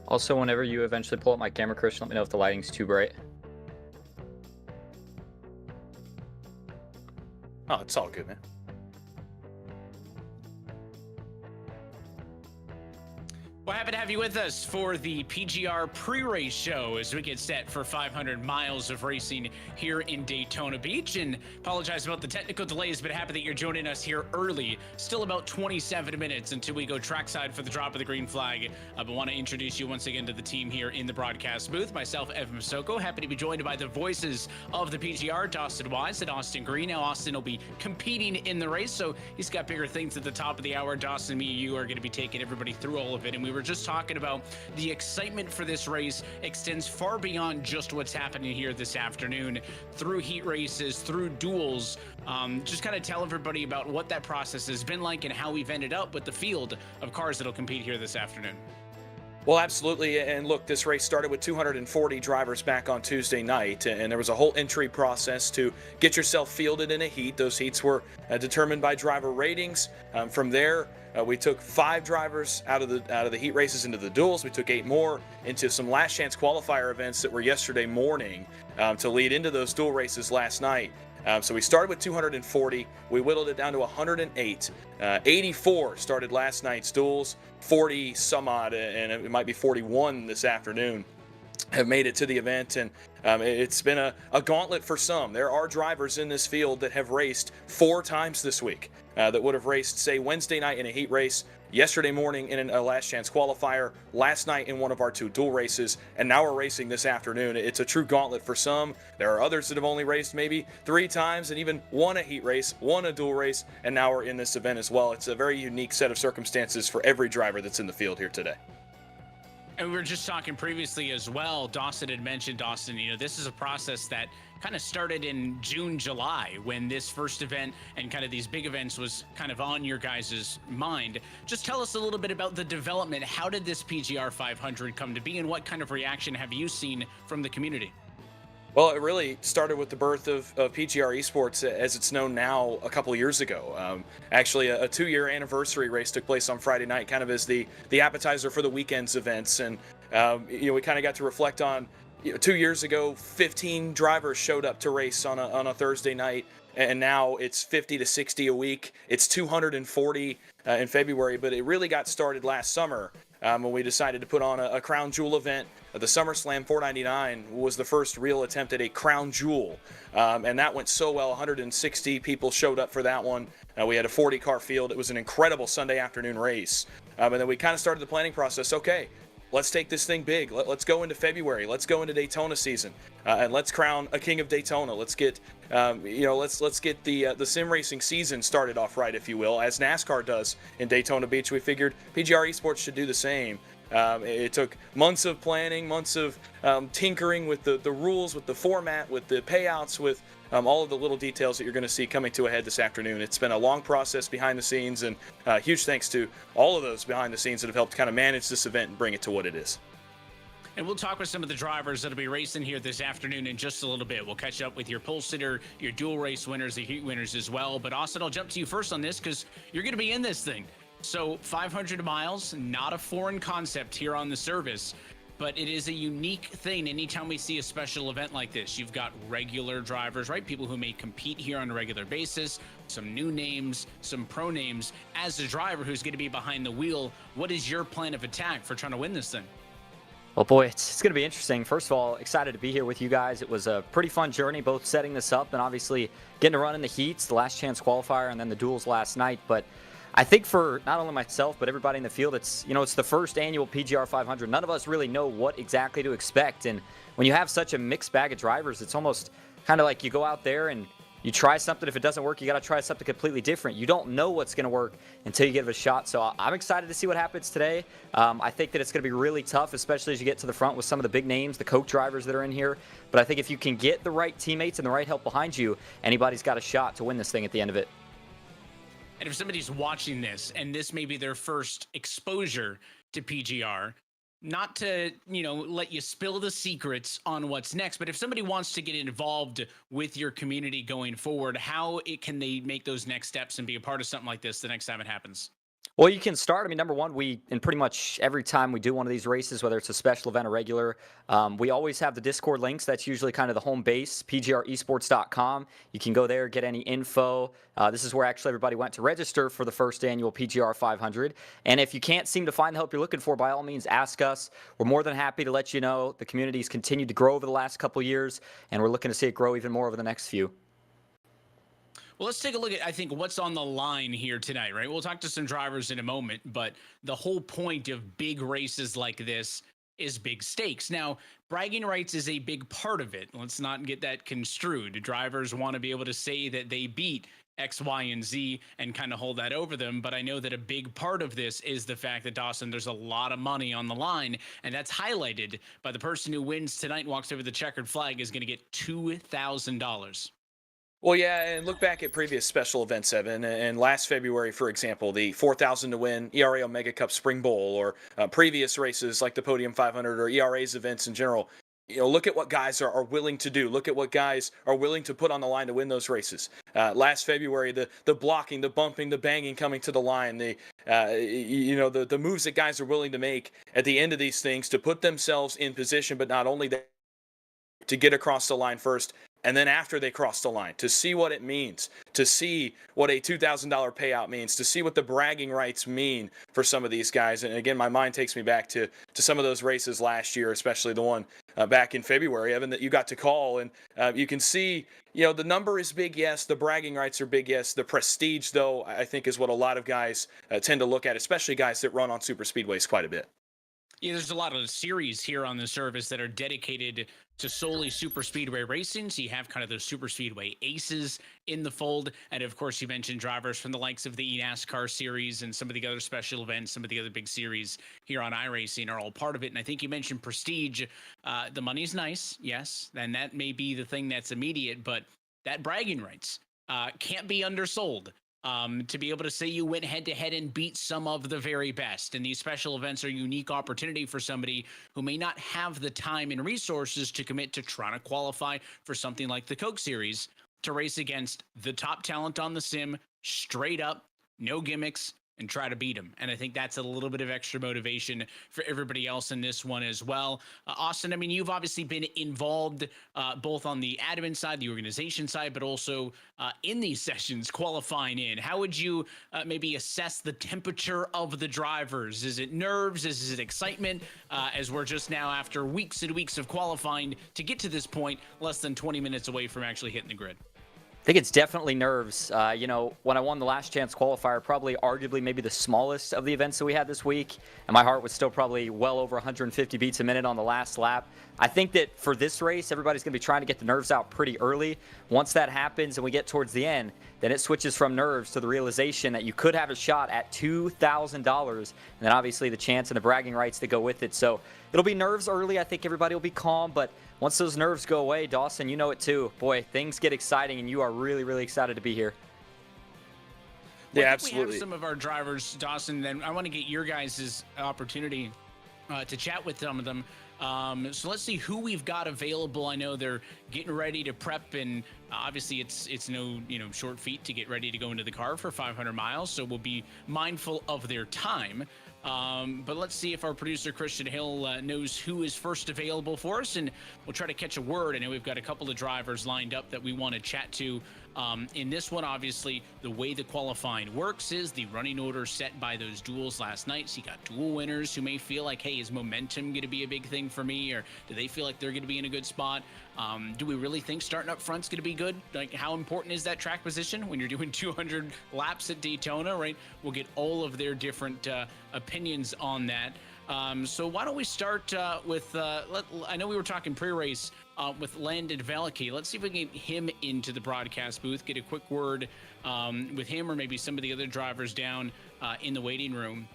Also, whenever you eventually pull up my camera, Christian, let me know if the lighting's too bright. Oh, it's all good, man. Well, happy to have you with us for the PGR pre-race show as we get set for 500 miles of racing here in Daytona Beach. And apologize about the technical delays, but happy that you're joining us here early. Still about 27 minutes until we go trackside for the drop of the green flag. But want to introduce you once again to the team here in the broadcast booth. Myself, Evan Masoko, happy to be joined by the voices of the PGR, Dawson Wise and Austin Green. Now, Austin will be competing in the race, so he's got bigger things at the top of the hour. Dawson, me, and you are going to be taking everybody through all of it. And we were just talking about the excitement for this race extends far beyond just what's happening here this afternoon, through heat races, through duels. Just kind of tell everybody about what that process has been like and how we've ended up with the field of cars that'll compete here this afternoon. Well, absolutely. And look, this race started with 240 drivers back on Tuesday night, and there was a whole entry process to get yourself fielded in a heat. Those heats were determined by driver ratings. From there, we took 5 drivers out of the heat races into the duels. We took 8 more into some last chance qualifier events that were yesterday morning to lead into those duel races last night. So we started with 240. We whittled it down to 108. 84 started last night's duels. 40 some odd, and it might be 41 this afternoon, have made it to the event. And it's been a gauntlet for some. There are drivers in this field that have raced 4 times this week, that would have raced, say, Wednesday night in a heat race, yesterday morning in a last chance qualifier, last night in one of our 2 dual races, and now we're racing this afternoon. It's a true gauntlet for some. There are others that have only raced maybe 3 times and even won a heat race, won a dual race, and now we're in this event as well. It's a very unique set of circumstances for every driver that's in the field here today. And we were just talking previously as well. Dawson had mentioned, this is a process that kind of started in June, July, when this first event and kind of these big events was kind of on your guys' mind. Just tell us a little bit about the development. How did this PGR 500 come to be, and what kind of reaction have you seen from the community? Well, it really started with the birth of PGR eSports as it's known now a couple years ago. Actually, a 2-year anniversary race took place on Friday night, kind of as the appetizer for the weekend's events. And, we kind of got to reflect on 2 years ago, 15 drivers showed up to race on a Thursday night. And now it's 50 to 60 a week. It's 240 in February, but it really got started last summer when we decided to put on a Crown Jewel event. The SummerSlam 499 was the first real attempt at a Crown Jewel, and that went so well. 160 people showed up for that one. We had a 40-car field. It was an incredible Sunday afternoon race. And then we kind of started the planning process. Okay, let's take this thing big. Let's go into February. Let's go into Daytona season, and let's crown a king of Daytona. Let's get, let's get the sim racing season started off right, if you will, as NASCAR does in Daytona Beach. We figured PGR eSports should do the same. It took months of planning, months of tinkering with the rules, with the format, with the payouts, with all of the little details that you're going to see coming to a head this afternoon. It's been a long process behind the scenes, and huge thanks to all of those behind the scenes that have helped kind of manage this event and bring it to what it is. And we'll talk with some of the drivers that'll be racing here this afternoon in just a little bit. We'll catch up with your pole sitter, your dual race winners, the heat winners as well. But Austin, I'll jump to you first on this because you're going to be in this thing. So 500 miles, not a foreign concept here on the service, but it is a unique thing. Anytime we see a special event like this, you've got regular drivers, right? People who may compete here on a regular basis, some new names, some pro names. As a driver who's going to be behind the wheel, what is your plan of attack for trying to win this thing? Well, boy, it's going to be interesting. First of all, excited to be here with you guys. It was a pretty fun journey, both setting this up and obviously getting to run in the heats, the last chance qualifier, and then the duels last night. But I think for not only myself, but everybody in the field, it's the first annual PGR 500. None of us really know what exactly to expect. And when you have such a mixed bag of drivers, it's almost kind of like you go out there and you try something. If it doesn't work, you got to try something completely different. You don't know what's going to work until you give it a shot. So I'm excited to see what happens today. I think that it's going to be really tough, especially as you get to the front with some of the big names, the Coke drivers that are in here. But I think if you can get the right teammates and the right help behind you, anybody's got a shot to win this thing at the end of it. And if somebody's watching this and this may be their first exposure to PGR, not to, let you spill the secrets on what's next, but if somebody wants to get involved with your community going forward, how can they make those next steps and be a part of something like this the next time it happens? Well, you can start. I mean, number one, in pretty much every time we do one of these races, whether it's a special event or regular, we always have the Discord links. That's usually kind of the home base, PGR eSports.com. You can go there, get any info. This is where actually everybody went to register for the first annual PGR 500. And if you can't seem to find the help you're looking for, by all means, ask us. We're more than happy to let you know. The community's continued to grow over the last couple of years, and we're looking to see it grow even more over the next few. Well, let's take a look at, I think, what's on the line here tonight, right? We'll talk to some drivers in a moment, but the whole point of big races like this is big stakes. Now, bragging rights is a big part of it. Let's not get that construed. Drivers want to be able to say that they beat X, Y, and Z and kind of hold that over them. But I know that a big part of this is the fact that, Dawson, there's a lot of money on the line, and that's highlighted by the person who wins tonight and walks over the checkered flag is going to get $2,000. Well, yeah, and look back at previous special events, Evan. And last February, for example, the 4,000 to win ERA Omega Cup Spring Bowl, or previous races like the Podium 500 or ERA's events in general. You know, look at what guys are willing to do. Look at what guys are willing to put on the line to win those races. Last February, the blocking, the bumping, the banging coming to the line, the moves that guys are willing to make at the end of these things to put themselves in position, but not only that, to get across the line first. And then after they cross the line, to see what it means, to see what a $2,000 payout means, to see what the bragging rights mean for some of these guys. And again, my mind takes me back to some of those races last year, especially the one back in February, Evan, that you got to call. And you can see, the number is big, yes. The bragging rights are big, yes. The prestige, though, I think is what a lot of guys tend to look at, especially guys that run on super speedways quite a bit. Yeah, there's a lot of series here on the service that are dedicated to solely super speedway racing. So you have kind of those super speedway aces in the fold. And of course, you mentioned drivers from the likes of the eNASCAR series and some of the other special events, some of the other big series here on iRacing are all part of it. And I think you mentioned prestige. The money's nice, yes. And that may be the thing that's immediate, but that bragging rights can't be undersold. To be able to say you went head-to-head and beat some of the very best. And these special events are a unique opportunity for somebody who may not have the time and resources to commit to trying to qualify for something like the Coke Series, to race against the top talent on the sim, straight up, no gimmicks, and try to beat them. And I think that's a little bit of extra motivation for everybody else in this one as well. Austin, I mean, you've obviously been involved both on the admin side, the organization side, but also in these sessions qualifying in. How would you maybe assess the temperature of the drivers? Is it nerves? Is it excitement? As we're just now, after weeks and weeks of qualifying to get to this point, less than 20 minutes away from actually hitting the grid. I think it's definitely nerves. When I won the last chance qualifier, probably arguably maybe the smallest of the events that we had this week, and my heart was still probably well over 150 beats a minute on the last lap. I think that for this race, everybody's going to be trying to get the nerves out pretty early. Once that happens and we get towards the end, then it switches from nerves to the realization that you could have a shot at $2,000, and then obviously the chance and the bragging rights that go with it. So it'll be nerves early. I think everybody will be calm, but once those nerves go away, Dawson, you know it too. Boy, things get exciting, and you are really, really excited to be here. Well, yeah, absolutely. We have absolutely. some of our drivers, Dawson, then I want to get your guys' opportunity to chat with some of them. So let's see who we've got available. I know they're getting ready to prep, and obviously it's no short feat to get ready to go into the car for 500 miles. So we'll be mindful of their time. But let's see if our producer Christian Hill knows who is first available for us, and we'll try to catch a word. I know we've got a couple of drivers lined up that we want to chat to. In this one, obviously, the way the qualifying works is the running order set by those duels last night. So you got duel winners who may feel like, hey, is momentum going to be a big thing for me? Or do they feel like they're going to be in a good spot? Do we really think starting up front's going to be good? Like, how important is that track position when you're doing 200 laps at Daytona, right? We'll get all of their different opinions on that. So why don't we start with, I know we were talking pre-race with Landon Veliky. Let's see if we can get him into the broadcast booth, get a quick word with him or maybe some of the other drivers down in the waiting room.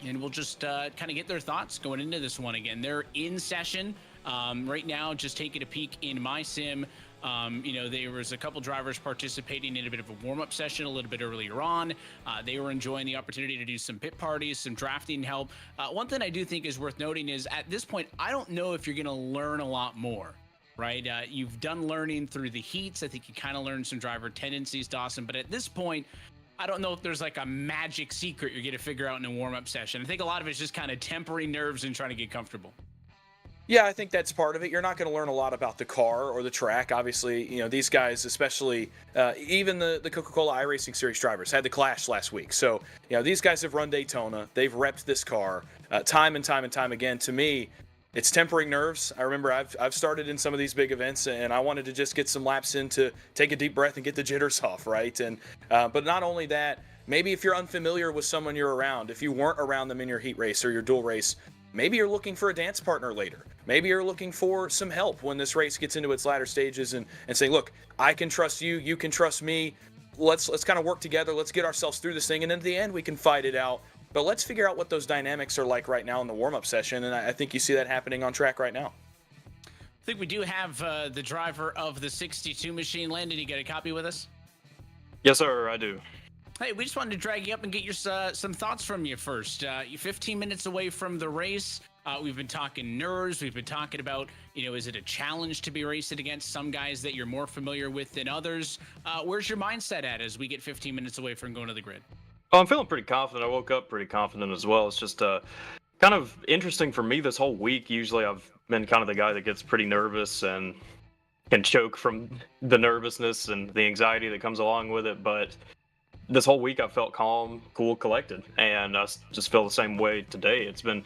And we'll just kind of get their thoughts going into this one again. They're in session right now, just taking a peek in my sim. There was a couple drivers participating in a bit of a warm-up session a little bit earlier on. They were enjoying the opportunity to do some pit parties, some drafting help. One thing I do think is worth noting is at this point, I don't know if you're going to learn a lot more, right? You've done learning through the heats. I think you kind of learned some driver tendencies, Dawson. But at this point, I don't know if there's like a magic secret you're going to figure out in a warm-up session. I think a lot of it's just kind of tempering nerves and trying to get comfortable. Yeah, I think that's part of it. You're not going to learn a lot about the car or the track. Obviously, these guys, especially even the Coca-Cola iRacing Series drivers, had the Clash last week. So, these guys have run Daytona. They've repped this car time and time and time again. To me, it's tempering nerves. I remember I've started in some of these big events, and I wanted to just get some laps in to take a deep breath and get the jitters off, right? And but not only that, maybe if you're unfamiliar with someone you're around, if you weren't around them in your heat race or your dual race, maybe you're looking for a dance partner later. Maybe you're looking for some help when this race gets into its latter stages and say, look, I can trust you, you can trust me. Let's kind of work together. Let's get ourselves through this thing. And in the end, we can fight it out. But let's figure out what those dynamics are like right now in the warm-up session. And I think you see that happening on track right now. I think we do have the driver of the 62 machine. Landon, you got a copy with us? Yes, sir, I do. Hey, we just wanted to drag you up and get your some thoughts from you first. You're 15 minutes away from the race. We've been talking nerves. We've been talking about, is it a challenge to be racing against some guys that you're more familiar with than others? Where's your mindset at as we get 15 minutes away from going to the grid? Oh, I'm feeling pretty confident. I woke up pretty confident as well. It's just kind of interesting for me this whole week. Usually I've been kind of the guy that gets pretty nervous and can choke from the nervousness and the anxiety that comes along with it. But this whole week I felt calm, cool, collected, and I just feel the same way today. It's been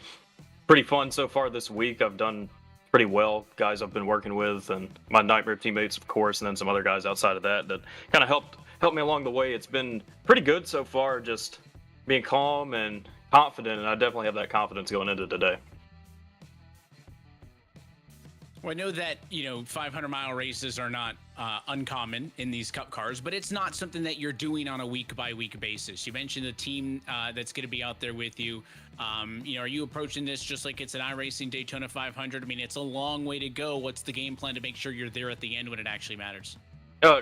pretty fun so far this week. I've done pretty well, guys I've been working with, and my Nightmare teammates, of course, and then some other guys outside of that kind of helped me along the way. It's been pretty good so far, just being calm and confident, and I definitely have that confidence going into today. Well, I know that, 500-mile races are not uncommon in these Cup cars, but it's not something that you're doing on a week-by-week basis. You mentioned the team that's going to be out there with you. Are you approaching this just like it's an iRacing Daytona 500? I mean, it's a long way to go. What's the game plan to make sure you're there at the end when it actually matters?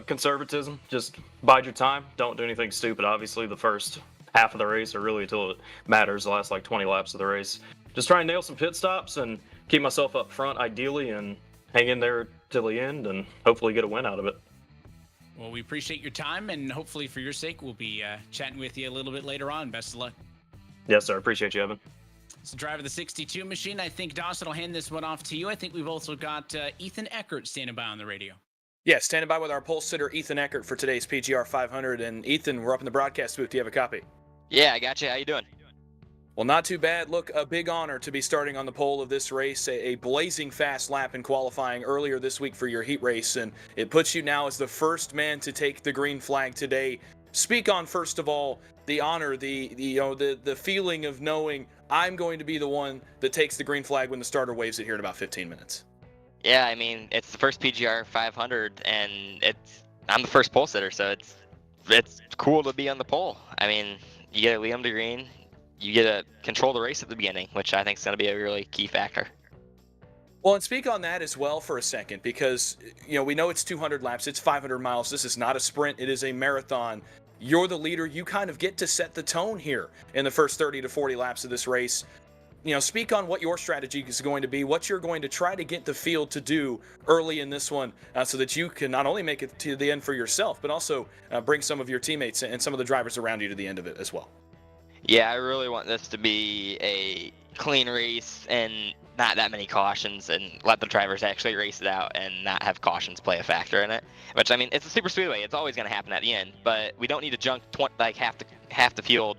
Conservatism. Just bide your time. Don't do anything stupid. Obviously, the first half of the race, or really until it matters, the last 20 laps of the race. Just try and nail some pit stops and keep myself up front, ideally, and hang in there till the end and hopefully get a win out of it. Well, we appreciate your time, and hopefully for your sake, we'll be chatting with you a little bit later on. Best of luck. Yes, sir. Appreciate you, Evan. It's the driver of the 62 machine. I think, Dawson, will hand this one off to you. I think we've also got Ethan Eckert standing by on the radio. Yeah, standing by with our pole sitter, Ethan Eckert, for today's PGR 500. And Ethan, we're up in the broadcast booth. Do you have a copy? Yeah, I got you. How you doing? Well, not too bad. Look, a big honor to be starting on the pole of this race. A blazing fast lap in qualifying earlier this week for your heat race, and it puts you now as the first man to take the green flag today. Speak on, first of all, the honor, the feeling of knowing I'm going to be the one that takes the green flag when the starter waves it here in about 15 minutes. Yeah, I mean, it's the first PGR 500, and I'm the first pole sitter, so it's cool to be on the pole. I mean, you get to lead them to green. You get to control the race at the beginning, which I think is going to be a really key factor. Well, and speak on that as well for a second, because we know it's 200 laps, it's 500 miles. This is not a sprint, it is a marathon. You're the leader. You kind of get to set the tone here in the first 30 to 40 laps of this race. Speak on what your strategy is going to be, what you're going to try to get the field to do early in this one, so that you can not only make it to the end for yourself, but also bring some of your teammates and some of the drivers around you to the end of it as well. Yeah, I really want this to be a clean race and not that many cautions, and let the drivers actually race it out and not have cautions play a factor in it. Which, I mean, it's a super speedway. It's always going to happen at the end, but we don't need to junk half the field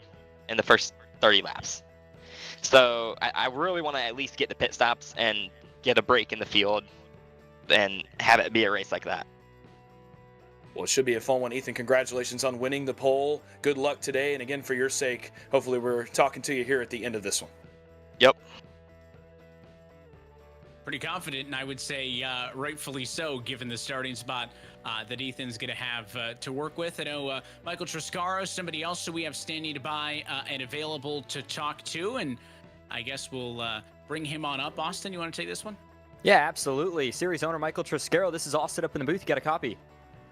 in the first 30 laps. So I really want to at least get the pit stops and get a break in the field and have it be a race like that. Well, it should be a fun one. Ethan, congratulations on winning the pole. Good luck today. And again, for your sake, hopefully we're talking to you here at the end of this one. Yep. Pretty confident, and I would say rightfully so, given the starting spot that Ethan's going to have to work with. I know Michael Triscaro, somebody else who we have standing by and available to talk to, and I guess we'll bring him on up. Austin, you want to take this one? Yeah, absolutely. Series owner Michael Triscaro. This is Austin up in the booth. You got a copy?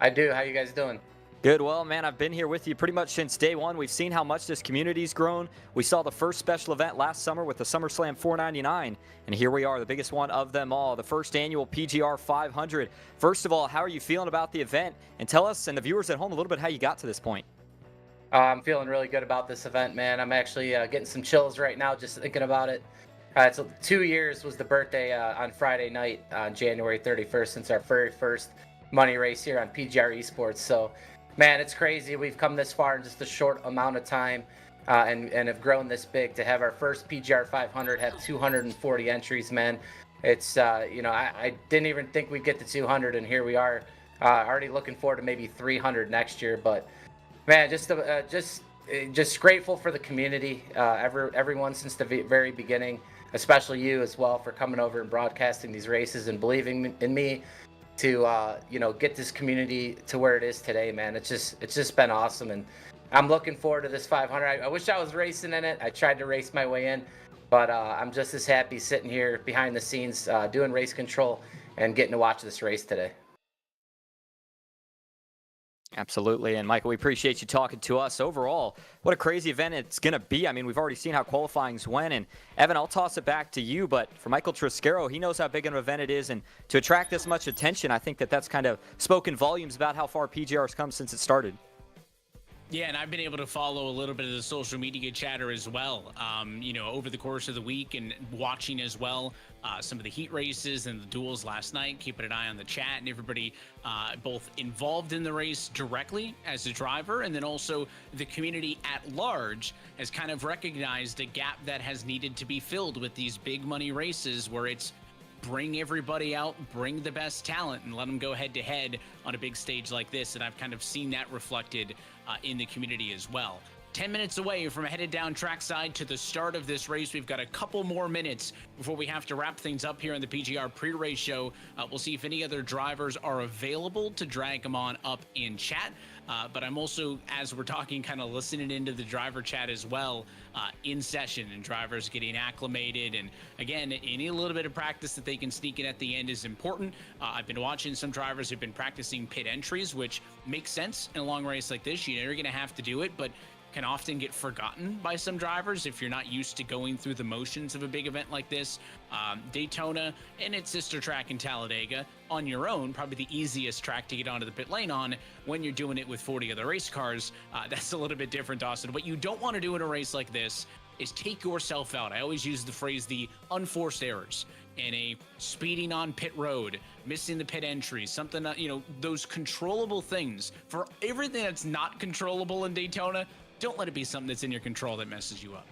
I do. How you guys doing? Good. Well, man, I've been here with you pretty much since day one. We've seen how much this community's grown. We saw the first special event last summer with the SummerSlam 499, and here we are, the biggest one of them all, the first annual PGR 500. First of all, how are you feeling about the event? And tell us and the viewers at home a little bit how you got to this point. I'm feeling really good about this event, man. I'm actually getting some chills right now just thinking about it. It's 2 years was the birthday on Friday night on January 31st since our very first money race here on PGR eSports. So, man, it's crazy. We've come this far in just a short amount of time and have grown this big to have our first PGR 500 have 240 entries, man. It's, I didn't even think we'd get to 200, and here we are. Already looking forward to maybe 300 next year, but man, just grateful for the community, everyone since the very beginning, especially you as well for coming over and broadcasting these races and believing in me to get this community to where it is today, man. It's just been awesome, and I'm looking forward to this 500. I wish I was racing in it. I tried to race my way in, but I'm just as happy sitting here behind the scenes doing race control and getting to watch this race today. Absolutely. And Michael, we appreciate you talking to us. Overall, what a crazy event it's going to be. I mean, we've already seen how qualifying's went. And Evan, I'll toss it back to you. But for Michael Triscaro, he knows how big an event it is. And to attract this much attention, I think that's kind of spoken volumes about how far PGR's come since it started. Yeah, and I've been able to follow a little bit of the social media chatter as well, over the course of the week, and watching as well some of the heat races and the duels last night, keeping an eye on the chat and everybody both involved in the race directly as a driver, and then also the community at large has kind of recognized a gap that has needed to be filled with these big money races where it's bring everybody out, bring the best talent, and let them go head to head on a big stage like this. And I've kind of seen that reflected in the community as well. 10 minutes away from headed down trackside to the start of this race. We've got a couple more minutes before we have to wrap things up here in the PGR pre-race show. We'll see if any other drivers are available to drag them on up in chat. But I'm also, as we're talking, kind of listening into the driver chat as well, in session, and drivers getting acclimated. And again, any little bit of practice that they can sneak in at the end is important. I've been watching some drivers who've been practicing pit entries, which makes sense in a long race like this. You're going to have to do it, but can often get forgotten by some drivers if you're not used to going through the motions of a big event like this. Daytona and its sister track in Talladega on your own, probably the easiest track to get onto the pit lane on when you're doing it with 40 other race cars. That's a little bit different, Dawson. What you don't want to do in a race like this is take yourself out. I always use the phrase the unforced errors in a speeding on pit road, missing the pit entry, something, those controllable things. For everything that's not controllable in Daytona, don't let it be something that's in your control that messes you up.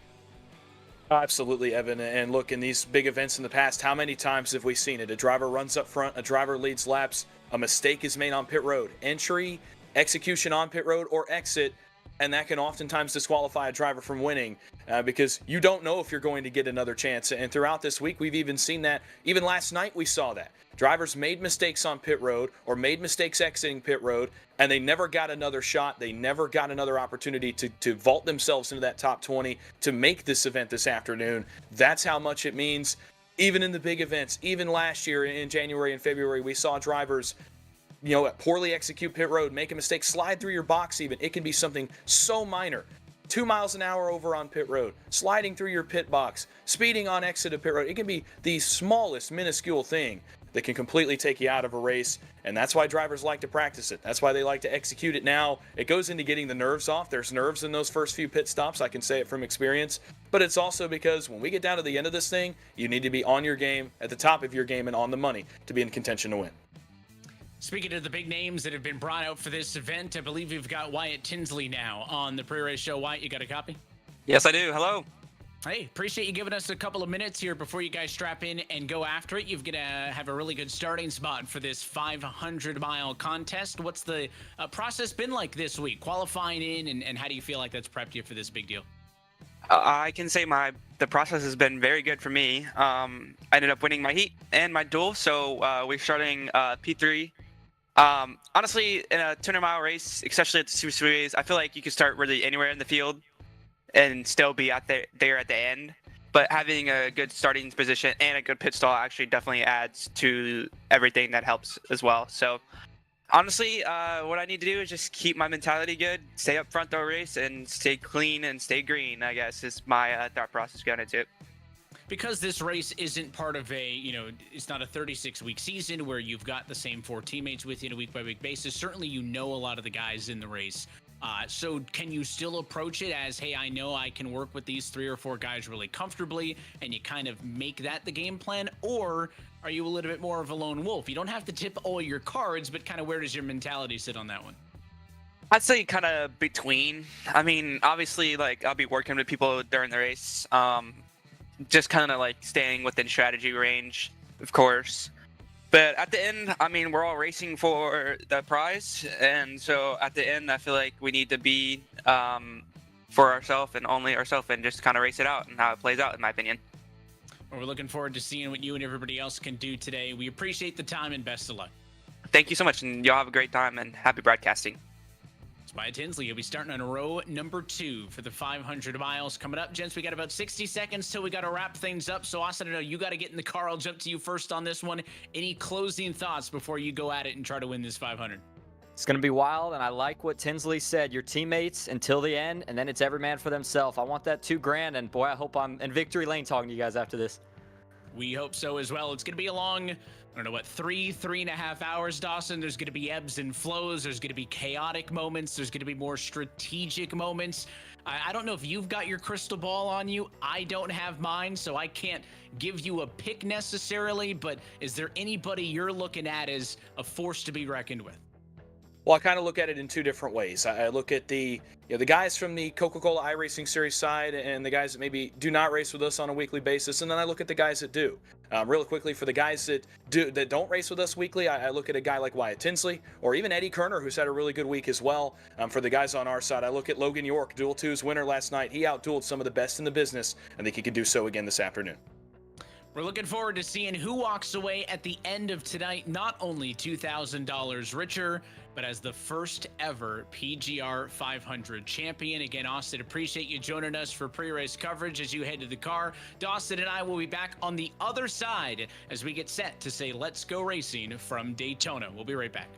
Absolutely, Evan. And look, in these big events in the past, how many times have we seen it? A driver runs up front, a driver leads laps, a mistake is made on pit road, entry, execution on pit road, or exit, and that can oftentimes disqualify a driver from winning because you don't know if you're going to get another chance. And throughout this week, we've even seen that. Even last night, we saw that. Drivers made mistakes on pit road or made mistakes exiting pit road, and they never got another shot. They never got another opportunity to vault themselves into that top 20 to make this event this afternoon. That's how much it means. Even in the big events, even last year in January and February, we saw drivers poorly execute pit road, make a mistake, slide through your box even. It can be something so minor. 2 miles an hour over on pit road, sliding through your pit box, speeding on exit of pit road. It can be the smallest, minuscule thing that can completely take you out of a race, and that's why drivers like to practice it. That's why they like to execute it now. It goes into getting the nerves off. There's nerves in those first few pit stops. I can say it from experience, but it's also because when we get down to the end of this thing, you need to be on your game, at the top of your game, and on the money to be in contention to win. Speaking of the big names that have been brought out for this event, I believe we've got Wyatt Tinsley now on the pre-race show. Wyatt, you got a copy? Yes, I do. Hello. Hey, appreciate you giving us a couple of minutes here before you guys strap in and go after it. You're going to have a really good starting spot for this 500-mile contest. What's the process been like this week, qualifying in, and how do you feel like that's prepped you for this big deal? I can say the process has been very good for me. I ended up winning my heat and my duel, so we're starting P3. Honestly, in a 200-mile race, especially at the super speedways, I feel like you can start really anywhere in the field and still be out there at the end. But having a good starting position and a good pit stall actually definitely adds to everything that helps as well. So honestly, what I need to do is just keep my mentality good, stay up front the race, and stay clean and stay green, I guess, is my thought process going into it. Because this race isn't part of it's not a 36-week season where you've got the same 4 teammates with you on a week-by-week basis. Certainly, a lot of the guys in the race. So can you still approach it as, hey, I know I can work with these 3 or 4 guys really comfortably, and you kind of make that the game plan? Or are you a little bit more of a lone wolf? You don't have to tip all your cards, but kind of where does your mentality sit on that one? I'd say kind of between. I mean, obviously, like, I'll be working with people during the race. Just kind of like staying within strategy range, of course. But at the end, I mean, we're all racing for the prize. And so at the end, I feel like we need to be for ourselves and only ourselves and just kind of race it out and how it plays out, in my opinion. Well, we're looking forward to seeing what you and everybody else can do today. We appreciate the time and best of luck. Thank you so much. And y'all have a great time and happy broadcasting. Wyatt Tinsley, you'll be starting on row number 2 for the 500 miles. Coming up, gents, we got about 60 seconds till we got to wrap things up. So, Austin, I know you got to get in the car. I'll jump to you first on this one. Any closing thoughts before you go at it and try to win this 500? It's going to be wild, and I like what Tinsley said. Your teammates until the end, and then it's every man for themselves. I want that $2,000, and boy, I hope I'm in victory lane talking to you guys after this. We hope so as well. It's going to be a long, I don't know what, 3.5 hours, Dawson. There's going to be ebbs and flows. There's going to be chaotic moments. There's going to be more strategic moments. I don't know if you've got your crystal ball on you. I don't have mine, so I can't give you a pick necessarily, but is there anybody you're looking at as a force to be reckoned with? Well, I kind of look at it in 2 different ways. I look at the guys from the Coca-Cola iRacing Series side and the guys that maybe do not race with us on a weekly basis, and then I look at the guys that do. Really quickly, for the guys that don't race with us weekly, I look at a guy like Wyatt Tinsley or even Eddie Kerner, who's had a really good week as well. For the guys on our side, I look at Logan York, Duel 2's winner last night. He outdueled some of the best in the business. I think he can do so again this afternoon. We're looking forward to seeing who walks away at the end of tonight, not only $2,000 richer, but as the first ever PGR 500 champion. Again, Austin, appreciate you joining us for pre-race coverage as you head to the car. Dawson and I will be back on the other side as we get set to say let's go racing from Daytona. We'll be right back.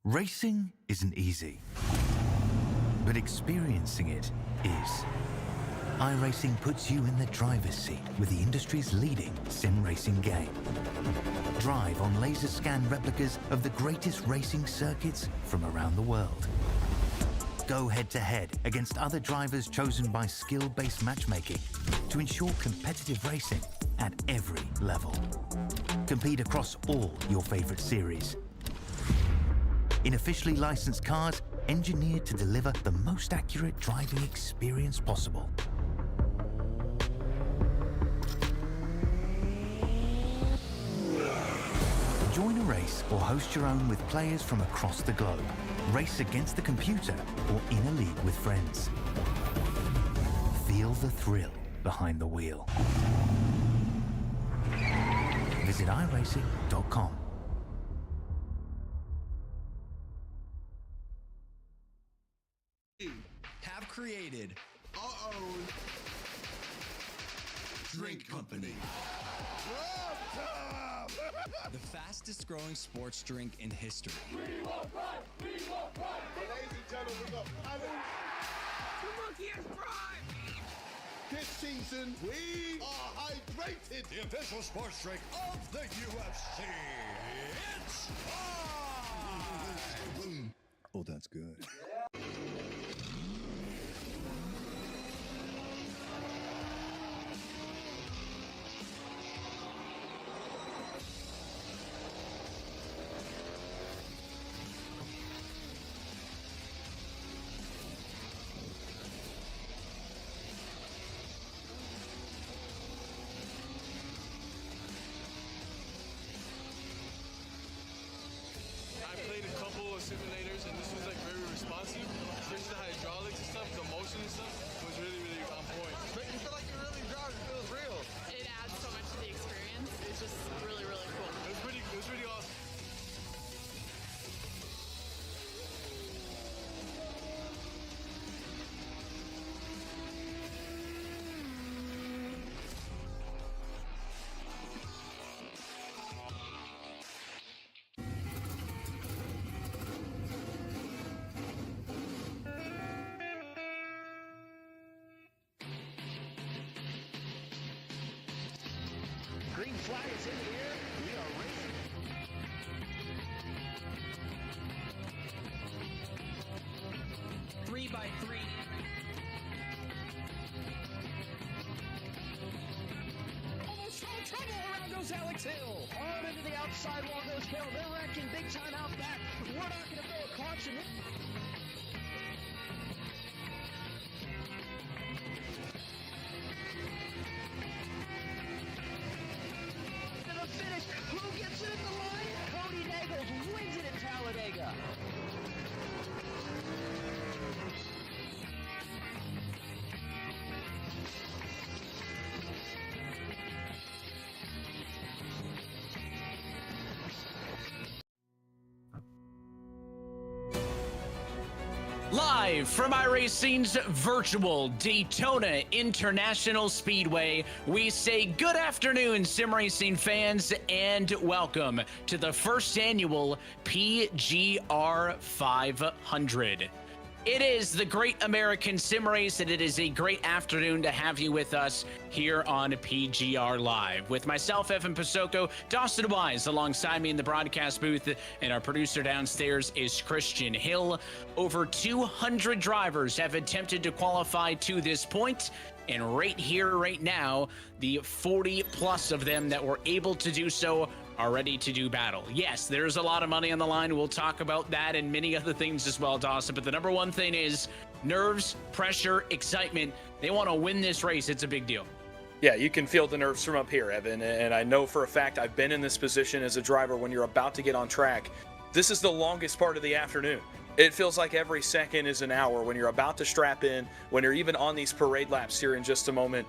Racing isn't easy, but experiencing it is. iRacing puts you in the driver's seat with the industry's leading sim racing game. Drive on laser scan replicas of the greatest racing circuits from around the world. Go head-to-head against other drivers chosen by skill-based matchmaking to ensure competitive racing at every level. Compete across all your favorite series. In officially licensed cars, engineered to deliver the most accurate driving experience possible. Join a race or host your own with players from across the globe. Race against the computer or in a league with friends. Feel the thrill behind the wheel. Visit iRacing.com. Have created our own drink company. The fastest growing sports drink in history. We want pride! We want pride! Ladies and gentlemen, we got paddle. The monkey has pride! This season, we are hydrated. The official sports drink of the UFC. It's Pride! Oh, that's good. flag is in the air. We are racing. 3 by 3. Almost no trouble. Around goes Alex Hill. Hard into the outside wall goes Hill. They're wrecking big time out back. We're not going to throw a caution. To the finish. Who gets it at the line? Cody Nagels wins it in Talladega. Live from iRacing's virtual Daytona International Speedway, we say good afternoon, sim racing fans, and welcome to the first annual PGR 500. It is the Great American Sim Race, and it is a great afternoon to have you with us here on PGR Live. With myself, Evan Pasoko, Dawson Wise alongside me in the broadcast booth, and our producer downstairs is Christian Hill. Over 200 drivers have attempted to qualify to this point, and right here, right now, the 40 plus of them that were able to do so are ready to do battle. Yes, there's a lot of money on the line. We'll talk about that and many other things as well, Dawson. But the number one thing is nerves, pressure, excitement. They want to win this race. It's a big deal. Yeah, you can feel the nerves from up here, Evan. And I know for a fact I've been in this position as a driver when you're about to get on track. This is the longest part of the afternoon. It feels like every second is an hour when you're about to strap in, when you're even on these parade laps here in just a moment.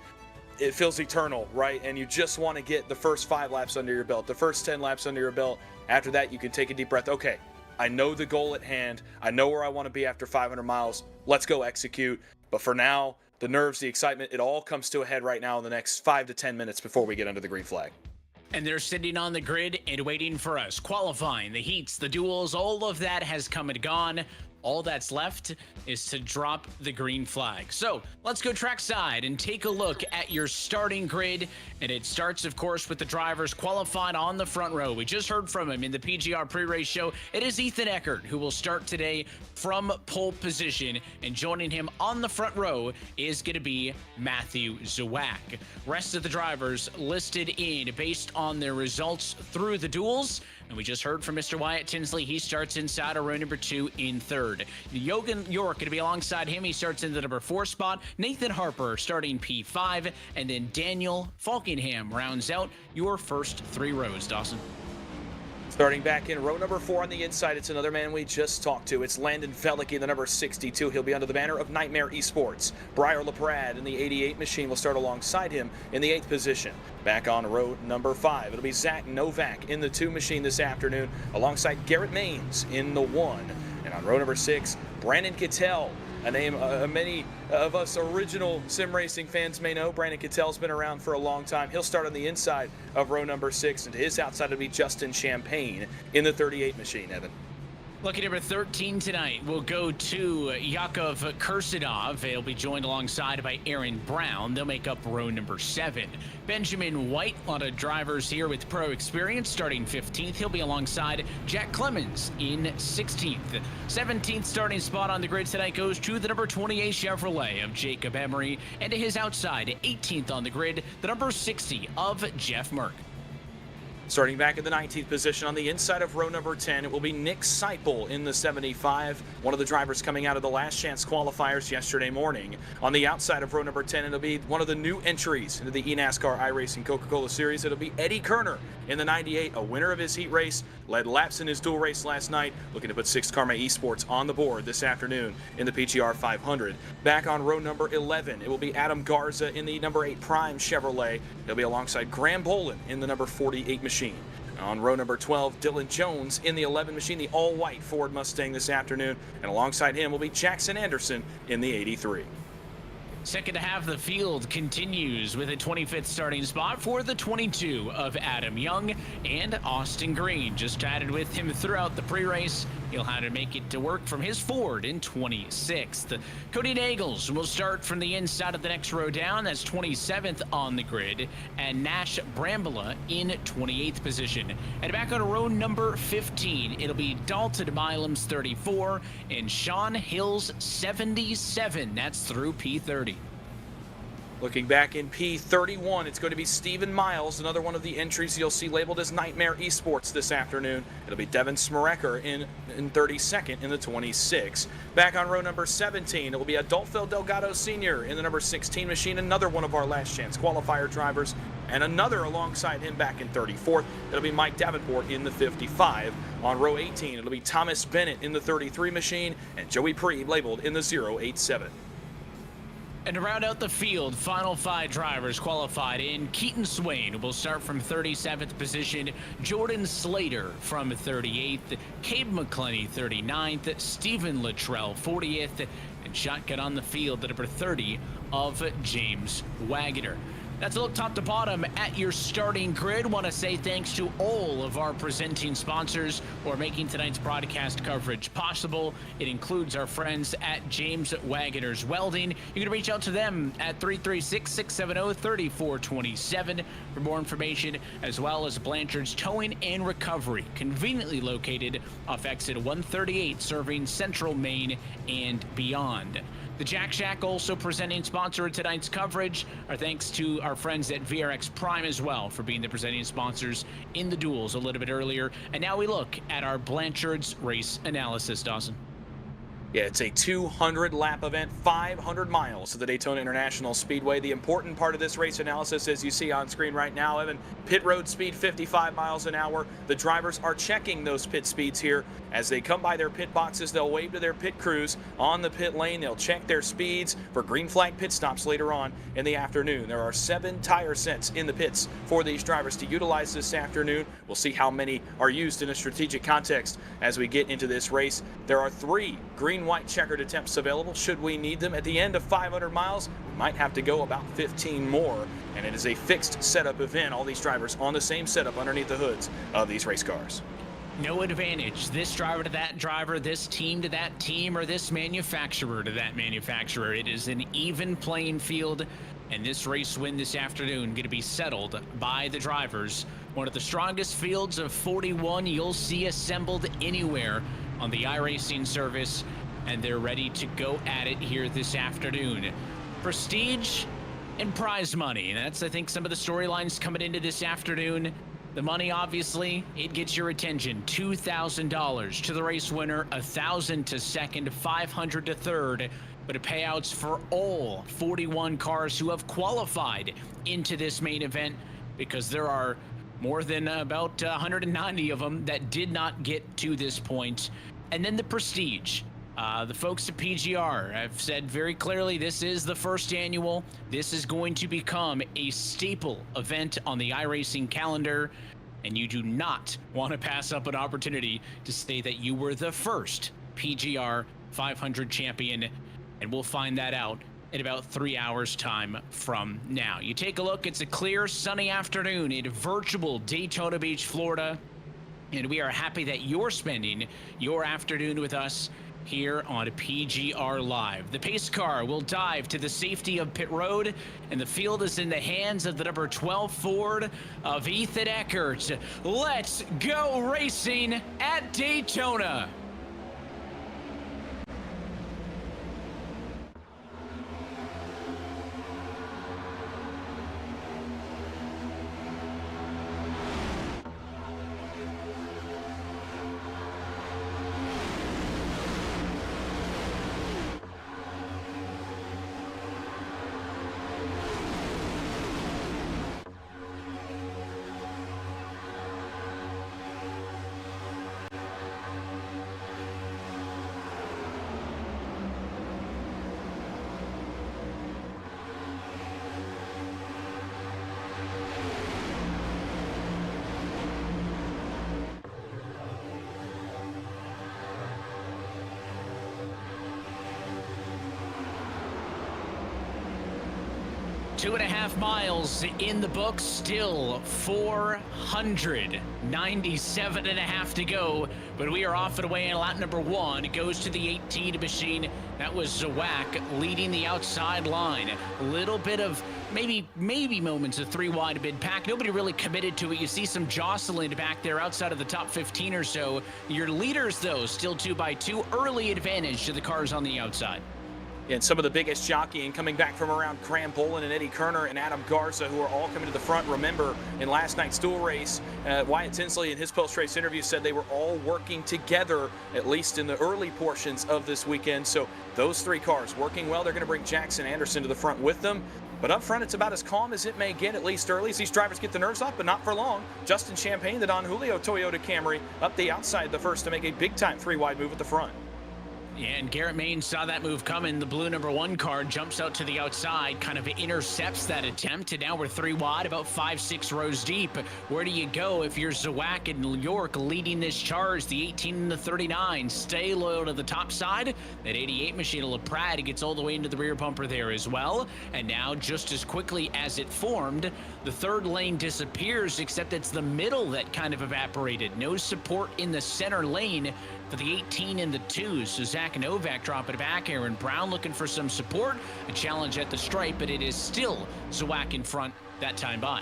It feels eternal, right? And you just want to get the first 5 laps under your belt, the first 10 laps under your belt. After that, you can take a deep breath. Okay, I know the goal at hand. I know where I want to be after 500 miles. Let's go execute. But for now, the nerves, the excitement, it all comes to a head right now in the next 5 to 10 minutes before we get under the green flag. And they're sitting on the grid and waiting for us. Qualifying, the heats, the duels, all of that has come and gone. All that's left is to drop the green flag. So let's go trackside and take a look at your starting grid. And it starts, of course, with the drivers qualified on the front row. We just heard from him in the PGR pre-race show. It is Ethan Eckert who will start today from pole position. And joining him on the front row is going to be Matthew Zawak. Rest of the drivers listed in based on their results through the duels. And we just heard from Mr. Wyatt Tinsley. He starts inside of row number 2 in 3rd. Yogan York going to be alongside him. He starts in the number 4 spot. Nathan Harper starting P5. And then Daniel Falkingham rounds out your first 3 rows, Dawson. Starting back in row number 4 on the inside, it's another man we just talked to. It's Landon Velicki, the number 62. He'll be under the banner of Nightmare Esports. Briar LaPrade in the 88 machine will start alongside him in the 8th position. Back on row number 5, it'll be Zach Novak in the 2 machine this afternoon, alongside Garrett Maines in the 1. And on row number 6, Brandon Kittel, a name many of us original sim racing fans may know. Brandon Kittel's been around for a long time. He'll start on the inside of row number 6, and to his outside will be Justin Champagne in the 38 machine, Evan. Lucky number 13 tonight will go to Yakov Kursadov. He'll be joined alongside by Aaron Brown. They'll make up row number 7. Benjamin White, a lot of drivers here with pro experience, starting 15th. He'll be alongside Jack Clemens in 16th. 17th starting spot on the grid tonight goes to the number 28 Chevrolet of Jacob Emery. And to his outside, 18th on the grid, the number 60 of Jeff Merck. Starting back in the 19th position on the inside of row number 10, it will be Nick Seipel in the 75, one of the drivers coming out of the last chance qualifiers yesterday morning. On the outside of row number 10, it'll be one of the new entries into the eNASCAR iRacing Coca-Cola Series. It'll be Eddie Kerner in the 98, a winner of his heat race, led laps in his dual race last night, looking to put 6 Karma eSports on the board this afternoon in the PGR 500. Back on row number 11, it will be Adam Garza in the number 8 Prime Chevrolet. He'll be alongside Graham Bolin in the number 48 machine. On row number 12, Dylan Jones in the 11 machine, the all-white Ford Mustang this afternoon. And alongside him will be Jackson Anderson in the 83. Second half of the field continues with a 25th starting spot for the 22 of Adam Young and Austin Green. Just chatted with him throughout the pre-race. He'll have to make it to work from his Ford in 26th. Cody Nagels will start from the inside of the next row down. That's 27th on the grid. And Nash Brambola in 28th position. And back on row number 15, it'll be Dalton Milam's 34 and Sean Hill's 77. That's through P30. Looking back in P31, it's going to be Steven Miles, another one of the entries you'll see labeled as Nightmare Esports this afternoon. It'll be Devin Smerecker in 32nd in the 26. Back on row number 17, it will be Adolfo Delgado Sr. in the number 16 machine, another one of our last chance qualifier drivers, and another alongside him back in 34th. It'll be Mike Davenport in the 55. On row 18, it'll be Thomas Bennett in the 33 machine, and Joey Preeb labeled in the 087. And to round out the field, final 5 drivers qualified in. Keaton Swain will start from 37th position. Jordan Slater from 38th. Cabe McClenny 39th. Stephen Luttrell 40th. And shotgun on the field at number 30 of James Wagoner. That's a look top to bottom at your starting grid. Want to say thanks to all of our presenting sponsors who are making tonight's broadcast coverage possible. It includes our friends at James Wagoner's Welding. You can reach out to them at 336-670-3427 for more information, as well as Blanchard's Towing and Recovery, conveniently located off exit 138, serving Central Maine and beyond. The Jack Shack also presenting sponsor of tonight's coverage. Our thanks to our friends at VRX Prime as well for being the presenting sponsors in the duels a little bit earlier. And now we look at our Blanchard's race analysis, Dawson. Yeah, it's a 200-lap event, 500 miles to the Daytona International Speedway. The important part of this race analysis, as you see on screen right now, Evan, pit road speed 55 miles an hour. The drivers are checking those pit speeds here. As they come by their pit boxes, they'll wave to their pit crews on the pit lane. They'll check their speeds for green flag pit stops later on in the afternoon. There are 7 tire sets in the pits for these drivers to utilize this afternoon. We'll see how many are used in a strategic context as we get into this race. There are 3 green-white checkered attempts available should we need them. At the end of 500 miles, we might have to go about 15 more, and it is a fixed setup event. All these drivers on the same setup underneath the hoods of these race cars. No advantage. This driver to that driver, this team to that team, or this manufacturer to that manufacturer. It is an even playing field, and this race win this afternoon going to be settled by the drivers. One of the strongest fields of 41 you'll see assembled anywhere on the iRacing service, and they're ready to go at it here this afternoon. Prestige and prize money. That's, I think, some of the storylines coming into this afternoon. The money, obviously, it gets your attention. $2,000 to the race winner, $1,000 to second, $500 to third. But it payouts for all 41 cars who have qualified into this main event, because there are more than about 190 of them that did not get to this point. And then the prestige. The folks at PGR have said very clearly this is the first annual. This is going to become a staple event on the iRacing calendar, and you do not want to pass up an opportunity to say that you were the first PGR 500 champion, and we'll find that out in about 3 hours time from now. You take a look, it's a clear sunny afternoon in virtual Daytona Beach, Florida, and we are happy that you're spending your afternoon with us here on PGR Live. The pace car will dive to the safety of pit road, and the field is in the hands of the number 12 Ford of Ethan Eckert. Let's go racing at Daytona. 2.5 miles in the books, still 497.5 to go, but we are off and away in lap number 1. It goes to the 18 machine. That was Zawak leading the outside line. A little bit of maybe moments of 3 wide mid-pack. Nobody really committed to it. You see some jostling back there outside of the top 15 or so. Your leaders, though, still 2 by 2. Early advantage to the cars on the outside. And some of the biggest jockeying coming back from around Graham Bolin and Eddie Kerner and Adam Garza, who are all coming to the front. Remember, in last night's dual race, Wyatt Tinsley in his post-race interview said they were all working together, at least in the early portions of this weekend. So those 3 cars working well. They're going to bring Jackson Anderson to the front with them. But up front, it's about as calm as it may get, at least early, as these drivers get the nerves up, but not for long. Justin Champagne, the Don Julio Toyota Camry, up the outside the first to make a big-time 3-wide move at the front. And Garrett Main saw that move coming. The blue number 1 car jumps out to the outside, kind of intercepts that attempt, and now we're 3 wide, about 5-6 rows deep. Where do you go if you're Zawak and New York leading this charge? The 18 and the 39 stay loyal to the top side. That 88 machine of LaPrade gets all the way into the rear bumper there as well. And now, just as quickly as it formed, the 3rd lane disappears, except it's the middle that kind of evaporated. No support in the center lane for the 18 and the 2s. So Zach Novak dropping it back. Aaron Brown looking for some support. A challenge at the stripe, but it is still Zawak in front that time by.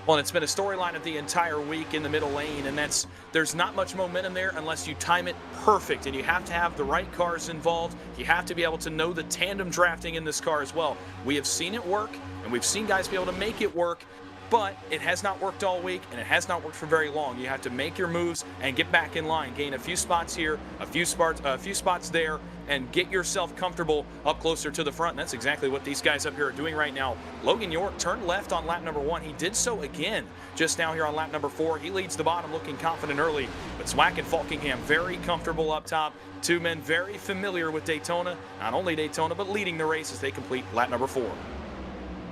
Well, and it's been a storyline of the entire week in the middle lane, and there's not much momentum there unless you time it perfect, and you have to have the right cars involved. You have to be able to know the tandem drafting in this car as well. We have seen it work, and we've seen guys be able to make it work, but it has not worked all week, and it has not worked for very long. You have to make your moves and get back in line, gain a few spots here, a few spots there, and get yourself comfortable up closer to the front. And that's exactly what these guys up here are doing right now. Logan York turned left on lap number 1. He did so again just now here on lap number 4. He leads the bottom, looking confident early, but Swack and Falkingham very comfortable up top. 2 men very familiar with Daytona, not only Daytona, but leading the race as they complete lap number 4.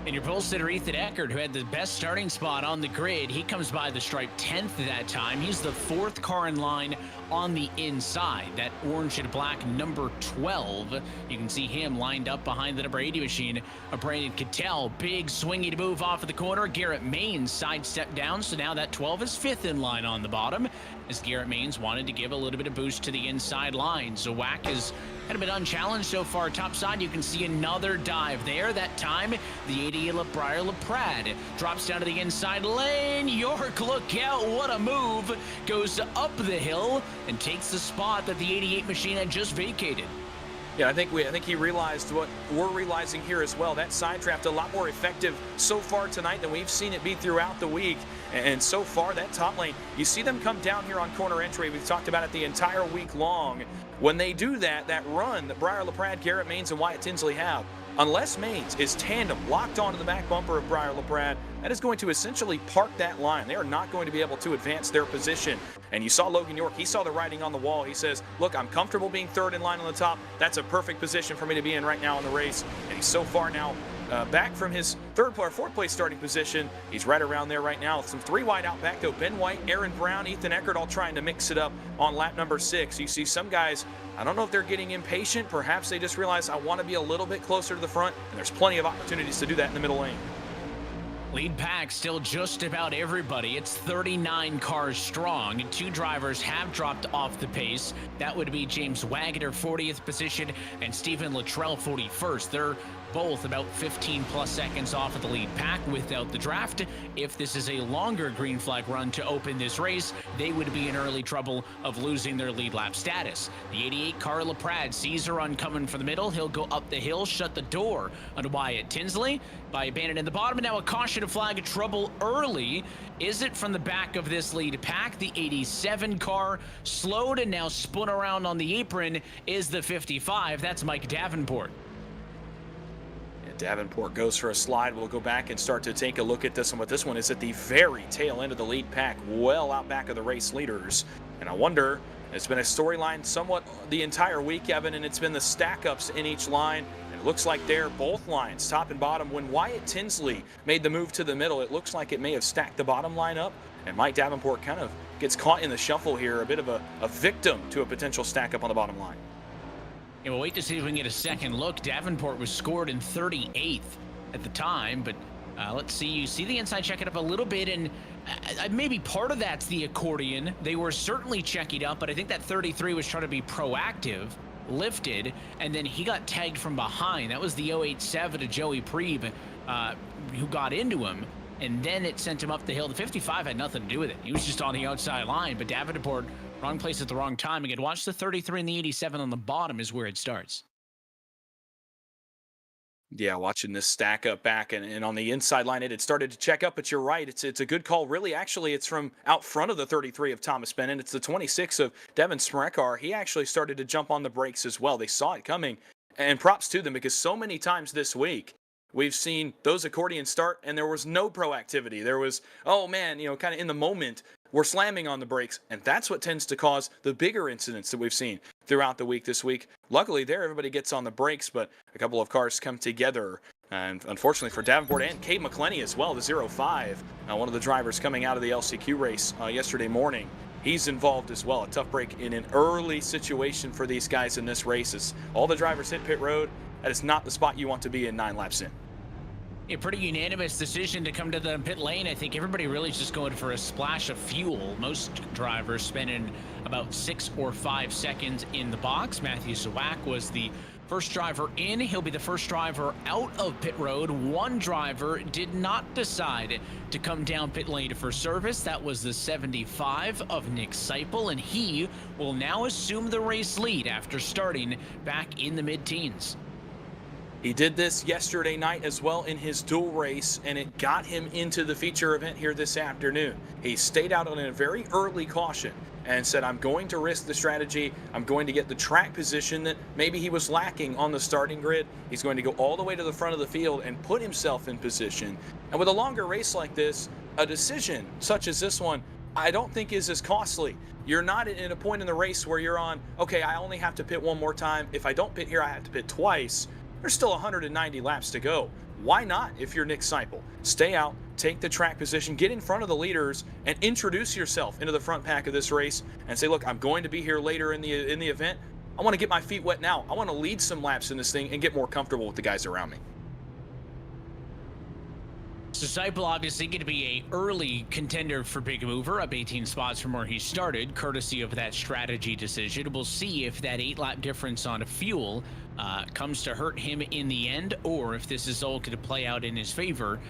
And your pole sitter, Ethan Eckert, who had the best starting spot on the grid, he comes by the stripe 10th that time. He's the 4th car in line on the inside. That orange and black number 12. You can see him lined up behind the number 80 machine of Brandon Cattell. Big swingy move off of the corner. Garrett Maines sidestep down, so now that 12 is 5th in line on the bottom, as Garrett Maines wanted to give a little bit of boost to the inside line. Zawak has kind of been unchallenged so far. Top side, you can see another dive there. That time, the 80 LaPrade drops down to the inside lane. York, look out, what a move. Goes up the hill and takes the spot that the 88 machine had just vacated. Yeah, I think he realized what we're realizing here as well. That side draft a lot more effective so far tonight than we've seen it be throughout the week. And so far, that top lane, you see them come down here on corner entry. We've talked about it the entire week long. When they do that run that Briar LaPrade, Garrett Maines, and Wyatt Tinsley have, unless Maines is tandem locked onto the back bumper of Briar LaPrade, that is going to essentially park that line. They are not going to be able to advance their position. And you saw Logan York, he saw the writing on the wall. He says, look, I'm comfortable being 3rd in line on the top. That's a perfect position for me to be in right now in the race. And he's so far now back from his 3rd or 4th place starting position. He's right around there right now. Some 3 wide out back though. Ben White, Aaron Brown, Ethan Eckert all trying to mix it up on lap number 6. You see some guys, I don't know if they're getting impatient. Perhaps they just realize I want to be a little bit closer to the front, and there's plenty of opportunities to do that in the middle lane. Lead pack still just about everybody. It's 39 cars strong. 2 drivers have dropped off the pace. That would be James Wagoner, 40th position, and Stephen Luttrell, 41st. They're both about 15 plus seconds off of the lead pack without the draft. If this is a longer green flag run to open this race, they would be in early trouble of losing their lead lap status. The 88 car LaPrade sees a run coming from the middle. He'll go up the hill, shut the door on Wyatt Tinsley by abandoning the bottom. And now a caution to flag of trouble early. Is it from the back of this lead pack? The 87 car slowed and now spun around on the apron is the 55. That's Mike Davenport. Davenport goes for a slide. We'll go back and start to take a look at this one, but this one is at the very tail end of the lead pack, well out back of the race leaders. And I wonder, it's been a storyline somewhat the entire week, Evan, and it's been the stack-ups in each line. And it looks like they're both lines, top and bottom. When Wyatt Tinsley made the move to the middle, it looks like it may have stacked the bottom line up, and Mike Davenport kind of gets caught in the shuffle here, a bit of a victim to a potential stack-up on the bottom line. Yeah, we'll wait to see if we can get a second look. Davenport was scored in 38th at the time, but let's see. You see the inside check it up a little bit, and maybe part of that's the accordion. They were certainly checking up, but I think that 33 was trying to be proactive, lifted, and then he got tagged from behind. That was the 087 to Joey Preeb who got into him, and then it sent him up the hill. The 55 had nothing to do with it. He was just on the outside line, but Davenport, wrong place at the wrong time. Again, watch the 33 and the 87 on the bottom is where it starts. Yeah, watching this stack up back and on the inside line, it had started to check up, but you're right. It's a good call. Really, actually, it's from out front of the 33 of Thomas Bennett. It's the 26 of Devin Smrekar. He actually started to jump on the brakes as well. They saw it coming, and props to them, because so many times this week, we've seen those accordions start, and there was no proactivity. There was, oh man, kind of in the moment, we're slamming on the brakes, and that's what tends to cause the bigger incidents that we've seen throughout the week this week. Luckily there, everybody gets on the brakes, but a couple of cars come together, and unfortunately for Davenport and Cade McClenny as well, the 05, one of the drivers coming out of the LCQ race yesterday morning. He's involved as well. A tough break in an early situation for these guys in this race. As all the drivers hit pit road, that is not the spot you want to be in 9 laps in. A pretty unanimous decision to come to the pit lane. I think everybody really is just going for a splash of fuel. Most drivers spending about 6 or 5 seconds in the box. Matthew Zawak was the first driver in. He'll be the first driver out of pit road. One driver did not decide to come down pit lane for service. That was the 75 of Nick Seipel, and he will now assume the race lead after starting back in the mid-teens. He did this yesterday night as well in his dual race, and it got him into the feature event here this afternoon. He stayed out on a very early caution and said, I'm going to risk the strategy. I'm going to get the track position that maybe he was lacking on the starting grid. He's going to go all the way to the front of the field and put himself in position. And with a longer race like this, a decision such as this one, I don't think is as costly. You're not in a point in the race where you're on, okay, I only have to pit one more time. If I don't pit here, I have to pit twice. There's still 190 laps to go. Why not, if you're Nick Seipel? Stay out, take the track position, get in front of the leaders, and introduce yourself into the front pack of this race and say, look, I'm going to be here later in the event. I want to get my feet wet now. I want to lead some laps in this thing and get more comfortable with the guys around me. So Seipel obviously going to be a early contender for Big Mover, up 18 spots from where he started, courtesy of that strategy decision. We'll see if that 8-lap difference on fuel comes to hurt him in the end, or if this is all going to play out in his favor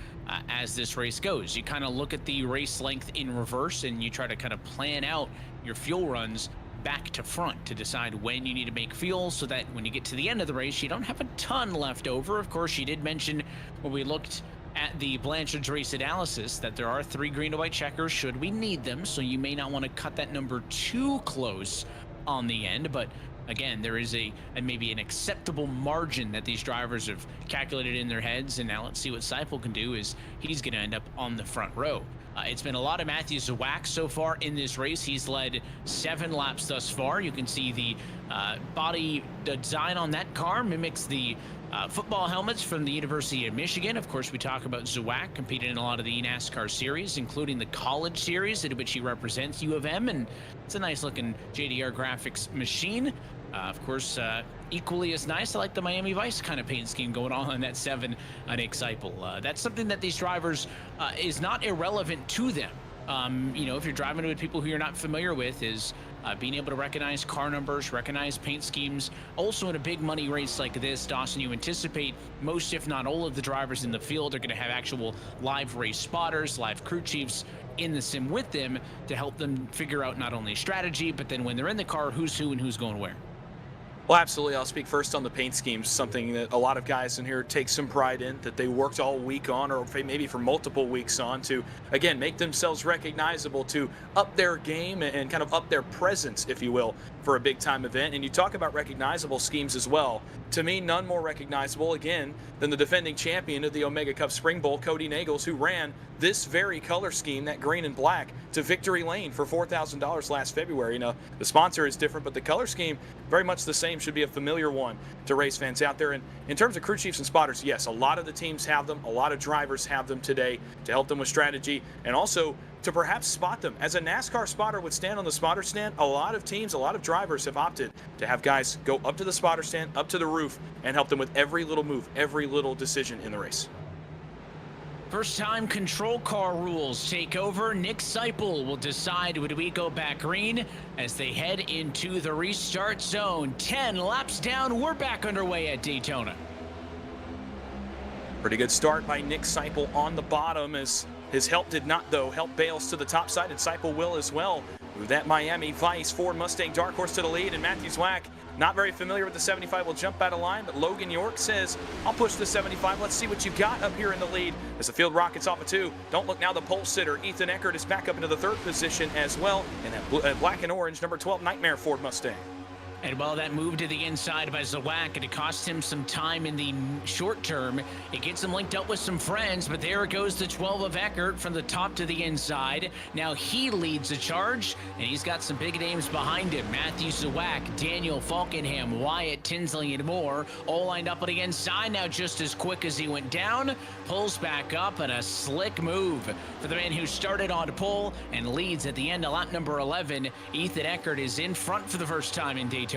as this race goes. You kind of look at the race length in reverse, and you try to kind of plan out your fuel runs back to front to decide when you need to make fuel, so that when you get to the end of the race, you don't have a ton left over. Of course, you did mention when we looked at the Blanchard's race analysis that there are 3 green and white checkers should we need them, so you may not want to cut that number too close on the end. But again, there is maybe an acceptable margin that these drivers have calculated in their heads, and now let's see what Seipel can do. Is he's going to end up on the front row. It's been a lot of Matthew Zawak so far in this race. He's led 7 laps thus far. You can see the body design on that car mimics the football helmets from the University of Michigan. Of course, we talk about Zawak competing in a lot of the NASCAR series, including the college series, in which he represents U of M, and it's a nice looking JDR graphics machine. Of course, equally as nice, I like the Miami Vice kind of paint scheme going on that 7 Nick Seipel. That's something that these drivers is not irrelevant to them. If you're driving with people who you're not familiar with, is being able to recognize car numbers, recognize paint schemes. Also, in a big money race like this, Dawson, you anticipate most, if not all, of the drivers in the field are going to have actual live race spotters, live crew chiefs in the sim with them to help them figure out not only strategy, but then when they're in the car, who's who and who's going where. Well, absolutely. I'll speak first on the paint schemes, something that a lot of guys in here take some pride in, that they worked all week on, or maybe for multiple weeks on, to, again, make themselves recognizable, to up their game and kind of up their presence, if you will, for a big-time event. And you talk about recognizable schemes as well. To me, none more recognizable, again, than the defending champion of the Omega Cup Spring Bowl, Cody Nagels, who ran this very color scheme, that green and black, to Victory Lane for $4,000 last February. Now, the sponsor is different, but the color scheme, very much the same, should be a familiar one to race fans out there. And in terms of crew chiefs and spotters, yes, a lot of the teams have them. A lot of drivers have them today to help them with strategy, and also to perhaps spot them. As a NASCAR spotter would stand on the spotter stand, a lot of teams, a lot of drivers have opted to have guys go up to the spotter stand, up to the roof, and help them with every little move, every little decision in the race. First time control car rules take over. Nick Seipel will decide would we go back green as they head into the restart zone. 10 laps down, we're back underway at Daytona. Pretty good start by Nick Seipel on the bottom, as his help did not, though. Help bails to the top side, and Seipel will as well. Move that Miami Vice Ford Mustang Dark Horse to the lead, and Matthew Zwack, not very familiar with the 75, will jump out of line, but Logan York says, I'll push the 75. Let's see what you got up here in the lead as the field rockets off of 2. Don't look now, the pole sitter, Ethan Eckert, is back up into the 3rd position as well, and that black and orange number 12 Nightmare Ford Mustang. And while that move to the inside by Zawak, and it cost him some time in the short term, it gets him linked up with some friends, but there goes the 12 of Eckert from the top to the inside. Now he leads the charge, and he's got some big names behind him. Matthew Zawak, Daniel Falkenham, Wyatt Tinsley, and more, all lined up on the inside. Now just as quick as he went down, pulls back up, and a slick move for the man who started on pole and leads at the end of lap number 11. Ethan Eckert is in front for the first time in Daytona.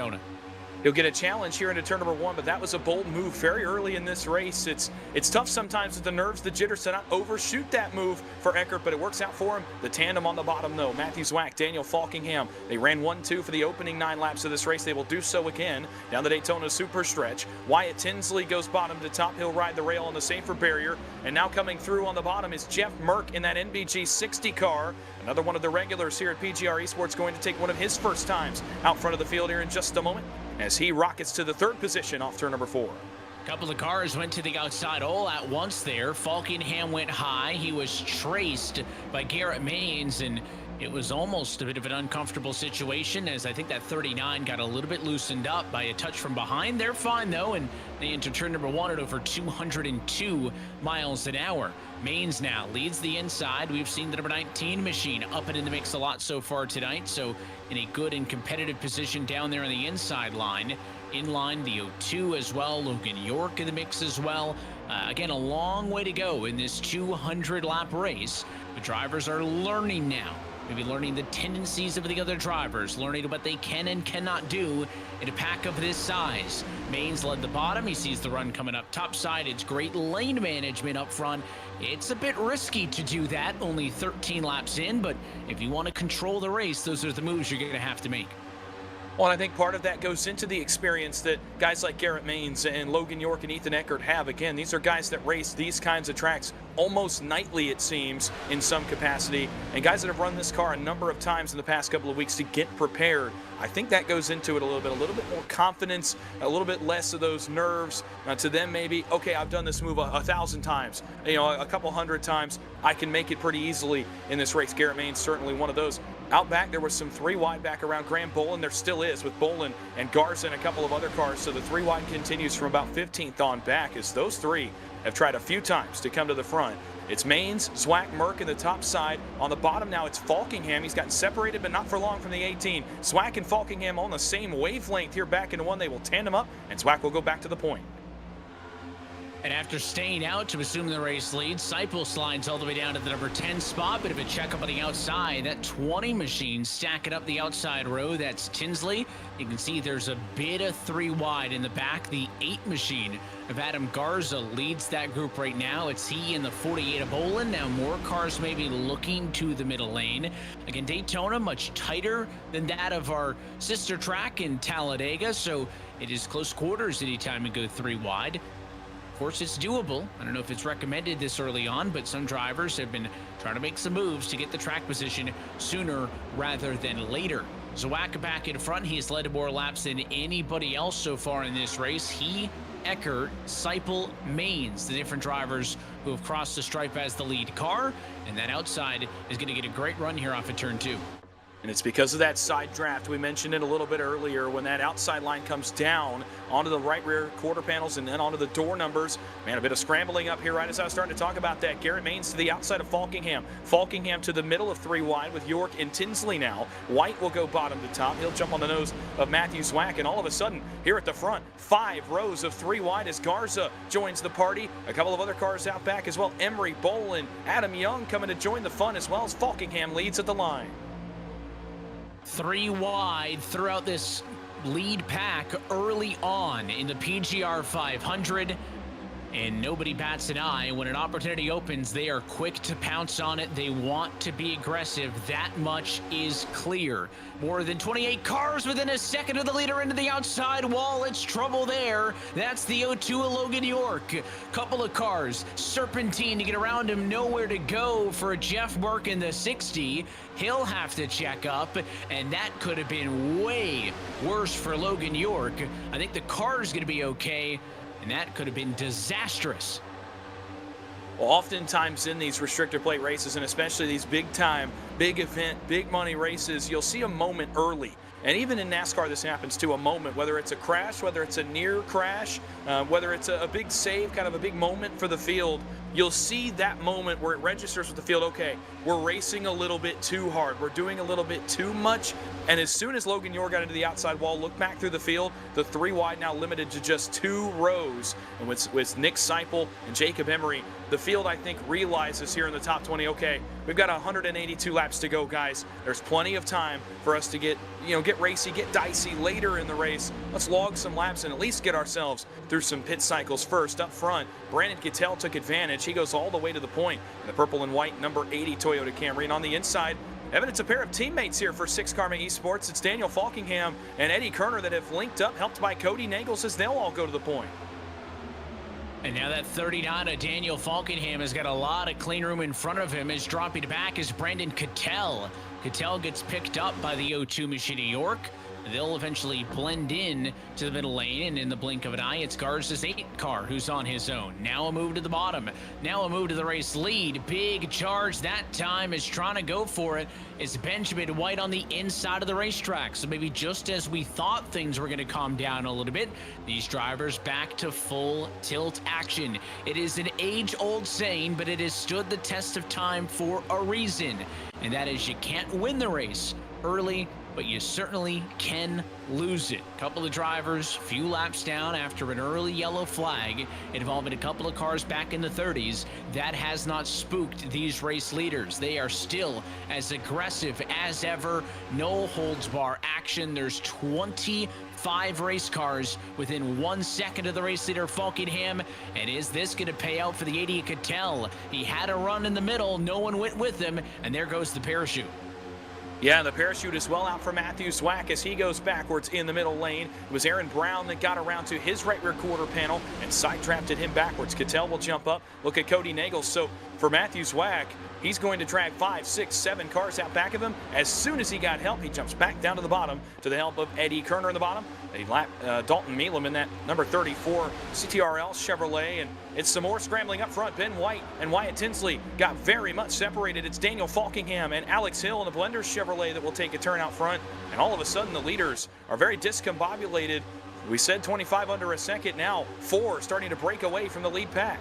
He'll get a challenge here into turn number 1, but that was a bold move very early in this race. It's tough sometimes with the nerves, the jitters, to not overshoot that move for Eckert, but it works out for him. The tandem on the bottom, though, Matthew Zwack, Daniel Falkingham. They ran 1-2 for the opening 9 laps of this race. They will do so again down the Daytona Super Stretch. Wyatt Tinsley goes bottom to top. He'll ride the rail on the safer barrier. And now coming through on the bottom is Jeff Merck in that NBG 60 car. Another one of the regulars here at PGR eSports, going to take one of his first times out front of the field here in just a moment, as he rockets to the 3rd position off turn number 4. Couple of cars went to the outside all at once there. Falkingham went high. He was traced by Garrett Maines, and it was almost a bit of an uncomfortable situation, as I think that 39 got a little bit loosened up by a touch from behind. They're fine, though, and they enter turn number 1 at over 202 miles an hour. Maines now leads the inside. We've seen the number 19 machine up and in the mix a lot so far tonight, so in a good and competitive position down there on the inside line. In line, the 02 as well. Logan York in the mix as well. Again, a long way to go in this 200-lap race. The drivers are learning now. Maybe learning the tendencies of the other drivers, learning what they can and cannot do in a pack of this size. Maines led the bottom. He sees the run coming up topside. It's great lane management up front. It's a bit risky to do that, only 13 laps in, but if you want to control the race, those are the moves you're going to have to make. Well, and I think part of that goes into the experience that guys like Garrett Maines and Logan York and Ethan Eckert have. Again, these are guys that race these kinds of tracks almost nightly, it seems, in some capacity, and guys that have run this car a number of times in the past couple of weeks to get prepared. I think that goes into it a little bit more confidence, a little bit less of those nerves. To them, maybe, okay, I've done this move 1,000 times, a couple hundred times. I can make it pretty easily in this race. Garrett Maines certainly one of those. Out back, there was some 3 wide back around Graham Bolin. There still is with Bolin and Garza and a couple of other cars. So the 3 wide continues from about 15th on back, as those 3 have tried a few times to come to the front. It's Maines, Zwack, Merck in the top side. On the bottom now, it's Falkingham. He's gotten separated, but not for long from the 18. Zwack and Falkingham on the same wavelength here back into one. They will tandem up, and Zwack will go back to the point. And after staying out to assume the race lead, Seipel slides all the way down to the number 10 spot. Bit of a checkup on the outside. That 20 machine stacking up the outside row. That's Tinsley. You can see there's a bit of 3 wide in the back. The 8 machine of Adam Garza leads that group right now. It's he and the 48 of Bolin. Now more cars maybe looking to the middle lane. Again, Daytona much tighter than that of our sister track in Talladega, so it is close quarters anytime you go 3 wide. Of course, it's doable. I don't know if it's recommended this early on, but some drivers have been trying to make some moves to get the track position sooner rather than later. Zawaka back in front. He has led more laps than anybody else so far in this race. He, Eckert, Seipel, Maines, the different drivers who have crossed the stripe as the lead car. And that outside is going to get a great run here off of turn 2. And it's because of that side draft. We mentioned it a little bit earlier. When that outside line comes down onto the right rear quarter panels and then onto the door numbers, man, a bit of scrambling up here right as I was starting to talk about that. Garrett Maines to the outside of Falkingham. Falkingham to the middle of 3 wide with York and Tinsley now. White will go bottom to top. He'll jump on the nose of Matthew Zwack. And all of a sudden, here at the front, 5 rows of 3 wide as Garza joins the party. A couple of other cars out back as well. Emery, Bolin, Adam Young coming to join the fun, as well as Falkingham leads at the line. 3 wide throughout this lead pack early on in the PGR 500. and nobody bats an eye. When an opportunity opens, they are quick to pounce on it. They want to be aggressive. That much is clear. More than 28 cars within a second of the leader into the outside wall. It's trouble there. That's the 0-2 of Logan York. Couple of cars, serpentine to get around him, nowhere to go for Jeff Burke in the 60. He'll have to check up, and that could have been way worse for Logan York. I think the car is going to be okay, and that could have been disastrous. Well, oftentimes in these restrictor plate races, and especially these big time, big event, big money races, you'll see a moment early. And even in NASCAR, this happens too, a moment, whether it's a crash, whether it's a near crash, whether it's a big save, kind of a big moment for the field. You'll see that moment where it registers with the field, okay, we're racing a little bit too hard. We're doing a little bit too much. And as soon as Logan York got into the outside wall, look back through the field, the 3 wide now limited to just 2 rows. And with Nick Seipel and Jacob Emery, the field, I think, realizes here in the top 20, okay, we've got 182 laps to go, guys. There's plenty of time for us to get racy, get dicey later in the race. Let's log some laps and at least get ourselves through some pit cycles first. Up front, Brandon Cattell took advantage. He goes all the way to the point. The purple and white number 80 Toyota Camry. And on the inside, evidence a pair of teammates here for 6 Karma Esports. It's Daniel Falkingham and Eddie Kerner that have linked up, helped by Cody Nagels as they'll all go to the point. And now that 39 of Daniel Falkingham has got a lot of clean room in front of him. Is dropping back is Brandon Cattell. Cattell gets picked up by the 0-2 machine of York. They'll eventually blend in to the middle lane, and in the blink of an eye, it's Garza's 8 car who's on his own. Now a move to the bottom. Now a move to the race lead. Big charge that time is trying to go for it. It's Benjamin White on the inside of the racetrack. So maybe just as we thought things were going to calm down a little bit, these drivers back to full tilt action. It is an age-old saying, but it has stood the test of time for a reason. And that is you can't win the race early, but you certainly can lose it. Couple of drivers, few laps down after an early yellow flag involving a couple of cars back in the 30s. That has not spooked these race leaders. They are still as aggressive as ever. No holds bar action. There's 25 race cars within 1 second of the race leader, Falkingham. And is this going to pay out for the 80 Cattell? He had a run in the middle. No one went with him. And there goes the parachute. Yeah, and the parachute is well out for Matthew Swack as he goes backwards in the middle lane. It was Aaron Brown that got around to his right rear quarter panel and side-drafted him backwards. Cattell will jump up. Look at Cody Nagels. So for Matthew Swack, he's going to drag 5, 6, 7 cars out back of him. As soon as he got help, he jumps back down to the bottom to the help of Eddie Kerner in the bottom. They lap Dalton Meelam in that number 34 CTRL Chevrolet, and it's some more scrambling up front. Ben White and Wyatt Tinsley got very much separated. It's Daniel Falkingham and Alex Hill in the Blenders Chevrolet that will take a turn out front, and all of a sudden the leaders are very discombobulated. We said 25 under a second, now 4 starting to break away from the lead pack.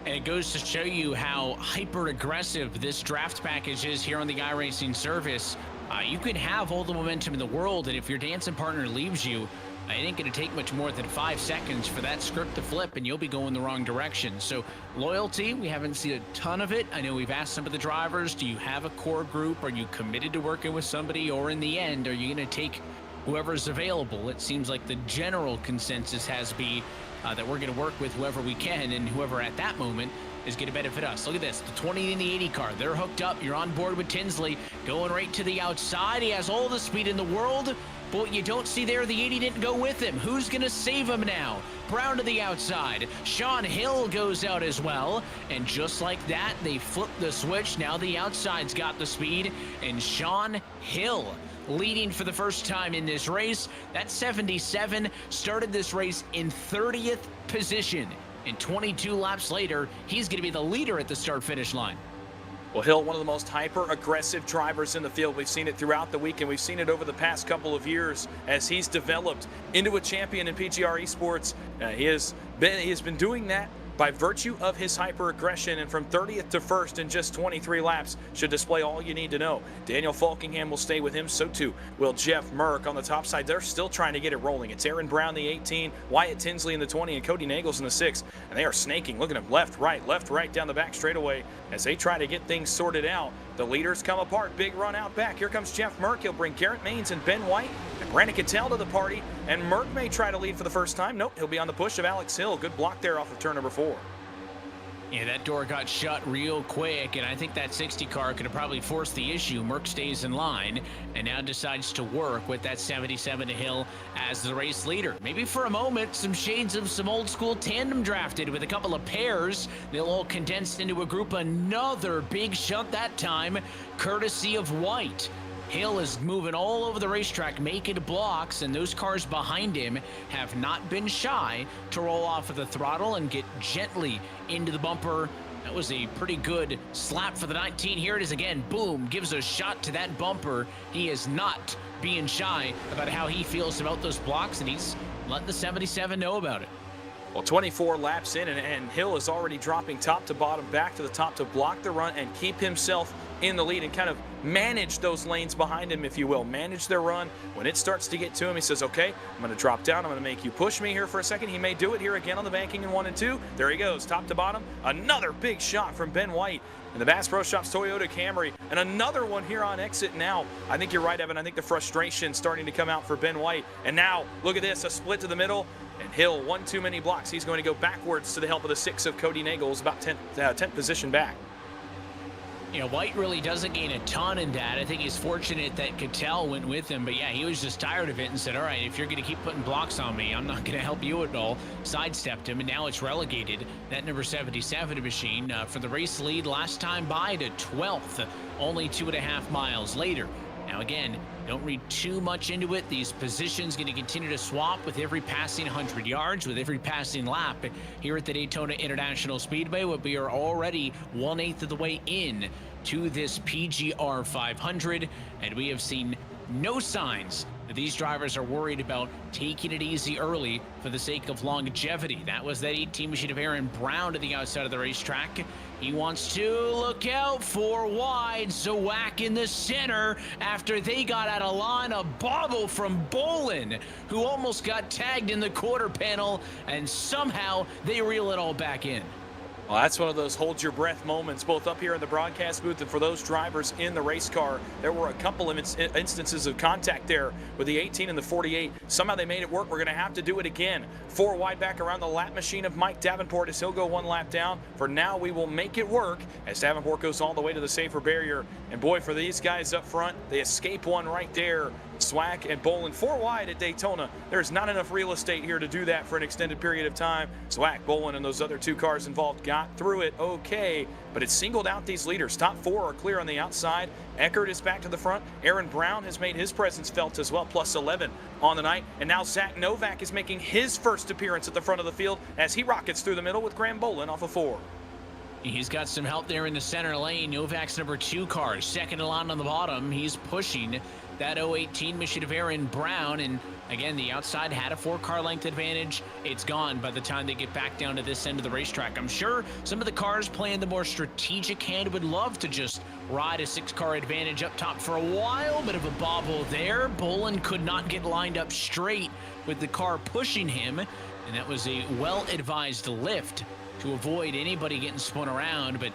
And it goes to show you how hyper-aggressive this draft package is here on the iRacing service. You can have all the momentum in the world, and if your dancing partner leaves you, it ain't going to take much more than 5 seconds for that script to flip, and you'll be going the wrong direction. So loyalty, we haven't seen a ton of it. I know we've asked some of the drivers, do you have a core group? Are you committed to working with somebody? Or in the end, are you going to take whoever's available? It seems like the general consensus has been that we're going to work with whoever we can, and whoever at that moment is going to benefit us. Look at this, the 20 and the 80 car. They're hooked up. You're on board with Tinsley, going right to the outside. He has all the speed in the world, but what you don't see there, the 80 didn't go with him. Who's going to save him now? Brown to the outside. Sean Hill goes out as well, and just like that, they flip the switch. Now the outside's got the speed, and Sean Hill leading for the first time in this race. That 77 started this race in 30th position. And 22 laps later, he's going to be the leader at the start-finish line. Well, Hill, one of the most hyper-aggressive drivers in the field. We've seen it throughout the week, and we've seen it over the past couple of years as he's developed into a champion in PGR eSports. He has been doing that by virtue of his hyper-aggression, and from 30th to 1st in just 23 laps should display all you need to know. Daniel Falkingham will stay with him, so too will Jeff Merck on the top side. They're still trying to get it rolling. It's Aaron Brown, the 18, Wyatt Tinsley in the 20, and Cody Nagels in the 6, and they are snaking. Look at them left, right down the back straightaway as they try to get things sorted out. The leaders come apart. Big run out back. Here comes Jeff Merck. He'll bring Garrett Maines and Ben White and Brandon Cattell to the party. And Merck may try to lead for the first time. Nope, he'll be on the push of Alex Hill. Good block there off of turn number 4. Yeah, that door got shut real quick, and I think that 60 car could have probably forced the issue. Merck stays in line and now decides to work with that 77 to Hill as the race leader. Maybe for a moment, some shades of some old school tandem drafted with a couple of pairs. They'll all condensed into a group. Another big shunt that time, courtesy of White. Hill is moving all over the racetrack, making blocks, and those cars behind him have not been shy to roll off of the throttle and get gently into the bumper. That was a pretty good slap for the 19. Here it is again. Boom, gives a shot to that bumper. He is not being shy about how he feels about those blocks, and he's letting the 77 know about it. Well, 24 laps in, and Hill is already dropping top to bottom, back to the top to block the run and keep himself in the lead and kind of manage those lanes behind him, if you will. Manage their run. When it starts to get to him, he says, okay, I'm going to drop down. I'm going to make you push me here for a second. He may do it here again on the banking in 1 and 2. There he goes, top to bottom. Another big shot from Ben White in the Bass Pro Shops Toyota Camry. And another one here on exit now. I think you're right, Evan. I think the frustration starting to come out for Ben White. And now, look at this, a split to the middle. And Hill, one too many blocks. He's going to go backwards to the help of the 6 of Cody Nagels, about 10th position back. You know, White really doesn't gain a ton in that. I think he's fortunate that Cattell went with him, but yeah, he was just tired of it and said, all right, if you're going to keep putting blocks on me, I'm not going to help you at all. Sidestepped him, and now it's relegated. That number 77 machine for the race lead last time by to 12th, only 2.5 miles later. Now again, don't read too much into it. These positions going to continue to swap with every passing 100 yards, with every passing lap here at the Daytona International Speedway. We are already 1/8 of the way in to this PGR 500, and we have seen no signs that these drivers are worried about taking it easy early for the sake of longevity. That was that 18 machine of Aaron Brown to the outside of the racetrack. He wants to look out for wide, so whack in the center after they got out of line. A bobble from Bolin, who almost got tagged in the quarter panel, and somehow they reel it all back in. Well, that's one of those hold your breath moments, both up here in the broadcast booth and for those drivers in the race car. There were a couple of instances of contact there with the 18 and the 48. Somehow they made it work. We're going to have to do it again. 4 wide back around the lap machine of Mike Davenport as he'll go 1 lap down. For now, we will make it work as Davenport goes all the way to the safer barrier. And boy, for these guys up front, they escape one right there. Swack and Bolin 4 wide at Daytona. There's not enough real estate here to do that for an extended period of time. Swack, Bolin, and those other 2 cars involved got through it okay, but it singled out these leaders. Top 4 are clear on the outside. Eckert is back to the front. Aaron Brown has made his presence felt as well, plus 11 on the night. And now Zach Novak is making his first appearance at the front of the field as he rockets through the middle with Graham Bolin off of 4. He's got some help there in the center lane. Novak's number 2 car, second in line on the bottom. He's pushing that 018 machine of Aaron Brown, and again, the outside had a 4-car length advantage. It's gone by the time they get back down to this end of the racetrack. I'm sure some of the cars playing the more strategic hand would love to just ride a 6-car advantage up top for a while. Bit of a bobble there. Bolin could not get lined up straight with the car pushing him, and that was a well-advised lift to avoid anybody getting spun around, but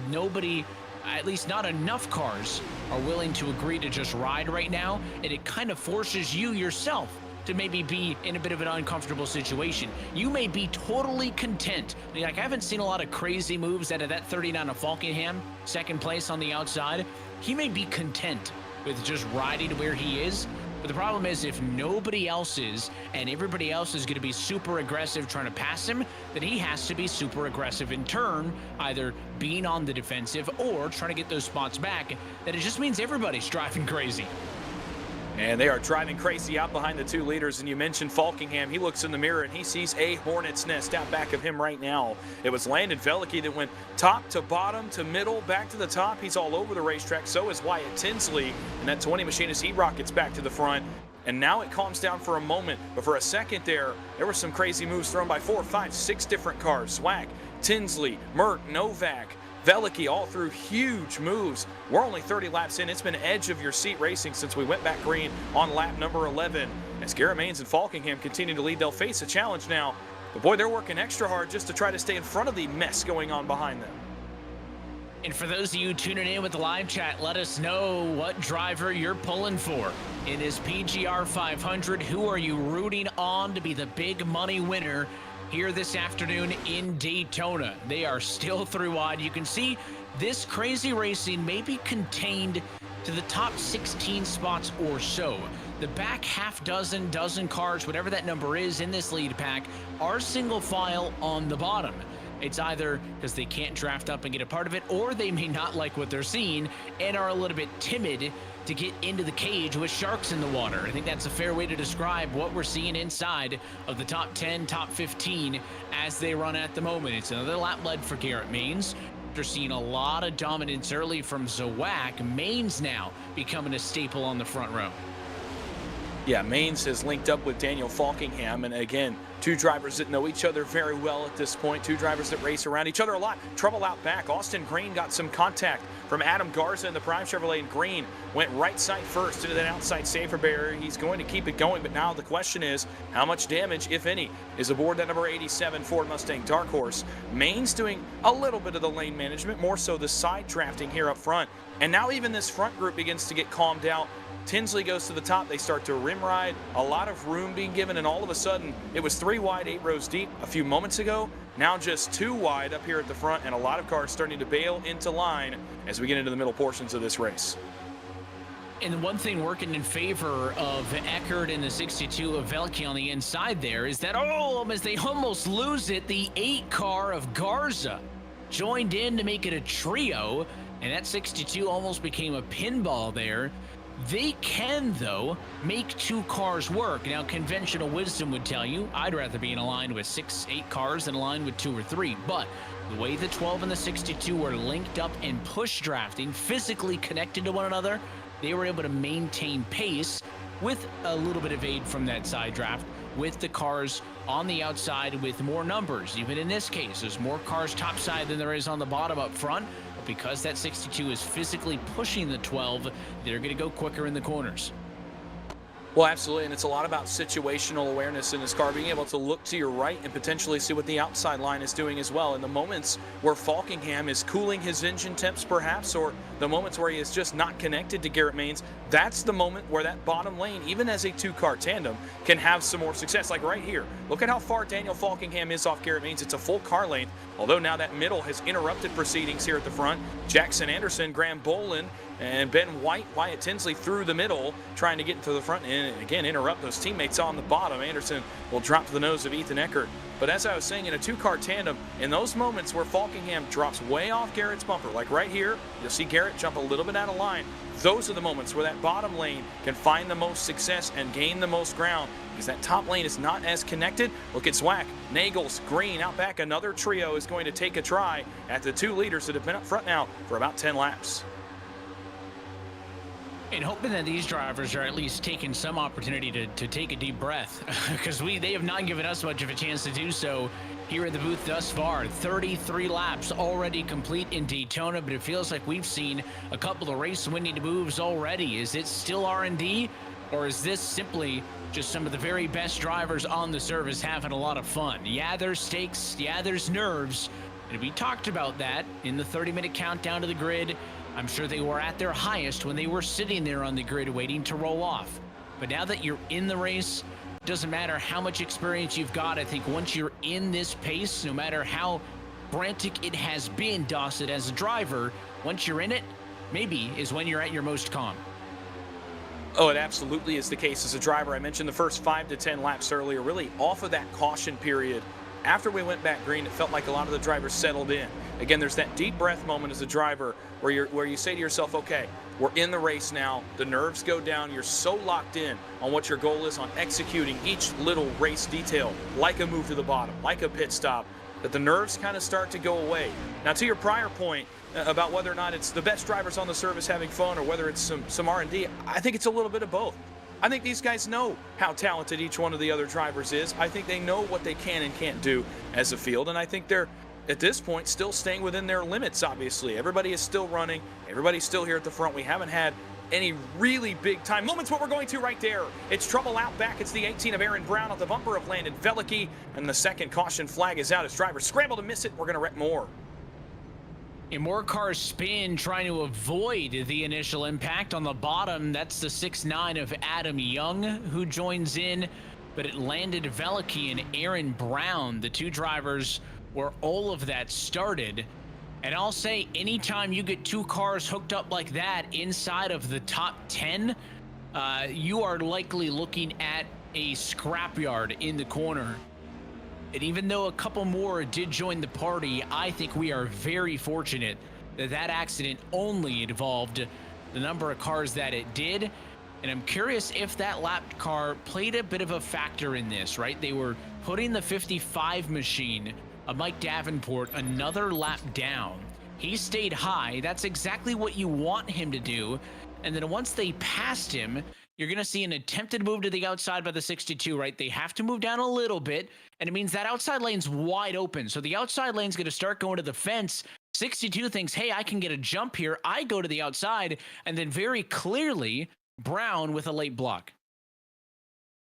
nobody, at least not enough cars, are willing to agree to just ride right now, and it kind of forces you yourself to maybe be in a bit of an uncomfortable situation. You may be totally content. Like, I haven't seen a lot of crazy moves out of that 39 of Falkingham, second place on the outside. He may be content with just riding where he is, but the problem is if nobody else is and everybody else is going to be super aggressive trying to pass him, then he has to be super aggressive in turn, either being on the defensive or trying to get those spots back. That it just means everybody's driving crazy. And they are driving crazy out behind the 2 leaders. And you mentioned Falkingham. He looks in the mirror and he sees a hornet's nest out back of him right now. It was Landon Velicki that went top to bottom to middle, back to the top. He's all over the racetrack. So is Wyatt Tinsley. And that 20 machine as he rockets back to the front. And now it calms down for a moment. But for a second there were some crazy moves thrown by 4, 5, 6 different cars. Swag, Tinsley, Merck, Novak, Velicki, all through huge moves. We're only 30 laps in. It's been edge of your seat racing since we went back green on lap number 11. As Garrett Maines and Falkingham continue to lead, they'll face a challenge now. But boy, they're working extra hard just to try to stay in front of the mess going on behind them. And for those of you tuning in with the live chat, let us know what driver you're pulling for. In this PGR 500, who are you rooting on to be the big money winner here this afternoon in Daytona? They are still through wide. You can see this crazy racing may be contained to the top 16 spots or so. The back dozen cars, whatever that number is in this lead pack, are single file on the bottom. It's either because they can't draft up and get a part of it, or they may not like what they're seeing and are a little bit timid to get into the cage with sharks in the water. I think that's a fair way to describe what we're seeing inside of the top 10, top 15 as they run at the moment. It's another lap led for Garrett Maines. After seeing a lot of dominance early from Zawak, Maines now becoming a staple on the front row. Yeah, Maines has linked up with Daniel Falkingham, and again, two drivers that know each other very well at this point, two drivers that race around each other a lot. Trouble out back. Austin Green got some contact from Adam Garza in the Prime Chevrolet, and Green went right side first into that outside safer barrier. He's going to keep it going, but now the question is, how much damage, if any, is aboard that number 87 Ford Mustang Dark Horse? Maines doing a little bit of the lane management, more so the side drafting here up front, and now even this front group begins to get calmed out. Tinsley goes to the top. They start to rim ride, a lot of room being given, and all of a sudden it was 3 wide, 8 rows deep a few moments ago. Now just 2 wide up here at the front, and a lot of cars starting to bail into line as we get into the middle portions of this race. And the one thing working in favor of Eckert and the 62 of Velke on the inside there is that, as they almost lose it, the 8 car of Garza joined in to make it a trio, and that 62 almost became a pinball there. They can, though, make 2 cars work. Now, conventional wisdom would tell you I'd rather be in a line with 6, 8 cars than a line with 2 or 3. But the way the 12 and the 62 were linked up and push drafting, physically connected to one another, they were able to maintain pace with a little bit of aid from that side draft with the cars on the outside with more numbers. Even in this case, there's more cars topside than there is on the bottom up front. Because that 62 is physically pushing the 12, they're going to go quicker in the corners. Well, absolutely, and it's a lot about situational awareness in this car, being able to look to your right and potentially see what the outside line is doing as well. In the moments where Falkingham is cooling his engine temps perhaps, or the moments where he is just not connected to Garrett Maines, that's the moment where that bottom lane, even as a 2-car tandem, can have some more success. Like right here, look at how far Daniel Falkingham is off Garrett Maines. It's a full car length, although now that middle has interrupted proceedings here at the front. Jackson Anderson, Graham Boland, and Ben White, Wyatt Tinsley through the middle, trying to get into the front and again interrupt those teammates on the bottom. Anderson will drop to the nose of Ethan Eckert. But as I was saying, in a 2-car tandem, in those moments where Falkingham drops way off Garrett's bumper, like right here, you'll see Garrett jump a little bit out of line. Those are the moments where that bottom lane can find the most success and gain the most ground, because that top lane is not as connected. Look at Zwack, Nagels, Green out back. Another trio is going to take a try at the 2 leaders that have been up front now for about 10 laps. And hoping that these drivers are at least taking some opportunity to take a deep breath, because they have not given us much of a chance to do so here at the booth thus far. 33 laps already complete in Daytona, but it feels like we've seen a couple of race-winning moves already. Is it still R&D, or is this simply just some of the very best drivers on the service having a lot of fun? Yeah, there's stakes. Yeah, there's nerves. And we talked about that in the 30-minute countdown to the grid. I'm sure they were at their highest when they were sitting there on the grid waiting to roll off. But now that you're in the race, it doesn't matter how much experience you've got. I think once you're in this pace, no matter how frantic it has been, Dawson, as a driver, once you're in it, maybe is when you're at your most calm. Oh, it absolutely is the case as a driver. I mentioned the first 5 to 10 laps earlier, really off of that caution period. After we went back green, it felt like a lot of the drivers settled in. Again, there's that deep breath moment as a driver where you say to yourself, okay, we're in the race now. The nerves go down. You're so locked in on what your goal is, on executing each little race detail, like a move to the bottom, like a pit stop, that the nerves kind of start to go away. Now, to your prior point about whether or not it's the best drivers on the service having fun or whether it's some R&D, I think it's a little bit of both. I think these guys know how talented each one of the other drivers is. I think they know what they can and can't do as a field, and I think they're, at this point, still staying within their limits, obviously. Everybody is still running. Everybody's still here at the front. We haven't had any really big time moments. What we're going to right there. It's trouble out back. It's the 18 of Aaron Brown at the bumper of Landon Velicki, and the second caution flag is out as drivers scramble to miss it. We're going to wreck more. And more cars spin trying to avoid the initial impact. On the bottom, that's the 6'9" of Adam Young who joins in, but it landed Veliky and Aaron Brown, the two drivers where all of that started. And I'll say, anytime you get two cars hooked up like that inside of the top 10, you are likely looking at a scrapyard in the corner. And even though a couple more did join the party, I think we are very fortunate that that accident only involved the number of cars that it did. And I'm curious if that lapped car played a bit of a factor in this, right? They were putting the 55 machine of Mike Davenport another lap down. He stayed high. That's exactly what you want him to do. And then once they passed him, you're going to see an attempted move to the outside by the 62, right? They have to move down a little bit, and it means that outside lane's wide open. So the outside lane's going to start going to the fence. 62 thinks, hey, I can get a jump here. I go to the outside, and then very clearly, Brown with a late block.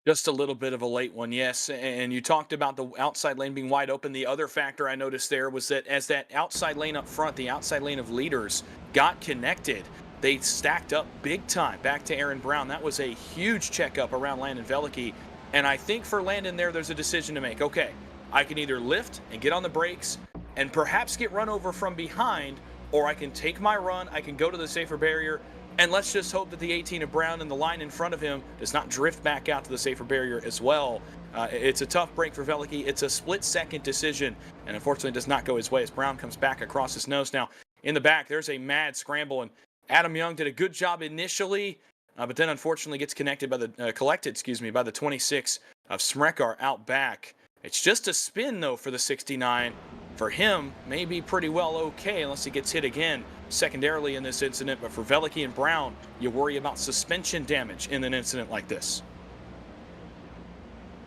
Just a little bit of a late one, yes. And you talked about the outside lane being wide open. The other factor I noticed there was that as that outside lane up front, the outside lane of leaders got connected, they stacked up big time back to Aaron Brown. That was a huge checkup around Landon Veliky. And I think for Landon there's a decision to make. Okay, I can either lift and get on the brakes and perhaps get run over from behind, or I can take my run, I can go to the safer barrier, and let's just hope that the 18 of Brown and the line in front of him does not drift back out to the safer barrier as well. It's a tough break for Veliky. It's a split-second decision, and unfortunately does not go his way as Brown comes back across his nose. Now, in the back, there's a mad scramble, and Adam Young did a good job initially, but then unfortunately gets connected by the collected by the 26 of Smrekar out back. It's just a spin though for the 69. For him, maybe pretty well okay unless he gets hit again secondarily in this incident. But for Veliky and Brown, you worry about suspension damage in an incident like this.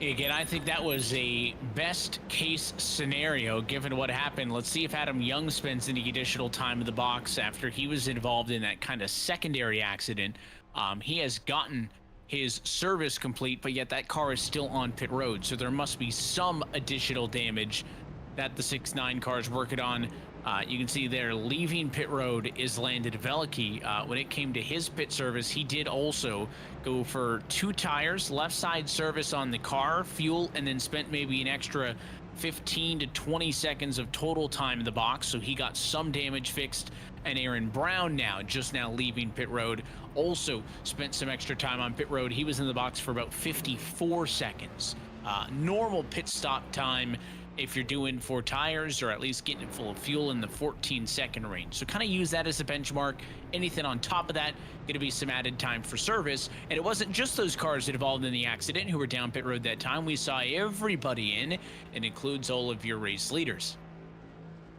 Again, I think that was a best case scenario given what happened. Let's see if Adam Young spends any additional time in the box after he was involved in that kind of secondary accident. He has gotten his service complete, but yet that car is still on pit road. So there must be some additional damage that the 6'9" car is working on. You can see there leaving pit road is Landon Veliky. When it came to his pit service, he did also go for 2 tires, left side service on the car, fuel, and then spent maybe an extra 15 to 20 seconds of total time in the box. So he got some damage fixed. And Aaron Brown just now leaving pit road, also spent some extra time on pit road. He was in the box for about 54 seconds. Normal pit stop time if you're doing 4 tires or at least getting it full of fuel in the 14-second range. So kind of use that as a benchmark. Anything on top of that, going to be some added time for service. And it wasn't just those cars involved in the accident who were down pit road that time. We saw everybody in, and includes all of your race leaders.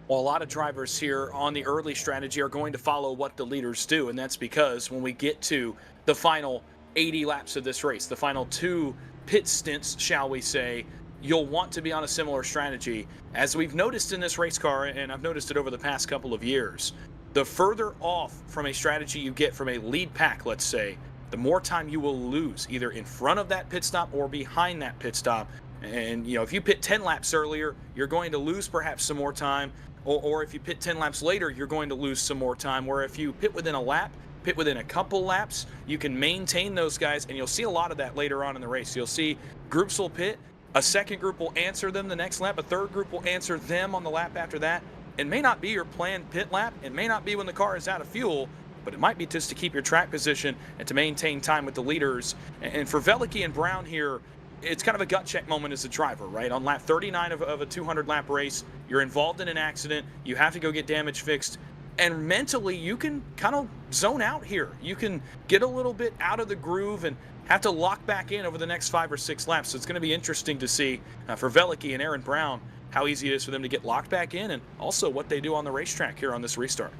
Well, a lot of drivers here on the early strategy are going to follow what the leaders do, and that's because when we get to the final 80 laps of this race, the final 2 pit stints, shall we say, you'll want to be on a similar strategy. As we've noticed in this race car, and I've noticed it over the past couple of years, the further off from a strategy you get from a lead pack, let's say, the more time you will lose, either in front of that pit stop or behind that pit stop. And, if you pit 10 laps earlier, you're going to lose perhaps some more time. Or if you pit 10 laps later, you're going to lose some more time. Where if you pit within a lap, pit within a couple laps, you can maintain those guys, and you'll see a lot of that later on in the race. You'll see groups will pit, a second group will answer them the next lap, a third group will answer them on the lap after that. It may not be your planned pit lap, it may not be when the car is out of fuel, but it might be just to keep your track position and to maintain time with the leaders. And for Veliky and Brown here, it's kind of a gut check moment as a driver, right? On lap 39 of a 200-lap race, you're involved in an accident, you have to go get damage fixed, and mentally you can kind of zone out here. You can get a little bit out of the groove and have to lock back in over the next 5 or 6 laps. So it's going to be interesting to see for Veliky and Aaron Brown how easy it is for them to get locked back in, and also what they do on the racetrack here on this restart.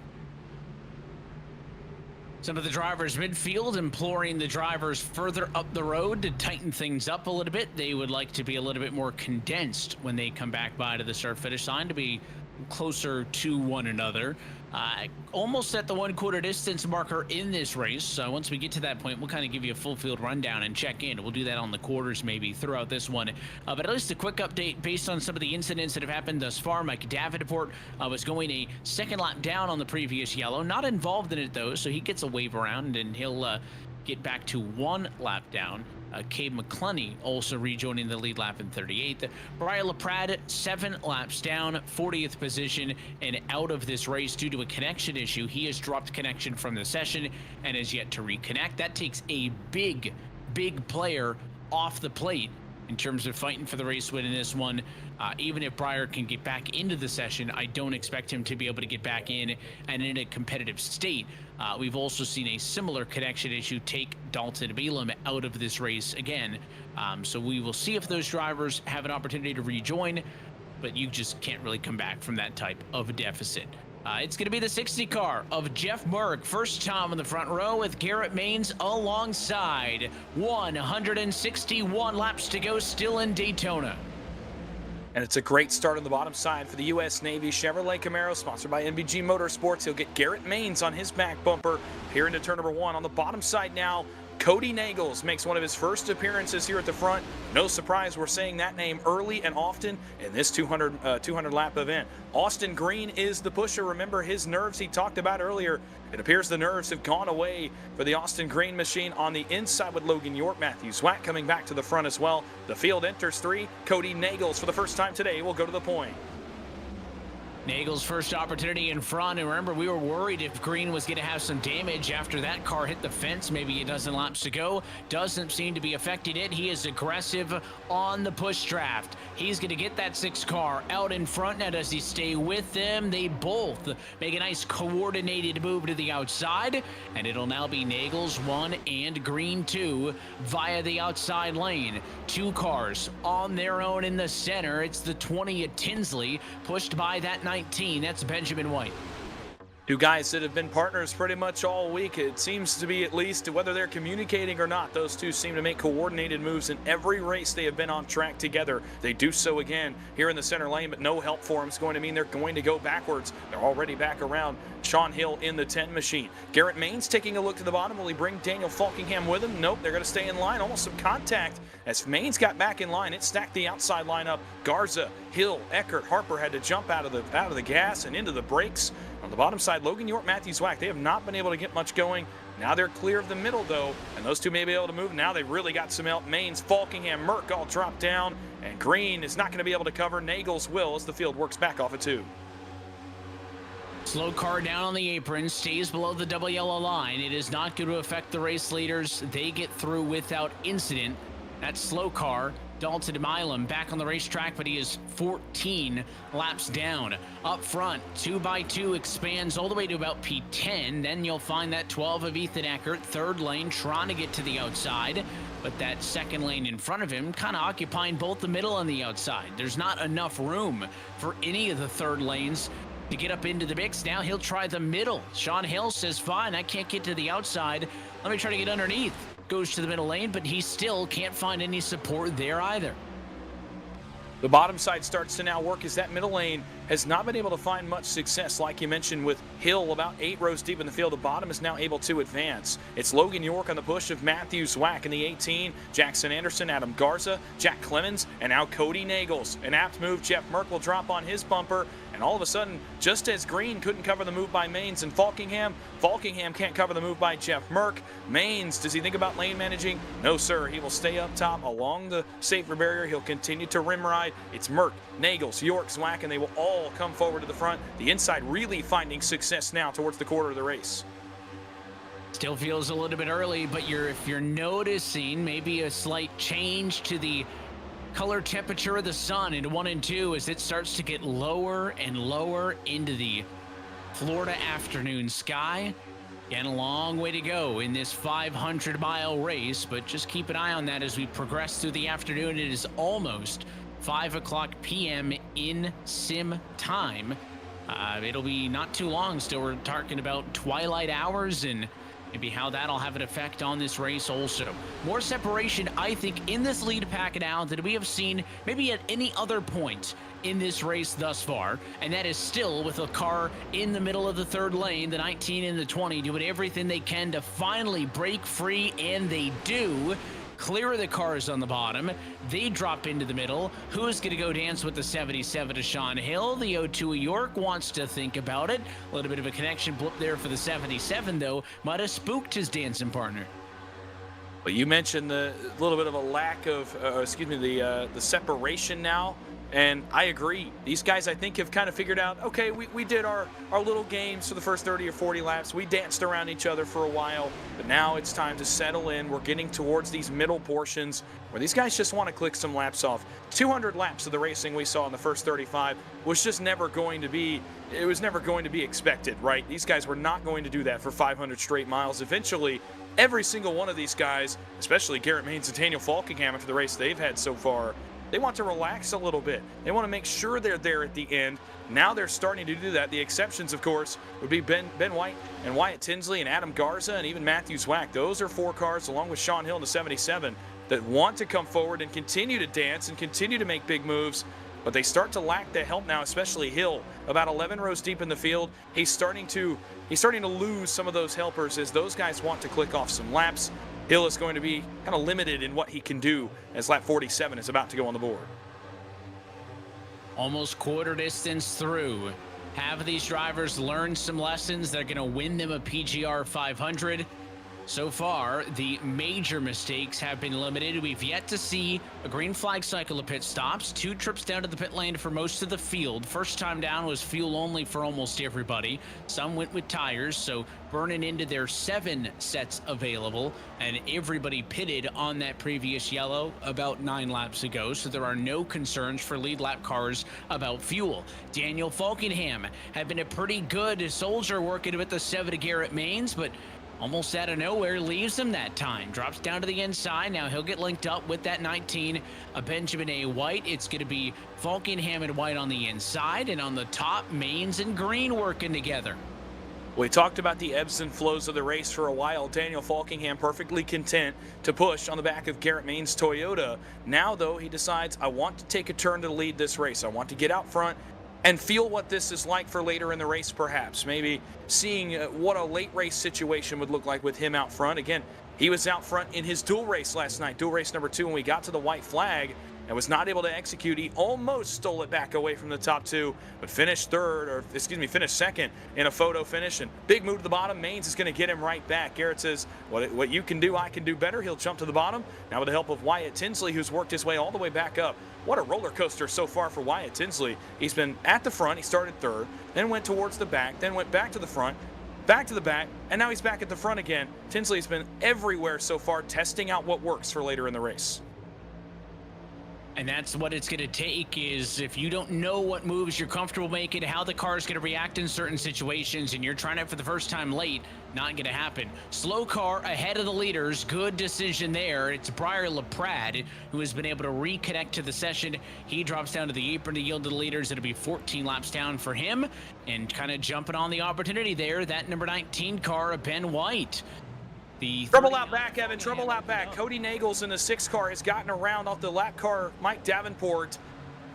Some of the drivers midfield imploring the drivers further up the road to tighten things up a little bit. They would like to be a little bit more condensed when they come back by to the start finish line, to be closer to one another. Almost at the 1/4 distance marker in this race. So once we get to that point, we'll kind of give you a full field rundown and check in. We'll do that on the quarters maybe throughout this one. But at least a quick update based on some of the incidents that have happened thus far. Mike Davenport was going a second lap down on the previous yellow. Not involved in it though, so he gets a wave around and he'll get back to 1 lap down. Cade McClunney also rejoining the lead lap in 38th. Brian LaPrade 7 laps down, 40th position, and out of this race due to a connection issue. He has dropped connection from the session and is yet to reconnect. That takes a big player off the plate in terms of fighting for the race win in this one. Even if Breyer can get back into the session, I don't expect him to be able to get back in and in a competitive state. We've also seen a similar connection issue take Dalton Belam out of this race again. So we will see if those drivers have an opportunity to rejoin, but you just can't really come back from that type of a deficit. It's going to be the 60 car of Jeff Merck, first time in the front row with Garrett Maines alongside. 161 laps to go still in Daytona. And it's a great start on the bottom side for the U.S. Navy Chevrolet Camaro, sponsored by MBG Motorsports. He'll get Garrett Maines on his back bumper here into turn number 1. On the bottom side now, Cody Nagels makes one of his first appearances here at the front. No surprise, we're saying that name early and often in this 200 lap event. Austin Green is the pusher. Remember his nerves he talked about earlier. It appears the nerves have gone away for the Austin Green machine on the inside with Logan York. Matthew Zwack coming back to the front as well. The field enters 3. Cody Nagels for the first time today will go to the point. Nagels' first opportunity in front, and remember, we were worried if Green was going to have some damage after that car hit the fence, maybe a dozen laps to go. Doesn't seem to be affecting it. He is aggressive on the push draft. He's going to get that 6 car out in front. Now, does he stay with them? They both make a nice coordinated move to the outside, and it'll now be Nagels 1 and Green 2 via the outside lane. 2 cars on their own in the center. It's the 20 at Tinsley, pushed by that 19. That's Benjamin White. 2 guys that have been partners pretty much all week. It seems to be, at least whether they're communicating or not, those 2 seem to make coordinated moves in every race they have been on track together. They do so again here in the center lane, but no help for them. It's going to mean they're going to go backwards. They're already back around Sean Hill in the 10 machine. Garrett Maines taking a look to the bottom. Will he bring Daniel Falkingham with him? Nope, they're going to stay in line. Almost some contact as Maines got back in line. It stacked the outside lineup. Garza, Hill, Eckert, Harper had to jump out of the gas and into the brakes. On the bottom side, Logan York, Matthew Zwack, they have not been able to get much going. Now they're clear of the middle, though, and those 2 may be able to move. Now they've really got some help. Maines, Falkingham, Merck all dropped down, and Green is not going to be able to cover. Nagels will as the field works back off of 2. Slow car down on the apron, stays below the double yellow line. It is not going to affect the race leaders. They get through without incident. That slow car, Dalton Milam, back on the racetrack, but he is 14 laps down. Up front, 2x2 expands all the way to about P10. Then you'll find that 12 of Ethan Eckert, 3rd lane, trying to get to the outside. But that 2nd lane in front of him kind of occupying both the middle and the outside. There's not enough room for any of the 3rd lanes to get up into the mix. Now he'll try the middle. Sean Hill says, fine, I can't get to the outside. Let me try to get underneath. Goes to the middle lane, but he still can't find any support there either. The bottom side starts to now work as that middle lane has not been able to find much success, like you mentioned, with Hill about 8 rows deep in the field. The bottom is now able to advance. It's Logan York on the push of Matthew Zwack in the 18, Jackson Anderson, Adam Garza, Jack Clemens, and now Cody Nagels. An apt move, Jeff Merck will drop on his bumper, and all of a sudden, just as Green couldn't cover the move by Maines and Falkingham can't cover the move by Jeff Merck. Maines, does he think about lane managing? No, sir. He will stay up top along the safety barrier. He'll continue to rim ride. It's Merck, Nagels, York, Zwack, and they will all come forward to the front. The inside really finding success now towards the quarter of the race. Still feels a little bit early, but if you're noticing maybe a slight change to the color temperature of the sun into 1 and 2 as it starts to get lower and lower into the Florida afternoon sky. Again, a long way to go in this 500-mile race, but just keep an eye on that as we progress through the afternoon. It is almost 5 o'clock p.m. in sim time. It'll be not too long still. We're talking about twilight hours and maybe how that'll have an effect on this race also. More separation, I think, in this lead pack now than we have seen maybe at any other point in this race thus far, and that is still with a car in the middle of the third lane, the 19 and the 20 doing everything they can to finally break free, and they do. Clear the cars on the bottom. They drop into the middle. Who's going to go dance with the 77 to Sean Hill? The 02 of York wants to think about it. A little bit of a connection blip there for the 77, though. Might have spooked his dancing partner. Well, you mentioned the little bit of a lack of, the separation now. And I agree. These guys, I think, have kind of figured out, okay, we did our little games for the first 30 or 40 laps. We danced around each other for a while, but now it's time to settle in. We're getting towards these middle portions where these guys just want to click some laps off. 200 laps of the racing we saw in the first 35 was just never going to be, it was never going to be expected, right? These guys were not going to do that for 500 straight miles. Eventually, every single one of these guys, especially Garrett Maines and Daniel Falkingham after the race they've had so far, they want to relax a little bit. They want to make sure they're there at the end. Now they're starting to do that. The exceptions, of course, would be Ben White and Wyatt Tinsley and Adam Garza and even Matthew Zwack. Those are 4 cars, along with Sean Hill in the 77, that want to come forward and continue to dance and continue to make big moves. But they start to lack the help now, especially Hill. About 11 rows deep in the field, he's starting to lose some of those helpers as those guys want to click off some laps. Hill is going to be kind of limited in what he can do as lap 47 is about to go on the board. Almost quarter distance through. Have these drivers learned some lessons that are going to win them a PGR 500? So far, the major mistakes have been limited. We've yet to see a green flag cycle of pit stops, 2 trips down to the pit lane for most of the field. First time down was fuel only for almost everybody. Some went with tires, so burning into their 7 sets available, and everybody pitted on that previous yellow about 9 laps ago, so there are no concerns for lead lap cars about fuel. Daniel Falkingham had been a pretty good soldier working with the 7 to Garrett Maines, but almost out of nowhere, leaves him that time. Drops down to the inside. Now he'll get linked up with that 19, Benjamin A. White. It's going to be Falkingham and White on the inside, and on the top, Maines and Green working together. We talked about the ebbs and flows of the race for a while. Daniel Falkingham perfectly content to push on the back of Garrett Maines' Toyota. Now, though, he decides, I want to take a turn to lead this race. I want to get out front and feel what this is like for later in the race, perhaps. Maybe seeing what a late race situation would look like with him out front. Again, he was out front in his dual race last night, dual race number 2, when we got to the white flag and was not able to execute. He almost stole it back away from the top 2, but finished second in a photo finish. And big move to the bottom. Maines is going to get him right back. Garrett says, what you can do, I can do better. He'll jump to the bottom. Now with the help of Wyatt Tinsley, who's worked his way all the way back up. What a roller coaster so far for Wyatt Tinsley. He's been at the front. He started 3rd, then went towards the back, then went back to the front, back to the back, and now he's back at the front again. Tinsley's been everywhere so far, testing out what works for later in the race. And that's what it's going to take, is if you don't know what moves you're comfortable making, how the car is going to react in certain situations, and you're trying it for the first time late, not going to happen. Slow car ahead of the leaders. Good decision there. It's Briar LaPrade who has been able to reconnect to the session. He drops down to the apron to yield to the leaders. It'll be 14 laps down for him, and kind of jumping on the opportunity there, that number 19 car, Ben White. Trouble out back, Evan. Trouble out back. Cody Nagels in the 6 car has gotten around off the lap car, Mike Davenport.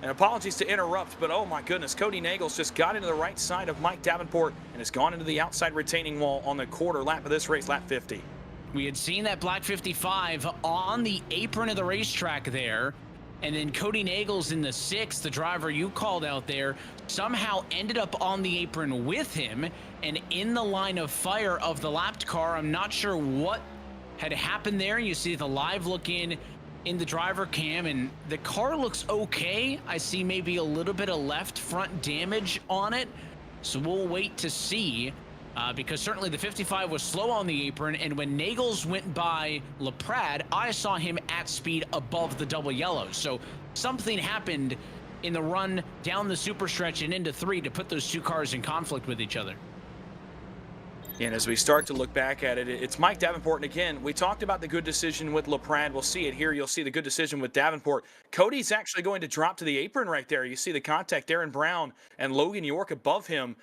And apologies to interrupt, but oh my goodness, Cody Nagels just got into the right side of Mike Davenport and has gone into the outside retaining wall on the quarter lap of this race, lap 50. We had seen that black 55 on the apron of the racetrack there. And then Cody Nagels in the 6, the driver you called out there, somehow ended up on the apron with him and in the line of fire of the lapped car. I'm not sure what had happened there. You see the live look in the driver cam, and the car looks okay. I see maybe a little bit of left front damage on it, so we'll wait to see. Because certainly the 55 was slow on the apron, and when Nagels went by LaPrade, I saw him at speed above the double yellow. So something happened in the run down the super stretch and into 3 to put those 2 cars in conflict with each other. And as we start to look back at it, it's Mike Davenport. And again, we talked about the good decision with LaPrade. We'll see it here. You'll see the good decision with Davenport. Cody's actually going to drop to the apron right there. You see the contact, Darren Brown and Logan York above him.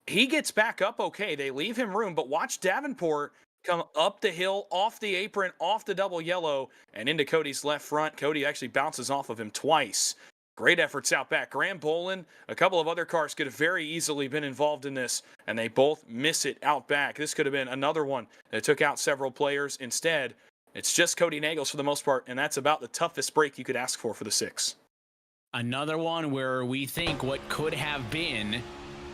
He gets back up okay. They leave him room, but watch Davenport come up the hill, off the apron, off the double yellow, and into Cody's left front. Cody actually bounces off of him twice. Great efforts out back. Graham Bolin, a couple of other cars could have very easily been involved in this, and they both miss it out back. This could have been another one that took out several players. Instead, it's just Cody Nagels for the most part, and that's about the toughest break you could ask for the 6. Another one where we think what could have been,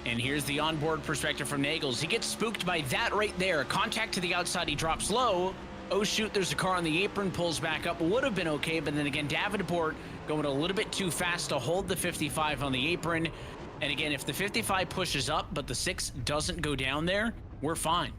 and here's the onboard perspective from Nagels. He gets spooked by that right there. Contact to the outside, he drops low. Oh shoot, there's a car on the apron, pulls back up, would have been okay, but then again, Davenport going a little bit too fast to hold the 55 on the apron. And again, if the 55 pushes up, but the 6 doesn't go down there, we're fine.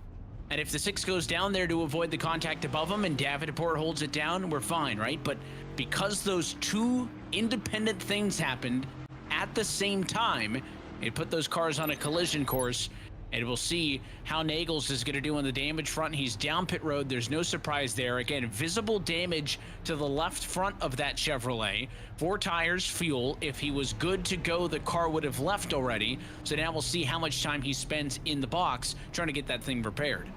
And if the 6 goes down there to avoid the contact above him and Davenport holds it down, we're fine, right? But because those two independent things happened at the same time, it put those cars on a collision course. And we'll see how Nagels is going to do on the damage front. He's down pit road. There's no surprise there. Again, visible damage to the left front of that Chevrolet. 4 tires, fuel. If he was good to go, the car would have left already. So now we'll see how much time he spends in the box trying to get that thing repaired.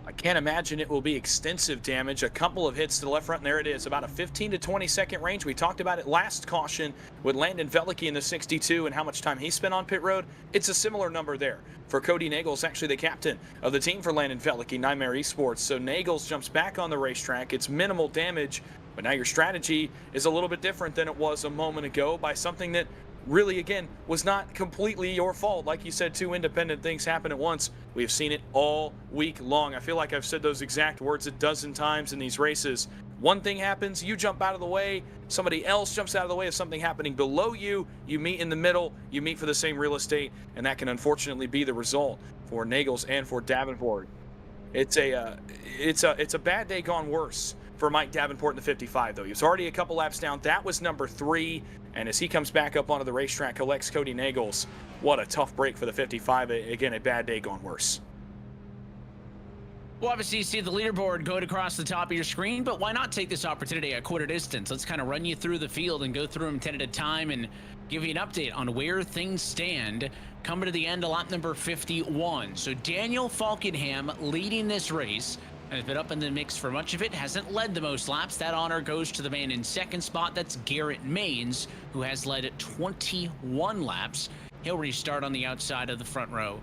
I can't imagine it will be extensive damage. A couple of hits to the left front, and there it is, about a 15 to 20 second range. We talked about it last caution with Landon Veliky in the 62 and how much time he spent on pit road. It's a similar number there for Cody Nagels, actually the captain of the team for Landon Veliky, Nightmare Esports. So Nagels jumps back on the racetrack. It's minimal damage, but now your strategy is a little bit different than it was a moment ago by something that really, again, was not completely your fault. Like you said, 2 independent things happen at once. We have seen it all week long. I feel like I've said those exact words a dozen times in these races. One thing happens, you jump out of the way, somebody else jumps out of the way of something happening below you, you meet in the middle, you meet for the same real estate, and that can unfortunately be the result for Nagels and for Davenport. It's a bad day gone worse for Mike Davenport in the 55, though. He was already a couple laps down. That was number 3. And as he comes back up onto the racetrack, collects Cody Nagels. What a tough break for the 55. Again, a bad day gone worse. Well, obviously, you see the leaderboard going across the top of your screen, but why not take this opportunity at quarter distance? Let's kind of run you through the field and go through them 10 at a time and give you an update on where things stand coming to the end of lap number 51. So Daniel Falkenham leading this race. Has been up in the mix for much of it, hasn't led the most laps. That honor goes to the man in second spot. That's Garrett Maines, who has led 21 laps. He'll restart on the outside of the front row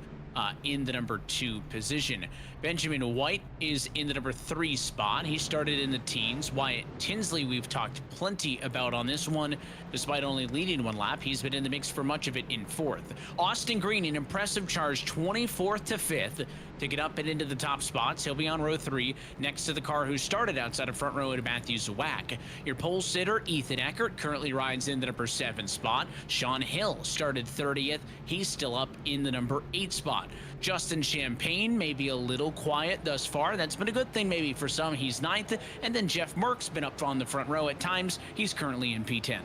in the number 2 position. Benjamin White is in the number 3 spot. He started in the teens. Wyatt Tinsley, we've talked plenty about on this one. Despite only leading 1 lap, he's been in the mix for much of it in 4th. Austin Green, an impressive charge, 24th to 5th to get up and into the top spots. He'll be on row 3 next to the car who started outside of front row at Matthew Zawak. Your pole sitter, Ethan Eckert, currently rides in the number 7 spot. Sean Hill started 30th. He's still up in the number 8 spot. Justin Champagne may be a little quiet thus far. That's been a good thing maybe for some. He's 9th. And then Jeff Merck's been up on the front row at times. He's currently in P10.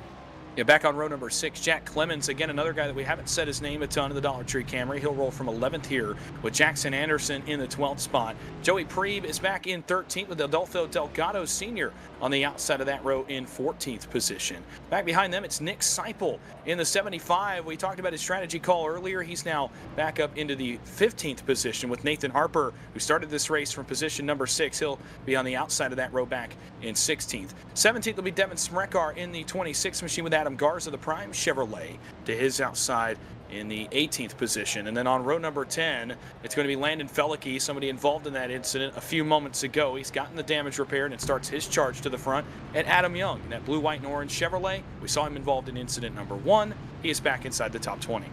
Yeah, back on row number 6, Jack Clemens, again, another guy that we haven't said his name a ton of the Dollar Tree Camry. He'll roll from 11th here with Jackson Anderson in the 12th spot. Joey Preeb is back in 13th with Adolfo Delgado Sr. on the outside of that row in 14th position. Back behind them, it's Nick Seipel in the 75. We talked about his strategy call earlier. He's now back up into the 15th position with Nathan Harper, who started this race from position number 6. He'll be on the outside of that row back in 16th. 17th will be Devin Smrekar in the 26th machine with Adam Garza, the Prime Chevrolet, to his outside in the 18th position. And then on row number 10, it's going to be Landon Veliky, somebody involved in that incident a few moments ago. He's gotten the damage repaired and starts his charge to the front. And Adam Young in that blue, white, and orange Chevrolet, we saw him involved in incident number 1. He is back inside the top 20.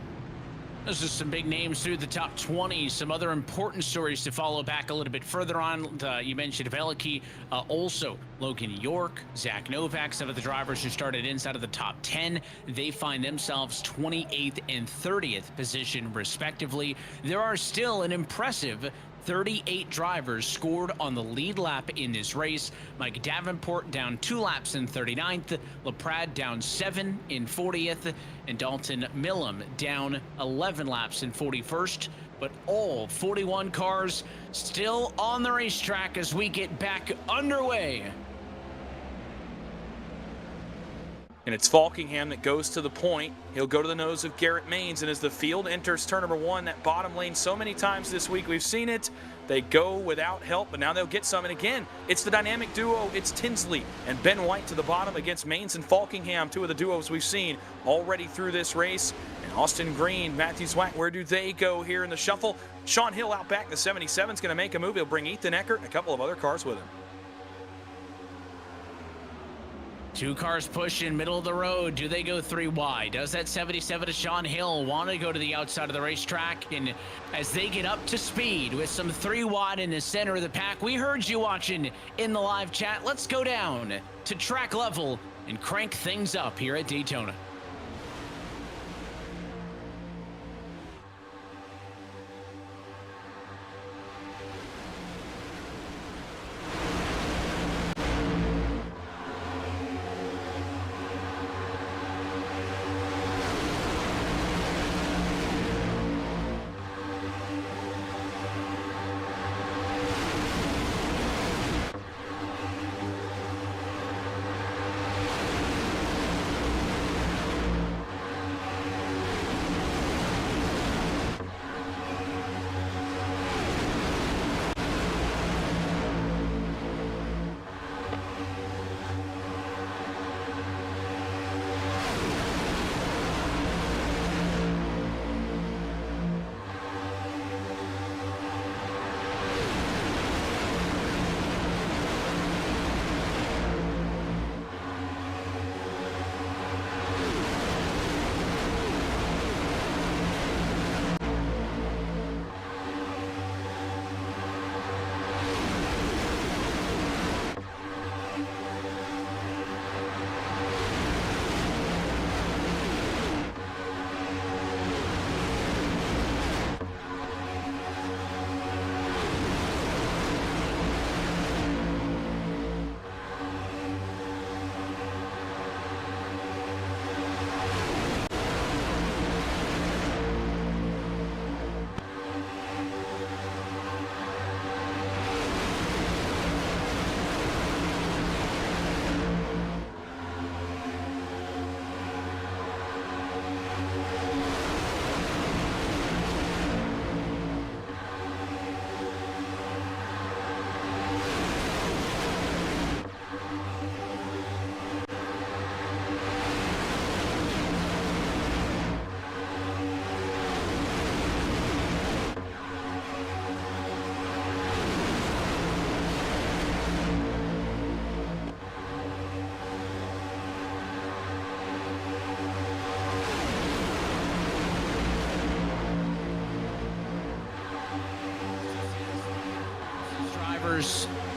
Those are some big names through the top 20. Some other important stories to follow back a little bit further on. You mentioned Veliky, also Logan York, Zach Novak, some of the drivers who started inside of the top 10. They find themselves 28th and 30th position, respectively. There are still an impressive 38 drivers scored on the lead lap in this race. Mike Davenport down 2 laps in 39th, LaPrade down 7 in 40th, and Dalton Millam down 11 laps in 41st. But all 41 cars still on the racetrack as we get back underway. and it's Falkingham that goes to the point. He'll go to the nose of Garrett Maines, and as the field enters turn number 1, that bottom lane, so many times this week we've seen it, they go without help, but now they'll get some. And again, it's the dynamic duo. It's Tinsley and Ben White to the bottom against Maines and Falkingham, 2 of the duos we've seen already through this race. And Austin Green, Matthew Zwack, where do they go here in the shuffle? Sean Hill out back. The 77 is going to make a move. He'll bring Ethan Eckert and a couple of other cars with him. 2 cars push in middle of the road. Do they go 3 wide? Does that 77 to Sean Hill want to go to the outside of the racetrack? And as they get up to speed with some 3 wide in the center of the pack, we heard you watching in the live chat. Let's go down to track level and crank things up here at Daytona.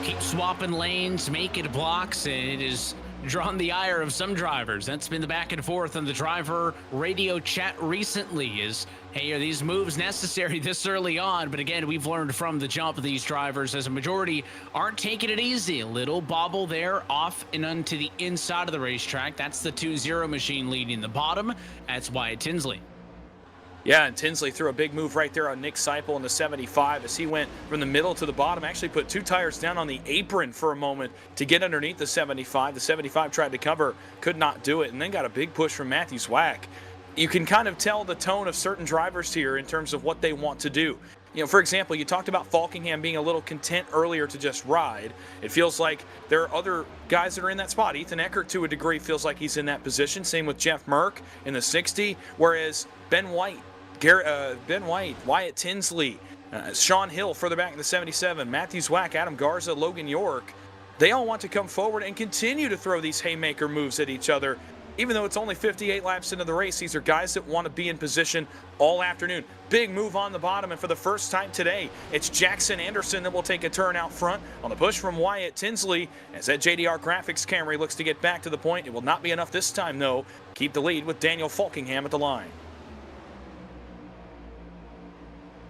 Keep swapping lanes, making blocks, and it has drawn the ire of some drivers. That's been the back and forth on the driver radio chat recently is, hey, are these moves necessary this early on? But again, we've learned from the jump of these drivers as a majority aren't taking it easy. A little bobble there off and onto the inside of the racetrack. That's the 2-0 machine leading the bottom. That's Wyatt Tinsley. Yeah, and Tinsley threw a big move right there on Nick Seipel in the 75 as he went from the middle to the bottom, actually put 2 tires down on the apron for a moment to get underneath the 75. The 75 tried to cover, could not do it, and then got a big push from Matthew Zwack. You can kind of tell the tone of certain drivers here in terms of what they want to do. You know, for example, you talked about Falkingham being a little content earlier to just ride. It feels like there are other guys that are in that spot. Ethan Eckert, to a degree, feels like he's in that position. Same with Jeff Merck in the 60, whereas Ben White, Wyatt Tinsley, Sean Hill further back in the 77, Matthew Zwack, Adam Garza, Logan York, they all want to come forward and continue to throw these haymaker moves at each other. Even though it's only 58 laps into the race, these are guys that want to be in position all afternoon. Big move on the bottom, and for the first time today, it's Jackson Anderson that will take a turn out front on the push from Wyatt Tinsley as that JDR Graphics Camry looks to get back to the point. It will not be enough this time, though. Keep the lead with Daniel Falkingham at the line.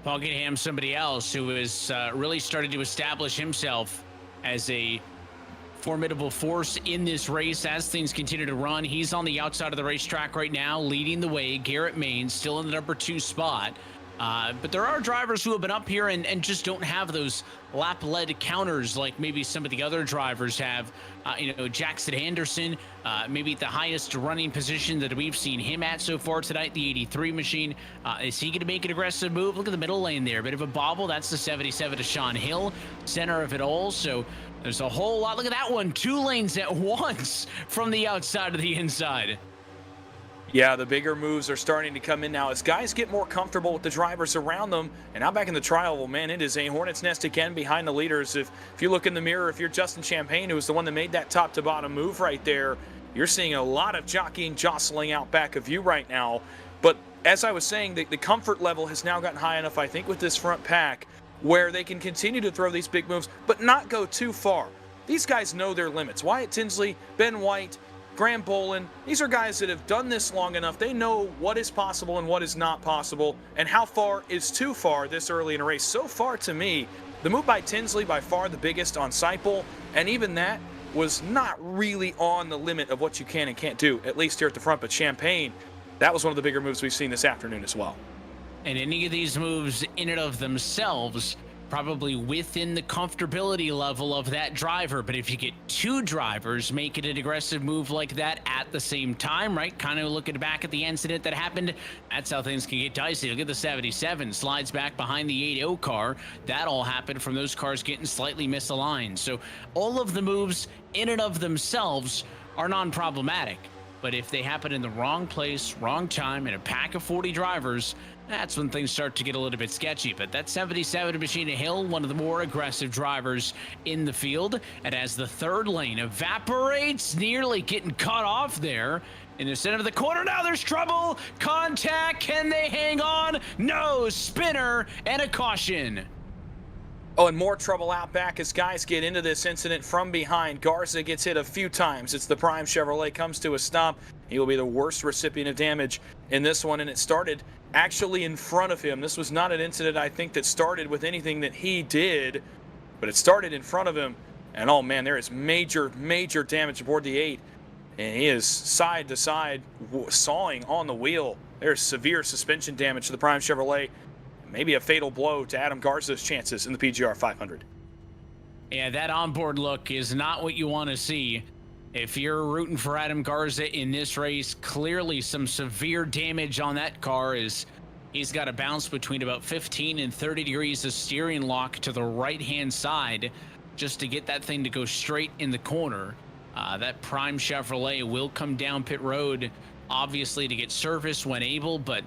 Falkingham, somebody else who has really started to establish himself as a formidable force in this race as things continue to run. He's on the outside of the racetrack right now, leading the way. Garrett Maines still in the number 2 spot. But there are drivers who have been up here and just don't have those lap-led counters like maybe some of the other drivers have. Jackson Anderson, maybe the highest running position that we've seen him at so far tonight, the 83 machine. Is he going to make an aggressive move? Look at the middle lane there. Bit of a bobble. That's the 77 to Sean Hill, center of it all. So there's a whole lot. Look at that one. 2 lanes at once from the outside to the inside. Yeah, the bigger moves are starting to come in now as guys get more comfortable with the drivers around them. And now back in the trial, well, man, it is a hornet's nest again behind the leaders. If you look in the mirror, if you're Justin Champagne, who was the one that made that top-to-bottom move right there, you're seeing a lot of jockeying, jostling out back of you right now. But as I was saying, the comfort level has now gotten high enough, I think, with this front pack, where they can continue to throw these big moves, but not go too far. These guys know their limits. Wyatt Tinsley, Ben White, Graham Bolin, these are guys that have done this long enough. They know what is possible and what is not possible, and how far is too far this early in a race. So far, to me, the move by Tinsley, by far the biggest on Seipel, and even that was not really on the limit of what you can and can't do, at least here at the front. But Champagne, that was one of the bigger moves we've seen this afternoon as well. And any of these moves in and of themselves probably within the comfortability level of that driver. But if you get 2 drivers making an aggressive move like that at the same time, right? Kind of looking back at the incident that happened, that's how things can get dicey. Look at the 77, slides back behind the 80 car. That all happened from those cars getting slightly misaligned. So all of the moves in and of themselves are non-problematic. But if they happen in the wrong place, wrong time, in a pack of 40 drivers, that's when things start to get a little bit sketchy. But that 77 Machine Hill, one of the more aggressive drivers in the field. And as the 3rd lane evaporates, nearly getting cut off there in the center of the corner. Now there's trouble. Contact. Can they hang on? No. Spinner and a caution. Oh, and more trouble out back as guys get into this incident from behind. Garza gets hit a few times. It's the Prime Chevrolet comes to a stop. He will be the worst recipient of damage in this one, and it started actually in front of him. This was not an incident, I think, that started with anything that he did, but it started in front of him. And oh man, there is major, major damage aboard the 8. And he is side to side sawing on the wheel. There's severe suspension damage to the Prime Chevrolet. Maybe a fatal blow to Adam Garza's chances in the PGR 500. Yeah, that onboard look is not what you want to see. If you're rooting for Adam Garza in this race, clearly some severe damage on that car is he's got to bounce between about 15 and 30 degrees of steering lock to the right-hand side just to get that thing to go straight in the corner. That Prime Chevrolet will come down pit road, obviously, to get service when able, but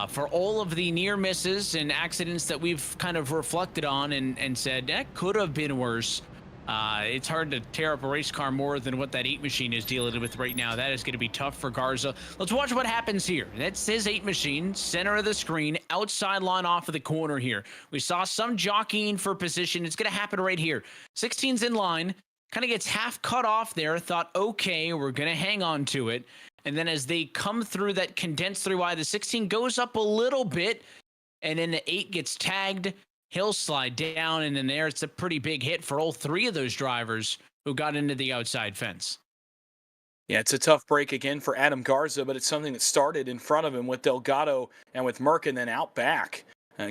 for all of the near misses and accidents that we've kind of reflected on and said that could have been worse, it's hard to tear up a race car more than what that 8 machine is dealing with right now. That is going to be tough for Garza. Let's watch what happens here. That's his 8 machine, center of the screen, outside line off of the corner here. We saw some jockeying for position. It's going to happen right here. 16's in line, kind of gets half cut off there, thought, okay, we're going to hang on to it. And then as they come through that condensed 3Y, the 16 goes up a little bit, and then the 8 gets tagged. He'll slide down, and then there it's a pretty big hit for all 3 of those drivers who got into the outside fence. Yeah, it's a tough break again for Adam Garza, but it's something that started in front of him with Delgado and with Merck, and then out back.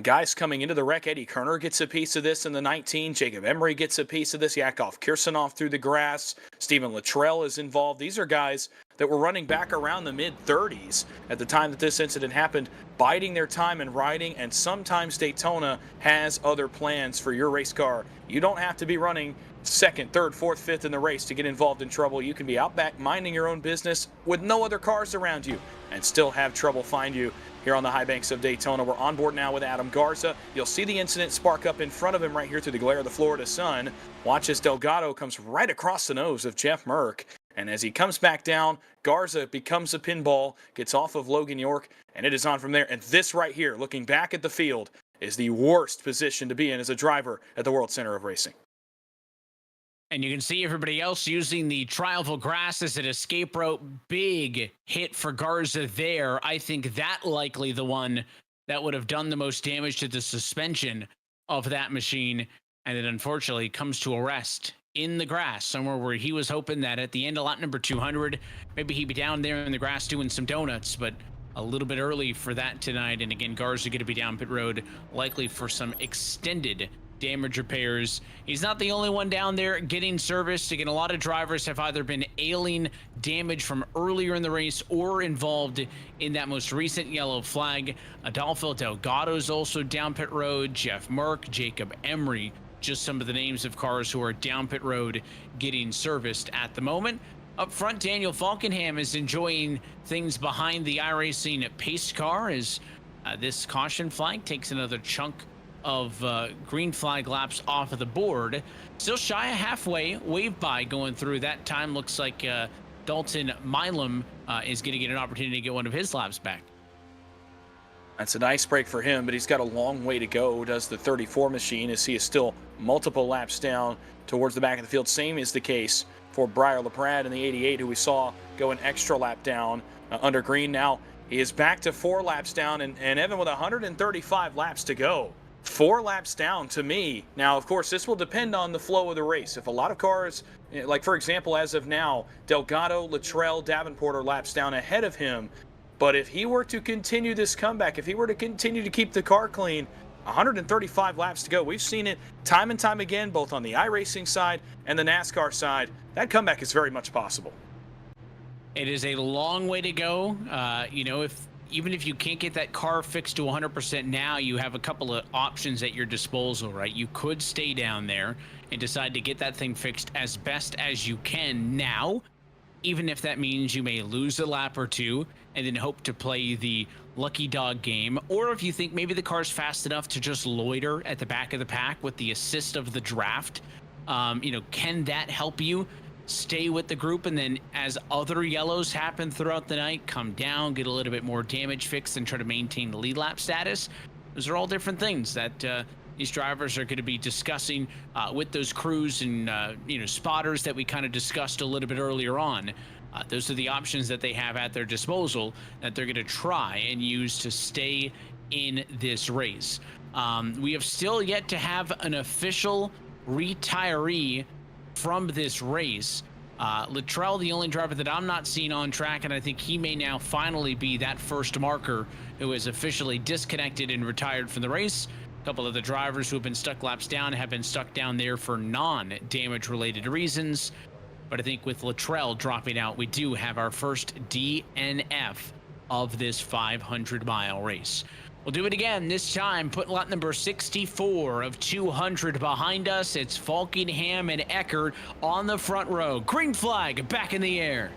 Guys coming into the wreck, Eddie Kerner gets a piece of this in the 19. Jacob Emery gets a piece of this. Yakov Kirsanov through the grass. Stephen Luttrell is involved. These are guys that were running back around the mid-30s at the time that this incident happened, biding their time and riding, and sometimes Daytona has other plans for your race car. You don't have to be running 2nd, 3rd, 4th, 5th in the race to get involved in trouble. You can be out back minding your own business with no other cars around you and still have trouble find you here on the high banks of Daytona. We're on board now with Adam Garza. You'll see the incident spark up in front of him right here through the glare of the Florida sun. Watch as Delgado comes right across the nose of Jeff Merck. And as he comes back down, Garza becomes a pinball, gets off of Logan York, and it is on from there. And this right here, looking back at the field, is the worst position to be in as a driver at the World Center of Racing. And you can see everybody else using the Trialville grass as an escape route. Big hit for Garza there. I think that likely the one that would have done the most damage to the suspension of that machine. And it unfortunately comes to a rest in the grass, somewhere where he was hoping that at the end of lap number 200, maybe he'd be down there in the grass doing some donuts. But a little bit early for that tonight. And again, Garza going to be down pit road, likely for some extended damage repairs. He's not the only one down there getting serviced. Again, a lot of drivers have either been ailing damage from earlier in the race or involved in that most recent yellow flag. Adolfo Delgado's also down pit road, Jeff Merck, Jacob Emery, just some of the names of cars who are down pit road getting serviced at the moment. Up front, Daniel Falkenham is enjoying things behind the iRacing pace car as this caution flag takes another chunk of green flag laps off of the board. Still shy of halfway, wave by going through. That time looks like Dalton Milam is going to get an opportunity to get one of his laps back. That's a nice break for him, but he's got a long way to go, does the 34 machine, as he is still multiple laps down towards the back of the field. Same is the case for Briar LaPrade in the 88, who we saw go an extra lap down under green. Now he is back to 4 laps down, and Evan with 135 laps to go. 4 laps down to me. Now, of course, this will depend on the flow of the race. If a lot of cars, like for example, as of now, Delgado, Luttrell, Davenport are laps down ahead of him. But if he were to continue this comeback, if he were to continue to keep the car clean, 135 laps to go. We've seen it time and time again, both on the iRacing side and the NASCAR side. That comeback is very much possible. It is a long way to go. Even if you can't get that car fixed to 100% now, you have a couple of options at your disposal, right? You could stay down there and decide to get that thing fixed as best as you can now, even if that means you may lose a lap or two and then hope to play the lucky dog game. Or if you think maybe the car's fast enough to just loiter at the back of the pack with the assist of the draft, can that help you stay with the group, and then as other yellows happen throughout the night, come down, get a little bit more damage fixed, and try to maintain the lead lap status? Those are all different things that these drivers are going to be discussing with those crews and spotters that we kind of discussed a little bit earlier on. Those are the options that they have at their disposal that they're going to try and use to stay in this race. We have still yet to have an official retiree from this race. Luttrell, the only driver that I'm not seeing on track, and I think he may now finally be that first marker who is officially disconnected and retired from the race. A couple of the drivers who have been stuck laps down have been stuck down there for non-damage related reasons. But I think with Luttrell dropping out, we do have our first DNF of this 500-mile race. We'll do it again, this time put lap number 64 of 200 behind us. It's Falkenham and Eckert on the front row. Green flag back in the air.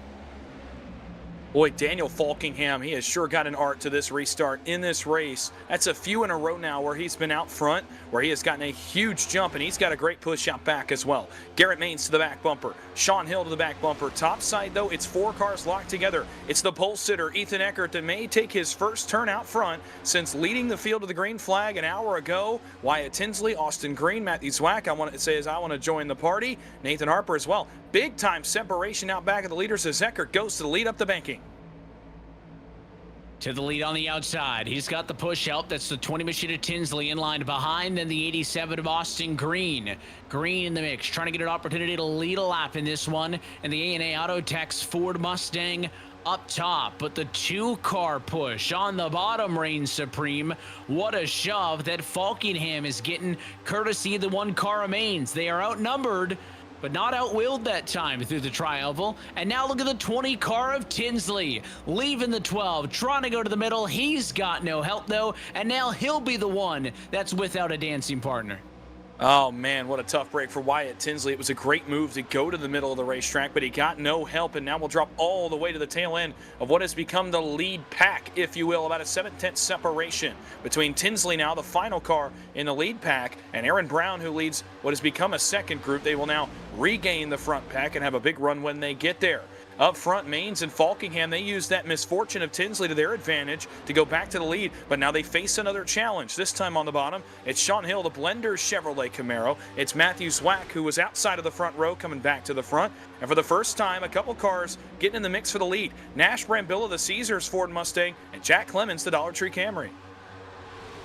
Boy, Daniel Falkenham, he has sure got an art to this restart in this race. That's a few in a row now where he's been out front, where he has gotten a huge jump, and he's got a great push out back as well. Garrett Maines to the back bumper. Sean Hill to the back bumper. Top side, though, it's 4 cars locked together. It's the pole sitter, Ethan Eckert, that may take his first turn out front since leading the field to the green flag an hour ago. Wyatt Tinsley, Austin Green, Matthew Zwack, I want to join the party. Nathan Harper as well. Big time separation out back of the leaders as Eckert goes to the lead up the banking. To the lead on the outside. He's got the push help. That's the 20 machine of Tinsley in line behind. Then the 87 of Austin Green. Green in the mix, trying to get an opportunity to lead a lap in this one. And the A&A Auto Tech's Ford Mustang up top. But the 2-car push on the bottom reigns supreme. What a shove that Falkenham is getting, courtesy of the 1-car of Maines. They are outnumbered, but not outwilled that time through the tri-oval. And now look at the 20 car of Tinsley, leaving the 12, trying to go to the middle. He's got no help though, and now he'll be the one that's without a dancing partner. Oh man, what a tough break for Wyatt Tinsley. It was a great move to go to the middle of the racetrack, but he got no help, and now we'll drop all the way to the tail end of what has become the lead pack, if you will. About a 7/10 separation between Tinsley, now the final car in the lead pack, and Aaron Brown, who leads what has become a second group. They will now regain the front pack and have a big run when they get there. Up front, Maines and Falkenham, they used that misfortune of Tinsley to their advantage to go back to the lead, but now they face another challenge. This time on the bottom, it's Sean Hill, the Blender Chevrolet Camaro. It's Matthew Zwack, who was outside of the front row, coming back to the front. And for the first time, a couple cars getting in the mix for the lead. Nash Brambilla, the Caesars Ford Mustang, and Jack Clemens, the Dollar Tree Camry.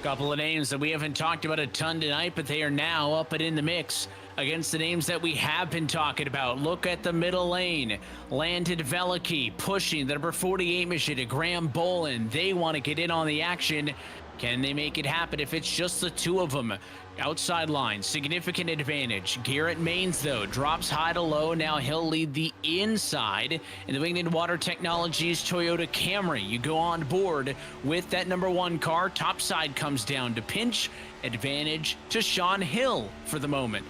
Couple of names that we haven't talked about a ton tonight, but they are now up and in the mix. against the names that we have been talking about. Look at the middle lane. Landon Veliky pushing the number 48 Michigan, Graham Bolin. They want to get in on the action. Can they make it happen if it's just the two of them? Outside line, significant advantage. Garrett Maines, though, drops high to low. Now he'll lead the inside. In the Winged Water Technologies Toyota Camry, you go on board with that number 1 car. Top side comes down to Pinch. Advantage to Sean Hill for the moment.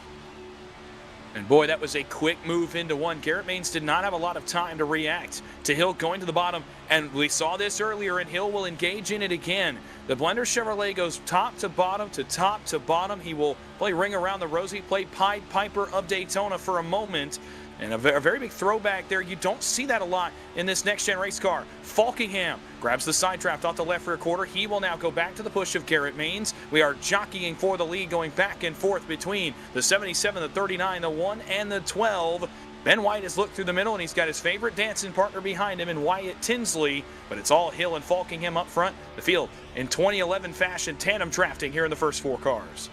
And boy, that was a quick move into one. Garrett Maines did not have a lot of time to react to Hill going to the bottom, and we saw this earlier, and Hill will engage in it again. The Blender Chevrolet goes top to bottom to top to bottom. He will play Ring Around the Rosie, play Pied Piper of Daytona for a moment, and a very big throwback there. You don't see that a lot in this next-gen race car. Falkingham grabs the side draft off the left rear quarter. He will now go back to the push of Garrett Maines. We are jockeying for the lead, going back and forth between the 77, the 39, the 1, and the 12. Ben White has looked through the middle, and he's got his favorite dancing partner behind him in Wyatt Tinsley, but it's all Hill and Falkingham up front. The field in 2011 fashion, tandem drafting here in the first 4 cars.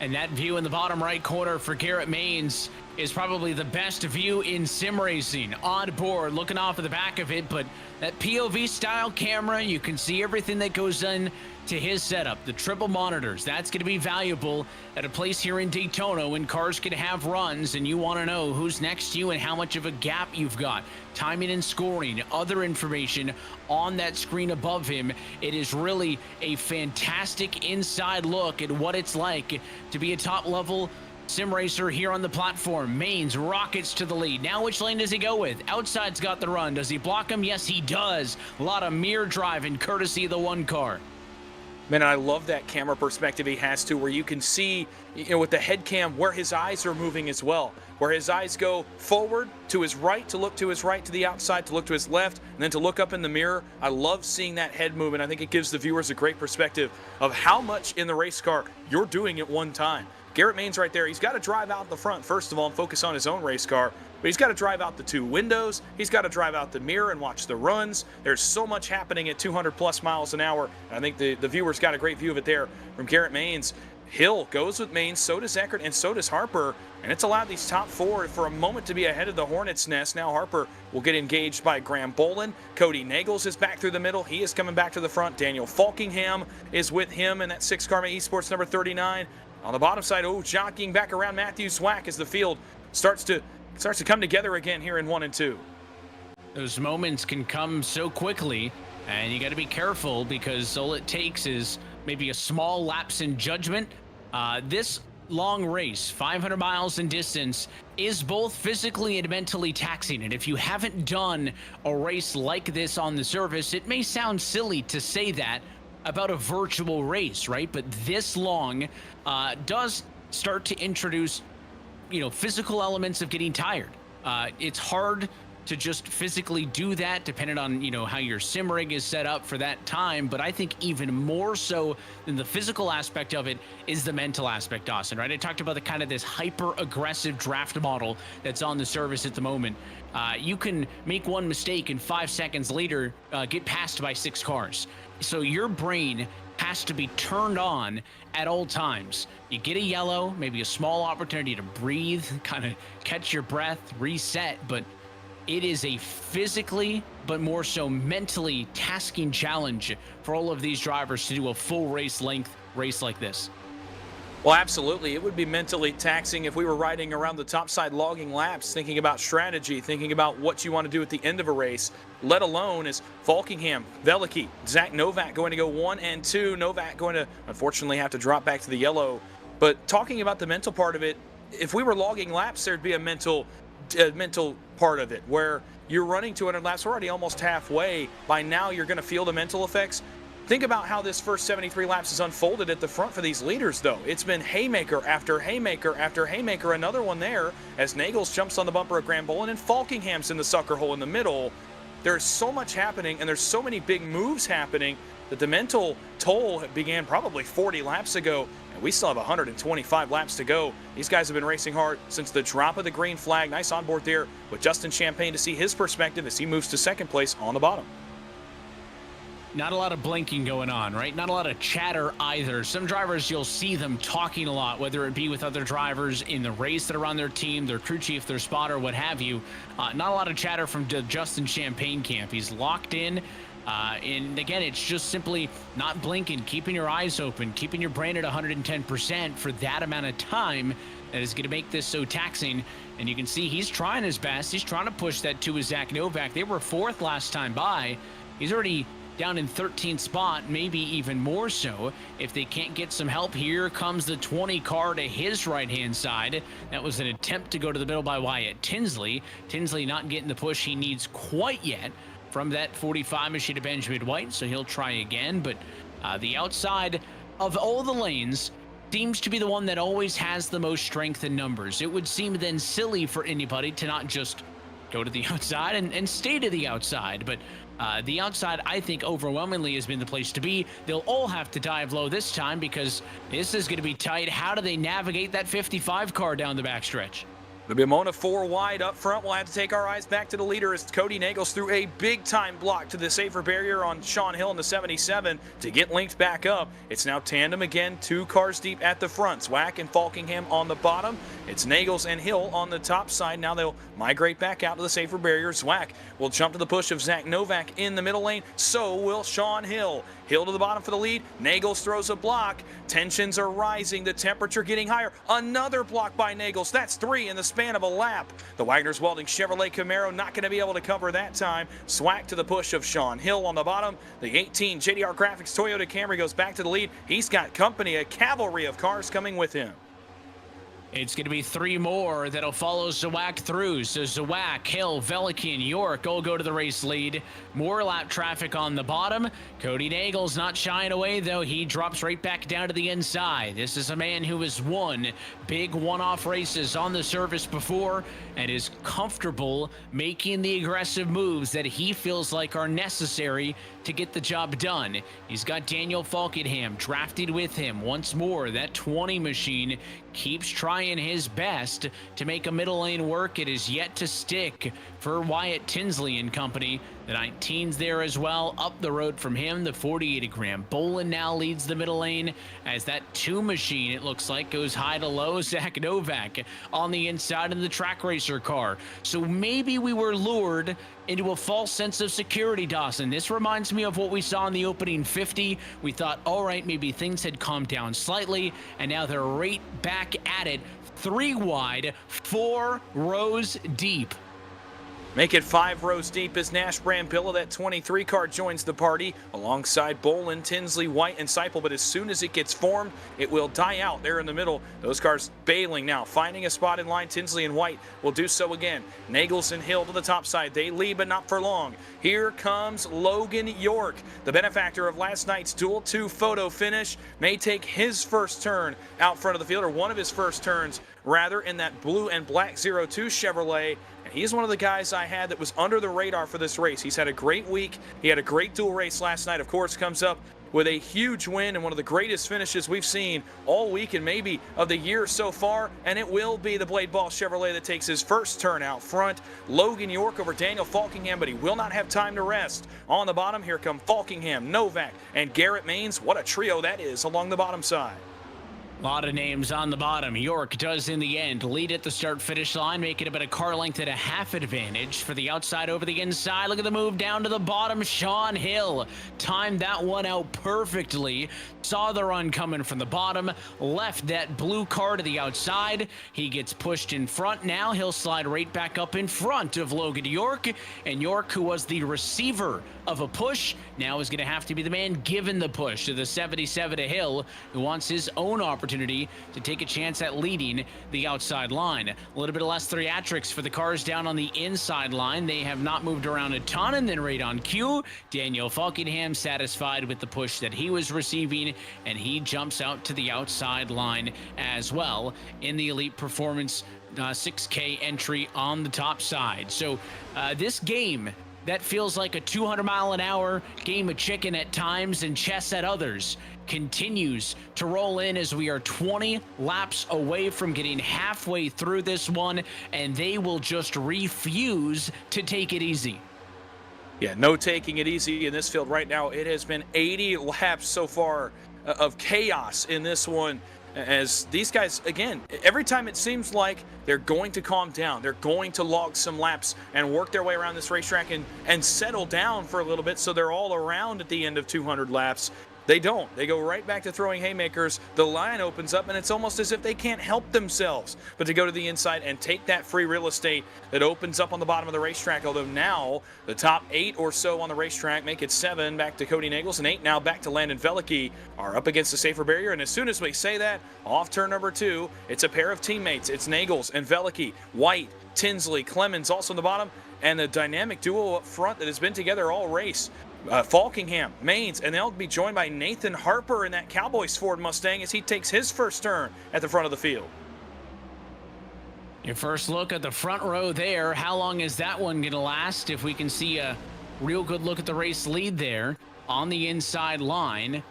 And that view in the bottom right corner for Garrett Maines is probably the best view in sim racing. On board, looking off of the back of it, but that POV style camera, you can see everything that goes in to his setup. The triple monitors, that's going to be valuable at a place here in Daytona when cars can have runs and you want to know who's next to you and how much of a gap you've got. Timing and scoring, other information on that screen above him. It is really a fantastic inside look at what it's like to be a top level sim racer here on the platform. Maines rockets to the lead. Now which lane does he go with? Outside's got the run. Does he block him? Yes, he does. A lot of mirror driving courtesy of the 1 car. Man, I love that camera perspective he has too, where you can see, with the head cam, where his eyes are moving as well, where his eyes go forward to his right, to look to his right, to the outside, to look to his left, and then to look up in the mirror. I love seeing that head movement. I think it gives the viewers a great perspective of how much in the race car you're doing at one time. Garrett Maines right there, he's got to drive out the front, first of all, and focus on his own race car. But he's got to drive out the 2 windows. He's got to drive out the mirror and watch the runs. There's so much happening at 200-plus miles an hour. And I think the viewers got a great view of it there from Garrett Maines. Hill goes with Maines, so does Eckert, and so does Harper. And it's allowed these top 4 for a moment to be ahead of the Hornets' nest. Now Harper will get engaged by Graham Bolin. Cody Nagels is back through the middle. He is coming back to the front. Daniel Falkingham is with him in that 6 Karma eSports number 39. On the bottom side, jockeying back around Matthew Swack as the field starts to come together again here in 1 and 2. Those moments can come so quickly, and you got to be careful because all it takes is maybe a small lapse in judgment. This long race, 500 miles in distance, is both physically and mentally taxing. And if you haven't done a race like this on the surface, it may sound silly to say that about a virtual race, right? But this long does start to introduce, physical elements of getting tired. It's hard to just physically do that depending on, how your sim rig is set up for that time. But I think even more so than the physical aspect of it is the mental aspect, Austin, right? I talked about the kind of this hyper aggressive draft model that's on the service at the moment. You can make one mistake and 5 seconds later get passed by 6 cars. So your brain has to be turned on at all times. You get a yellow, maybe a small opportunity to breathe, kind of catch your breath, reset, but it is a physically, but more so mentally tasking challenge for all of these drivers to do a full race length race like this. Well, absolutely. It would be mentally taxing if we were riding around the topside logging laps, thinking about strategy, thinking about what you want to do at the end of a race, let alone as Falkingham, Veliky, Zach Novak going to go 1 and 2. Novak going to, unfortunately, have to drop back to the yellow. But talking about the mental part of it, if we were logging laps, there'd be a mental part of it where you're running 200 laps, we're already almost halfway. By now, you're going to feel the mental effects. Think about how this first 73 laps has unfolded at the front for these leaders, though. It's been haymaker after haymaker after haymaker. Another one there as Nagels jumps on the bumper of Graham Bolin and Falkingham's in the sucker hole in the middle. There's so much happening, and there's so many big moves happening that the mental toll began probably 40 laps ago, and we still have 125 laps to go. These guys have been racing hard since the drop of the green flag. Nice on board there with Justin Champagne to see his perspective as he moves to second place on the bottom. not a lot of blinking going on, right? Not a lot of chatter either. Some drivers, you'll see them talking a lot, whether it be with other drivers in the race that are on their team, their crew chief, their spotter, what have you. Not a lot of chatter from Justin Champagne camp. He's locked in. And again, it's just simply not blinking, keeping your eyes open, keeping your brain at 110% for that amount of time that is going to make this so taxing. And you can see he's trying his best. He's trying to push that to Zach Novak. They were 4th last time by. He's already down in 13th spot, maybe even more so if they can't get some help. Here comes the 20 car to his right-hand side. That was an attempt to go to the middle by Wyatt Tinsley. Tinsley not getting the push he needs quite yet from that 45 machine to Benjamin White, so he'll try again. But the outside of all the lanes seems to be the one that always has the most strength in numbers. It would seem then silly for anybody to not just go to the outside and stay to the outside. But the outside, I think, overwhelmingly has been the place to be. They'll all have to dive low this time because this is going to be tight. How do they navigate that 55 car down the backstretch? The Bimona 4 wide up front. We'll have to take our eyes back to the leader as Cody Nagels threw a big-time block to the safer barrier on Sean Hill in the 77 to get linked back up. It's now tandem again, 2 cars deep at the front. Zwack and Falkingham on the bottom. It's Nagels and Hill on the top side. Now they'll migrate back out to the safer barrier. Zwack will jump to the push of Zach Novak in the middle lane. So will Sean Hill. Hill to the bottom for the lead. Nagels throws a block. Tensions are rising. The temperature getting higher. Another block by Nagels. That's 3 in the span of a lap. The Wagoner's Welding Chevrolet Camaro not going to be able to cover that time. Zwack to the push of Sean Hill on the bottom. The 18 JDR Graphics Toyota Camry goes back to the lead. He's got company, a cavalry of cars coming with him. It's going to be 3 more that'll follow Zwack through. So Zwack, Hill, Velikin, York all go to the race lead. More lap traffic on the bottom. Cody Nagels not shying away, though. He drops right back down to the inside. This is a man who has won big one-off races on the surface before and is comfortable making the aggressive moves that he feels like are necessary to get the job done. He's got Daniel Falkenham drafted with him once more. That 20 machine keeps trying his best to make a middle lane work. It is yet to stick for Wyatt Tinsley and company. The 19's there as well, up the road from him. The 48 Graham Bolin now leads the middle lane as that 2 machine, it looks like, goes high to low. Zach Novak on the inside of the track racer car. So maybe we were lured into a false sense of security, Dawson. This reminds me of what we saw in the opening 50. We thought, all right, maybe things had calmed down slightly, and now they're right back at it. 3 wide, 4 rows deep. Make it 5 rows deep as Nash Brambilla, that 23 car, joins the party alongside Bolin, Tinsley, White, and Seipel. But as soon as it gets formed, it will die out there in the middle. Those cars bailing now, finding a spot in line. Tinsley and White will do so again. Nagels and Hill to the top side. They lead, but not for long. Here comes Logan York, the benefactor of last night's Duel 2 photo finish. May take his first turn out front of the field, or one of his first turns, rather, in that blue and black 02 Chevrolet. He's one of the guys I had that was under the radar for this race. He's had a great week. He had a great dual race last night. Of course, comes up with a huge win and one of the greatest finishes we've seen all week and maybe of the year so far. And it will be the Blade Ball Chevrolet that takes his first turn out front. Logan York over Daniel Falkingham, but he will not have time to rest. On the bottom, here come Falkingham, Novak, and Garrett Maines. What a trio that is along the bottom side. A lot of names on the bottom. York does in the end lead at the start-finish line, making it about a car length and a half advantage for the outside over the inside. Look at the move down to the bottom. Sean Hill timed that one out perfectly. Saw the run coming from the bottom, left that blue car to the outside. He gets pushed in front. Now he'll slide right back up in front of Logan York. And York, who was the receiver of a push, now is going to have to be the man given the push to the 77 to Hill, who wants his own opportunity to take a chance at leading the outside line. A little bit less theatrics for the cars down on the inside line. They have not moved around a ton. And then right on cue, Daniel Falkingham satisfied with the push that he was receiving, and he jumps out to the outside line as well in the Elite Performance 6K entry on the top side. So this game that feels like a 200-mile-an-hour game of chicken at times and chess at others continues to roll in as we are 20 laps away from getting halfway through this one, and they will just refuse to take it easy. Yeah, no taking it easy in this field right now. It has been 80 laps so far of chaos in this one, as these guys, again, every time it seems like they're going to calm down, they're going to log some laps and work their way around this racetrack and settle down for a little bit so they're all around at the end of 200 laps. They don't. They go right back to throwing haymakers. The line opens up, and it's almost as if they can't help themselves but to go to the inside and take that free real estate that opens up on the bottom of the racetrack. Although now the top 8 or so on the racetrack make it 7 back to Cody Nagels, and 8 now back to Landon Velicki are up against the safer barrier. And as soon as we say that, off turn number 2, it's a pair of teammates. It's Nagels and Velicki, White, Tinsley, Clemens also on the bottom, and the dynamic duo up front that has been together all race. Falkingham, Maines, and they'll be joined by Nathan Harper in that Cowboys Ford Mustang as he takes his first turn at the front of the field. Your first look at the front row there. How long is that one going to last? If we can see a real good look at the race lead there on the inside line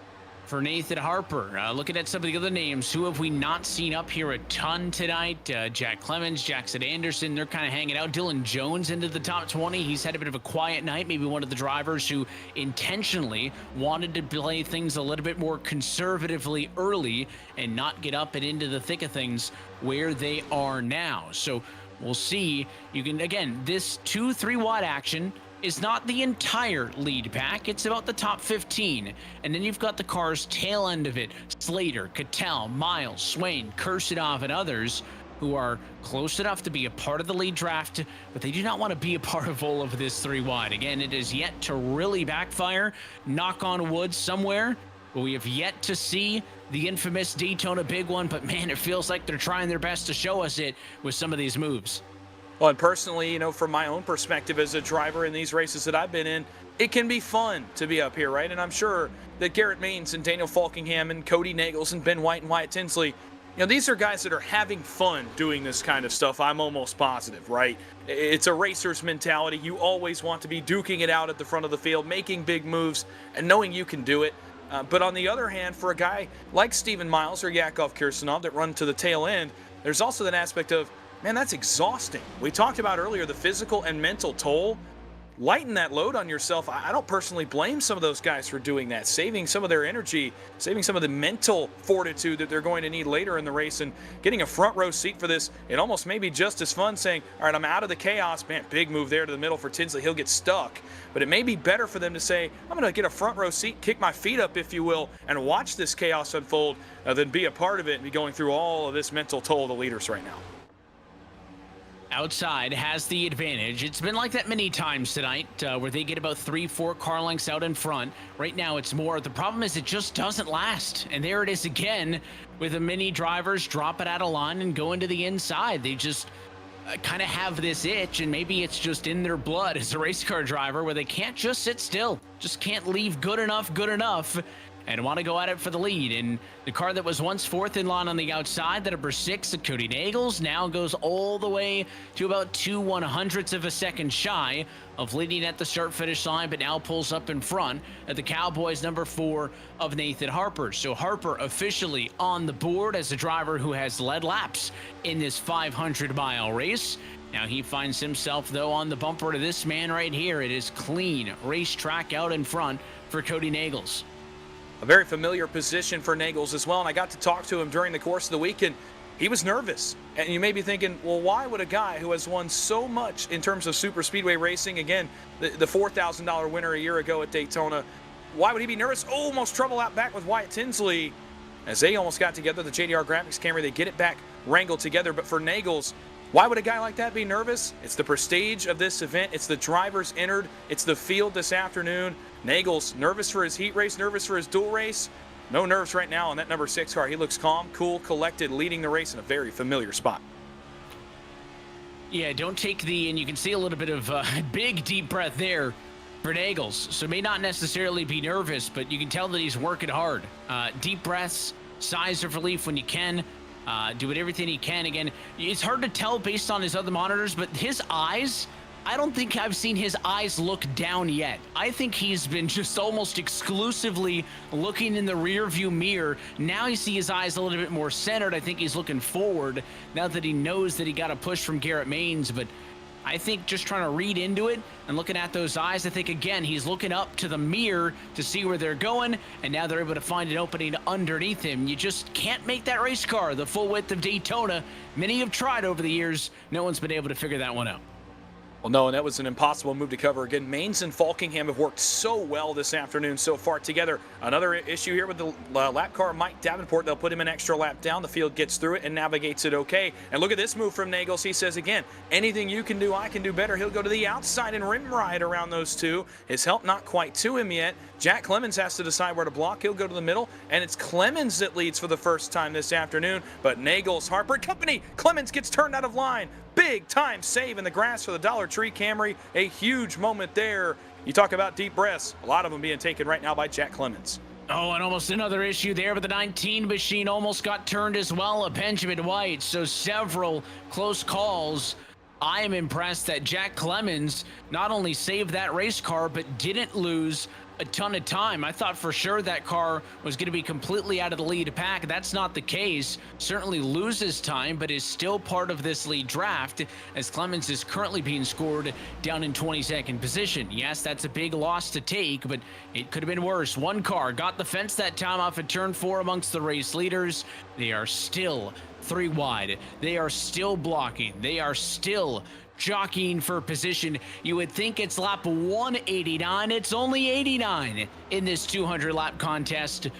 for Nathan Harper. Looking at some of the other names, who have we not seen up here a ton tonight? Jack Clemens, Jackson Anderson, they're kind of hanging out. Dylan Jones into the top 20. He's had a bit of a quiet night. Maybe one of the drivers who intentionally wanted to play things a little bit more conservatively early and not get up and into the thick of things where they are now. So we'll see. You can, again, this 2-3 wide action is not the entire lead pack. It's about the top 15. And then you've got the car's tail end of it. Slater, Cattell, Miles, Swain, Kursadov, and others who are close enough to be a part of the lead draft, but they do not want to be a part of all of this 3 wide. Again, it is yet to really backfire. Knock on wood somewhere. But we have yet to see the infamous Daytona big one. But man, it feels like they're trying their best to show us it with some of these moves. Well, and personally, you know, from my own perspective as a driver in these races that I've been in, it can be fun to be up here, right? And I'm sure that Garrett Maines and Daniel Falkingham and Cody Nagels and Ben White and Wyatt Tinsley, you know, these are guys that are having fun doing this kind of stuff. I'm almost positive, right? It's a racer's mentality. You always want to be duking it out at the front of the field, making big moves, and knowing you can do it. But on the other hand, for a guy like Steven Miles or Yakov Kirsanov that run to the tail end, there's also that aspect of, man, that's exhausting. We talked about earlier the physical and mental toll. Lighten that load on yourself. I don't personally blame some of those guys for doing that, saving some of their energy, saving some of the mental fortitude that they're going to need later in the race, and getting a front row seat for this. It almost may be just as fun saying, all right, I'm out of the chaos. Man, big move there to the middle for Tinsley. He'll get stuck. But it may be better for them to say, I'm going to get a front row seat, kick my feet up, if you will, and watch this chaos unfold than be a part of it and be going through all of this mental toll of the leaders right now. Outside has the advantage. It's been like that many times tonight where they get about 3-4 car lengths out in front. Right now it's more. The problem is it just doesn't last. And there it is again with the mini drivers drop it out of line and go into the inside. They just kind of have this itch, and maybe it's just in their blood as a race car driver where they can't just sit still. Just can't leave good enough, and want to go at it for the lead. And the car that was once 4th in line on the outside, the number 6, Cody Nagels, now goes all the way to about 2/100ths of a second shy of leading at the start-finish line, but now pulls up in front at the Cowboys number 4 of Nathan Harper. So Harper officially on the board as a driver who has led laps in this 500-mile race. Now he finds himself, though, on the bumper to this man right here. It is clean racetrack out in front for Cody Nagels. A very familiar position for Nagels as well, and I got to talk to him during the course of the weekend. He was nervous, and you may be thinking, well, why would a guy who has won so much in terms of super speedway racing, again, the $4,000 winner a year ago at Daytona, why would he be nervous? Almost trouble out back with Wyatt Tinsley as they almost got together. The JDR graphics camera, they get it back wrangled together. But for Nagels, why would a guy like that be nervous? It's the prestige of this event. It's the drivers entered. It's the field this afternoon. Nagels nervous for his heat race, nervous for his dual race. No nerves right now on that number 6 car. He looks calm, cool, collected, leading the race in a very familiar spot. Yeah, don't take and you can see a little bit of big deep breath there for Nagels. So may not necessarily be nervous, but you can tell that he's working hard. Deep breaths, sighs of relief when you can. Doing everything he can. Again, it's hard to tell based on his other monitors, but his eyes, I don't think I've seen his eyes look down yet. I think he's been just almost exclusively looking in the rear view mirror. Now you see his eyes a little bit more centered. I think he's looking forward now that he knows that he got a push from Garrett Maines. But I think just trying to read into it and looking at those eyes, I think, again, he's looking up to the mirror to see where they're going, and now they're able to find an opening underneath him. You just can't make that race car the full width of Daytona. Many have tried over the years. No one's been able to figure that one out. Well, no, and that was an impossible move to cover. Again, Maines and Falkingham have worked so well this afternoon so far together. Another issue here with the lap car, Mike Davenport. They'll put him an extra lap down. The field gets through it and navigates it okay. And look at this move from Nagels. He says, again, anything you can do, I can do better. He'll go to the outside and rim ride around those two. His help not quite to him yet. Jack Clemens has to decide where to block. He'll go to the middle, and it's Clemens that leads for the first time this afternoon. But Nagels, Harper, company. Clemens gets turned out of line. Big time save in the grass for the Dollar Tree Camry. A huge moment there. You talk about deep breaths. A lot of them being taken right now by Jack Clemens. Oh, and almost another issue there, but the 19 machine almost got turned as well, a Benjamin White. So several close calls. I am impressed that Jack Clemens not only saved that race car, but didn't lose a ton of time. I thought for sure that car was going to be completely out of the lead pack. That's not the case. Certainly loses time, but is still part of this lead draft, as Clemens is currently being scored down in 22nd position. Yes, that's a big loss to take, but it could have been worse. One car got the fence that time off at turn 4 amongst the race leaders. They are still 3 wide. They are still blocking. They are still jockeying for position. You would think it's lap 189. It's only 89 in this 200 lap contest.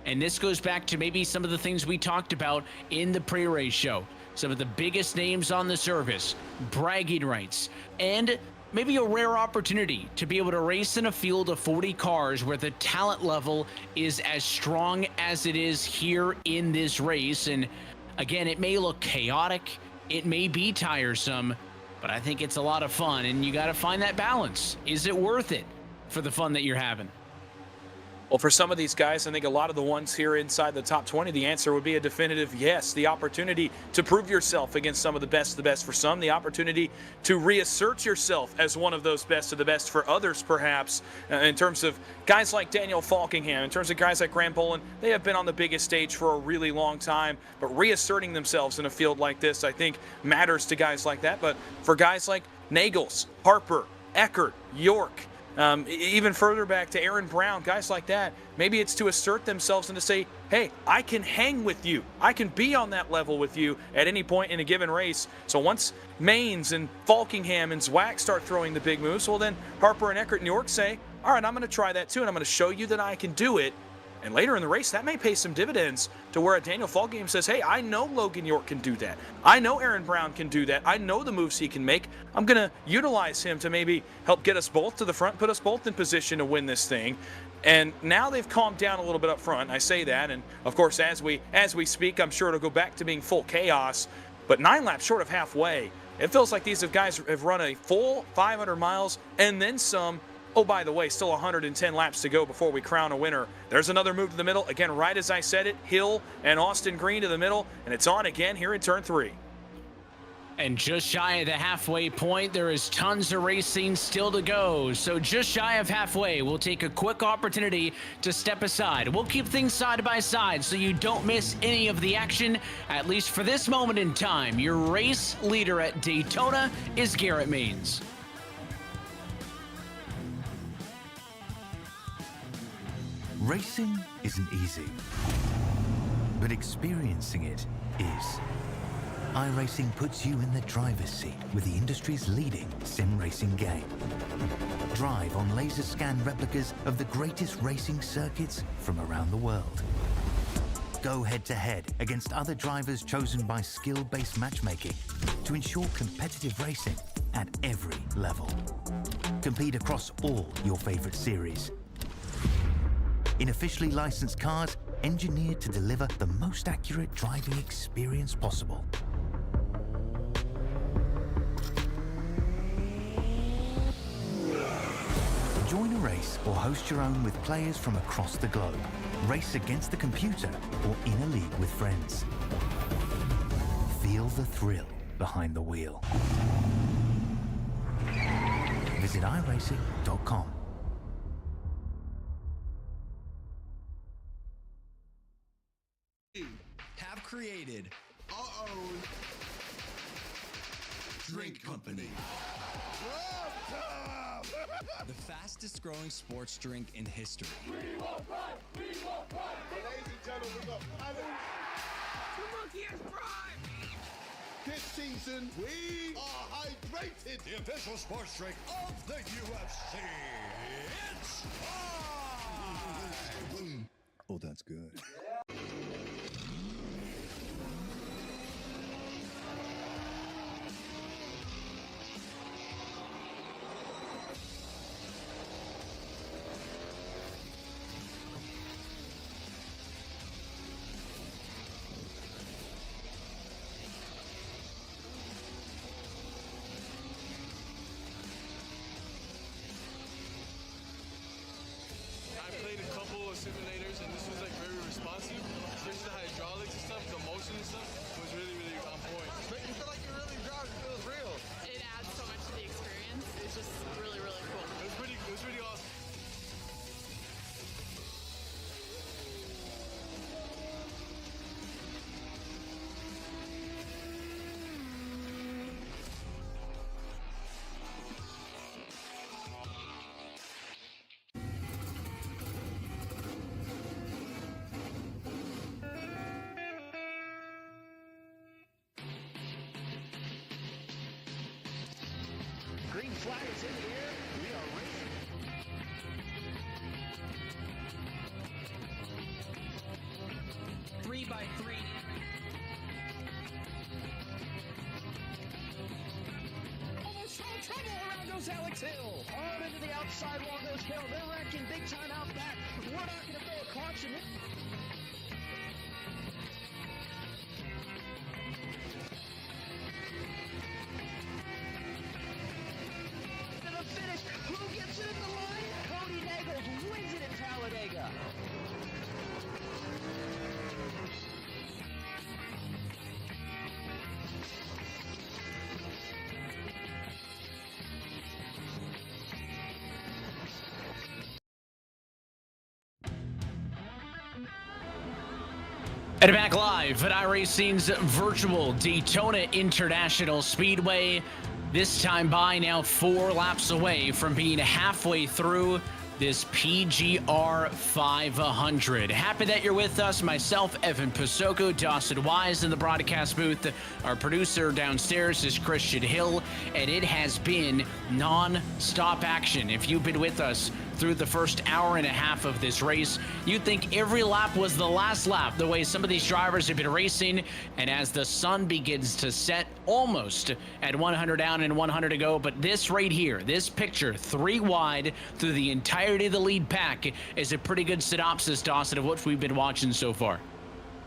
And this goes back to maybe some of the things we talked about in the pre-race show. Some of the biggest names on the service, bragging rights, and maybe a rare opportunity to be able to race in a field of 40 cars where the talent level is as strong as it is here in this race. And again, it may look chaotic, it may be tiresome, but I think it's a lot of fun, and you got to find that balance. Is it worth it for the fun that you're having? Well, for some of these guys, I think a lot of the ones here inside the top 20, the answer would be a definitive yes. The opportunity to prove yourself against some of the best for some. The opportunity to reassert yourself as one of those best of the best for others, perhaps. In terms of guys like Daniel Falkingham, in terms of guys like Graham Boland, they have been on the biggest stage for a really long time. But reasserting themselves in a field like this, I think, matters to guys like that. But for guys like Nagels, Harper, Eckert, York, even further back to Aaron Brown, guys like that, maybe it's to assert themselves and to say, hey, I can hang with you. I can be on that level with you at any point in a given race. So once Maines and Falkingham and Zwack start throwing the big moves, well then Harper and Eckert and York say, all right, I'm going to try that too, and I'm going to show you that I can do it. And later in the race, that may pay some dividends to where a Daniel Falkingham says, hey, I know Logan York can do that. I know Aaron Brown can do that. I know the moves he can make. I'm going to utilize him to maybe help get us both to the front, put us both in position to win this thing. And now they've calmed down a little bit up front. I say that, and of course, as we speak, I'm sure it'll go back to being full chaos. But 9 laps short of halfway, it feels like these guys have run a full 500 miles and then some. Oh, by the way, still 110 laps to go before we crown a winner. There's another move to the middle. Again, right as I said it, Hill and Austin Green to the middle, and it's on again here in turn 3. And just shy of the halfway point, there is tons of racing still to go. So just shy of halfway, we'll take a quick opportunity to step aside. We'll keep things side by side so you don't miss any of the action, at least for this moment in time. Your race leader at Daytona is Garrett Maines. Racing isn't easy, but experiencing it is. iRacing puts you in the driver's seat with the industry's leading sim racing game. Drive on laser scan replicas of the greatest racing circuits from around the world. Go head to head against other drivers chosen by skill-based matchmaking to ensure competitive racing at every level. Compete across all your favorite series. In officially licensed cars, engineered to deliver the most accurate driving experience possible. Join a race or host your own with players from across the globe. Race against the computer or in a league with friends. Feel the thrill behind the wheel. Visit iRacing.com. Have created our own Drink Company. The fastest growing sports drink in history. We will run! We will run! Ladies and gentlemen, we got The monkey has prime! this season, we are hydrated. The official sports drink of the UFC. It's Prime! Oh, that's good. I played a couple of simulators and this was like very responsive, especially the hydraulics and stuff, the motion and stuff was really, really on point. You feel like you're really driving, it feels real. It adds so much to the experience. It's just really, really cool. It was pretty awesome. Green flag is in the air. We are racing. 3x3. Almost no trouble. Around goes Alex Hill. On into the outside wall goes Hill. They're wrecking big time out back. We're not going to throw a caution. To the finish. Who gets it at the line? Cody Nagels wins it in Talladega. And back live at iRacing's virtual Daytona International Speedway. This time by now 4 laps away from being halfway through this PGR 500. Happy that you're with us. Myself, Evan Pasoko, Dawson Wise in the broadcast booth. Our producer downstairs is Christian Hill, and it has been non-stop action. If you've been with us through the first hour and a half of this race, you'd think every lap was the last lap, the way some of these drivers have been racing. And as the sun begins to set, almost at 100 down and 100 to go, but this right here, this picture, 3 wide through the entirety of the lead pack, is a pretty good synopsis, Dawson, of what we've been watching so far.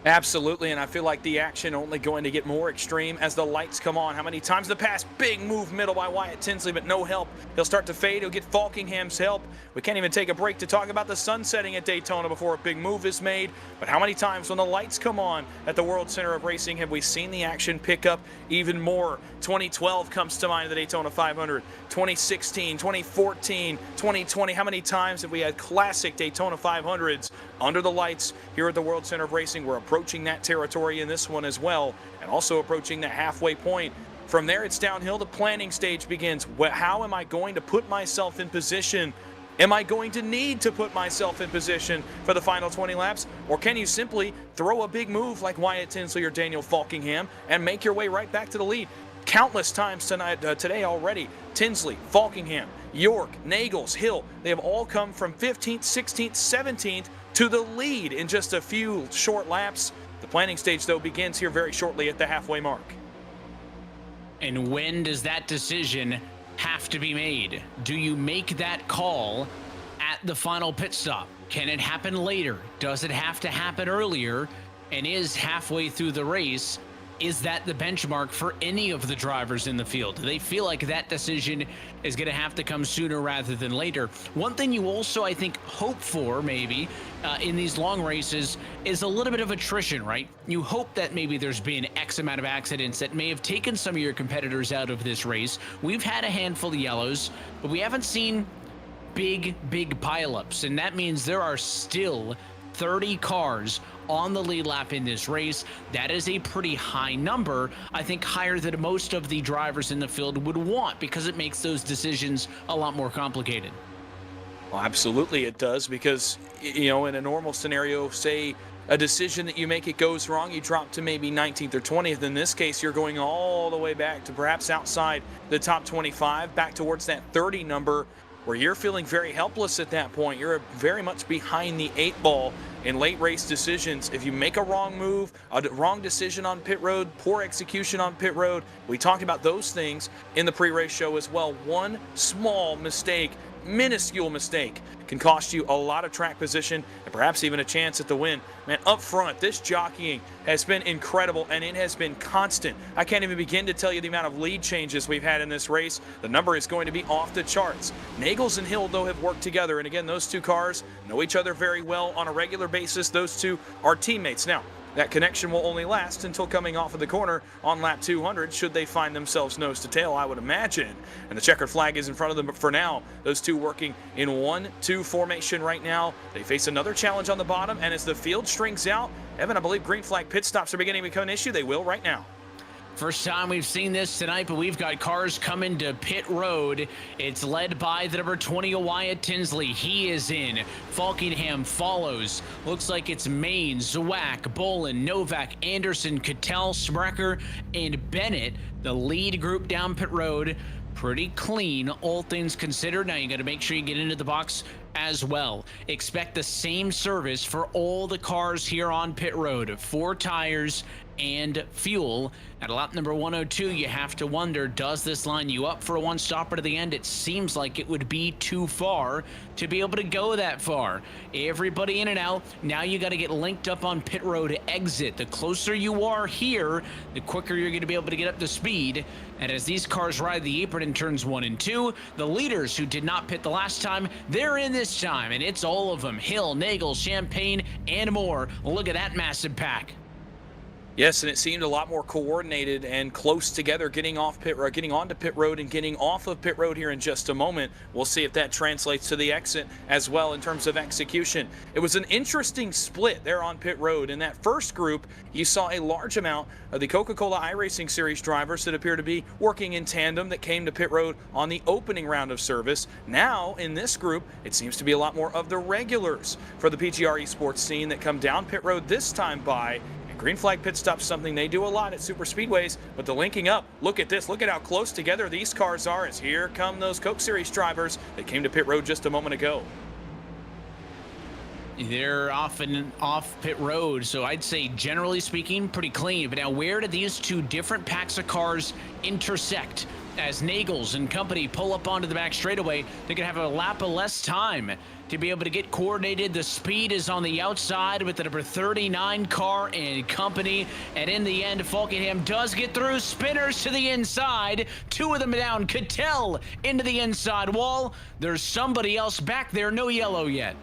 Absolutely, and I feel like the action only going to get more extreme as the lights come on. How many times the pass? Big move middle by Wyatt Tinsley, but no help. He'll start to fade. He'll get Falkingham's help. We can't even take a break to talk about the sun setting at Daytona before a big move is made. But how many times when the lights come on at the World Center of Racing have we seen the action pick up even more? 2012 comes to mind at the Daytona 500. 2016, 2014, 2020. How many times have we had classic Daytona 500s under the lights here at the World Center of Racing? We're approaching that territory in this one as well, and also approaching the halfway point. From there, it's downhill. The planning stage begins. How am I going to put myself in position? Am I going to need to put myself in position for the final 20 laps? Or can you simply throw a big move like Wyatt Tinsley or Daniel Falkingham and make your way right back to the lead? Countless times today already, Tinsley, Falkingham, York, Nagels, Hill, they have all come from 15th, 16th, 17th to the lead in just a few short laps. The planning stage, though, begins here very shortly at the halfway mark. And when does that decision have to be made? Do you make that call at the final pit stop? Can it happen later? Does it have to happen earlier? And is halfway through the race, is that the benchmark for any of the drivers in the field? Do they feel like that decision is going to have to come sooner rather than later? One thing you also, I think, hope for maybe in these long races is a little bit of attrition, right? You hope that maybe there's been X amount of accidents that may have taken some of your competitors out of this race. We've had a handful of yellows, but we haven't seen big pileups, and that means there are still 30 cars on the lead lap in this race. That is a pretty high number. I think higher than most of the drivers in the field would want, because it makes those decisions a lot more complicated. Well, absolutely it does, because, you know, in a normal scenario, say a decision that you make, it goes wrong, you drop to maybe 19th or 20th. In this case, you're going all the way back to perhaps outside the top 25, back towards that 30 number, where you're feeling very helpless at that point. You're very much behind the 8 ball in late race decisions. If you make a wrong move, a wrong decision on pit road, poor execution on pit road, we talked about those things in the pre-race show as well. One small mistake, minuscule mistake, can cost you a lot of track position and perhaps even a chance at the win. Man, up front, this jockeying has been incredible, and it has been constant. I can't even begin to tell you the amount of lead changes we've had in this race. The number is going to be off the charts. Nagels and Hill, though, have worked together, and again, those two cars know each other very well on a regular basis. Those two are teammates. Now, that connection will only last until coming off of the corner on lap 200, should they find themselves nose to tail, I would imagine. And the checkered flag is in front of them, but for now, those two working in 1-2 formation right now. They face another challenge on the bottom, and as the field strings out, Evan, I believe green flag pit stops are beginning to become an issue. They will right now. First time we've seen this tonight, but we've got cars coming to pit road. It's led by the number 20 Wyatt Tinsley. He is in. Falkingham follows. Looks like it's Main, Zwack, Bolin, Novak, Anderson, Cattell, Sprecher, and Bennett. The lead group down pit road. Pretty clean, all things considered. Now you got to make sure you get into the box as well. Expect the same service for all the cars here on pit road. 4 tires and fuel. At lap number 102, you have to wonder, does this line you up for a one-stopper to the end? It seems like it would be too far to be able to go that far. Everybody in and out. Now you got to get linked up on pit road exit. The closer you are here, the quicker you're going to be able to get up to speed. And as these cars ride the apron in turns 1 and 2, the leaders who did not pit the last time, they're in this time, and it's all of them. Hill, Nagel, Champagne, and more. Look at that massive pack. Yes, and it seemed a lot more coordinated and close together, getting onto pit road and getting off of pit road here in just a moment. We'll see if that translates to the exit as well in terms of execution. It was an interesting split there on pit road. In that first group, you saw a large amount of the Coca-Cola iRacing Series drivers that appear to be working in tandem that came to pit road on the opening round of service. Now, in this group, it seems to be a lot more of the regulars for the PGR eSports scene that come down pit road this time by. Green flag pit stop's something they do a lot at super speedways, but the linking up, look at this, look at how close together these cars are as here come those Coke Series drivers that came to pit road just a moment ago. They're often off pit road, so I'd say generally speaking pretty clean. But now where do these two different packs of cars intersect? As Nagels and company pull up onto the back straightaway, they're going to have a lap of less time to be able to get coordinated. The speed is on the outside with the number 39 car and company. And in the end, Falkingham does get through. Spinners to the inside. 2 of them down. Cattell into the inside wall. There's somebody else back there. No yellow yet.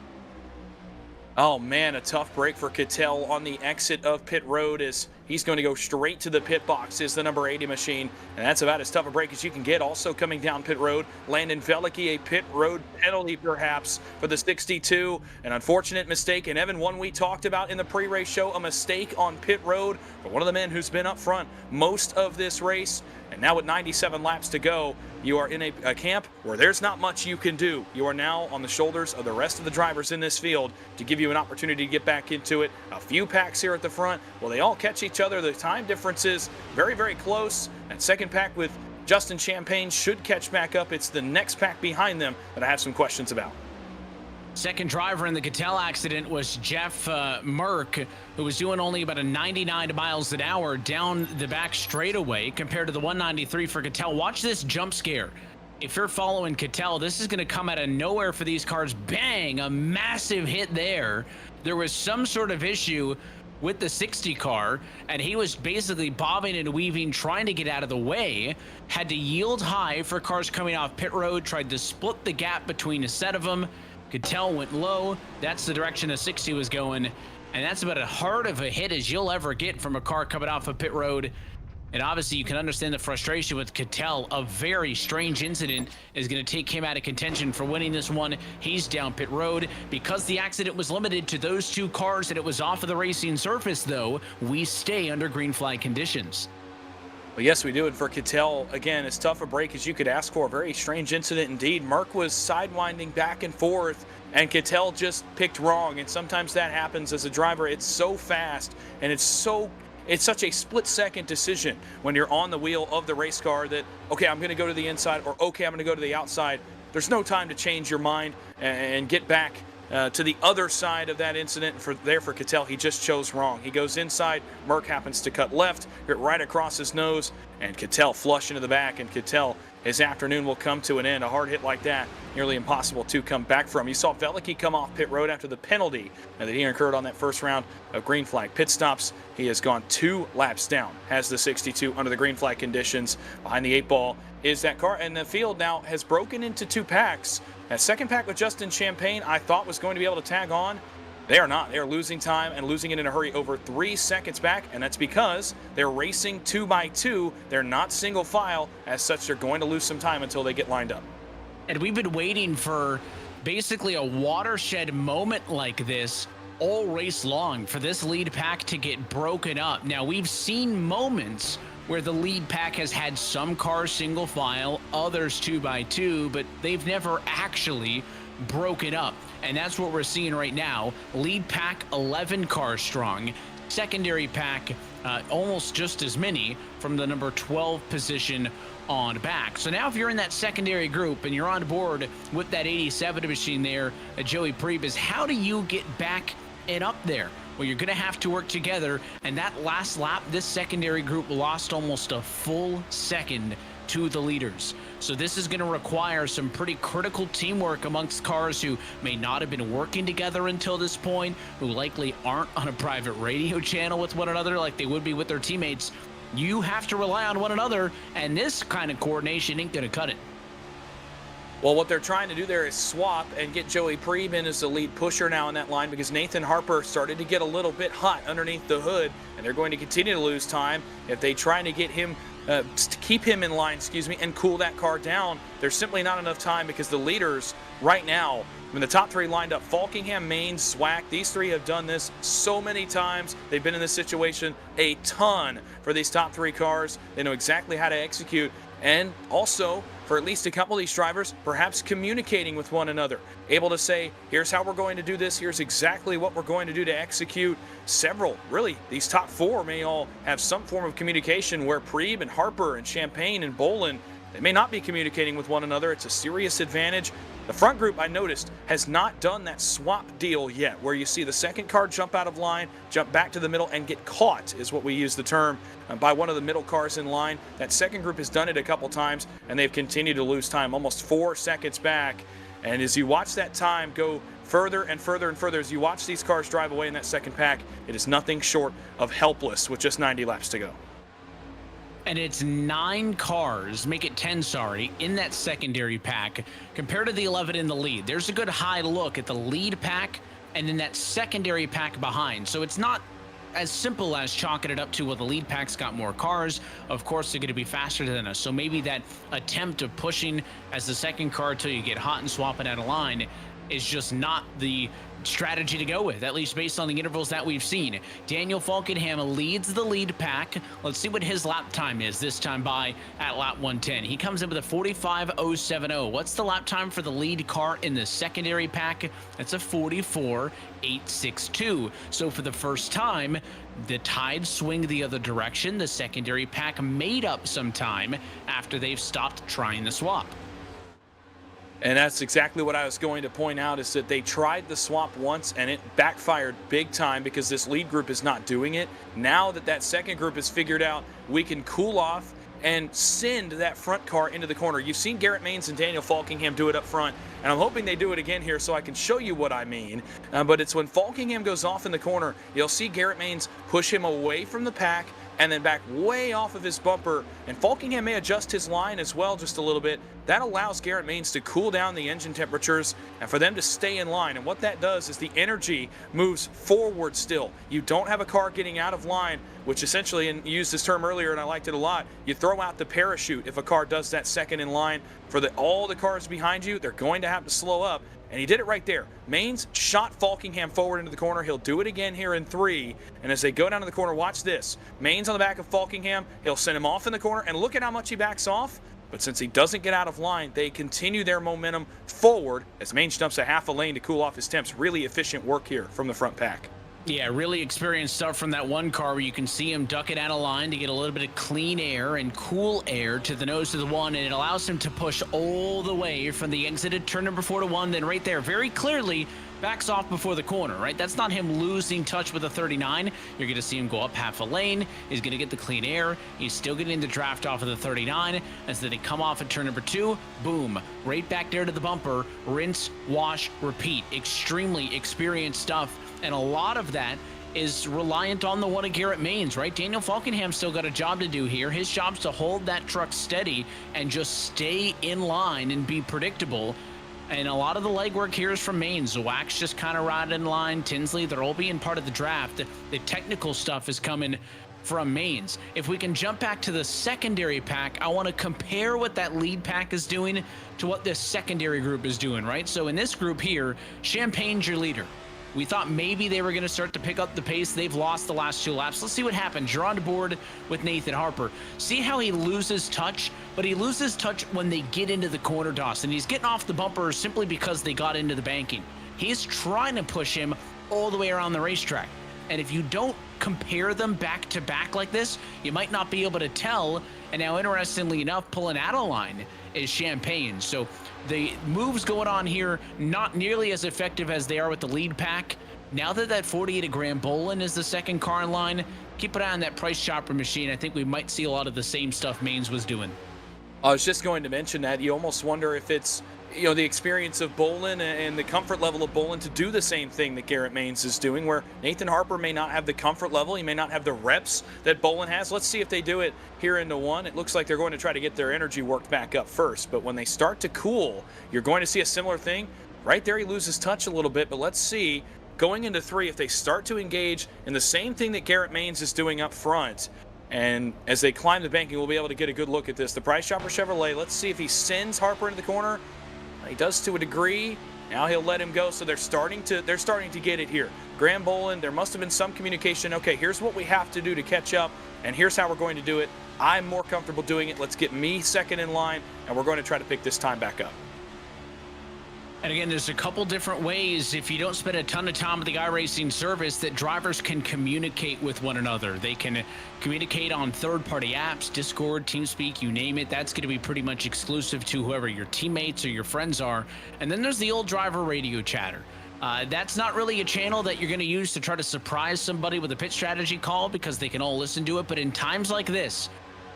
Oh man, a tough break for Cattell on the exit of pit road as he's going to go straight to the pit box is the number 80 machine, and that's about as tough a break as you can get. Also coming down pit road, Landon Velicki, a pit road penalty perhaps for the 62. An unfortunate mistake, and Evan, one we talked about in the pre-race show, a mistake on pit road for one of the men who's been up front most of this race. And now with 97 laps to go, you are in a camp where there's not much you can do. You are now on the shoulders of the rest of the drivers in this field to give you an opportunity to get back into it. A few packs here at the front. Will they all catch each other? The time difference is very, very close. That second pack with Justin Champagne should catch back up. It's the next pack behind them that I have some questions about. Second driver in the Cattell accident was Jeff Merck, who was doing only about a 99 miles an hour down the back straightaway compared to the 193 for Cattell. Watch this jump scare. If you're following Cattell, this is going to come out of nowhere for these cars. Bang! A massive hit there. There was some sort of issue with the 60 car, and he was basically bobbing and weaving, trying to get out of the way. Had to yield high for cars coming off pit road, tried to split the gap between a set of them. Cattell went low. That's the direction the 60 was going. And that's about as hard of a hit as you'll ever get from a car coming off of pit road. And obviously, you can understand the frustration with Cattell. A very strange incident is going to take him out of contention for winning this one. He's down pit road. Because the accident was limited to those 2 cars and it was off of the racing surface, though, we stay under green flag conditions. Well, yes, we do. And for Cattell, again, as tough a break as you could ask for. A very strange incident indeed. Merck was sidewinding back and forth, and Cattell just picked wrong. And sometimes that happens as a driver. It's so fast, and it's such a split-second decision when you're on the wheel of the race car that, okay, I'm going to go to the inside, or okay, I'm going to go to the outside. There's no time to change your mind and get back to the other side of that incident. For Cattell, he just chose wrong. He goes inside, Merck happens to cut left, get right across his nose, and Cattell flush into the back, and Cattell, his afternoon will come to an end. A hard hit like that, nearly impossible to come back from. You saw Veliky come off pit road after the penalty that he incurred on that first round of green flag pit stops. He has gone 2 laps down, has the 62 under the green flag conditions. Behind the 8 ball is that car, and the field now has broken into 2 packs. That second pack with Justin Champagne, I thought was going to be able to tag on. They are not. They are losing time and losing it in a hurry, over 3 seconds back, and that's because they're racing 2 by 2. They're not single file. As such, they're going to lose some time until they get lined up. And we've been waiting for basically a watershed moment like this all race long, for this lead pack to get broken up. Now, we've seen moments where the lead pack has had some cars single file, others 2 by 2, but they've never actually broken up. And that's what we're seeing right now. Lead pack 11 cars strong, secondary pack almost just as many from the number 12 position on back. So now if you're in that secondary group and you're on board with that 87 machine there, Joey Priebus, how do you get back and up there? Well, you're going to have to work together, and that last lap, this secondary group lost almost a full second to the leaders. So this is going to require some pretty critical teamwork amongst cars who may not have been working together until this point, who likely aren't on a private radio channel with one another like they would be with their teammates. You have to rely on one another, and this kind of coordination ain't going to cut it. Well, what they're trying to do there is swap and get Joey Prieb in as the lead pusher now in that line, because Nathan Harper started to get a little bit hot underneath the hood, and they're going to continue to lose time if they try to get him to keep him in line, and cool that car down. There's simply not enough time, because the leaders right now, when the top 3 lined up, Falkingham, Maines, Swack, these 3 have done this so many times. They've been in this situation a ton for these top 3 cars. They know exactly how to execute. And also, for at least a couple of these drivers, perhaps communicating with one another, able to say, here's how we're going to do this, here's exactly what we're going to do to execute. Several, really, these top 4 may all have some form of communication, where Prieb and Harper and Champagne and Bolin, they may not be communicating with one another. It's a serious advantage. The front group, I noticed, has not done that swap deal yet, where you see the second car jump out of line, jump back to the middle, and get caught, is what we use the term, by one of the middle cars in line. That second group has done it a couple times, and they've continued to lose time, almost 4 seconds back. And as you watch that time go further and further and further, as you watch these cars drive away in that second pack, it is nothing short of helpless with just 90 laps to go. And it's 9 cars, make it 10, sorry, in that secondary pack compared to the 11 in the lead. There's a good high look at the lead pack and then that secondary pack behind. So it's not as simple as chalking it up to, well, the lead pack's got more cars. Of course, they're going to be faster than us. So maybe that attempt of pushing as the second car until you get hot and swapping out of line is just not the strategy to go with, at least based on the intervals that we've seen. Daniel Falkenham leads the lead pack. Let's see what his lap time is this time by at lap 110. He comes in with a 45.070. What's the lap time for the lead car in the secondary pack? That's a 44.862. So for the first time, the tides swing the other direction. The secondary pack made up some time after they've stopped trying the swap. And that's exactly what I was going to point out, is that they tried the swap once and it backfired big time, because this lead group is not doing it. Now that that second group has figured out we can cool off and send that front car into the corner. You've seen Garrett Maines and Daniel Falkingham do it up front, and I'm hoping they do it again here so I can show you what I mean. But it's when Falkingham goes off in the corner, you'll see Garrett Maines push him away from the pack, and then back way off of his bumper, and Falkingham may adjust his line as well just a little bit. That allows Garrett Maines to cool down the engine temperatures and for them to stay in line. And what that does is the energy moves forward still. You don't have a car getting out of line, which essentially, and you used this term earlier and I liked it a lot, you throw out the parachute if a car does that second in line. For all the cars behind you, they're going to have to slow up. And he did it right there. Maines shot Falkingham forward into the corner. He'll do it again here in 3. And as they go down to the corner, watch this. Maines on the back of Falkingham. He'll send him off in the corner. And look at how much he backs off. But since he doesn't get out of line, they continue their momentum forward as Maines jumps a half a lane to cool off his temps. Really efficient work here from the front pack. Yeah, really experienced stuff from that one car where you can see him duck it out of line to get a little bit of clean air and cool air to the nose of the one, and it allows him to push all the way from the exit at turn number 4 to 1, then right there, very clearly, backs off before the corner, right? That's not him losing touch with a 39. You're going to see him go up half a lane. He's going to get the clean air. He's still getting the draft off of the 39. As they come off at turn number 2, boom, right back there to the bumper, rinse, wash, repeat. Extremely experienced stuff. And a lot of that is reliant on the one of Garrett Maines, right? Daniel Falkingham still got a job to do here. His job's to hold that truck steady and just stay in line and be predictable. And a lot of the legwork here is from Maines. Wax just kind of riding in line. Tinsley, they're all being part of the draft. The technical stuff is coming from Maines. If we can jump back to the secondary pack, I want to compare what that lead pack is doing to what this secondary group is doing, right? So in this group here, Champagne's your leader. We thought maybe they were going to start to pick up the pace. They've lost the last 2 laps. Let's see what happens. You're on board with Nathan Harper. See how he loses touch? But he loses touch when they get into the corner, Dawson. He's getting off the bumper simply because they got into the banking. He's trying to push him all the way around the racetrack. And if you don't compare them back to back like this, you might not be able to tell. And now, interestingly enough, pulling out of line is Champagne. So the moves going on here, not nearly as effective as they are with the lead pack. Now that 48 of Graham Bolin is the second car in line, keep an eye on that price chopper machine. I think we might see a lot of the same stuff Maines was doing. I was just going to mention that. You almost wonder if it's, the experience of Bolin and the comfort level of Bolin to do the same thing that Garrett Maines is doing, where Nathan Harper may not have the comfort level, he may not have the reps that Bolin has. Let's see if they do it here into 1. It looks like they're going to try to get their energy worked back up first, but when they start to cool, you're going to see a similar thing. Right there, he loses touch a little bit, but let's see, going into 3, if they start to engage in the same thing that Garrett Maines is doing up front. And as they climb the banking, we'll be able to get a good look at this. The Price Chopper Chevrolet, let's see if he sends Harper into the corner. He does to a degree. Now he'll let him go, so they're starting to get it here. Graham Bolin, there must have been some communication. Okay, here's what we have to do to catch up, and here's how we're going to do it. I'm more comfortable doing it. Let's get me second in line, and we're going to try to pick this time back up. And again, there's a couple different ways, if you don't spend a ton of time with the iRacing service, that drivers can communicate with one another. They can communicate on third-party apps, Discord, TeamSpeak, you name it. That's going to be pretty much exclusive to whoever your teammates or your friends are. And then there's the old driver radio chatter. That's not really a channel that you're going to use to try to surprise somebody with a pit strategy call because they can all listen to it. But in times like this,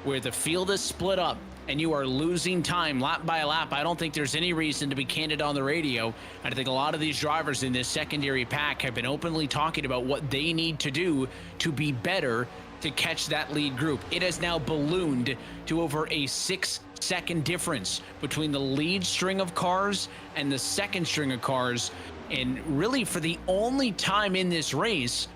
where the field is split up and you are losing time lap by lap, I don't think there's any reason to be candid on the radio. I think a lot of these drivers in this secondary pack have been openly talking about what they need to do to be better to catch that lead group. It has now ballooned to over a 6-second difference between the lead string of cars and the second string of cars. And really, for the only time in this race,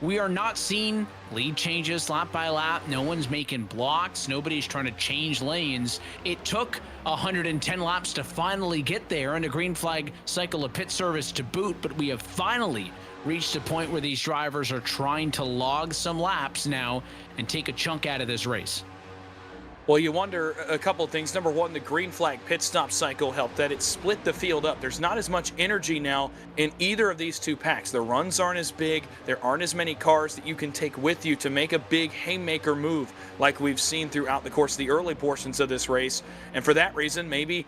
we are not seeing lead changes lap by lap. No one's making blocks. Nobody's trying to change lanes. It took 110 laps to finally get there and a green flag cycle of pit service to boot, but we have finally reached a point where these drivers are trying to log some laps now and take a chunk out of this race. Well, you wonder a couple of things. Number one, the green flag pit stop cycle helped that it split the field up. There's not as much energy now in either of these two packs. The runs aren't as big. There aren't as many cars that you can take with you to make a big haymaker move like we've seen throughout the course of the early portions of this race. And for that reason, maybe,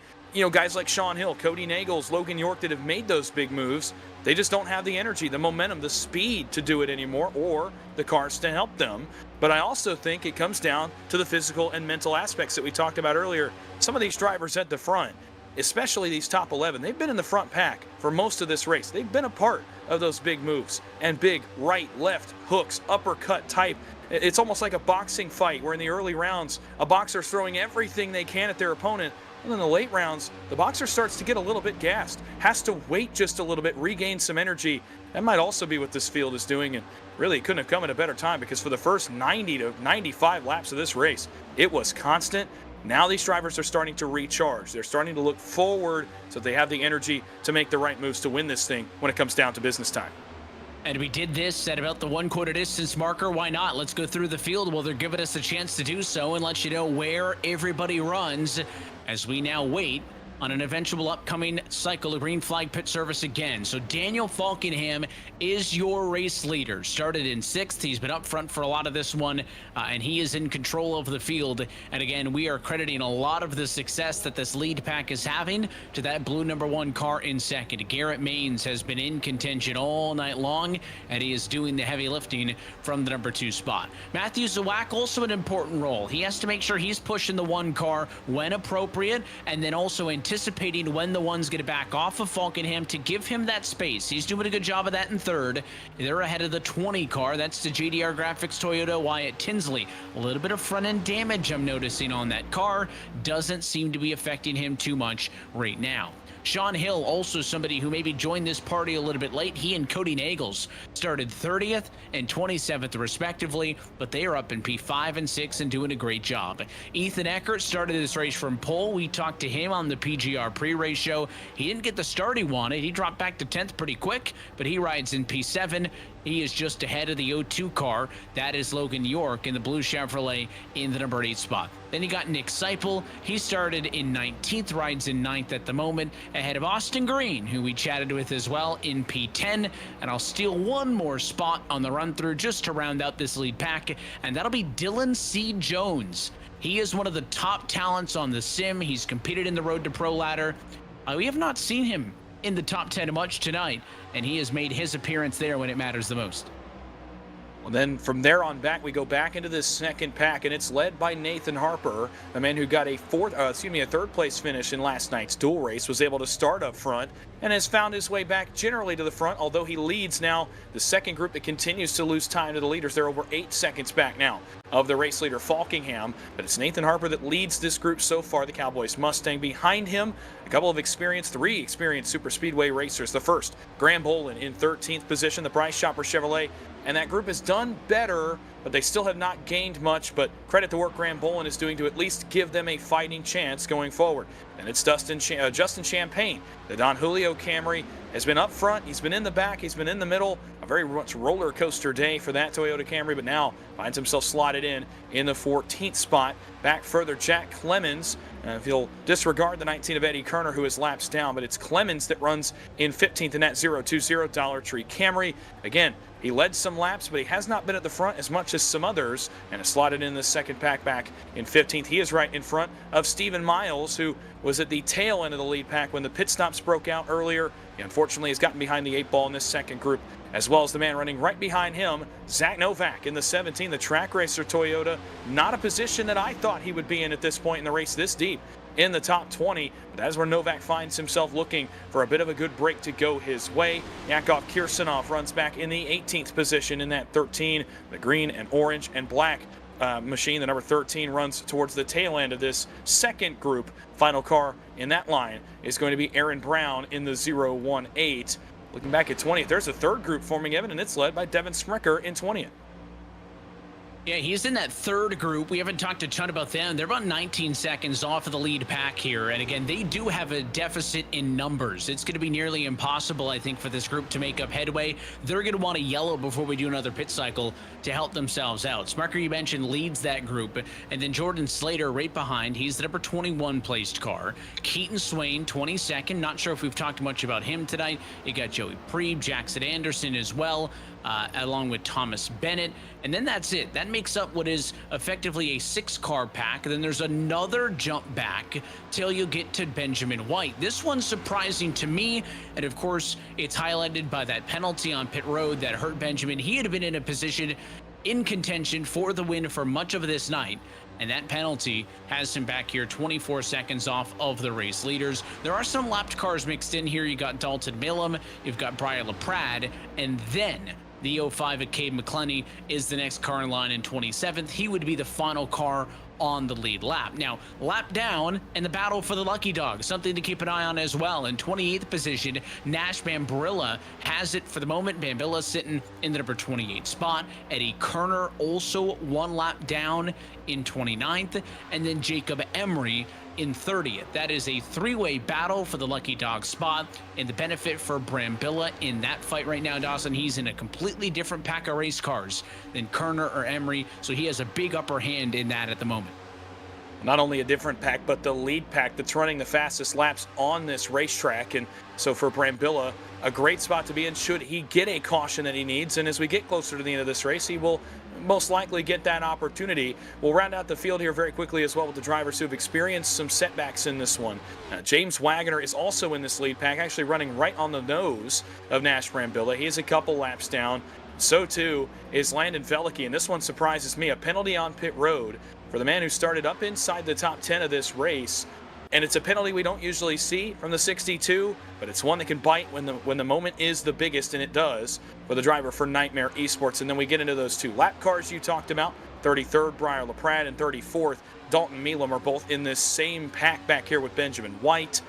guys like Sean Hill, Cody Nagels, Logan York that have made those big moves, they just don't have the energy, the momentum, the speed to do it anymore, or the cars to help them. But I also think it comes down to the physical and mental aspects that we talked about earlier. Some of these drivers at the front, especially these top 11, they've been in the front pack for most of this race. They've been a part of those big moves and big right, left, hooks, uppercut type It's almost like a boxing fight where in the early rounds, a boxer's throwing everything they can at their opponent. And in the late rounds, the boxer starts to get a little bit gassed, has to wait just a little bit, regain some energy. That might also be what this field is doing, and really couldn't have come at a better time, because for the first 90 to 95 laps of this race, it was constant. Now these drivers are starting to recharge. They're starting to look forward so they have the energy to make the right moves to win this thing when it comes down to business time. And we did this at about the 1/4 distance marker. Why not? Let's go through the field while they're giving us a chance to do so and let you know where everybody runs as we now wait on an eventual upcoming cycle of green flag pit service again. So Daniel Falkenham is your race leader. Started in 6th. He's been up front for a lot of this one, and he is in control of the field. And again, we are crediting a lot of the success that this lead pack is having to that blue number 1 car in 2nd. Garrett Maines has been in contention all night long, and he is doing the heavy lifting from the number 2 spot. Matthew Zawak also an important role. He has to make sure he's pushing the 1 car when appropriate, and then also anticipating when the one's going to back off of Falkenham to give him that space. He's doing a good job of that in 3rd. They're ahead of the 20 car. That's the JDR Graphics Toyota Wyatt Tinsley. A little bit of front-end damage I'm noticing on that car. Doesn't seem to be affecting him too much right now. Sean Hill, also somebody who maybe joined this party a little bit late. He and Cody Nagels started 30th and 27th respectively, but they are up in P5 and 6 and doing a great job. Ethan Eckert started this race from pole. We talked to him on the PGR pre-race show. He didn't get the start he wanted. He dropped back to 10th pretty quick, but he rides in P7. He is just ahead of the 02 car. That is Logan York in the blue Chevrolet in the number 8 spot. Then you got Nick Seipel. He started in 19th, rides in 9th at the moment, ahead of Austin Green, who we chatted with as well, in P10. And I'll steal one more spot on the run-through just to round out this lead pack, and that'll be Dylan C. Jones. He is one of the top talents on the sim. He's competed in the Road to Pro ladder. We have not seen him in the top 10 much tonight, and he has made his appearance there when it matters the most. Well, then from there on back, we go back into this second pack, and it's led by Nathan Harper, a man who got a 3rd place finish in last night's dual race, was able to start up front and has found his way back generally to the front, although he leads now the second group that continues to lose time to the leaders. They're over 8 seconds back now of the race leader Falkingham, but it's Nathan Harper that leads this group so far. The Cowboys Mustang behind him, a couple of three experienced super speedway racers. The first, Graham Bolin in 13th position, the Price Chopper Chevrolet, and that group has done better, but they still have not gained much. But credit to work Graham Bolin is doing to at least give them a fighting chance going forward. And it's Justin Champagne. The Don Julio Camry has been up front. He's been in the back. He's been in the middle. A very much roller coaster day for that Toyota Camry, but now finds himself slotted in the 14th spot. Back further, Jack Clemens. If you'll disregard the 19 of Eddie Kerner, who has lapsed down, but it's Clemens that runs in 15th in that 020 Dollar Tree Camry. Again, he led some laps, but he has not been at the front as much as some others, and is slotted in the second pack back in 15th. He is right in front of Stephen Miles, who was at the tail end of the lead pack when the pit stops broke out earlier. He unfortunately has gotten behind the 8 ball in this second group, as well as the man running right behind him, Zach Novak in the 17, the Track Racer Toyota. Not a position that I thought he would be in at this point in the race this deep in the top 20, but that is where Novak finds himself looking for a bit of a good break to go his way. Yakov Kirsanov runs back in the 18th position in that 13. The green and orange and black machine, the number 13, runs towards the tail end of this second group. Final car in that line is going to be Aaron Brown in the 018. Looking back at 20th, there's a third group forming, Evan, and it's led by Devin Sprecher in 20th. Yeah, he's in that third group. We haven't talked a ton about them. They're about 19 seconds off of the lead pack here. And again, they do have a deficit in numbers. It's going to be nearly impossible, I think, for this group to make up headway. They're going to want a yellow before we do another pit cycle to help themselves out. Smarker, you mentioned, leads that group. And then Jordan Slater right behind. He's the number 21 placed car. Keaton Swain, 22nd. Not sure if we've talked much about him tonight. You got Joey Preeb, Jackson Anderson as well, along with Thomas Bennett. And then that's it. That makes up what is effectively a 6-car pack. And then there's another jump back till you get to Benjamin White. This one's surprising to me. And of course, it's highlighted by that penalty on pit road that hurt Benjamin. He had been in a position in contention for the win for much of this night. And that penalty has him back here 24 seconds off of the race leaders. There are some lapped cars mixed in here. You got Dalton Millam, you've got Brian LaPrade, and then The 05 at Cade McClenney is the next car in line in 27th. He would be the final car on the lead lap. Now, lap down and the battle for the lucky dog, something to keep an eye on as well. In 28th position, Nash Bambrilla has it for the moment. Bambrilla sitting in the number 28 spot. Eddie Kerner also one lap down in 29th, and then Jacob Emery in 30th. That is a three-way battle for the lucky dog spot, and the benefit for Brambilla in that fight right now, Dawson, he's in a completely different pack of race cars than Kerner or Emery, so he has a big upper hand in that at the moment. Not only a different pack, but the lead pack that's running the fastest laps on this racetrack. And so for Brambilla, a great spot to be in should he get a caution that he needs. And as we get closer to the end of this race, he will most likely get that opportunity. We'll round out the field here very quickly as well with the drivers who have experienced some setbacks in this one. James Wagoner is also in this lead pack, actually running right on the nose of Nash Brambilla. He is a couple laps down. So too is Landon Velicki, and this one surprises me. A penalty on pit road for the man who started up inside the top 10 of this race. And it's a penalty we don't usually see from the 62, but it's one that can bite when the moment is the biggest, and it does for the driver for Nightmare Esports. And then we get into those two lap cars you talked about. 33rd, Briar LaPrade, and 34th, Dalton Meelam are both in this same pack back here with Benjamin White.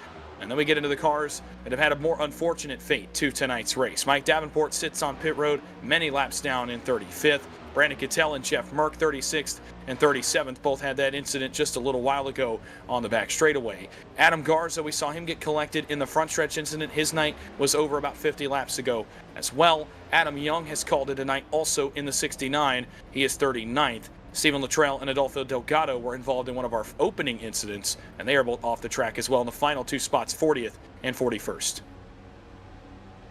And then we get into the cars that have had a more unfortunate fate to tonight's race. Mike Davenport sits on pit road, many laps down in 35th. Brandon Cattell and Jeff Merck, 36th and 37th, both had that incident just a little while ago on the back straightaway. Adam Garza, we saw him get collected in the front stretch incident. His night was over about 50 laps ago as well. Adam Young has called it a night also in the 69. He is 39th. Stephen Luttrell and Adolfo Delgado were involved in one of our opening incidents, and they are both off the track as well in the final two spots, 40th and 41st.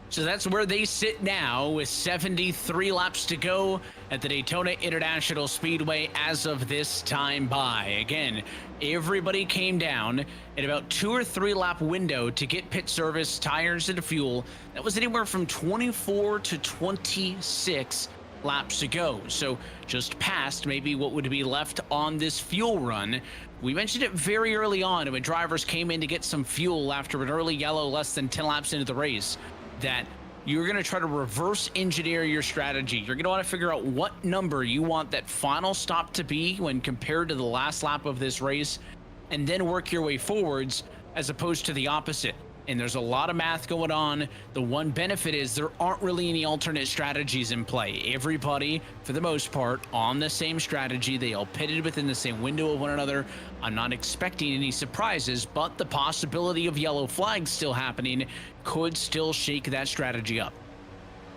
So that's where they sit now with 73 laps to go at the Daytona International Speedway as of this time by. Again, everybody came down in about 2 or 3 lap window to get pit service, tires, and fuel. That was anywhere from 24 to 26 laps to go. So just past maybe what would be left on this fuel run. We mentioned it very early on when drivers came in to get some fuel after an early yellow less than 10 laps into the race, that you're going to try to reverse engineer your strategy. You're going to want to figure out what number you want that final stop to be when compared to the last lap of this race, and then work your way forwards as opposed to the opposite. And there's a lot of math going on. The one benefit is there aren't really any alternate strategies in play. Everybody, for the most part, on the same strategy. They all pitted within the same window of one another. I'm not expecting any surprises, but the possibility of yellow flags still happening could still shake that strategy up.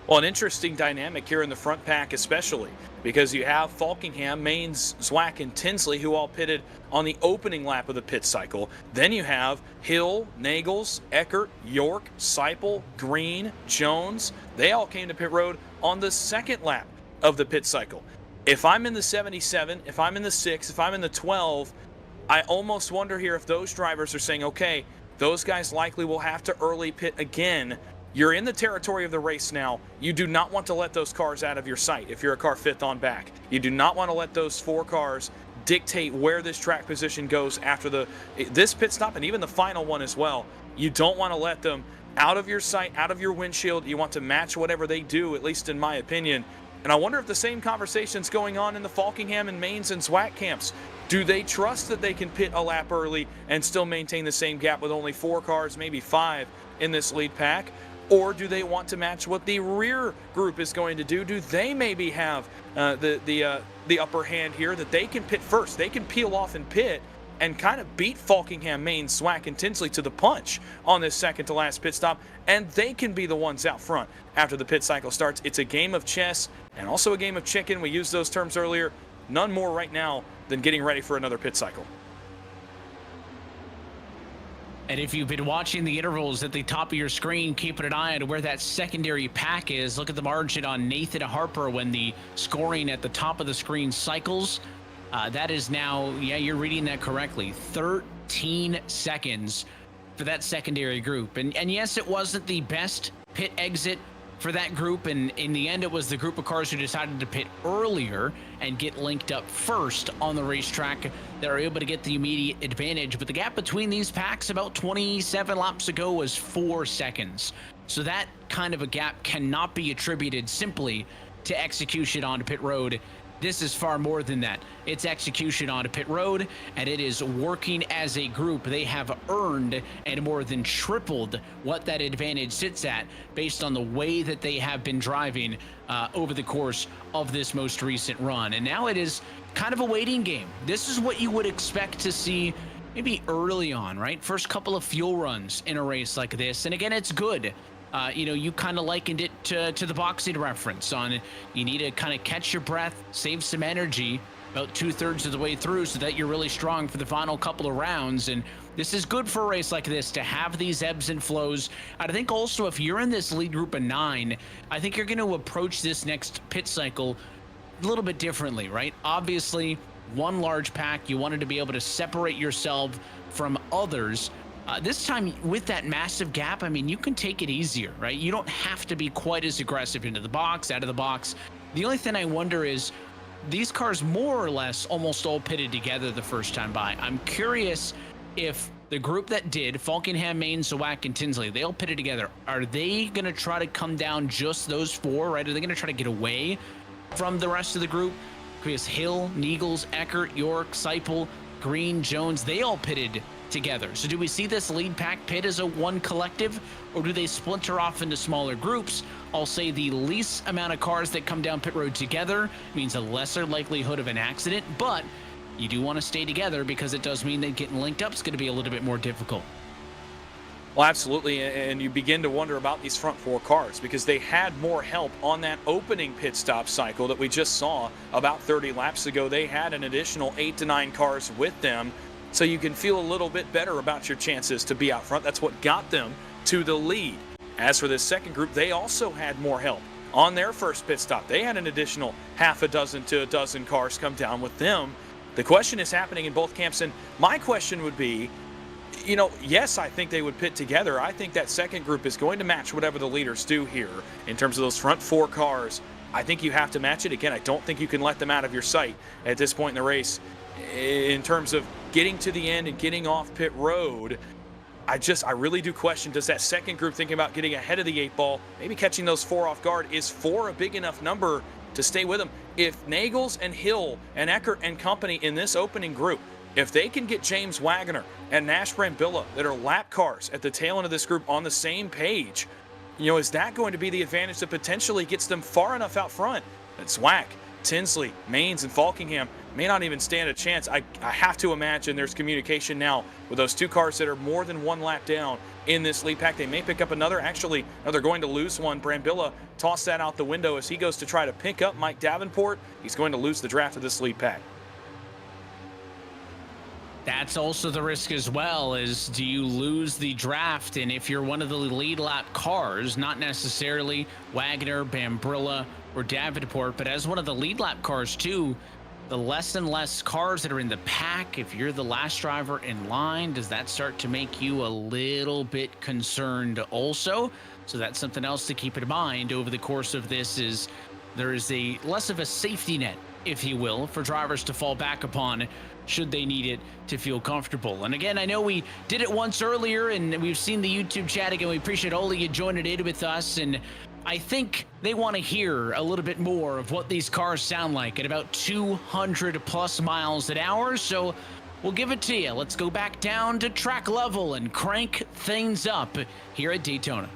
Well, an interesting dynamic here in the front pack especially, because you have Falkingham, Maines, Zwack, and Tinsley who all pitted on the opening lap of the pit cycle. Then you have Hill, Nagels, Eckert, York, Seipel, Green, Jones. They all came to pit road on the second lap of the pit cycle. If I'm in the 77, if I'm in the 6, if I'm in the 12, I almost wonder here if those drivers are saying, okay, those guys likely will have to early pit again. You're in the territory of the race now. You do not want to let those cars out of your sight if you're a car fifth on back. You do not want to let those 4 cars dictate where this track position goes after this pit stop and even the final one as well. You don't want to let them out of your sight, out of your windshield. You want to match whatever they do, at least in my opinion. And I wonder if the same conversation's going on in the Falkingham and Maines and Zwack camps. Do they trust that they can pit a lap early and still maintain the same gap with only 4 cars, maybe 5 in this lead pack? Or do they want to match what the rear group is going to do? Do they maybe have the upper hand here that they can pit first? They can peel off and pit and kind of beat Falkingham, Maines, Zwack, and Tinsley to the punch on this second to last pit stop, and they can be the ones out front after the pit cycle starts. It's a game of chess and also a game of chicken. We used those terms earlier. None more right now than getting ready for another pit cycle. And if you've been watching the intervals at the top of your screen, keeping an eye on where that secondary pack is, look at the margin on Nathan Harper when the scoring at the top of the screen cycles. That is now, yeah, you're reading that correctly, 13 seconds for that secondary group. And yes, it wasn't the best pit exit for that group, and in the end it was the group of cars who decided to pit earlier and get linked up first on the racetrack that are able to get the immediate advantage. But the gap between these packs about 27 laps ago was 4 seconds. So that kind of a gap cannot be attributed simply to execution onto pit road. This is far more than that. It's execution onto pit road, and it is working as a group. They have earned and more than tripled what that advantage sits at based on the way that they have been driving over the course of this most recent run. And now it is kind of a waiting game. This is what you would expect to see maybe early on, right? First couple of fuel runs in a race like this. And again, it's good. You kind of likened it to the boxing reference on you need to kind of catch your breath, save some energy about 2/3 of the way through so that you're really strong for the final couple of rounds. And this is good for a race like this to have these ebbs and flows. I think also if you're in this lead group of 9, I think you're going to approach this next pit cycle a little bit differently, right? Obviously, one large pack, you wanted to be able to separate yourself from others. This time, with that massive gap, I mean, you can take it easier, right? You don't have to be quite as aggressive into the box, out of the box. The only thing I wonder is, these cars more or less almost all pitted together the first time by. I'm curious if the group that did, Falkingham, Maine, Zawak, and Tinsley, they all pitted together. Are they going to try to come down just those 4, right? Are they going to try to get away from the rest of the group? Because Hill, Niegels, Eckert, York, Seipel, Green, Jones, they all pitted together. So do we see this lead pack pit as a one collective, or do they splinter off into smaller groups? I'll say the least amount of cars that come down pit road together means a lesser likelihood of an accident, but you do want to stay together because it does mean that getting linked up is going to be a little bit more difficult. Well, absolutely, and you begin to wonder about these front 4 cars because they had more help on that opening pit stop cycle that we just saw about 30 laps ago. They had an additional 8 to 9 cars with them, so you can feel a little bit better about your chances to be out front. That's what got them to the lead. As for this second group, they also had more help on their first pit stop. They had an additional half a dozen to a dozen cars come down with them. The question is happening in both camps, and my question would be, yes, I think they would pit together. I think that second group is going to match whatever the leaders do here in terms of those front 4 cars. I think you have to match it. Again, I don't think you can let them out of your sight at this point in the race. In terms of getting to the end and getting off pit road, I really do question, does that second group thinking about getting ahead of the 8 ball, maybe catching those 4 off guard, is 4 a big enough number to stay with them? If Nagels and Hill and Eckert and company in this opening group, if they can get James Wagoner and Nash Brambilla that are lap cars at the tail end of this group on the same page, is that going to be the advantage that potentially gets them far enough out front that Zwack, Tinsley, Maines, and Falkingham may not even stand a chance? I have to imagine there's communication now with those 2 cars that are more than 1 lap down in this lead pack. They may pick up another. Actually, no, they're going to lose one. Brambilla tossed that out the window as he goes to try to pick up Mike Davenport. He's going to lose the draft of this lead pack. That's also the risk as well, is do you lose the draft? And if you're one of the lead lap cars, not necessarily Wagoner, Brambilla, or Davenport, but as one of the lead lap cars too, the less and less cars that are in the pack, if you're the last driver in line, does that start to make you a little bit concerned also? So that's something else to keep in mind over the course of this, is there is a less of a safety net, if you will, for drivers to fall back upon should they need it to feel comfortable. And again, I know we did it once earlier and we've seen the YouTube chat again. We appreciate all of you joining in with us, and I think they want to hear a little bit more of what these cars sound like at about 200 plus miles an hour. So we'll give it to you. Let's go back down to track level and crank things up here at Daytona.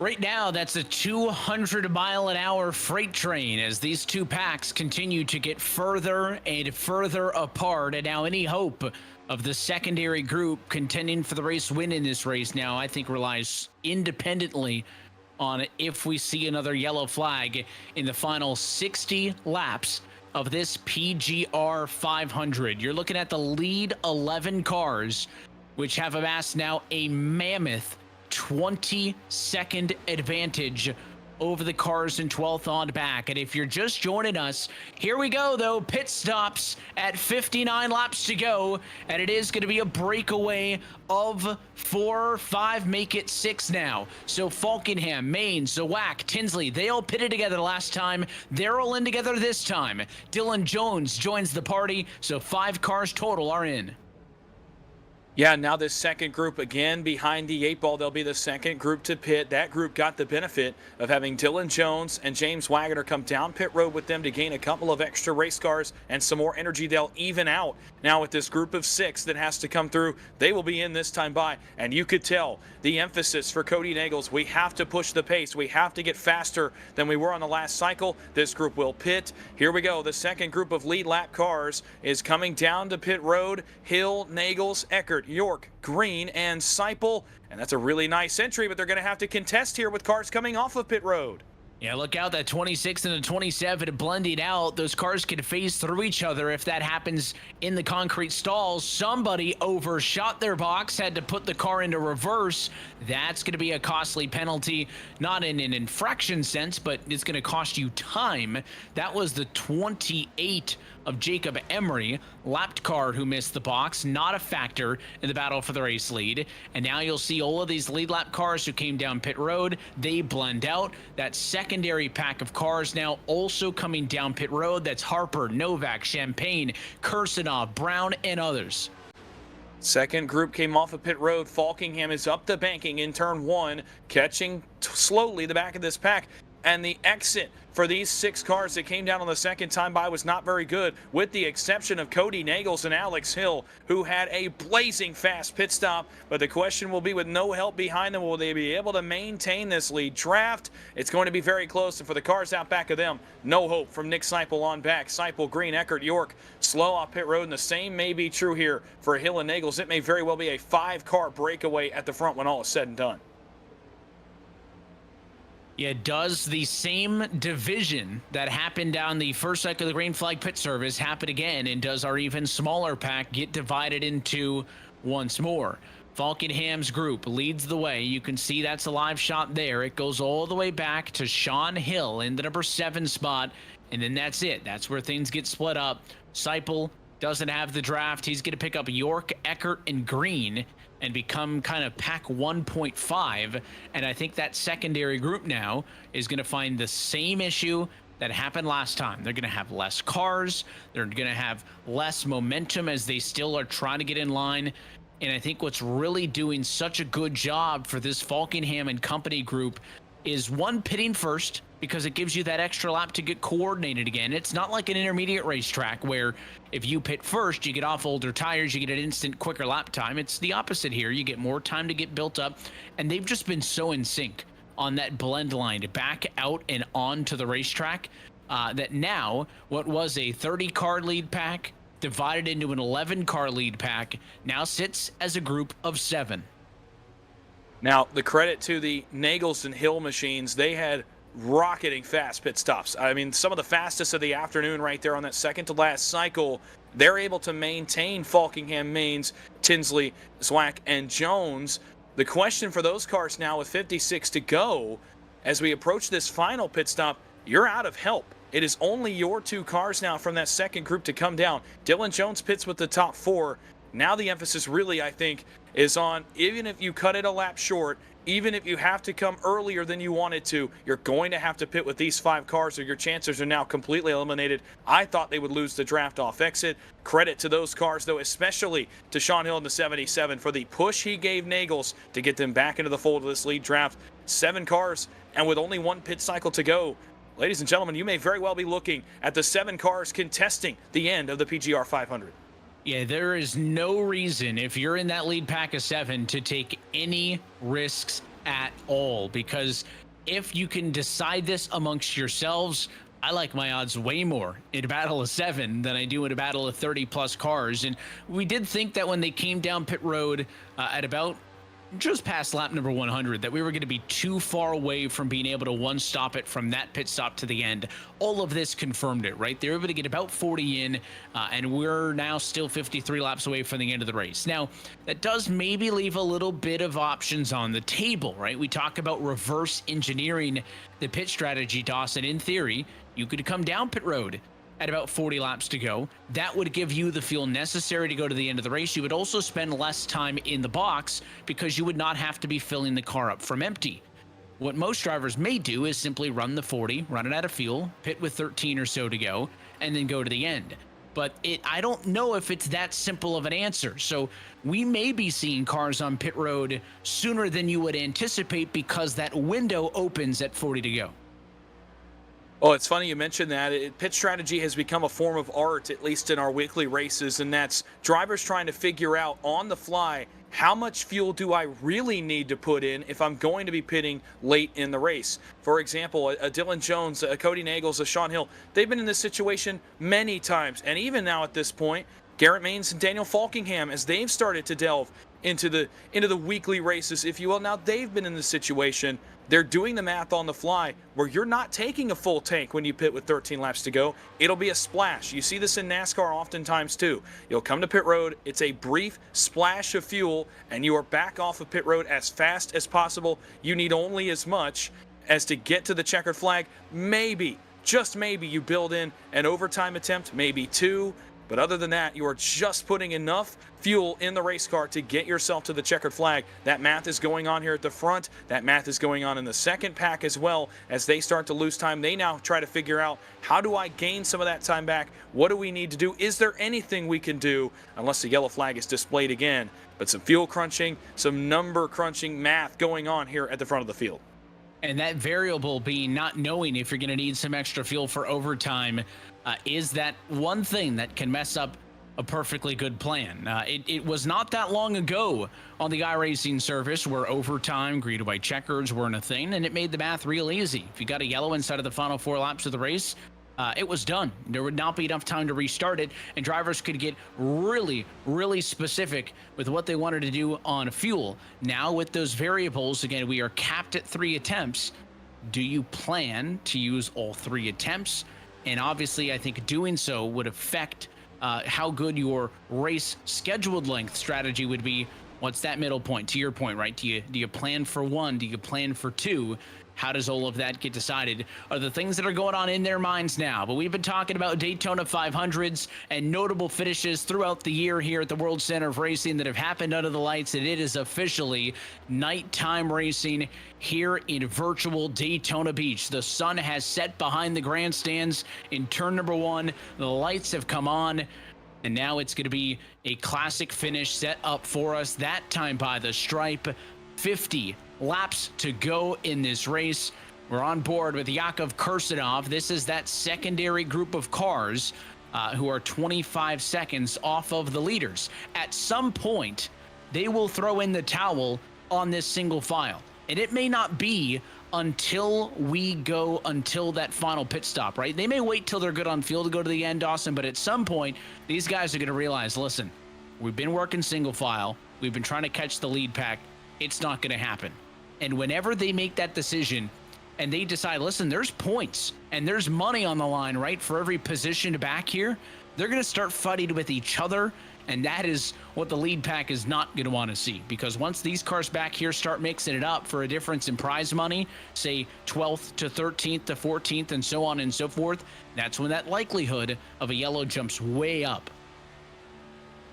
Right now, that's a 200-mile-an-hour freight train as these two packs continue to get further and further apart. And now any hope of the secondary group contending for the race win in this race now, I think, relies independently on if we see another yellow flag in the final 60 laps of this PGR 500. You're looking at the lead 11 cars, which have amassed now a mammoth 20-second advantage over the cars in 12th on back. And if you're just joining us, here we go, though. Pit stops at 59 laps to go, and it is going to be a breakaway of 4 or 5, make it 6 now. So Falkenham, Maine, Zawak, Tinsley, they all pitted together last time. They're all in together this time. Dylan Jones joins the party, so 5 cars total are in. Yeah, now this second group again behind the 8 ball. They'll be the second group to pit. That group got the benefit of having Dylan Jones and James Wagoner come down pit road with them to gain a couple of extra race cars and some more energy. They'll even out now with this group of 6 that has to come through. They will be in this time by, and you could tell the emphasis for Cody Nagels. We have to push the pace. We have to get faster than we were on the last cycle. This group will pit. Here we go. The second group of lead lap cars is coming down to pit road. Hill, Nagels, Eckert, York, Green, and Seipel. And that's a really nice entry, but they're going to have to contest here with cars coming off of pit road. Yeah, look out, that 26 and the 27 blending out. Those cars can phase through each other if that happens in the concrete stalls. Somebody overshot their box, had to put the car into reverse. That's going to be a costly penalty, not in an infraction sense, but it's going to cost you time. That was the 28 of Jacob Emery, lapped car who missed the box, not a factor in the battle for the race lead. And now you'll see all of these lead lap cars who came down pit road, they blend out. That secondary pack of cars now also coming down pit road. That's Harper, Novak, Champagne, Kursanov, Brown, and others. Second group came off of pit road. Falkingham is up the banking in turn 1, catching slowly the back of this pack. And the exit for these 6 cars that came down on the second time by was not very good, with the exception of Cody Nagels and Alex Hill, who had a blazing fast pit stop. But the question will be, with no help behind them, will they be able to maintain this lead draft? It's going to be very close, and for the cars out back of them, no hope from Nick Seipel on back. Seipel, Green, Eckert, York, slow off pit road, and the same may be true here for Hill and Nagels. It may very well be a 5-car breakaway at the front when all is said and done. Yeah, does the same division that happened down the first cycle of the green flag pit service happen again? And does our even smaller pack get divided into once more? Falkenham's group leads the way. You can see that's a live shot there. It goes all the way back to Sean Hill in the number 7 spot. And then that's it. That's where things get split up. Seipel doesn't have the draft. He's going to pick up York, Eckert, and Green and become kind of pack 1.5. And I think that secondary group now is going to find the same issue that happened last time. They're going to have less cars. They're going to have less momentum as they still are trying to get in line. And I think what's really doing such a good job for this Falkenham and company group is, one, pitting first, because it gives you that extra lap to get coordinated again. It's not like an intermediate racetrack where if you pit first, you get off older tires, you get an instant quicker lap time. It's the opposite here. You get more time to get built up, and they've just been so in sync on that blend line to back out and on to the racetrack that now what was a 30-car lead pack divided into an 11-car lead pack now sits as a group of 7. Now, the credit to the Nagels and Hill machines, they had rocketing fast pit stops. I mean, some of the fastest of the afternoon right there on that second to last cycle. They're able to maintain Falkingham, Maines, Tinsley, Zwack, and Jones. The question for those cars now with 56 to go, as we approach this final pit stop, you're out of help. It is only your 2 cars now from that second group to come down. Dylan Jones pits with the top 4. Now the emphasis really, I think, is on, even if you cut it a lap short, even if you have to come earlier than you wanted to, you're going to have to pit with these 5 cars or your chances are now completely eliminated. I thought they would lose the draft off exit. Credit to those cars, though, especially to Sean Hill in the 77 for the push he gave Nagels to get them back into the fold of this lead draft. 7 cars, and with only 1 pit cycle to go, ladies and gentlemen, you may very well be looking at the 7 cars contesting the end of the PGR 500. Yeah, there is no reason, if you're in that lead pack of 7, to take any risks at all, because if you can decide this amongst yourselves, I like my odds way more in a battle of 7 than I do in a battle of 30 plus cars. And we did think that when they came down pit road at about just past lap number 100, that we were going to be too far away from being able to one stop it from that pit stop to the end. All of this confirmed it, right? They were able to get about 40 in, and we're now still 53 laps away from the end of the race. Now, that does maybe leave a little bit of options on the table, right? We talk about reverse engineering the pit strategy, Dawson. In theory, you could come down pit road at about 40 laps to go. That would give you the fuel necessary to go to the end of the race. You would also spend less time in the box because you would not have to be filling the car up from empty. What most drivers may do is simply run the 40, run it out of fuel, pit with 13 or so to go, and then go to the end. But I don't know if it's that simple of an answer. So we may be seeing cars on pit road sooner than you would anticipate because that window opens at 40 to go. Oh, it's funny you mentioned that. Pit strategy has become a form of art, at least in our weekly races, and that's drivers trying to figure out on the fly, how much fuel do I really need to put in if I'm going to be pitting late in the race? For example, a Dylan Jones, a Cody Nagels, a Sean Hill, they've been in this situation many times. And even now at this point, Garrett Maines and Daniel Falkingham, as they've started to delve into the weekly races, if you will, now they've been in this situation. They're doing the math on the fly where you're not taking a full tank when you pit with 13 laps to go. It'll be a splash. You see this in NASCAR oftentimes too. You'll come to pit road, it's a brief splash of fuel, and you are back off of pit road as fast as possible. You need only as much as to get to the checkered flag. Maybe, just maybe, you build in an overtime attempt, maybe 2. But other than that, you are just putting enough fuel in the race car to get yourself to the checkered flag. That math is going on here at the front. That math is going on in the second pack as well. As they start to lose time, they now try to figure out, how do I gain some of that time back? What do we need to do? Is there anything we can do, unless the yellow flag is displayed again? But some fuel crunching, some number crunching math going on here at the front of the field. And that variable being not knowing if you're going to need some extra fuel for overtime is that one thing that can mess up a perfectly good plan. It was not that long ago on the iRacing service where overtime, greeted by checkers, weren't a thing, and it made the math real easy. If you got a yellow inside of the final 4 laps of the race, it was done. There would not be enough time to restart it, and drivers could get really, really specific with what they wanted to do on fuel. Now with those variables, again, we are capped at 3 attempts. Do you plan to use all 3 attempts? And obviously, I think doing so would affect how good your race scheduled length strategy would be. What's that middle point? To your point, right? Do you plan for 1? Do you plan for 2? How does all of that get decided are the things that are going on in their minds now. But we've been talking about Daytona 500s and notable finishes throughout the year here at the World Center of Racing that have happened under the lights, and it is officially nighttime racing here in virtual Daytona Beach. The sun has set behind the grandstands in turn number 1. The lights have come on, and now it's going to be a classic finish set up for us, that time by the stripe. 50 laps to go in this race. We're on board with Yakov Kursanov. This is that secondary group of cars who are 25 seconds off of the leaders. At some point, they will throw in the towel on this single file. And it may not be until we go until that final pit stop, right? They may wait till they're good on fuel to go to the end, Dawson, but at some point, these guys are going to realize, listen, we've been working single file. We've been trying to catch the lead pack. It's not going to happen. And whenever they make that decision and they decide, listen, there's points and there's money on the line, right, for every position back here, they're going to start fighting with each other. And that is what the lead pack is not going to want to see, because once these cars back here start mixing it up for a difference in prize money, say 12th to 13th to 14th and so on and so forth, that's when that likelihood of a yellow jumps way up.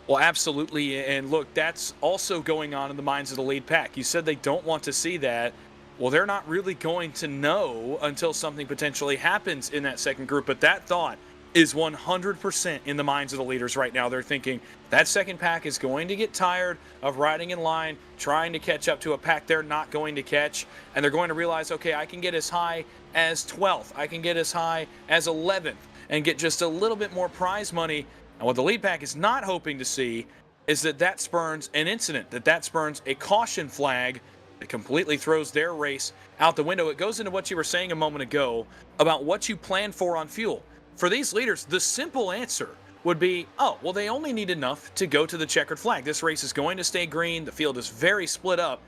Well, absolutely. And look, that's also going on in the minds of the lead pack. You said they don't want to see that. Well, they're not really going to know until something potentially happens in that second group. But that thought is 100% in the minds of the leaders right now. They're thinking that second pack is going to get tired of riding in line, trying to catch up to a pack they're not going to catch. And they're going to realize, okay, I can get as high as 12th. I can get as high as 11th and get just a little bit more prize money. And what the lead pack is not hoping to see is that spurns an incident, that spurns a caution flag, It completely throws their race out the window. It goes into what you were saying a moment ago about what you plan for on fuel. For these leaders, the simple answer would be, oh, well, they only need enough to go to the checkered flag. This race is going to stay green. The field is very split up,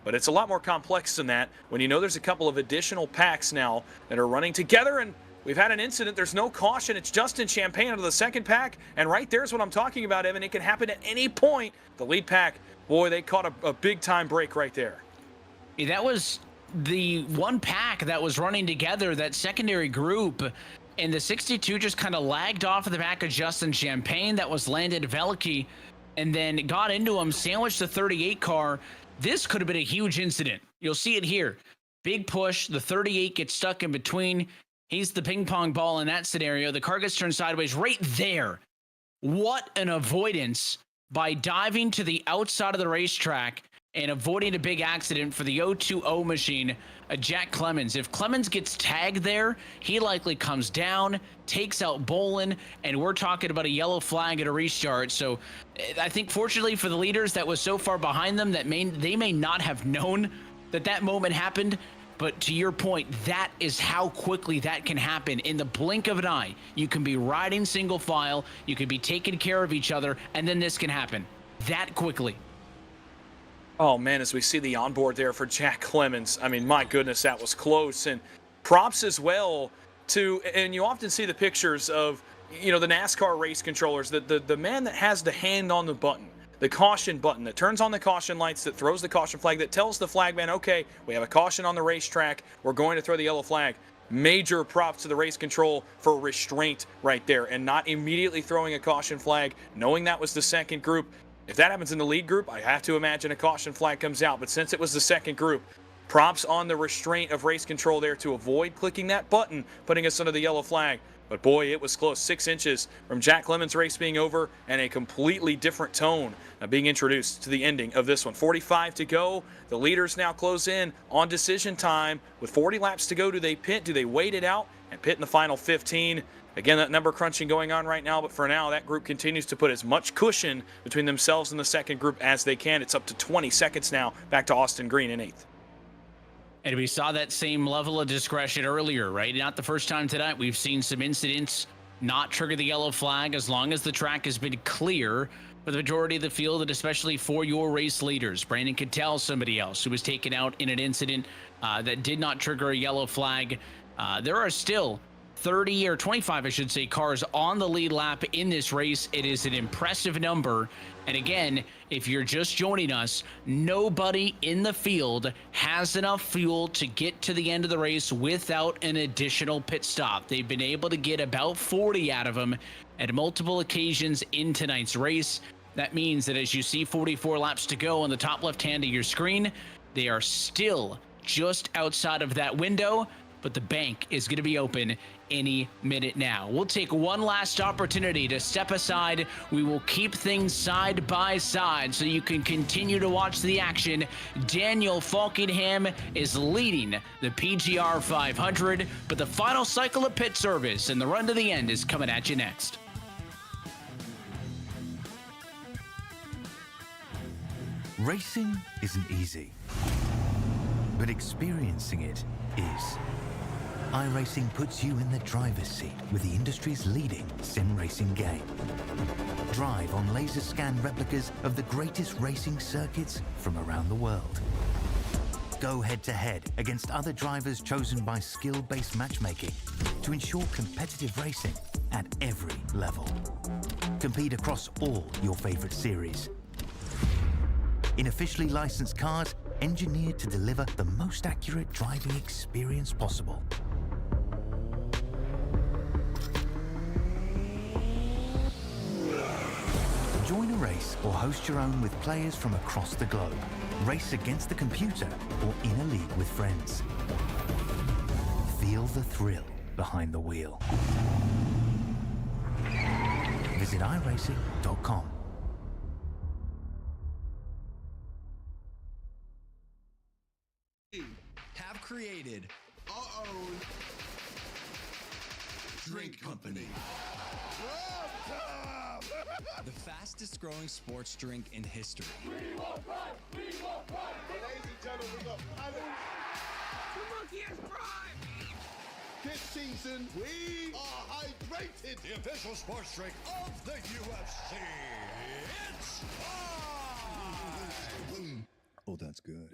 but it's a lot more complex than that when you know there's a couple of additional packs now that are running together, and we've had an incident. There's no caution. It's Justin Champagne out of the second pack, and right there's what I'm talking about, Evan. It can happen at any point. The lead pack, boy, they caught a big-time break right there. Yeah, that was the one pack that was running together, that secondary group, and the 62 just kind of lagged off of the back of Justin Champagne. That was Landon Velke, and then got into him, sandwiched the 38 car. This could have been a huge incident. You'll see it here. Big push. The 38 gets stuck in between. He's the ping pong ball in that scenario. The car gets turned sideways right there. What an avoidance by diving to the outside of the racetrack and avoiding a big accident for the 020 machine, Jack Clemens. If Clemens gets tagged there, he likely comes down, takes out Bolin, and we're talking about a yellow flag at a restart. So I think fortunately for the leaders that was so far behind them that they may not have known that moment happened. But to your point, that is how quickly that can happen. In the blink of an eye, you can be riding single file, you can be taking care of each other, and then this can happen that quickly. Oh, man, as we see the onboard there for Jack Clemens, I mean, my goodness, that was close. And props as well to, and you often see the pictures of, you know, the NASCAR race controllers, the man that has the hand on the button, the caution button that turns on the caution lights, that throws the caution flag, that tells the flagman, okay, we have a caution on the racetrack, we're going to throw the yellow flag. Major props to the race control for restraint right there and not immediately throwing a caution flag, knowing that was the second group. If that happens in the lead group, I have to imagine a caution flag comes out. But since it was the second group, props on the restraint of race control there to avoid clicking that button, putting us under the yellow flag. But boy, it was close. 6 inches from Jack Clemens' race being over and a completely different tone being introduced to the ending of this one. 45 to go. The leaders now close in on decision time. With 40 laps to go, do they pit? Do they wait it out and pit in the final 15? Again, that number crunching going on right now, but for now, that group continues to put as much cushion between themselves and the second group as they can. It's up to 20 seconds now, back to Austin Green in 8th. And we saw that same level of discretion earlier, right? Not the first time tonight. We've seen some incidents not trigger the yellow flag as long as the track has been clear for the majority of the field, and especially for your race leaders. Brandon Cattell, somebody else who was taken out in an incident that did not trigger a yellow flag. There are still 30 or 25, I should say, cars on the lead lap in this race. It is an impressive number. And again, if you're just joining us, nobody in the field has enough fuel to get to the end of the race without an additional pit stop. They've been able to get about 40 out of them at multiple occasions in tonight's race. That means that as you see 44 laps to go on the top left hand of your screen, they are still just outside of that window, but the bank is going to be open any minute now. We'll take one last opportunity to step aside. We will keep things side by side so you can continue to watch the action. Daniel Falkingham is leading the PGR 500, but the final cycle of pit service and the run to the end is coming at you next. Racing isn't easy, but experiencing it is. iRacing puts you in the driver's seat with the industry's leading sim racing game. Drive on laser scan replicas of the greatest racing circuits from around the world. Go head-to-head against other drivers chosen by skill-based matchmaking to ensure competitive racing at every level. Compete across all your favorite series. In officially licensed cars, engineered to deliver the most accurate driving experience possible. Join a race or host your own with players from across the globe. Race against the computer or in a league with friends. Feel the thrill behind the wheel. Visit iRacing.com. Have created our own drink company. The fastest growing sports drink in history. We will run! We will run! Ladies and gentlemen of Adam. The monkey has prime! This season, we are hydrated. The official sports drink of the UFC. It's time! Oh, that's good.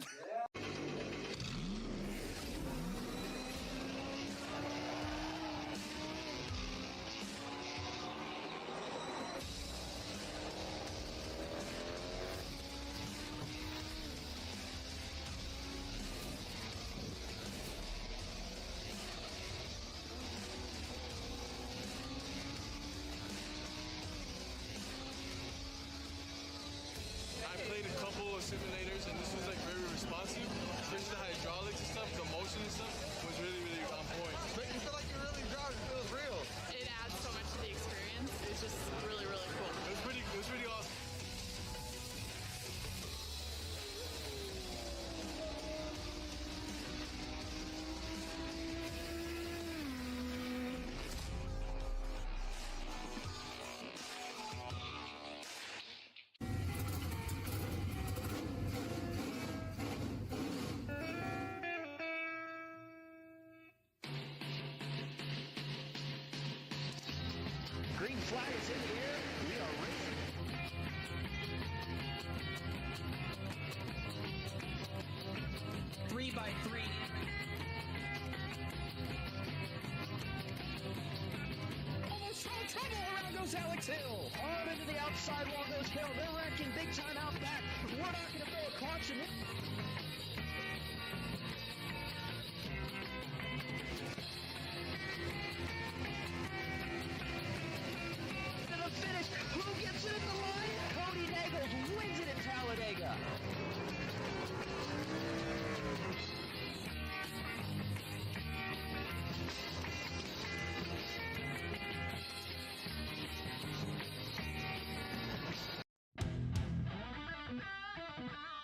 I played a couple of simulators and this was like very responsive, especially the hydraulics and stuff, the motion and stuff was really, really on point. But you feel like you're really driving, it feels real. It adds so much to the experience. It's just really, really cool. It was pretty awesome. Green flag is in the air. We are racing. 3x3. Almost no trouble. Around goes Alex Hill. On into the outside wall goes Hill. They're wrecking big time out back. We're not going to throw a caution. To the finish. Who gets it in the line? Cody Nagels wins it in Talladega.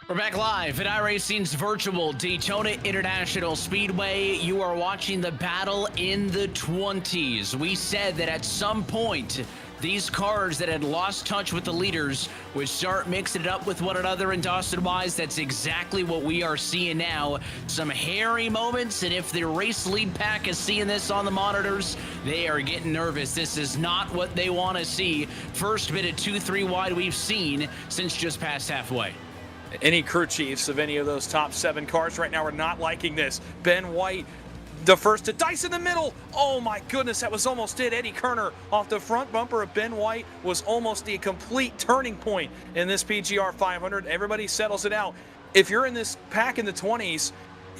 We're back live at iRacing's virtual Daytona International Speedway. You are watching the battle in the 20s. We said that at some point, these cars that had lost touch with the leaders would start mixing it up with one another. And Dawson Wise, that's exactly what we are seeing now. Some hairy moments, and if the race lead pack is seeing this on the monitors, they are getting nervous. This is not what they want to see. First bit of 2-3 wide we've seen since just past halfway. Any crew chiefs of any of those top 7 cars right now are not liking this. Ben White, the first to dice in the middle. Oh my goodness, that was almost it. Eddie Kerner off the front bumper of Ben White was almost the complete turning point in this PGR 500. Everybody settles it out. If you're in this pack in the 20s,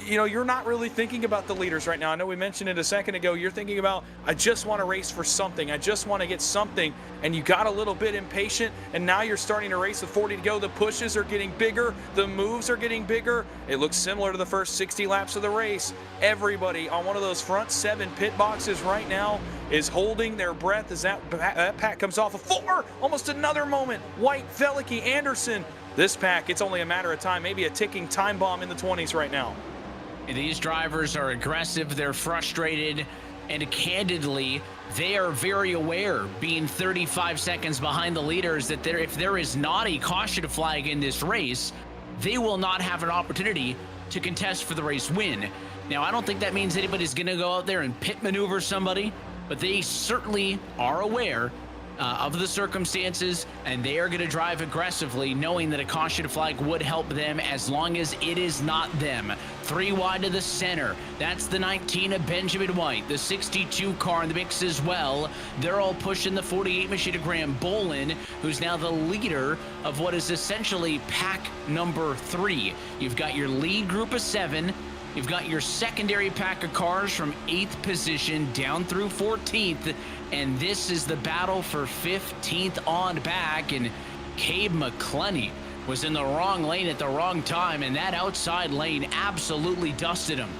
you know, you're not really thinking about the leaders right now. I know we mentioned it a second ago. You're thinking about, I just want to race for something. I just want to get something. And you got a little bit impatient, and now you're starting to race with 40 to go. The pushes are getting bigger. The moves are getting bigger. It looks similar to the first 60 laps of the race. Everybody on one of those front 7 pit boxes right now is holding their breath as that pack comes off of 4. Almost another moment. White, Veliky, Anderson. This pack, it's only a matter of time. Maybe a ticking time bomb in the 20s right now. These drivers are aggressive, they're frustrated, and candidly, they are very aware, being 35 seconds behind the leaders, that if there is not a caution flag in this race, they will not have an opportunity to contest for the race win. Now, I don't think that means anybody's going to go out there and pit maneuver somebody, but they certainly are aware of the circumstances, and they are going to drive aggressively, knowing that a caution flag would help them as long as it is not them. 3 wide to the center. That's the 19 of Benjamin White. The 62 car in the mix as well. They're all pushing the 48 machine of Graham Bolin, who's now the leader of what is essentially pack number 3. You've got your lead group of 7. You've got your secondary pack of cars from 8th position down through 14th, and this is the battle for 15th on back, and Cabe McClenny was in the wrong lane at the wrong time, and that outside lane absolutely dusted him.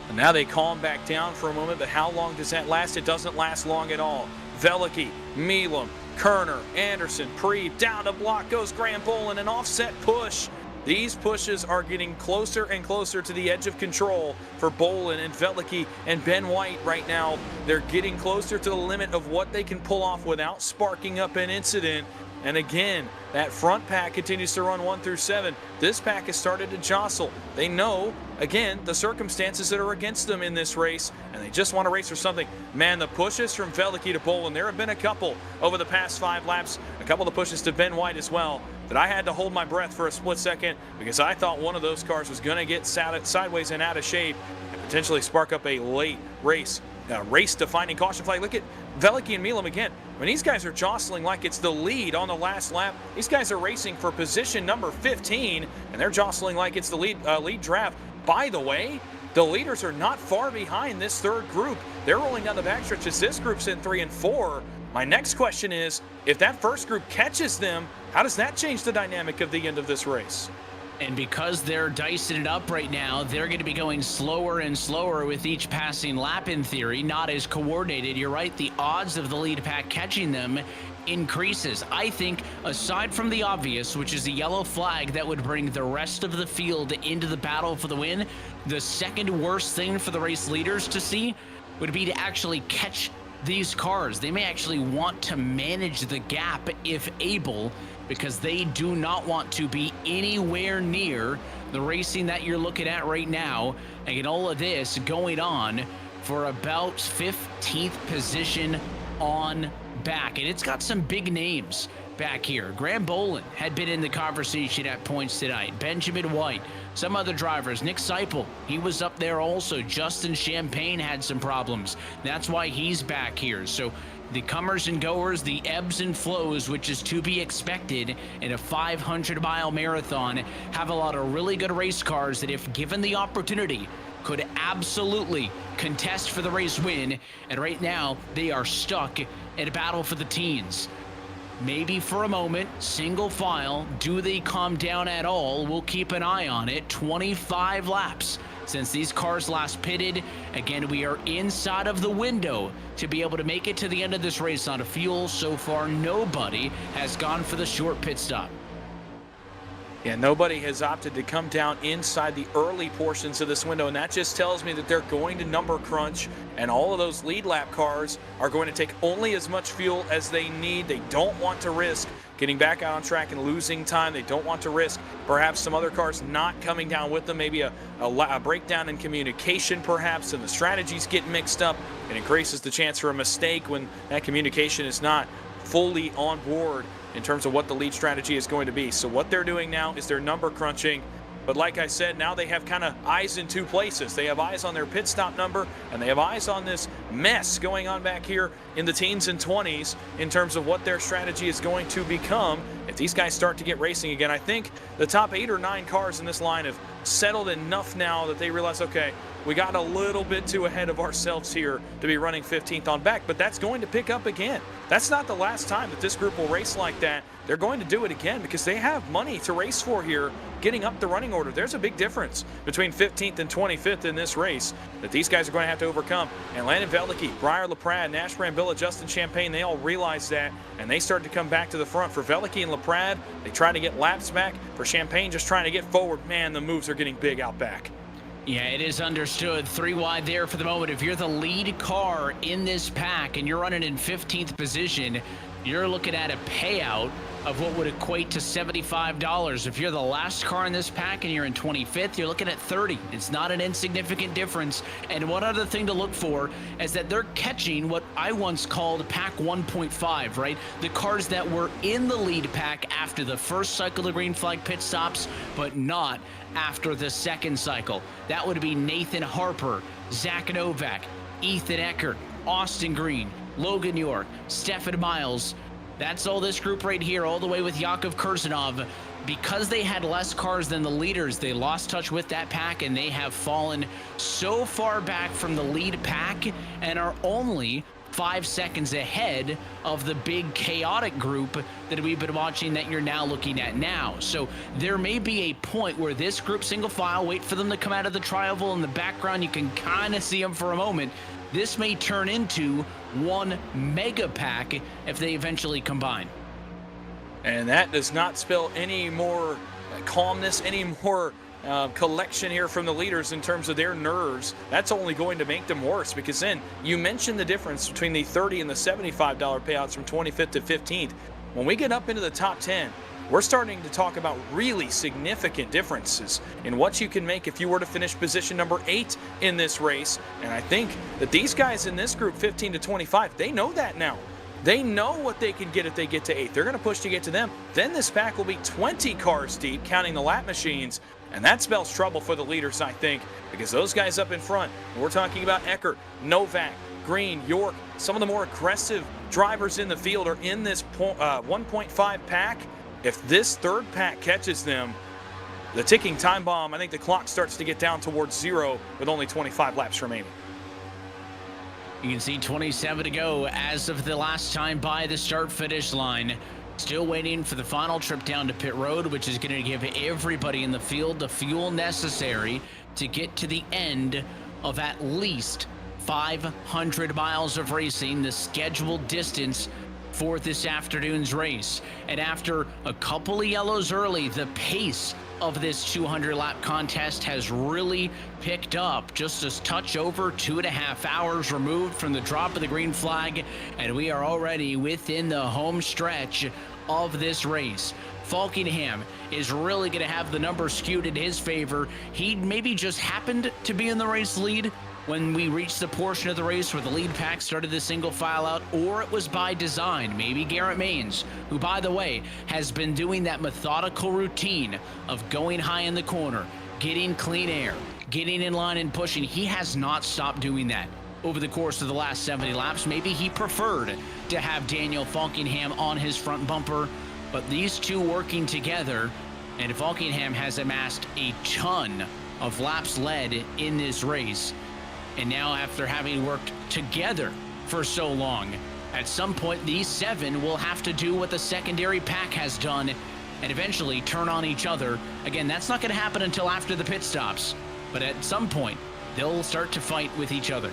And now they calm back down for a moment, but how long does that last? It doesn't last long at all. Veliky, Milam, Kerner, Anderson, Preeb, down to block goes Graham Bolin, an offset push. These pushes are getting closer and closer to the edge of control for Bolin and Veliky and Ben White right now. They're getting closer to the limit of what they can pull off without sparking up an incident. And again, that front pack continues to run 1 through 7. This pack has started to jostle. They know, again, the circumstances that are against them in this race, and they just want to race for something. Man, the pushes from Veliky to Bolin, there have been a couple over the past 5 laps, a couple of pushes to Ben White as well, that I had to hold my breath for a split second because I thought one of those cars was going to get sideways and out of shape and potentially spark up a late race-defining caution flag. Look at Veliky and Milam again. When these guys are jostling like it's the lead on the last lap, these guys are racing for position number 15, and they're jostling like it's the lead draft. By the way, the leaders are not far behind this third group. They're rolling down the backstretch as this group's in 3 and 4. My next question is, if that first group catches them, how does that change the dynamic of the end of this race? And because they're dicing it up right now, they're going to be going slower and slower with each passing lap in theory, not as coordinated. You're right, the odds of the lead pack catching them increases. I think, aside from the obvious, which is the yellow flag that would bring the rest of the field into the battle for the win, the second worst thing for the race leaders to see would be to actually catch these cars. They may actually want to manage the gap if able, because they do not want to be anywhere near the racing that you're looking at right now and get all of this going on for about 15th position on back. And it's got some big names back here. Graham Bolin had been in the conversation at points tonight. Benjamin White, some other drivers. Nick Seipel, he was up there also. Justin Champagne had some problems. That's why he's back here. So the comers and goers, the ebbs and flows, which is to be expected in a 500-mile marathon, have a lot of really good race cars that, if given the opportunity, could absolutely contest for the race win. And right now, they are stuck in a battle for the teens. Maybe for a moment, single file, do they calm down at all? We'll keep an eye on it. 25 laps since these cars last pitted. Again, we are inside of the window to be able to make it to the end of this race on a fuel. So far, nobody has gone for the short pit stop. Yeah, nobody has opted to come down inside the early portions of this window, and that just tells me that they're going to number crunch, and all of those lead lap cars are going to take only as much fuel as they need. They don't want to risk getting back out on track and losing time. They don't want to risk perhaps some other cars not coming down with them, maybe a breakdown in communication perhaps, and the strategies get mixed up. It increases the chance for a mistake when that communication is not fully on board in terms of what the lead strategy is going to be. So what they're doing now is they're number crunching. But like I said, now they have kind of eyes in two places. They have eyes on their pit stop number, and they have eyes on this mess going on back here in the teens and 20s in terms of what their strategy is going to become if these guys start to get racing again. I think the top 8 or 9 cars in this line have settled enough now that they realize, okay, we got a little bit too ahead of ourselves here to be running 15th on back, but that's going to pick up again. That's not the last time that this group will race like that. They're going to do it again because they have money to race for here, getting up the running order. There's a big difference between 15th and 25th in this race that these guys are going to have to overcome. And Landon Veliky, Briar LaPrade, Nash Brambilla, Justin Champagne, they all realize that, and they start to come back to the front. For Veliky and LaPrade, they try to get laps back. For Champagne, just trying to get forward. Man, the moves are getting big out back. Yeah, it is understood. 3 wide there for the moment. If you're the lead car in this pack and you're running in 15th position, you're looking at a payout of what would equate to $75. If you're the last car in this pack and you're in 25th, you're looking at $30. It's not an insignificant difference. And one other thing to look for is that they're catching what I once called pack 1.5, right? The cars that were in the lead pack after the first cycle of green flag pit stops, but not after the second cycle. That would be Nathan Harper, Zach Novak, Ethan Eckert, Austin Green, Logan York, Stefan Miles. That's all this group right here, all the way with Yakov Kurzanov. Because they had less cars than the leaders, they lost touch with that pack, and they have fallen so far back from the lead pack and are only 5 seconds ahead of the big chaotic group that we've been watching that you're now looking at now. So there may be a point where this group single file, wait for them to come out of the tri-oval in the background. You can kind of see them for a moment. This may turn into one mega pack if they eventually combine. And that does not spell any more calmness, any more collection here from the leaders in terms of their nerves. That's only going to make them worse, because then you mentioned the difference between the $30 and the $75 payouts from 25th to 15th. when we get up into the top 10, we're starting to talk about really significant differences in what you can make if you were to finish position number 8 in this race. And I think that these guys in this group, 15 to 25, they know that now. They know what they can get if they get to 8. They're going to push to get to them. Then this pack will be 20 cars deep, counting the lap machines. And that spells trouble for the leaders, I think, because those guys up in front, we're talking about Eckert, Novak, Green, York, some of the more aggressive drivers in the field are in this 1.5 pack. If this third pack catches them, the ticking time bomb, I think the clock starts to get down towards 0 with only 25 laps remaining. You can see 27 to go as of the last time by the start-finish line. Still waiting for the final trip down to pit road, which is going to give everybody in the field the fuel necessary to get to the end of at least 500 miles of racing, the scheduled distance for this afternoon's race. And after a couple of yellows early, the pace of this 200-lap contest has really picked up. Just a touch over 2.5 hours removed from the drop of the green flag, and we are already within the home stretch of this race. Falkingham is really going to have the numbers skewed in his favor. He maybe just happened to be in the race lead when we reached the portion of the race where the lead pack started the single file out, or it was by design. Maybe Garrett Maines, who, by the way, has been doing that methodical routine of going high in the corner, getting clean air, getting in line and pushing. He has not stopped doing that over the course of the last 70 laps. Maybe he preferred to have Daniel Falkingham on his front bumper, but these two working together, and Falkingham has amassed a ton of laps led in this race. And now, after having worked together for so long, at some point these 7 will have to do what the secondary pack has done and eventually turn on each other. Again, that's not going to happen until after the pit stops, but at some point they'll start to fight with each other.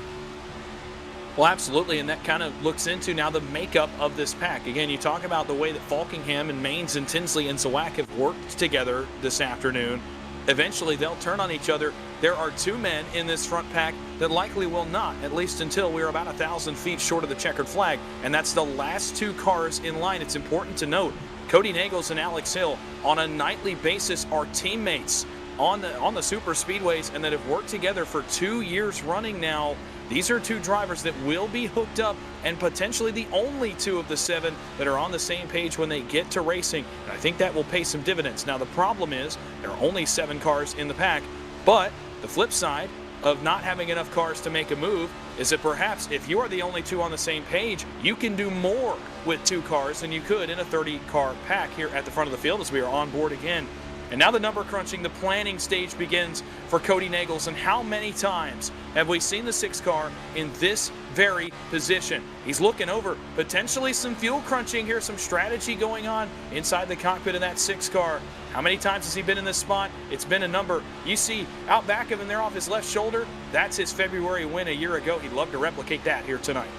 Well, absolutely, and that kind of looks into now the makeup of this pack. Again, you talk about the way that Falkingham and Maines and Tinsley and Zawak have worked together this afternoon. Eventually, they'll turn on each other. There are 2 men in this front pack that likely will not, at least until we're about 1,000 feet short of the checkered flag, and that's the last 2 cars in line. It's important to note, Cody Nagels and Alex Hill on a nightly basis are teammates on the super speedways and that have worked together for 2 years running now. These are 2 drivers that will be hooked up, and potentially the only 2 of the 7 that are on the same page when they get to racing. And I think that will pay some dividends. Now, the problem is there are only 7 cars in the pack, but the flip side of not having enough cars to make a move is that perhaps if you are the only 2 on the same page, you can do more with 2 cars than you could in a 30-car pack here at the front of the field as we are on board again. And now the number crunching, the planning stage begins for Cody Nagels. And how many times have we seen the 6 car in this very position? He's looking over potentially some fuel crunching here, some strategy going on inside the cockpit of that 6 car. How many times has he been in this spot? It's been a number. You see out back of him there off his left shoulder, that's his February win a year ago. He'd love to replicate that here tonight.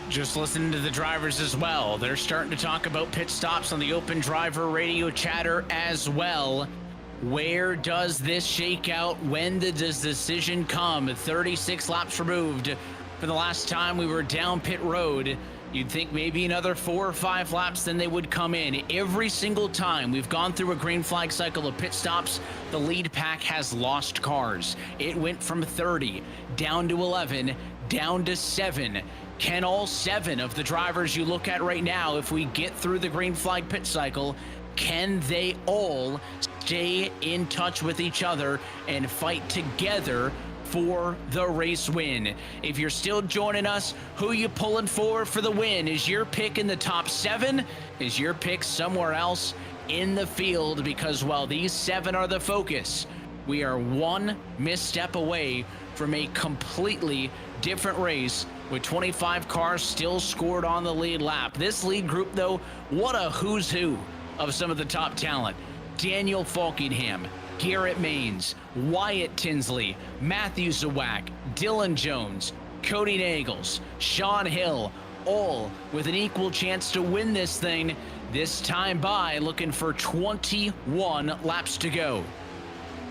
Just listening to the drivers as well. They're starting to talk about pit stops on the open driver radio chatter as well. Where does this shake out? When does this decision come? 36 laps removed for the last time we were down pit road. You'd think maybe another 4 or 5 laps, then they would come in. Every single time we've gone through a green flag cycle of pit stops, the lead pack has lost cars. It went from 30 down to 11, down to 7. Can all 7 of the drivers you look at right now, if we get through the green flag pit cycle, can they all stay in touch with each other and fight together for the race win? If you're still joining us, who you pulling for the win? Is your pick in the top 7? Is your pick somewhere else in the field? Because while these 7 are the focus, we are 1 misstep away from a completely different race with 25 cars still scored on the lead lap. This lead group, though, what a who's who of some of the top talent. Daniel Falkingham, Garrett Maines, Wyatt Tinsley, Matthew Zawak, Dylan Jones, Cody Nagels, Sean Hill, all with an equal chance to win this thing. This time by looking for 21 laps to go.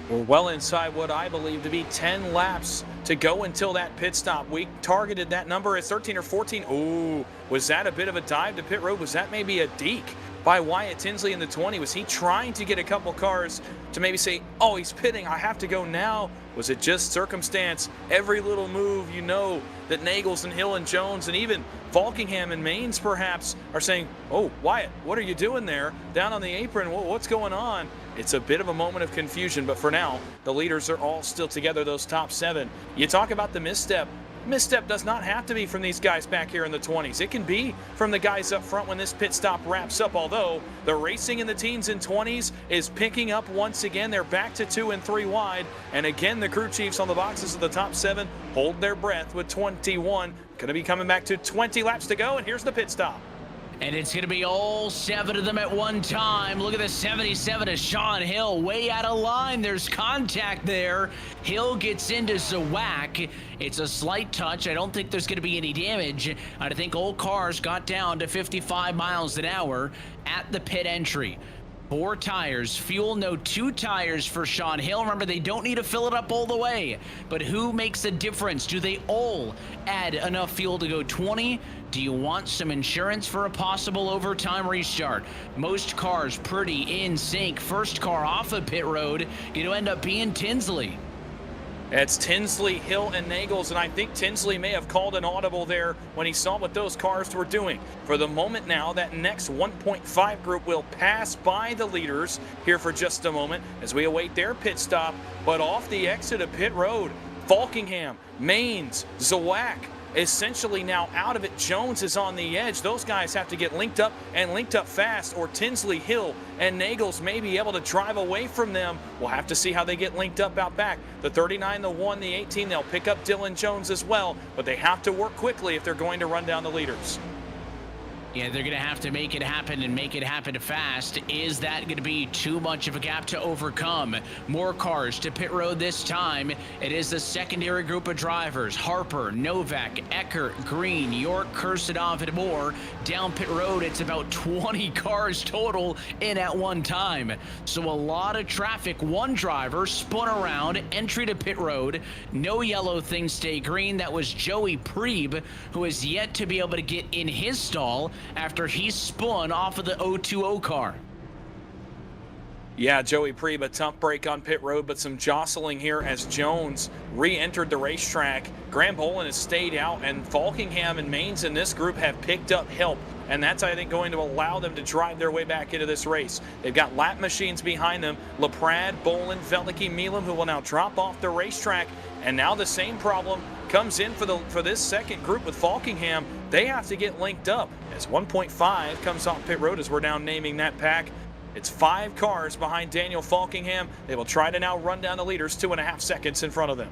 We're well inside what I believe to be 10 laps to go until that pit stop. We targeted that number as 13 or 14. Ooh, was that a bit of a dive to pit road? Was that maybe a deke by Wyatt Tinsley in the 20? Was he trying to get a couple cars to maybe say, oh, he's pitting, I have to go now? Was it just circumstance? Every little move, you know that Nagels and Hill and Jones and even Falkingham and Maines perhaps are saying, oh, Wyatt, what are you doing there down on the apron? What's going on? It's a bit of a moment of confusion, but for now, the leaders are all still together, those top 7. You talk about the misstep. Misstep does not have to be from these guys back here in the 20s. It can be from the guys up front when this pit stop wraps up, although the racing in the teens and 20s is picking up once again. They're back to 2 and 3 wide, and again, the crew chiefs on the boxes of the top 7 hold their breath with 21. Going to be coming back to 20 laps to go, and here's the pit stop. And it's going to be all 7 of them at one time. Look at the 77 of Sean Hill, way out of line. There's contact there. Hill gets into Zawak. It's a slight touch. I don't think there's going to be any damage. I think all cars got down to 55 miles an hour at the pit entry. 4 tires, fuel, no 2 tires for Sean Hill. Remember, they don't need to fill it up all the way. But who makes a difference? Do they all add enough fuel to go 20? Do you want some insurance for a possible overtime restart? Most cars pretty in sync. First car off of pit road, going to end up being Tinsley. It's Tinsley, Hill, and Nagels, and I think Tinsley may have called an audible there when he saw what those cars were doing. For the moment now, that next 1.5 group will pass by the leaders here for just a moment as we await their pit stop. But off the exit of pit road, Falkingham, Maines, Zawak, essentially now out of it. Jones is on the edge. Those guys have to get linked up and linked up fast, or Tinsley, Hill, and Nagels may be able to drive away from them. We'll have to see how they get linked up out back. The 39, the 1, the 18, they'll pick up Dylan Jones as well, but they have to work quickly if they're going to run down the leaders. Yeah, they're going to have to make it happen and make it happen fast. Is that going to be too much of a gap to overcome? More cars to pit road this time. It is the secondary group of drivers. Harper, Novak, Eckert, Green, York, Kursadov, and more. Down pit road, it's about 20 cars total in at one time. So a lot of traffic. One driver spun around, entry to pit road. No yellow things stay green. That was Joey Preeb, who is yet to be able to get in his stall after he spun off of the 020 car. Yeah, Joey Preeb, a tough break on pit road, but some jostling here as Jones re-entered the racetrack. Graham Bolin has stayed out, and Falkingham and Maines in this group have picked up help, and that's, I think, going to allow them to drive their way back into this race. They've got lap machines behind them. LaPrade, Bolin, Velicki, Milam, who will now drop off the racetrack, and now the same problem comes in for this second group with Falkingham. They have to get linked up as 1.5 comes off pit road as we're now naming that pack. It's 5 cars behind Daniel Falkingham. They will try to now run down the leaders 2.5 seconds in front of them.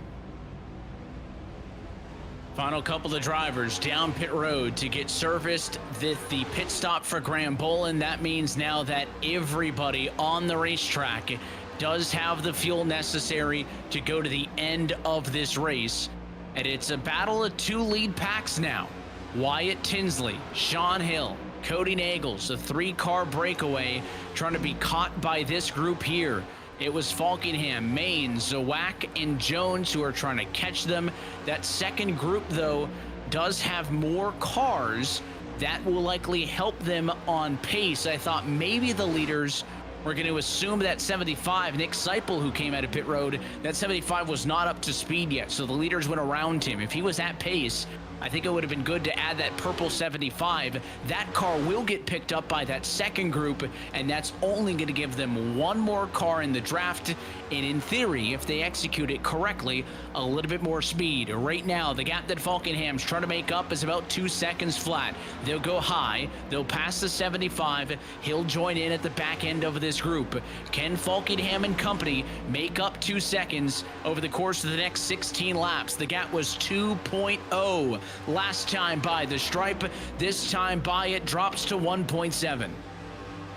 Final couple of drivers down pit road to get serviced. The pit stop for Graham Bolin. That means now that everybody on the racetrack does have the fuel necessary to go to the end of this race. And it's a battle of 2 lead packs now. Wyatt Tinsley, Sean Hill, Cody Nagels, a 3-car breakaway, trying to be caught by this group here. It was Falkingham, Maines, Zawak, and Jones who are trying to catch them. That second group, though, does have more cars. That will likely help them on pace. I thought maybe the leaders were going to assume that 75, Nick Seipel, who came out of pit road, that 75 was not up to speed yet, so the leaders went around him. If he was at pace, I think it would have been good to add that purple 75. That car will get picked up by that second group, and that's only going to give them 1 more car in the draft. And in theory, if they execute it correctly, a little bit more speed. Right now, the gap that Falkingham's trying to make up is about 2 seconds flat. They'll go high. They'll pass the 75. He'll join in at the back end of this group. Can Falkingham and company make up 2 seconds over the course of the next 16 laps? The gap was 2.0 last time by the stripe. This time by it drops to 1.7.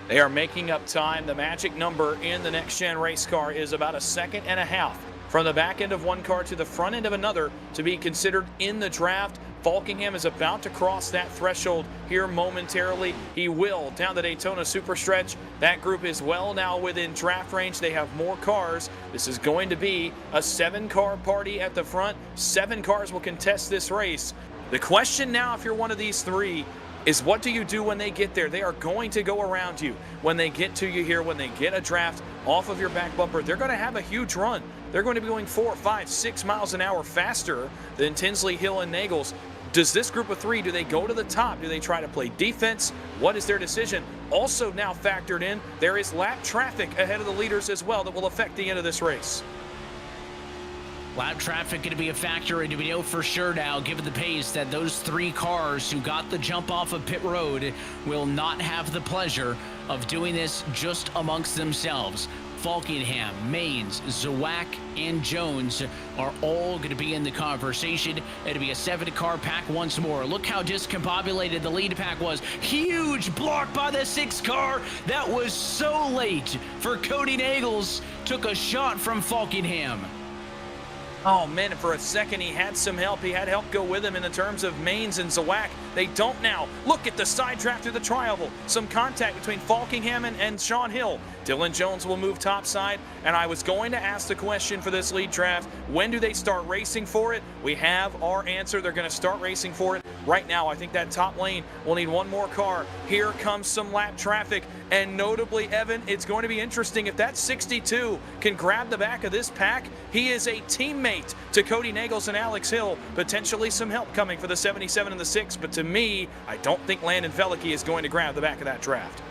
They are making up time. The magic number in the next-gen race car is about 1.5 seconds from the back end of one car to the front end of another to be considered in the draft. Falkingham is about to cross that threshold here momentarily. He will down the Daytona Superstretch. That group is well now within draft range. They have more cars. This is going to be a 7-car party at the front. 7 cars will contest this race. The question now, if you're one of these 3, is what do you do when they get there? They are going to go around you. When they get to you here, when they get a draft off of your back bumper, they're going to have a huge run. They're going to be going 4, 5, 6 miles an hour faster than Tinsley, Hill, and Nagels. Does this group of 3, do they go to the top? Do they try to play defense? What is their decision? Also now factored in, there is lap traffic ahead of the leaders as well that will affect the end of this race. Lap traffic going to be a factor, and we know for sure now, given the pace, that those 3 cars who got the jump off of pit road will not have the pleasure of doing this just amongst themselves. Falkingham, Maines, Zawak, and Jones are all going to be in the conversation. It'll be a 7-car pack once more. Look how discombobulated the lead pack was. Huge block by the 6 car. That was so late for Cody Nagels. Took a shot from Falkingham. Oh man, and for a second he had some help. He had help go with him in the terms of Maines and Zawak. They don't now. Look at the side draft through the tri-oval. Some contact between Falkingham and Sean Hill. Dylan Jones will move topside, and I was going to ask the question for this lead draft, when do they start racing for it? We have our answer. They're going to start racing for it right now. I think that top lane will need one more car. Here comes some lap traffic, and notably, Evan, it's going to be interesting if that 62 can grab the back of this pack. He is a teammate to Cody Nagels and Alex Hill. Potentially some help coming for the 77 and the 6, but to me, I don't think Landon Veliky is going to grab the back of that draft.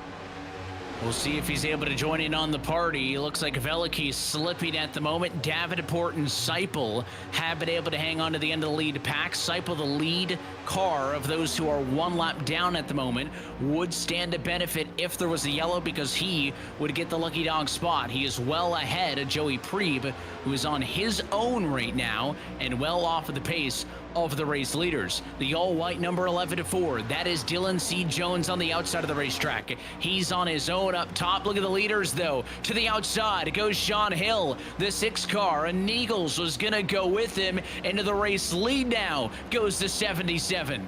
We'll see if he's able to join in on the party. It looks like Veliky's slipping at the moment. Davenport and Seipel have been able to hang on to the end of the lead pack. Seipel, the lead car of those who are 1 lap down at the moment, would stand to benefit if there was a yellow, because he would get the lucky dog spot. He is well ahead of Joey Priebe, who is on his own right now and well off of the pace of the race leaders. The all-white number 11 to 4. That is Dylan C. Jones on the outside of the racetrack. He's on his own up top. Look at the leaders, though. To the outside goes Sean Hill, the 6 car, and Nagels was going to go with him into the race lead now. Goes to 77.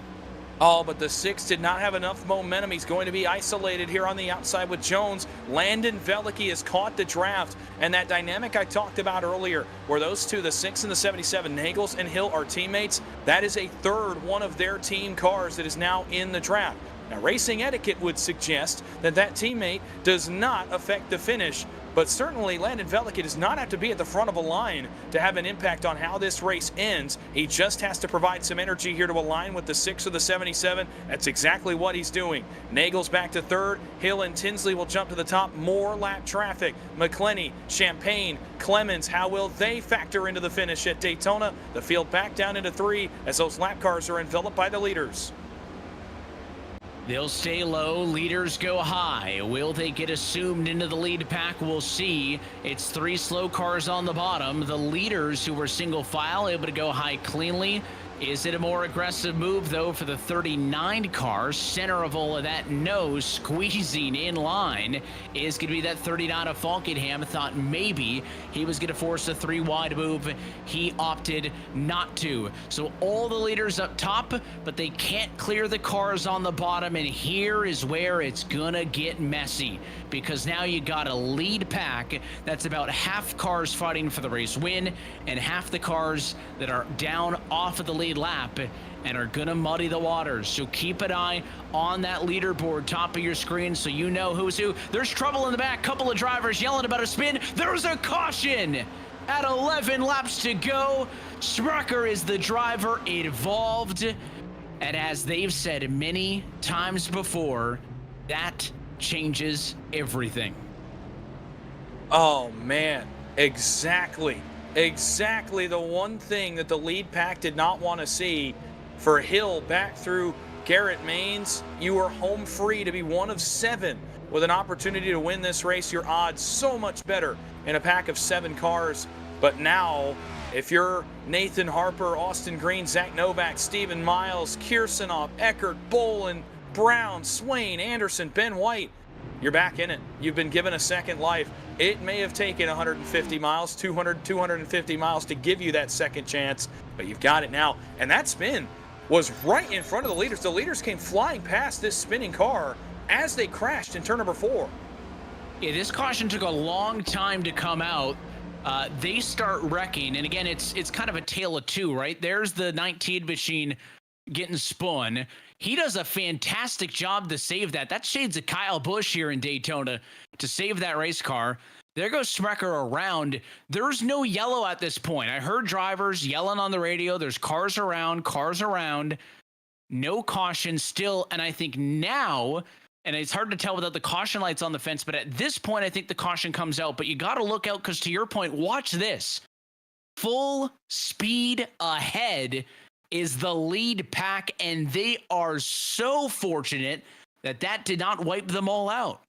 Oh, but the 6 did not have enough momentum. He's going to be isolated here on the outside with Jones. Landon Veliky has caught the draft, and that dynamic I talked about earlier, where those 2, the 6 and the 77, Nagels and Hill, are teammates, that is a third one of their team cars that is now in the draft. Now, racing etiquette would suggest that that teammate does not affect the finish, but certainly Landon Veliky does not have to be at the front of a line to have an impact on how this race ends. He just has to provide some energy here to align with the 6 or the 77. That's exactly what he's doing. Nagels back to 3rd. Hill and Tinsley will jump to the top. More lap traffic. McClenny, Champagne, Clemens, how will they factor into the finish at Daytona? The field back down into 3 as those lap cars are enveloped by the leaders. They'll stay low, leaders go high. Will they get assumed into the lead pack? We'll see. It's 3 slow cars on the bottom. The leaders, who were single file, able to go high cleanly. Is it a more aggressive move, though, for the 39 car? Center of all of that, no. Squeezing in line is going to be that 39 of Falkingham. Thought maybe he was going to force a 3-wide move. He opted not to. So all the leaders up top, but they can't clear the cars on the bottom. And here is where it's going to get messy, because now you got a lead pack that's about half cars fighting for the race win and half the cars that are down off of the lead lap and are gonna muddy the waters. So keep an eye on that leaderboard top of your screen so you know who's who. There's trouble in the back. Couple of drivers yelling about a spin. There's a caution at 11 laps to go. Smucker is the driver involved, and as they've said many times before, that changes everything. Oh man, exactly the one thing that the lead pack did not want to see. For Hill back through Garrett Maines, you are home free to be one of 7 with an opportunity to win this race. Your odds so much better in a pack of 7 cars. But now, if you're Nathan Harper, Austin Green, Zach Novak, Steven Miles, Kirsanov, Eckert, Bolin, Brown, Swain, Anderson, Ben White, you're back in it. You've been given a second life. It may have taken 150 miles, 200, 250 miles to give you that second chance, but you've got it now. And that spin, was right in front of the leaders. The leaders came flying past this spinning car as they crashed in turn number 4. Yeah, this caution took a long time to come out. They start wrecking, and again, it's kind of a tale of two, right? There's the 19 machine getting spun. He does a fantastic job to save that. That's shades of Kyle Busch here in Daytona to save that race car. There goes Sprecher around. There's no yellow at this point. I heard drivers yelling on the radio. There's cars around. No caution still, and I think now, and it's hard to tell without the caution lights on the fence, but at this point, I think the caution comes out. But you got to look out because, to your point, watch this. Full speed ahead is the lead pack, and they are so fortunate that did not wipe them all out.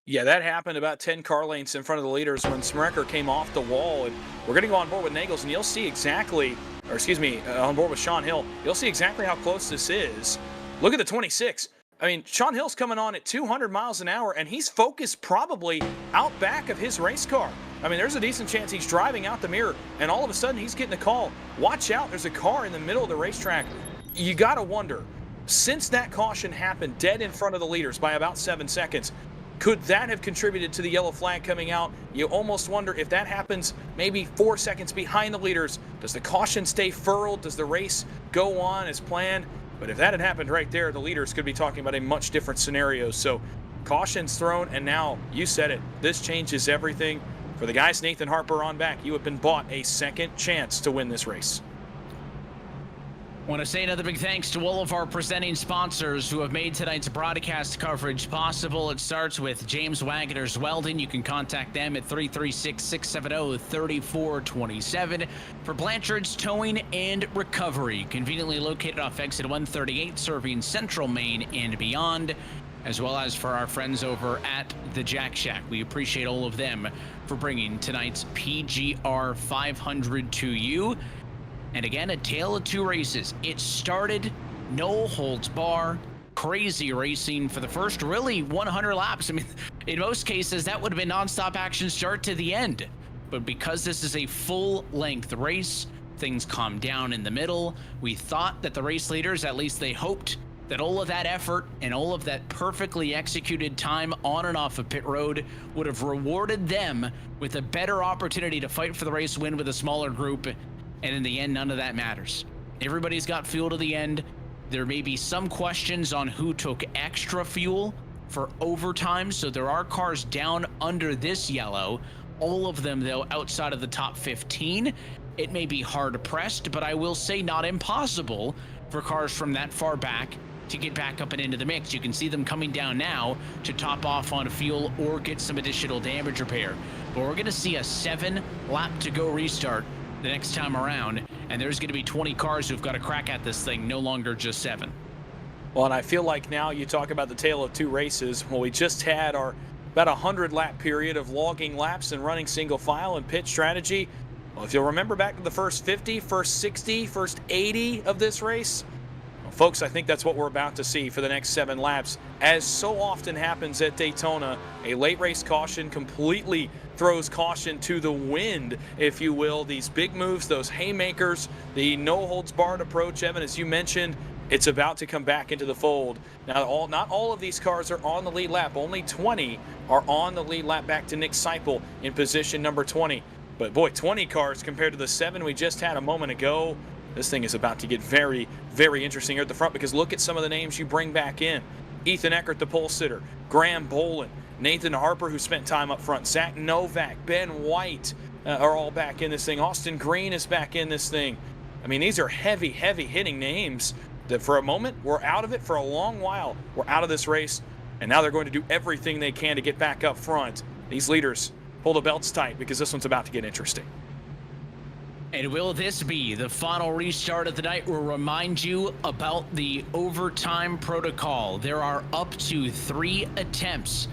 Yeah, that happened about 10 car lengths in front of the leaders when Sprecher came off the wall. And we're going to go on board with Nagels, and you'll see exactly, on board with Sean Hill, you'll see exactly how close this is. Look at the 26. I mean, Sean Hill's coming on at 200 miles an hour, and he's focused probably out back of his race car. I mean, there's a decent chance he's driving out the mirror, and all of a sudden he's getting a call. Watch out, there's a car in the middle of the racetrack. You got to wonder, since that caution happened dead in front of the leaders by about 7 seconds, could that have contributed to the yellow flag coming out? You almost wonder if that happens maybe 4 seconds behind the leaders. Does the caution stay furled? Does the race go on as planned? But if that had happened right there, the leaders could be talking about a much different scenario. So caution's thrown, and now, you said it, this changes everything. For the guys Nathan Harper on back, you have been bought a second chance to win this race. Want to say another big thanks to all of our presenting sponsors who have made tonight's broadcast coverage possible. It starts with James Wagoner's Welding. You can contact them at 336-670-3427 for Blanchard's Towing and Recovery, conveniently located off exit 138, serving Central Maine and beyond, as well as for our friends over at the Jack Shack. We appreciate all of them for bringing tonight's PGR 500 to you. And again, a tale of two races. It started no holds bar, crazy racing for the first really 100 laps. I mean, in most cases, that would have been nonstop action start to the end. But because this is a full-length race, things calmed down in the middle. We thought that the race leaders, at least they hoped, that all of that effort and all of that perfectly executed time on and off of pit road would have rewarded them with a better opportunity to fight for the race win with a smaller group. And in the end, none of that matters. Everybody's got fuel to the end. There may be some questions on who took extra fuel for overtime. So there are cars down under this yellow. All of them, though, outside of the top 15. It may be hard pressed, but I will say not impossible for cars from that far back to get back up and into the mix. You can see them coming down now to top off on fuel or get some additional damage repair. But we're going to see a 7-lap-to-go restart the next time around, and there's going to be 20 cars who've got a crack at this thing, no longer just 7. Well, and I feel like now you talk about the tale of two races. Well, we just had our about 100-lap period of logging laps and running single file and pit strategy. Well, if you'll remember back to the first 50, first 60, first 80 of this race, well, folks, I think that's what we're about to see for the next 7 laps. As so often happens at Daytona, a late race caution completely throws caution to the wind, if you will. These big moves, those haymakers, the no-holds-barred approach, Evan, as you mentioned, it's about to come back into the fold. Now, not all of these cars are on the lead lap. Only 20 are on the lead lap, back to Nick Seipel in position number 20. But, boy, 20 cars compared to the 7 we just had a moment ago. This thing is about to get very, very interesting here at the front, because look at some of the names you bring back in. Ethan Eckert, the pole sitter, Graham Bolin, Nathan Harper, who spent time up front, Zach Novak, Ben White are all back in this thing. Austin Green is back in this thing. I mean, these are heavy, heavy hitting names that for a moment we're out of it. For a long while we're out of this race, and now they're going to do everything they can to get back up front. These leaders pull the belts tight, because this one's about to get interesting. And will this be the final restart of the night? We'll remind you about the overtime protocol. There are up to 3 attempts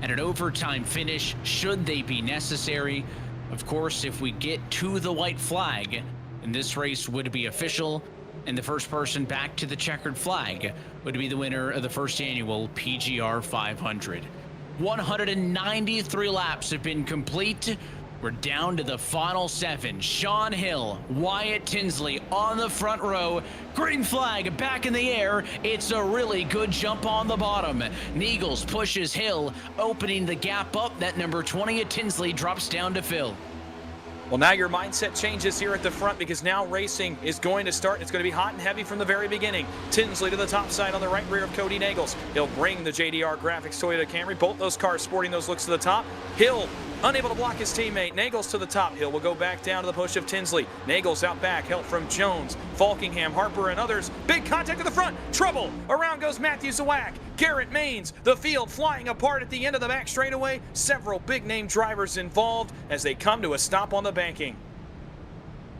at an overtime finish, should they be necessary. Of course, if we get to the white flag, then this race would be official, and the first person back to the checkered flag would be the winner of the first annual PGR 500. 193 laps have been complete. We're down to the final 7. Sean Hill, Wyatt Tinsley on the front row. Green flag back in the air. It's a really good jump on the bottom. Neagles pushes Hill, opening the gap up. That number 20 at Tinsley drops down to Phil. Well, now your mindset changes here at the front because now racing is going to start. It's going to be hot and heavy from the very beginning. Tinsley to the top side on the right rear of Cody Nagels. He'll bring the JDR Graphics Toyota Camry. Both those cars sporting those looks to the top. Hill unable to block his teammate. Nagels to the top. Hill will go back down to the push of Tinsley. Nagels out back. Help from Jones, Falkingham, Harper, and others. Big contact at the front. Trouble. Around goes Matthew Zawak. Garrett Maines. The field flying apart at the end of the back straightaway. Several big-name drivers involved as they come to a stop on the banking.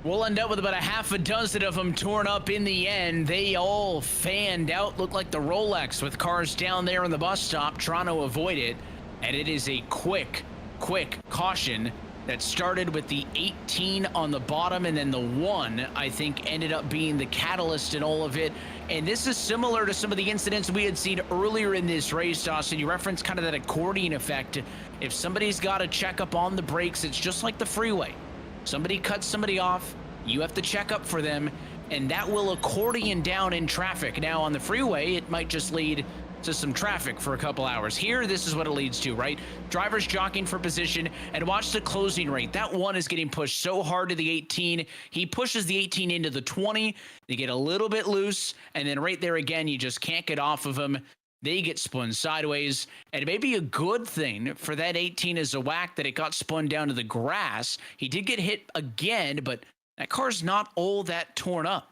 We'll end up with about a half a dozen of them torn up in the end. They all fanned out, look like the Rolex with cars down there in the bus stop trying to avoid it. And it is a quick caution that started with the 18 on the bottom, and then the 1, I think, ended up being the catalyst in all of it. And this is similar to some of the incidents we had seen earlier in this race, Dawson. You referenced kind of that accordion effect. If somebody's got to check up on the brakes, it's just like the freeway. Somebody cuts somebody off, you have to check up for them, and that will accordion down in traffic. Now, on the freeway, it might just lead to some traffic for a couple hours. Here, this is what it leads to, right? Drivers jockeying for position, and watch the closing rate. That 1 is getting pushed so hard to the 18. He pushes the 18 into the 20. They get a little bit loose, and then right there again, you just can't get off of them. They get spun sideways, and it may be a good thing for that 18 as a whack that it got spun down to the grass. He did get hit again, but that car's not all that torn up.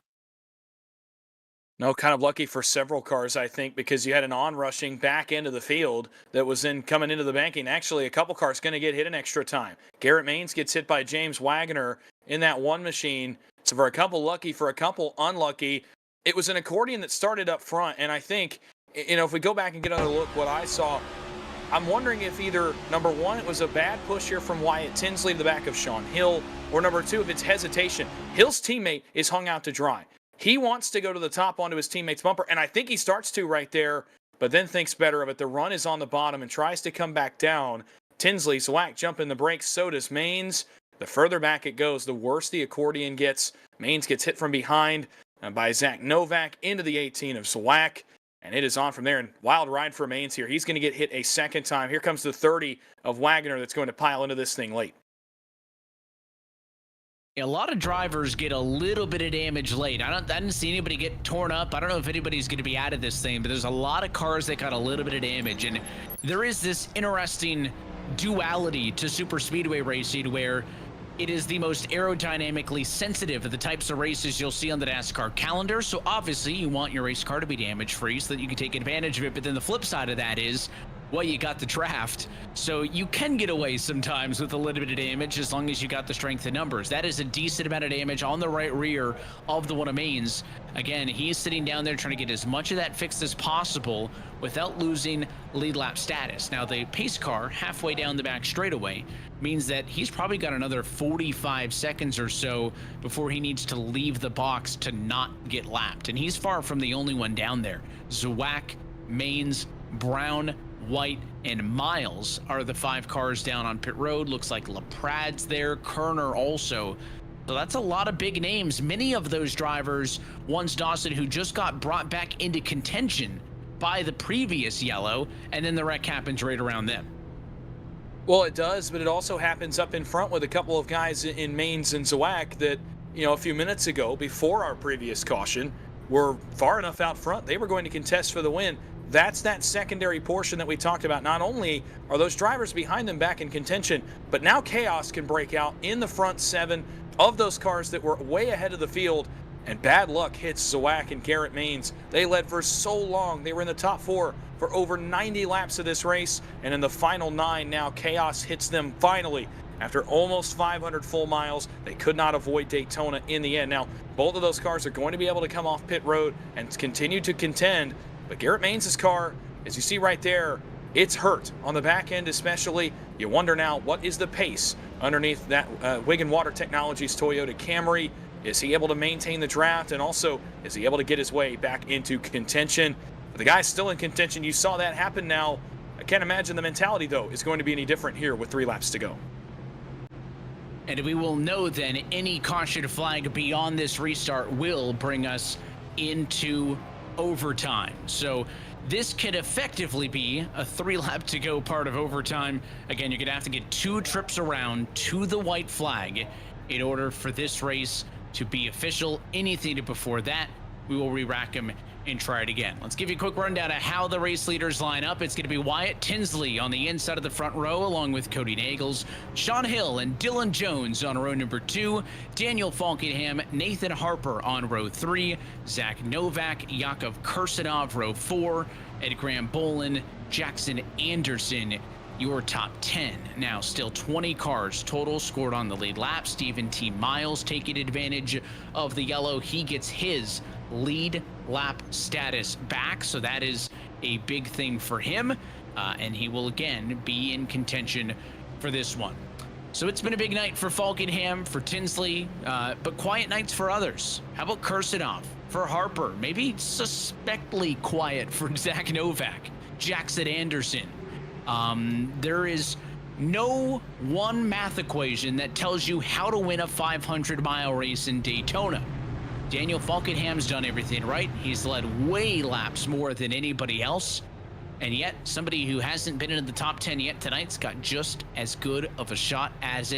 No, kind of lucky for several cars, I think, because you had an onrushing back end of the field that was then coming into the banking. Actually, a couple cars going to get hit in extra time. Garrett Maines gets hit by James Wagoner in that 1 machine. So for a couple lucky, for a couple unlucky, it was an accordion that started up front. And I think, if we go back and get another look what I saw, I'm wondering if either, number 1, it was a bad push here from Wyatt Tinsley to the back of Sean Hill, or number 2, if it's hesitation. Hill's teammate is hung out to dry. He wants to go to the top onto his teammate's bumper, and I think he starts to right there, but then thinks better of it. The run is on the bottom and tries to come back down. Tinsley, Zwack jumping the brakes, so does Maines. The further back it goes, the worse the accordion gets. Maines gets hit from behind by Zach Novak into the 18 of Zwack, and it is on from there. And wild ride for Maines here. He's going to get hit a second time. Here comes the 30 of Wagoner that's going to pile into this thing late. A lot of drivers get a little bit of damage late. I didn't see anybody get torn up. I don't know if anybody's going to be out of this thing, but there's a lot of cars that got a little bit of damage. And there is this interesting duality to super speedway racing where it is the most aerodynamically sensitive of the types of races you'll see on the NASCAR calendar. So obviously you want your race car to be damage free so that you can take advantage of it. But then the flip side of that is, well, you got the draft, so you can get away sometimes with a little bit of damage as long as you got the strength in numbers. That is a decent amount of damage on the right rear of the 1 of Maines. Again, he's sitting down there trying to get as much of that fixed as possible without losing lead lap status. Now, the pace car halfway down the back straightaway means that he's probably got another 45 seconds or so before he needs to leave the box to not get lapped. And he's far from the only one down there. Zwack, Maines, Brown, White, and Miles are the 5 cars down on pit road. Looks like LaPrad's there, Kerner also. So that's a lot of big names. Many of those drivers, ones Dawson, who just got brought back into contention by the previous yellow, and then the wreck happens right around them. Well, it does, but it also happens up in front with a couple of guys in Maines and Zwack that, a few minutes ago, before our previous caution, were far enough out front. They were going to contest for the win. That's that secondary portion that we talked about. Not only are those drivers behind them back in contention, but now chaos can break out in the front 7 of those cars that were way ahead of the field, and bad luck hits Zwack and Garrett Maines. They led for so long. They were in the top 4 for over 90 laps of this race, and in the final 9 now, chaos hits them finally. After almost 500 full miles, they could not avoid Daytona in the end. Now, both of those cars are going to be able to come off pit road and continue to contend. But Garrett Maines' car, as you see right there, it's hurt on the back end especially. You wonder now, what is the pace underneath that Wigan Water Technologies Toyota Camry? Is he able to maintain the draft? And also, is he able to get his way back into contention? But the guy's still in contention. You saw that happen now. I can't imagine the mentality, though, is going to be any different here with 3 laps to go. And we will know then any caution flag beyond this restart will bring us into overtime. So this could effectively be a 3-lap to go part of overtime. Again, you're going to have to get 2 trips around to the white flag in order for this race to be official. Anything before that, we will re-rack them and try it again. Let's give you a quick rundown of how the race leaders line up. It's going to be Wyatt Tinsley on the inside of the front row, along with Cody Nagels, Sean Hill and Dylan Jones on row number 2, Daniel Falkenham, Nathan Harper on row 3, Zach Novak, Yakov Kursanov, row 4, Ed Graham Bolin, Jackson Anderson, your top 10. Now, still 20 cars total scored on the lead lap. Stephen T. Miles taking advantage of the yellow. He gets his lead lap status back, so that is a big thing for him, and he will again be in contention for this one. So it's been a big night for Falkenham, for Tinsley, but quiet nights for others. How about Kursanov, for Harper? Maybe suspectly quiet for Zach Novak, Jackson Anderson. There is no one math equation that tells you how to win a 500-mile race in Daytona. Daniel Falkenham's done everything right. He's led way laps more than anybody else. And yet, somebody who hasn't been in the top 10 yet tonight's got just as good of a shot as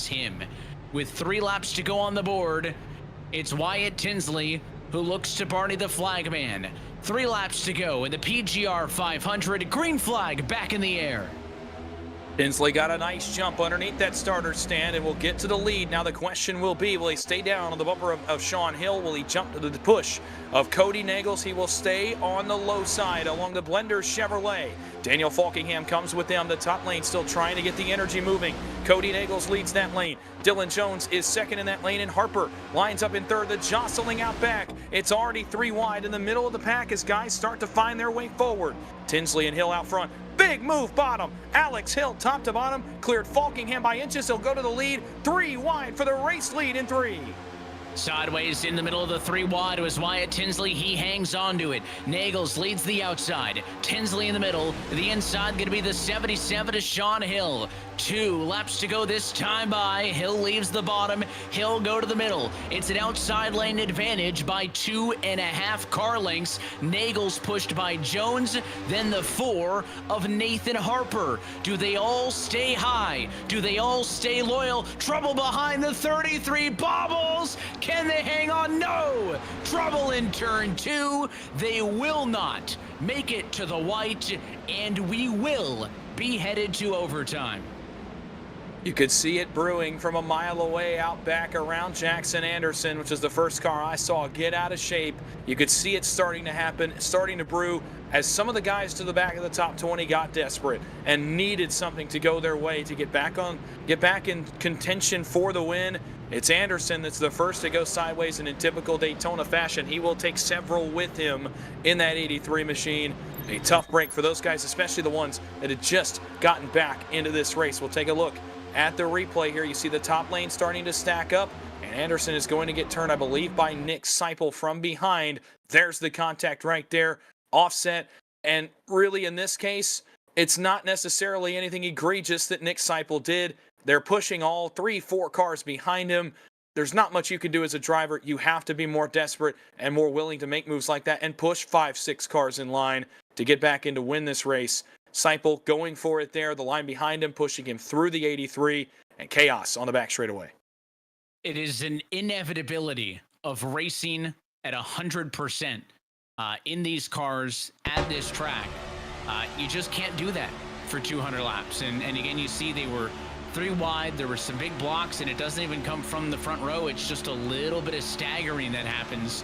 him. With 3 laps to go on the board, it's Wyatt Tinsley who looks to Barney the Flagman. 3 laps to go in the PGR 500. Green flag back in the air. Tinsley got a nice jump underneath that starter stand and will get to the lead. Now the question will be, will he stay down on the bumper of Sean Hill? Will he jump to the push of Cody Nagels? He will stay on the low side along the Blender Chevrolet. Daniel Falkenham comes with them. The top lane still trying to get the energy moving. Cody Nagels leads that lane. Dylan Jones is second in that lane, and Harper lines up in third. The jostling out back. It's already 3 wide in the middle of the pack as guys start to find their way forward. Tinsley and Hill out front. Big move bottom. Alex Hill top to bottom. Cleared Falkenham by inches. He'll go to the lead. 3 wide for the race lead in 3. Sideways in the middle of the 3 wide was Wyatt Tinsley. He hangs on to it. Nagels leads the outside. Tinsley in the middle. The inside going to be the 77 to Sean Hill. 2 laps to go this time by. Hill leaves the bottom. Hill go to the middle. It's an outside lane advantage by 2.5 car lengths. Nagels pushed by Jones. Then the 4 of Nathan Harper. Do they all stay high? Do they all stay loyal? Trouble behind the 33. Bobbles. Can they hang on? No! Trouble in turn 2. They will not make it to the white, and we will be headed to overtime. You could see it brewing from a mile away out back around Jackson Anderson, which is the first car I saw get out of shape. You could see it starting to happen, starting to brew as some of the guys to the back of the top 20 got desperate and needed something to go their way to get back in contention for the win. It's Anderson that's the first to go sideways, and in typical Daytona fashion, he will take several with him in that 83 machine. A tough break for those guys, especially the ones that had just gotten back into this race. We'll take a look at the replay here. You see the top lane starting to stack up, and Anderson is going to get turned, I believe, by Nick Seipel from behind. There's the contact right there, offset, and really in this case, it's not necessarily anything egregious that Nick Seipel did. They're pushing all 3-4 cars behind him. There's not much you can do as a driver. You have to be more desperate and more willing to make moves like that and push 5-6 cars in line to get back in to win this race. Seipel going for it there, the line behind him pushing him through the 83, and chaos on the back straightaway. It is an inevitability of racing at 100% in these cars at this track. You just can't do that for 200 laps. And again, you see they were 3 wide. There were some big blocks, and it doesn't even come from the front row. It's just a little bit of staggering that happens.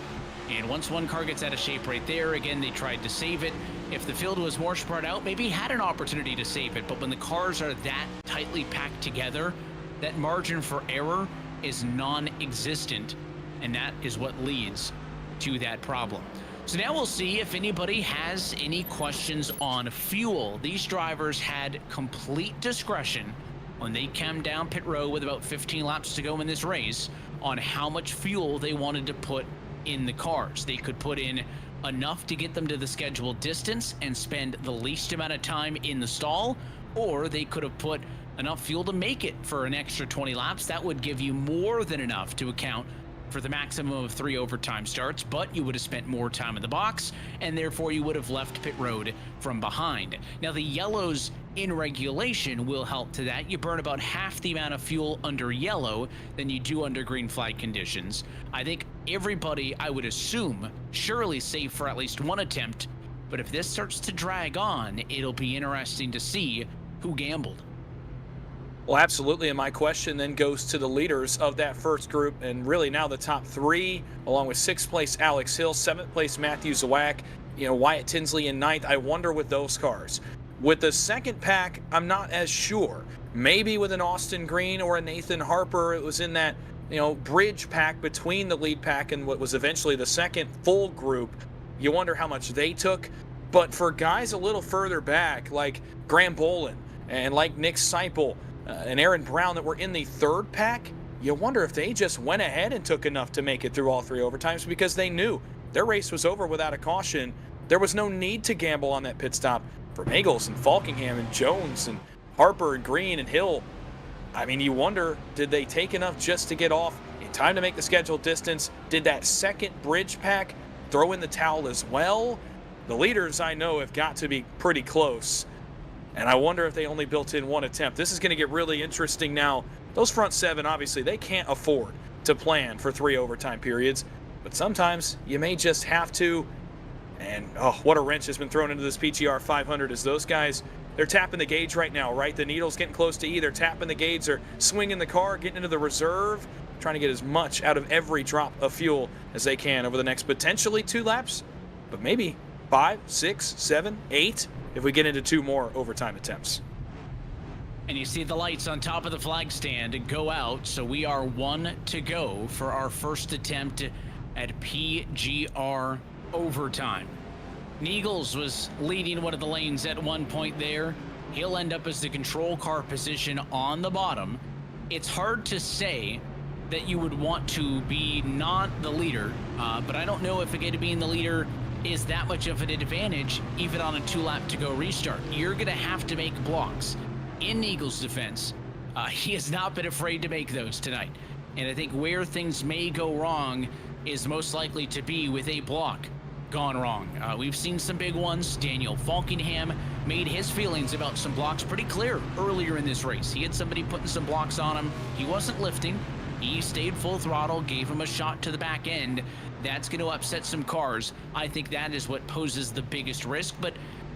And once one car gets out of shape right there, again, they tried to save it. If the field was more spread out, maybe had an opportunity to save it. But when the cars are that tightly packed together, that margin for error is non-existent. And that is what leads to that problem. So now we'll see if anybody has any questions on fuel. These drivers had complete discretion when they came down pit road with about 15 laps to go in this race on how much fuel they wanted to put in the cars. They could put in enough to get them to the scheduled distance and spend the least amount of time in the stall, or they could have put enough fuel to make it for an extra 20 laps. That would give you more than enough to account for the maximum of 3 overtime starts, but you would have spent more time in the box, and therefore you would have left pit road from behind. Now, the yellows in regulation will help to that. You burn about half the amount of fuel under yellow than you do under green flag conditions. I think everybody, I would assume, surely safe for at least one attempt, but if this starts to drag on, it'll be interesting to see who gambled. Well, absolutely, and my question then goes to the leaders of that first group, and really now the top 3, along with 6th place Alex Hill, 7th place Matthew Zawak, Wyatt Tinsley in 9th. I wonder with those cars. With the second pack, I'm not as sure. Maybe with an Austin Green or a Nathan Harper, it was in that bridge pack between the lead pack and what was eventually the second full group. You wonder how much they took. But for guys a little further back, like Graham Bolin and like Nick Seipel, and Aaron Brown that were in the third pack, you wonder if they just went ahead and took enough to make it through all 3 overtimes because they knew their race was over without a caution. There was no need to gamble on that pit stop for Magels and Falkingham and Jones and Harper and Green and Hill. I mean, you wonder, did they take enough just to get off in time to make the scheduled distance? Did that second bridge pack throw in the towel as well? The leaders, I know, have got to be pretty close. And I wonder if they only built in 1 attempt. This is going to get really interesting now. Those front 7, obviously, they can't afford to plan for 3 overtime periods. But sometimes you may just have to. And, oh, what a wrench has been thrown into this PGR 500 as those guys, they're tapping the gauge right now, right? The needle's getting close to E. They're tapping the gauge. They're swinging the car, getting into the reserve, trying to get as much out of every drop of fuel as they can over the next potentially 2 laps, but maybe 5, 6, 7, 8. If we get into 2 more overtime attempts. And you see the lights on top of the flag stand go out, so we are 1 to go for our first attempt at PGR overtime. Niegels was leading one of the lanes at one point there. He'll end up as the control car position on the bottom. It's hard to say that you would want to be not the leader, but I don't know if again being the leader is that much of an advantage even on a 2-lap to go restart. You're going to have to make blocks. In Eagles' defense, he has not been afraid to make those tonight. And I think where things may go wrong is most likely to be with a block gone wrong. We've seen some big ones. Daniel Falkingham made his feelings about some blocks pretty clear earlier in this race. He had somebody putting some blocks on him. He wasn't lifting. He stayed full throttle, gave him a shot to the back end. That's going to upset some cars. I think that is what poses the biggest risk, but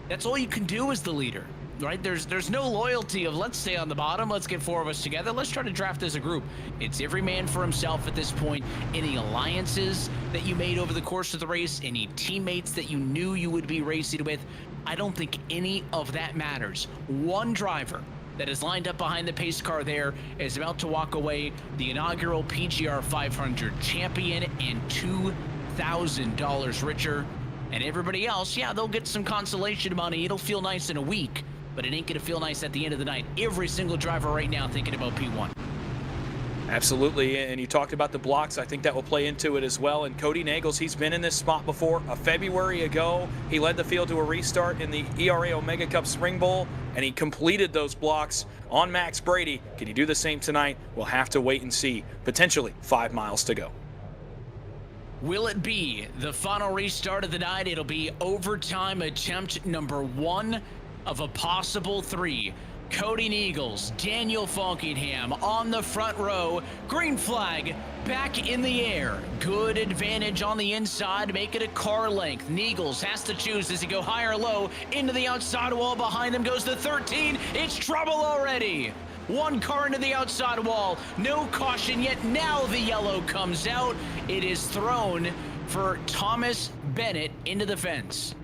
that's all you can do as the leader, right? There's no loyalty of let's stay on the bottom, let's get 4 of us together, let's try to draft as a group. It's every man for himself at this point. Any alliances that you made over the course of the race, any teammates that you knew you would be racing with, I don't think any of that matters. One driver that is lined up behind the pace car there is about to walk away the inaugural PGR 500 champion and $2,000 richer. And everybody else, yeah, they'll get some consolation money. It'll feel nice in a week, but it ain't gonna feel nice at the end of the night. Every single driver right now thinking about P1. Absolutely, and you talked about the blocks. I think that will play into it as well. And Cody Nagels, he's been in this spot before. A February ago, he led the field to a restart in the ERA Omega Cup Spring Bowl, and he completed those blocks on Max Brady. Can he do the same tonight? We'll have to wait and see. Potentially 5 miles to go. Will it be the final restart of the night? It'll be overtime attempt number 1 of a possible 3. Cody Niegels, Daniel Falkingham on the front row. Green flag back in the air. Good advantage on the inside. Make it a car length. Niegels has to choose. Does he go high or low? Into the outside wall. Behind them goes the 13. It's trouble already. 1 car into the outside wall. No caution yet. Now the yellow comes out. It is thrown for Thomas Bennett into the fence.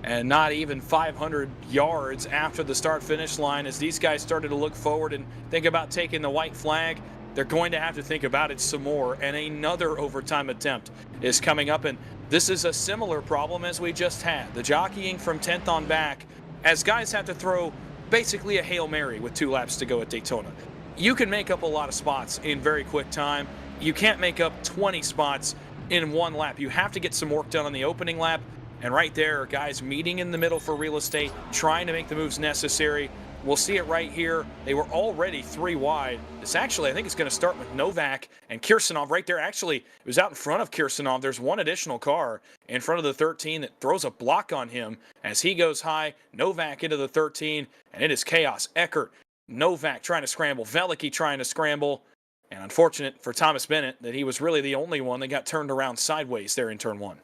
And not even 500 yards after the start-finish line, as these guys started to look forward and think about taking the white flag, they're going to have to think about it some more. And another overtime attempt is coming up. And this is a similar problem as we just had. The jockeying from 10th on back, as guys have to throw basically a Hail Mary with 2 laps to go at Daytona. You can make up a lot of spots in very quick time. You can't make up 20 spots in 1 lap. You have to get some work done on the opening lap. And right there, guys meeting in the middle for real estate, trying to make the moves necessary. we'll see it right here. They were already 3 wide. This actually, I think it's going to start with Novak and Kirsanov right there. Actually, it was out in front of Kirsanov. There's one additional car in front of the 13 that throws a block on him as he goes high. Novak into the 13, and it is chaos. Eckert, Novak trying to scramble, Veliky trying to scramble, and unfortunate for Thomas Bennett that he was really the only one that got turned around sideways there in turn 1.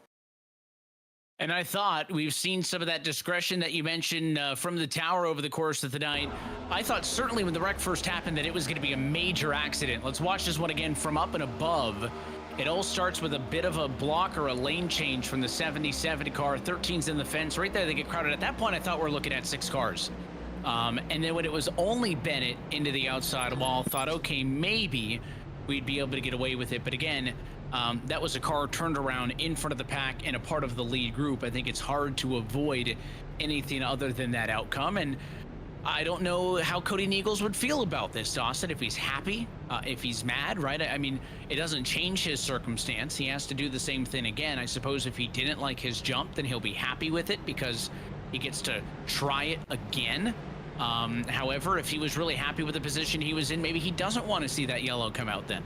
And I thought we've seen some of that discretion that you mentioned from the tower over the course of the night. I thought certainly when the wreck first happened that it was going to be a major accident. Let's watch this one again from up and above. It all starts with a bit of a block or a lane change from the 77 car. 13's in the fence. Right there, they get crowded. At that point, I thought we were looking at 6 cars. And then when it was only Bennett into the outside wall, thought, okay, maybe we'd be able to get away with it. But again, that was a car turned around in front of the pack and a part of the lead group. I think it's hard to avoid anything other than that outcome. And I don't know how Cody Niegels would feel about this, Dawson, if he's happy, if he's mad, right? I mean, it doesn't change his circumstance. He has to do the same thing again. I suppose if he didn't like his jump, then he'll be happy with it because he gets to try it again. However, if he was really happy with the position he was in, maybe he doesn't want to see that yellow come out then.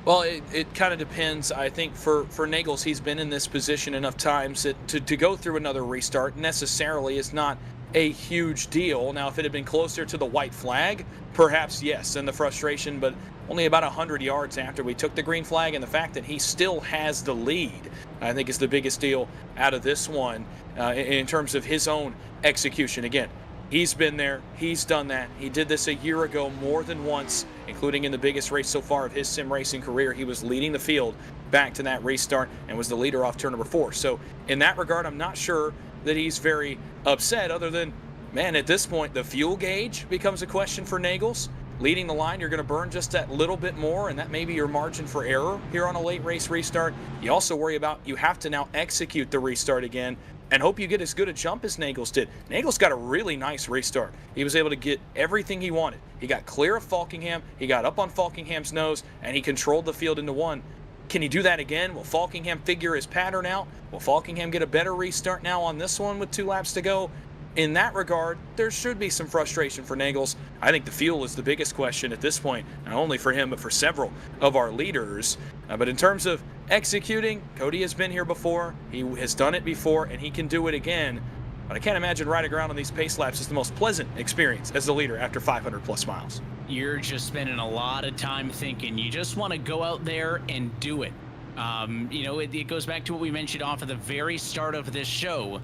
Well, it kind of depends. I think for Niegels, he's been in this position enough times that to go through another restart necessarily is not a huge deal. Now, if it had been closer to the white flag, perhaps yes, and the frustration, but only about 100 yards after we took the green flag, and the fact that he still has the lead, I think is the biggest deal out of this one in terms of his own execution. Again, he's been there, he's done that. He did this a year ago more than once, including in the biggest race so far of his sim racing career. He was leading the field back to that restart and was the leader off turn number 4. So in that regard, I'm not sure that he's very upset, other than, man, at this point, the fuel gauge becomes a question for Niegels. Leading the line, you're going to burn just that little bit more, and that may be your margin for error here on a late race restart. You also worry about you have to now execute the restart again and hope you get as good a jump as Niegels did. Niegels got a really nice restart. He was able to get everything he wanted. He got clear of Falkingham, he got up on Falkingham's nose, and he controlled the field into 1. Can he do that again? Will Falkingham figure his pattern out? Will Falkingham get a better restart now on this one with 2 laps to go? In that regard, there should be some frustration for Niegels. I think the fuel is the biggest question at this point, not only for him, but for several of our leaders. But in terms of executing, Cody has been here before, he has done it before, and he can do it again. But I can't imagine riding around on these pace laps is the most pleasant experience as the leader after 500 plus miles. You're just spending a lot of time thinking. You just want to go out there and do it. You know, it goes back to what we mentioned off of the very start of this show.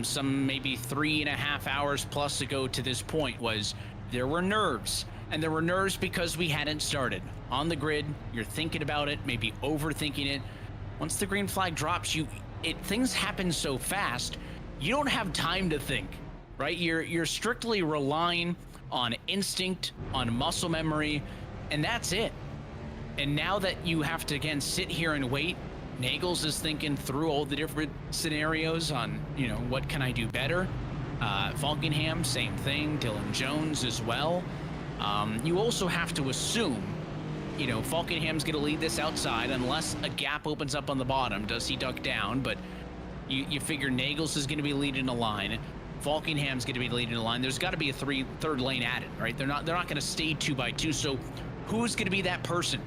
Some maybe 3.5 hours plus ago to this point, was there were nerves. And there were nerves because we hadn't started. On the grid, you're thinking about it, maybe overthinking it. Once the green flag drops, things happen so fast, you don't have time to think, right? You're strictly relying on instinct, on muscle memory, and that's it. And now that you have to, again, sit here and wait, Niegels is thinking through all the different scenarios on, you know, what can I do better? Falkingham, same thing. Dylan Jones as well. You also have to assume, you know, Falkingham's going to lead this outside unless a gap opens up on the bottom. Does he duck down? But you figure Niegels is going to be leading the line. Falkingham's going to be leading the line. There's got to be a third lane added, right? They're not going to stay 2 by 2. So who's going to be that person?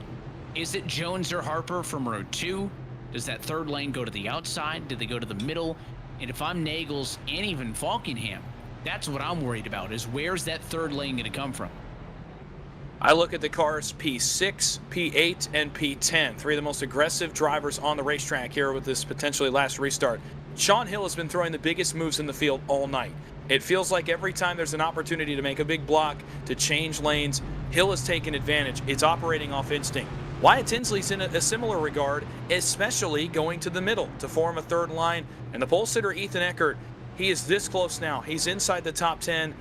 Is it Jones or Harper from row 2? Does that third lane go to the outside? Do they go to the middle? And if I'm Niegels and even Falkingham, that's what I'm worried about, is where's that third lane going to come from? I look at the cars P6, P8, and P10, 3 of the most aggressive drivers on the racetrack here with this potentially last restart. Sean Hill has been throwing the biggest moves in the field all night. It feels like every time there's an opportunity to make a big block, to change lanes, Hill has taken advantage. It's operating off instinct. Wyatt Tinsley's in a similar regard, especially going to the middle to form a third line. And the pole sitter, Ethan Eckert, he is this close now. He's inside the top 10.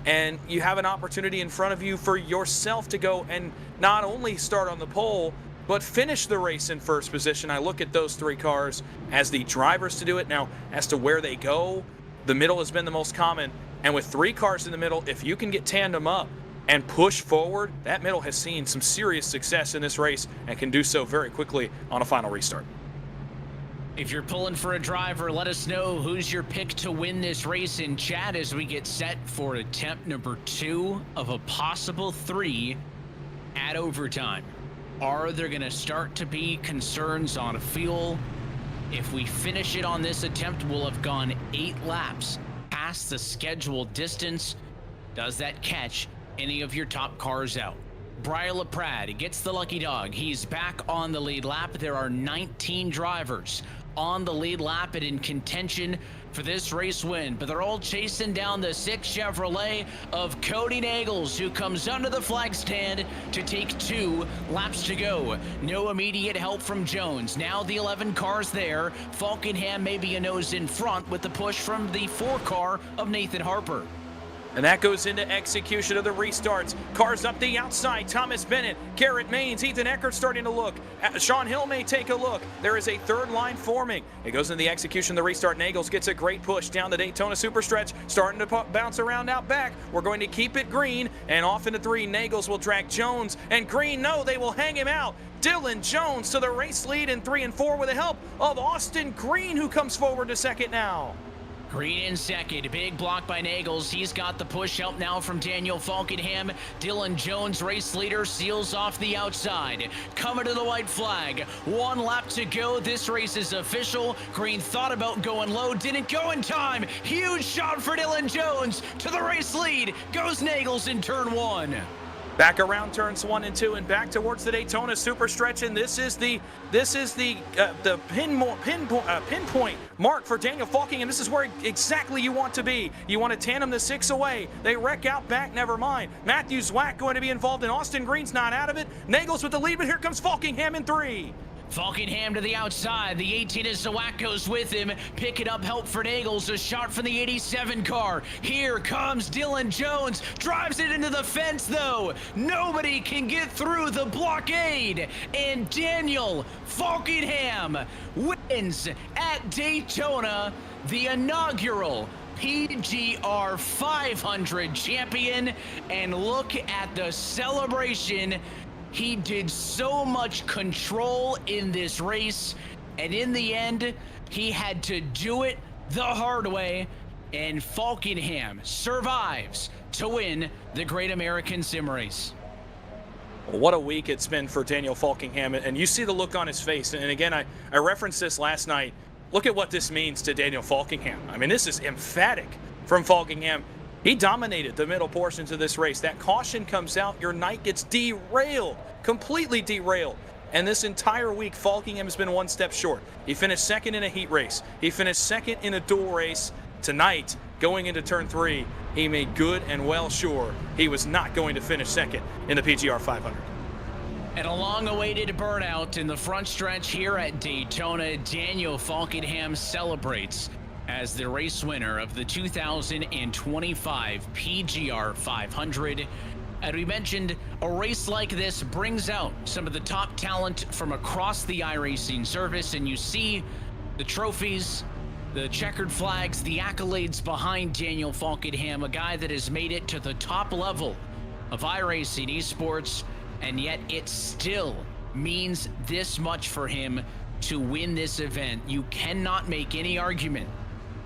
And you have an opportunity in front of you for yourself to go and not only start on the pole, but finish the race in first position. I look at those 3 cars as the drivers to do it. Now, as to where they go, the middle has been the most common. And with 3 cars in the middle, if you can get tandem up and push forward, that middle has seen some serious success in this race and can do so very quickly on a final restart. If you're pulling for a driver, let us know who's your pick to win this race in chat as we get set for attempt number 2 of a possible 3 at overtime. Are there going to start to be concerns on fuel? If we finish it on this attempt, we'll have gone 8 laps past the scheduled distance. Does that catch any of your top cars out? Brian LaPrade gets the lucky dog. He's back on the lead lap. There are 19 drivers on the lead lap and in contention for this race win, but they're all chasing down the 6 Chevrolet of Cody Nagels, who comes under the flag stand to take 2 laps to go. No immediate help from Jones. Now the 11 cars there. Falkenham maybe a nose in front with the push from the 4 car of Nathan Harper. And that goes into execution of the restarts. Cars up the outside. Thomas Bennett, Garrett Maines, Ethan Eckert starting to look. Sean Hill may take a look. There is a 3rd line forming. It goes into the execution of the restart. Nagels gets a great push down the Daytona Superstretch, starting to bounce around out back. We're going to keep it green, and off into 3. Nagels will drag Jones, and Green, no, they will hang him out. Dylan Jones to the race lead in 3 and 4 with the help of Austin Green, who comes forward to second now. Green in second, big block by Nagels. He's got the push help now from Daniel Falkenham. Dylan Jones, race leader, seals off the outside. Coming to the white flag. 1 lap to go. This race is official. Green thought about going low, didn't go in time. Huge shot for Dylan Jones. To the race lead goes Nagels in turn 1. Back around turns 1 and 2 and back towards the Daytona Superstretch, and this is the pinpoint mark for Daniel Falking, and this is where exactly you want to be. You want to tandem the 6 away. They wreck out back, never mind. Matthew Zwack going to be involved, and Austin Green's not out of it. Nagels with the lead, but here comes Falkingham in 3. Falkenham to the outside. The 18 is Zawak goes with him. Picking up help for Nagels. A shot from the 87 car. Here comes Dylan Jones. Drives it into the fence, though. Nobody can get through the blockade. And Daniel Falkenham wins at Daytona the inaugural PGR 500 champion. And look at the celebration. He did so much control in this race, and in the end, he had to do it the hard way, and Falkenham survives to win the Great American Sim Race. What a week it's been for Daniel Falkingham, and you see the look on his face. And again, I referenced this last night. Look at what this means to Daniel Falkingham. I mean, this is emphatic from Falkingham. He dominated the middle portions of this race. That caution comes out, your night gets derailed, completely derailed. And this entire week, Falkingham has been 1 step short. He finished 2nd in a heat race. He finished 2nd in a dual race. Tonight, going into turn 3, he made good and well sure he was not going to finish 2nd in the PGR 500. And a long-awaited burnout in the front stretch here at Daytona. Daniel Falkenham celebrates as the race winner of the 2025 PGR 500. As we mentioned, a race like this brings out some of the top talent from across the iRacing service, and you see the trophies, the checkered flags, the accolades behind Daniel Falkenham, a guy that has made it to the top level of iRacing eSports, and yet it still means this much for him to win this event. You cannot make any argument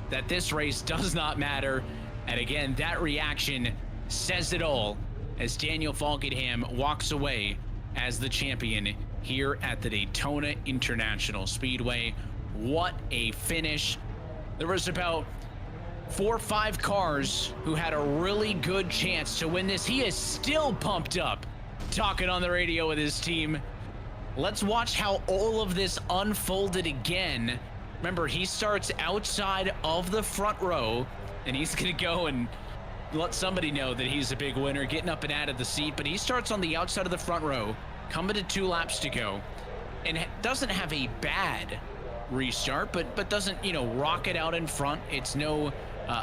that this race does not matter. And again, that reaction says it all as Daniel Falkenham walks away as the champion here at the Daytona International Speedway. What a finish. There was about 4 or 5 cars who had a really good chance to win this. He is still pumped up, talking on the radio with his team. Let's watch how all of this unfolded again. Remember, he starts outside of the front row, and he's going to go and let somebody know that he's a big winner, getting up and out of the seat. But he starts on the outside of the front row, coming to 2 laps to go, and doesn't have a bad restart, but doesn't, rocket out in front. It's no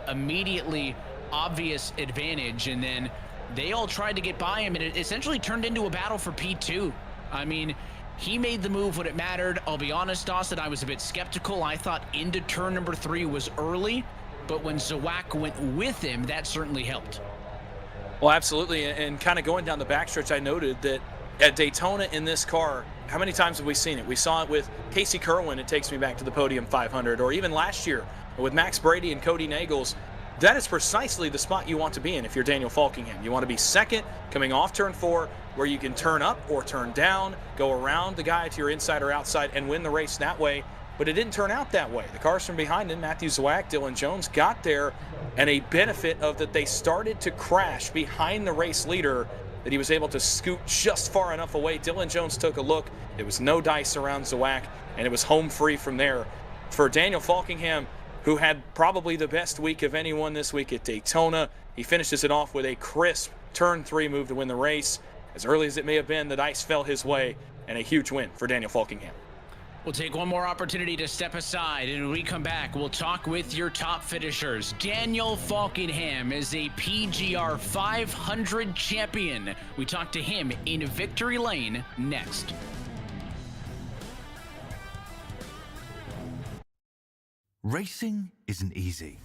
immediately obvious advantage. And then they all tried to get by him, and it essentially turned into a battle for P2. I mean, he made the move when it mattered. I'll be honest, Dawson, I was a bit skeptical. I thought into turn number 3 was early, but when Zawak went with him, that certainly helped. Well, absolutely, and kind of going down the backstretch, I noted that at Daytona in this car, how many times have we seen it? We saw it with Casey Kerwin. It takes me back to the Podium 500, or even last year with Max Brady and Cody Nagels. That is precisely the spot you want to be in if you're Daniel Falkingham. You want to be second, coming off turn 4, where you can turn up or turn down, go around the guy to your inside or outside, and win the race that way. But it didn't turn out that way. The cars from behind him, Matthew Zwack, Dylan Jones, got there, and a benefit of that they started to crash behind the race leader, that he was able to scoot just far enough away. Dylan Jones took a look. There was no dice around Zwack, and it was home free from there. For Daniel Falkingham, who had probably the best week of anyone this week at Daytona, he finishes it off with a crisp turn 3 move to win the race. As early as it may have been, the dice fell his way, and a huge win for Daniel Falkingham. We'll take one more opportunity to step aside, and when we come back, we'll talk with your top finishers. Daniel Falkingham is a PGR 500 champion. We talk to him in Victory Lane next. Racing isn't easy,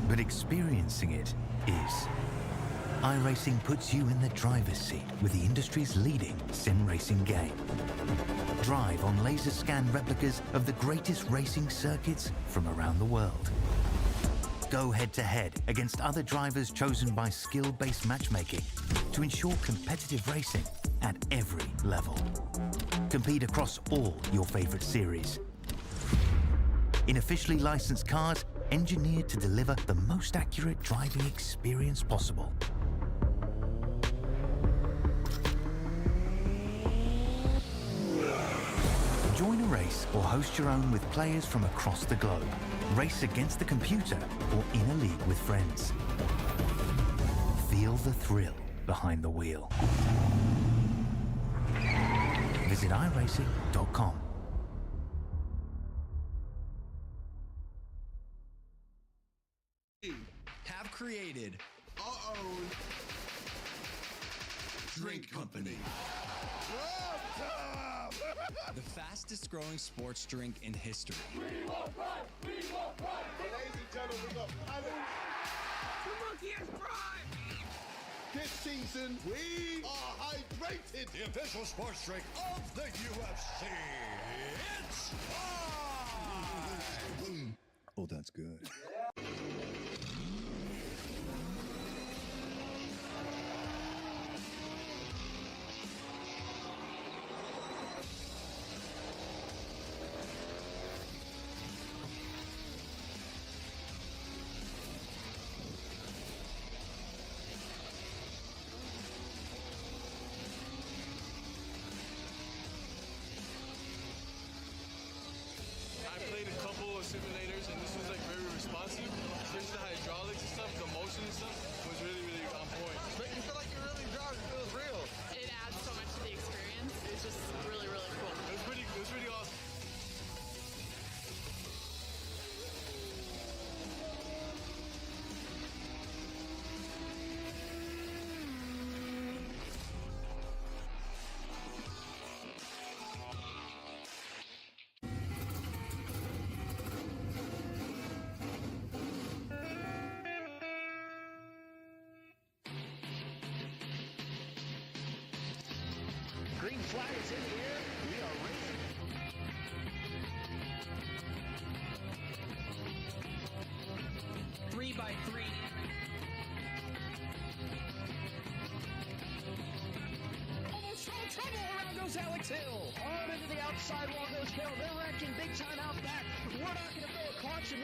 but experiencing it is. iRacing puts you in the driver's seat with the industry's leading sim racing game. Drive on laser scan replicas of the greatest racing circuits from around the world. Go head-to-head against other drivers chosen by skill-based matchmaking to ensure competitive racing at every level. Compete across all your favorite series. In officially licensed cars, engineered to deliver the most accurate driving experience possible. Join a race or host your own with players from across the globe. Race against the computer or in a league with friends. Feel the thrill behind the wheel. Visit iRacing.com. Have created our own drink company. The fastest growing sports drink in history. We want pride! We want pride! Ladies and gentlemen, we got The monkey has pride! this season, we are hydrated. The official sports drink of the UFC. It's Pride! Oh, that's good. I played a couple of simulators, and this was like very responsive. Especially the hydraulics and stuff, the motion and stuff was really, really on point. But you feel like you're really driving, it feels real. It adds so much to the experience. It's just really, really cool. It was pretty awesome. Green flag is in the air. We are racing. 3x3. Almost no trouble. Around goes Alex Hill. On into the outside wall goes Hill. They're wrecking big time out back. We're not going to throw a caution.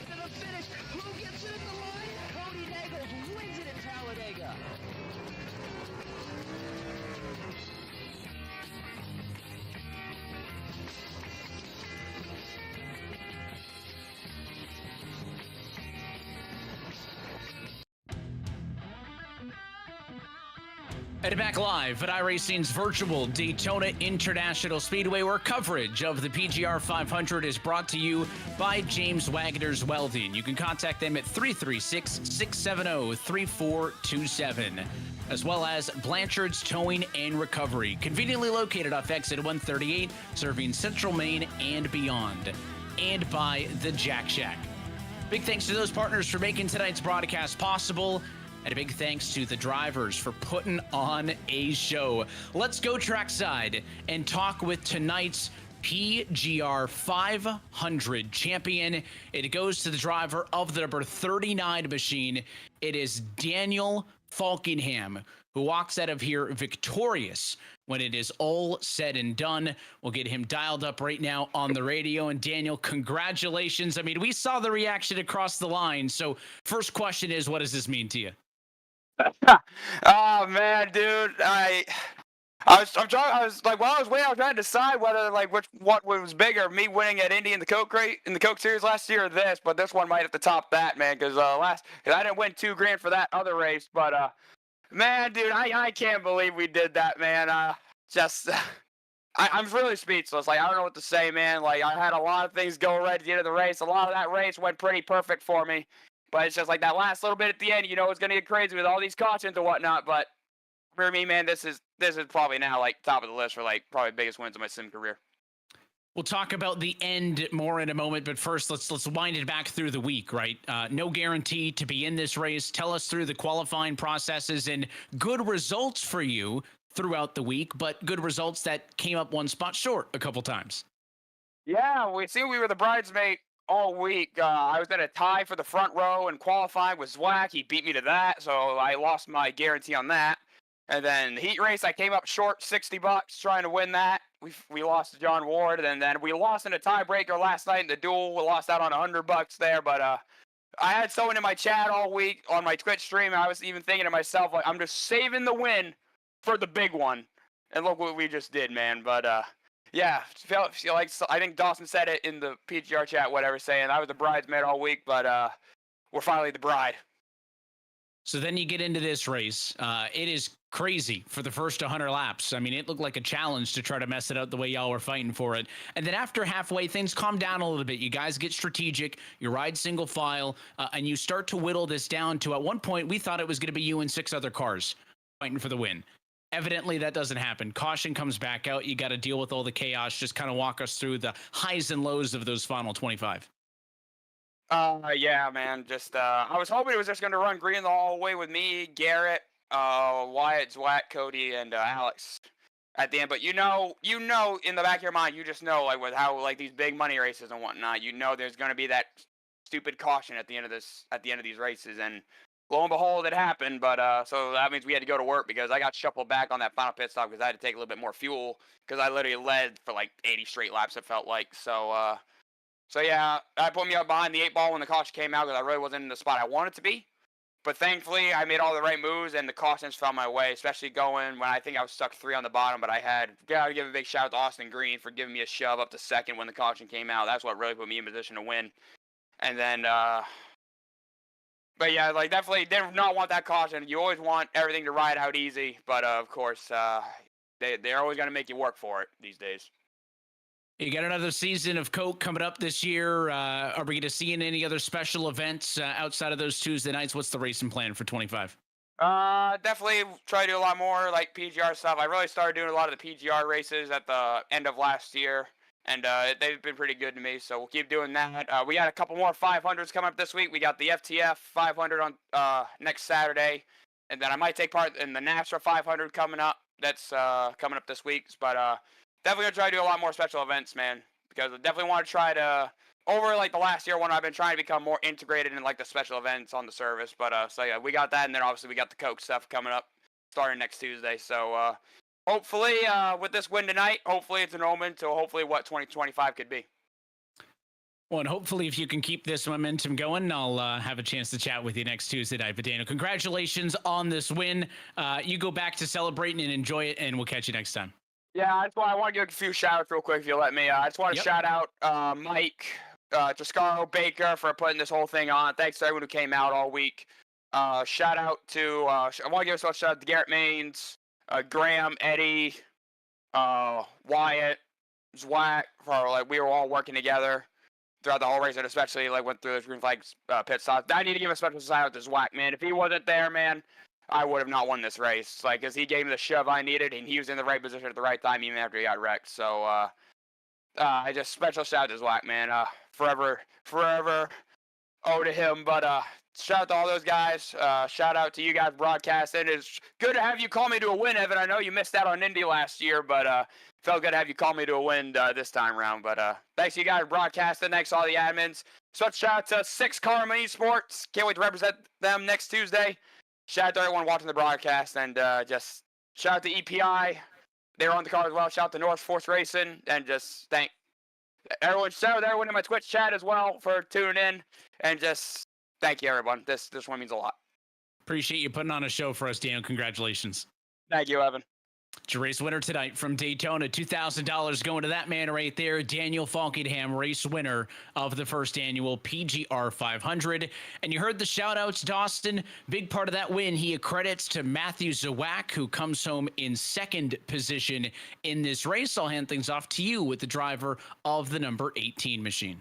To the finish. Who gets it in the line? Cody Nagels wins it at Talladega. Headed back live at iRacing's virtual Daytona International Speedway, where coverage of the PGR 500 is brought to you by James Wagoner's Welding. You can contact them at 336-670-3427, as well as Blanchard's Towing and Recovery, conveniently located off exit 138, serving Central Maine and beyond, and by the Jack Shack. Big thanks to those partners for making tonight's broadcast possible. And a big thanks to the drivers for putting on a show. Let's go trackside and talk with tonight's PGR 500 champion. It goes to the driver of the number 39 machine. It is Daniel Falkingham, who walks out of here victorious when it is all said and done. We'll get him dialed up right now on the radio. And Daniel, congratulations. I mean, we saw the reaction across the line. So first question is, what does this mean to you? Oh man, dude, I was like, while I was waiting, I was trying to decide whether what was bigger, me winning at Indy in the Coke Series last year or this, but this one might have to top that, man, because I didn't win $2,000 for that other race, but man, dude, I can't believe we did that, man. I'm really speechless. Like, I don't know what to say, man. Like, I had a lot of things go right at the end of the race. A lot of that race went pretty perfect for me. But it's just like that last little bit at the end, it's going to get crazy with all these cautions and whatnot. But for me, man, this is probably now like top of the list for like probably biggest wins of my sim career. We'll talk about the end more in a moment, but first let's wind it back through the week, right? No guarantee to be in this race. Tell us through the qualifying processes and good results for you throughout the week, but good results that came up one spot short a couple times. Yeah, we were the bridesmaid all week. I was in a tie for the front row and qualifying with Zwack. He beat me to that, so I lost my guarantee on that. And then the heat race, I came up short $60 trying to win that. We lost to John Ward, and then we lost in a tiebreaker last night in the duel. We lost out on $100 there, but I had someone in my chat all week on my Twitch stream, and I was even thinking to myself, like, I'm just saving the win for the big one. And look what we just did, man. But yeah, felt like I think Dawson said it in the PGR chat, whatever, saying I was the bridesmaid all week, but we're finally the bride. So then you get into this race. It is crazy for the first 100 laps. I mean, it looked like a challenge to try to mess it up the way y'all were fighting for it. And then after halfway, things calm down a little bit. You guys get strategic. You ride single file, and you start to whittle this down to, at one point, we thought it was going to be you and 6 other cars fighting for the win. Evidently, that doesn't happen. Caution comes back out. You got to deal with all the chaos. Just kind of walk us through the highs and lows of those final 25. Yeah, man. Just I was hoping it was just going to run green the whole way with me, Garrett, Wyatt, Zwack, Cody, and Alex at the end. But you know, in the back of your mind, you just know, like, with how like these big money races and whatnot, there's going to be that stupid caution at the end of these races, and lo and behold, it happened. But so that means we had to go to work because I got shuffled back on that final pit stop because I had to take a little bit more fuel because I literally led for like 80 straight laps, it felt like. So yeah, that put me up behind the 8-ball when the caution came out because I really wasn't in the spot I wanted to be. But thankfully, I made all the right moves and the cautions fell my way, especially going when I think I was stuck 3 on the bottom. But I got to give a big shout out to Austin Green for giving me a shove up to second when the caution came out. That's what really put me in position to win. And then, but yeah, like definitely did not want that caution. You always want everything to ride out easy, but of course, they're always going to make you work for it these days. You got another season of Coke coming up this year. Are we going to see in any other special events outside of those Tuesday nights? What's the racing plan for 25? Definitely try to do a lot more like PGR stuff. I really started doing a lot of the PGR races at the end of last year, and they've been pretty good to me, so we'll keep doing that. We got a couple more 500s coming up this week. We got the FTF 500 on next Saturday, and then I might take part in the NASRA 500 coming up. That's coming up this week, but definitely gonna try to do a lot more special events, man, because I definitely want to try to, over like the last year when I've been trying to become more integrated in like the special events on the service. But so yeah, we got that, and then obviously we got the Coke stuff coming up starting next Tuesday. So hopefully with this win tonight, hopefully it's an omen to hopefully what 2025 could be. Well, and hopefully if you can keep this momentum going, I'll have a chance to chat with you next Tuesday night. But Daniel, congratulations on this win. You go back to celebrating and enjoy it, and we'll catch you next time. Yeah, I want to give a few shout-outs real quick if you let me. I just want to shout out Mike, Toscaro, Baker for putting this whole thing on. Thanks to everyone who came out all week. Shout out to, I want to give a special shout out to Garrett Maines, Graham, Eddie, Wyatt, Zwack, for like we were all working together throughout the whole race, and especially like went through those green flag pit stops. I need to give a special shout out to Zwack, man. If he wasn't there, man, I would have not won this race, like, because he gave me the shove I needed, and he was in the right position at the right time, even after he got wrecked. So, I just special shout out to Zwack, man. Forever owe to him. But shout out to all those guys. Shout out to you guys broadcasting. It's good to have you call me to a win, Evan. I know you missed out on Indy last year, but felt good to have you call me to a win this time around. But thanks to you guys broadcasting. Thanks to all the admins. So shout out to Six Karma Esports. Can't wait to represent them next Tuesday. Shout out to everyone watching the broadcast, and just shout out to EPI. They were on the car as well. Shout out to North Force Racing, and just thank everyone. Shout out to everyone in my Twitch chat as well for tuning in, and just thank you, everyone. This one means a lot. Appreciate you putting on a show for us, Dan. Congratulations. Thank you, Evan. Your race winner tonight from Daytona, $2,000 going to that man right there, Daniel Falkingham, race winner of the first annual PGR 500. And you heard the shout-outs, Dawson. Big part of that win, he accredits to Matthew Zawak, who comes home in second position in this race. I'll hand things off to you with the driver of the number 18 machine.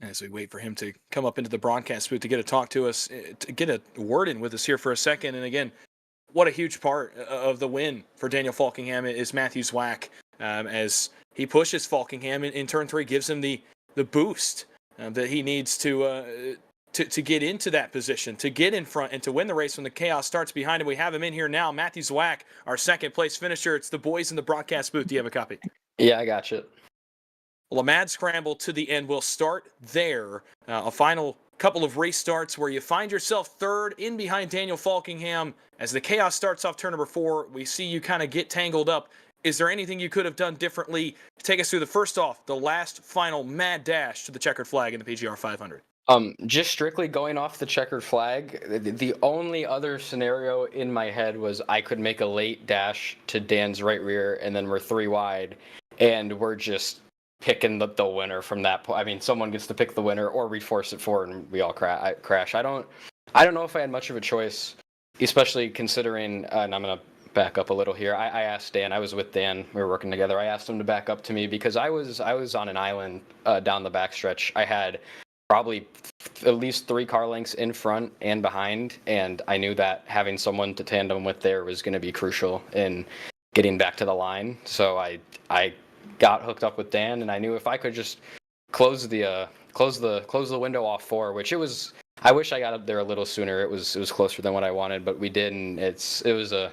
As we wait for him to come up into the broadcast booth to get a talk to us, to get a word in with us here for a second. And again, what a huge part of the win for Daniel Falkingham is Matthew Zwack, as he pushes Falkingham in turn 3, gives him the boost that he needs to get into that position, to get in front and to win the race when the chaos starts behind him. We have him in here now. Matthew Zwack, our second place finisher. It's the boys in the broadcast booth. Do you have a copy? Yeah, I got you. Well, a mad scramble to the end. We'll start there. A final couple of race starts where you find yourself third in behind Daniel Falkingham. As the chaos starts off turn number 4, we see you kind of get tangled up. Is there anything you could have done differently? Take us through the last final mad dash to the checkered flag in the PGR 500. Just strictly going off the checkered flag, the only other scenario in my head was I could make a late dash to Dan's right rear, and then we're 3 wide, and we're just picking the winner from that point. I mean, someone gets to pick the winner, or we force it forward and we all crash. I don't know if I had much of a choice, especially considering, and I'm going to back up a little here. I asked Dan, I was with Dan, we were working together. I asked him to back up to me because I was on an island down the backstretch. I had probably at least 3 car lengths in front and behind, and I knew that having someone to tandem with there was going to be crucial in getting back to the line. So I got hooked up with Dan, and I knew if I could just close the window off 4, which it was. I wish I got up there a little sooner. It was closer than what I wanted, but we did, and it was a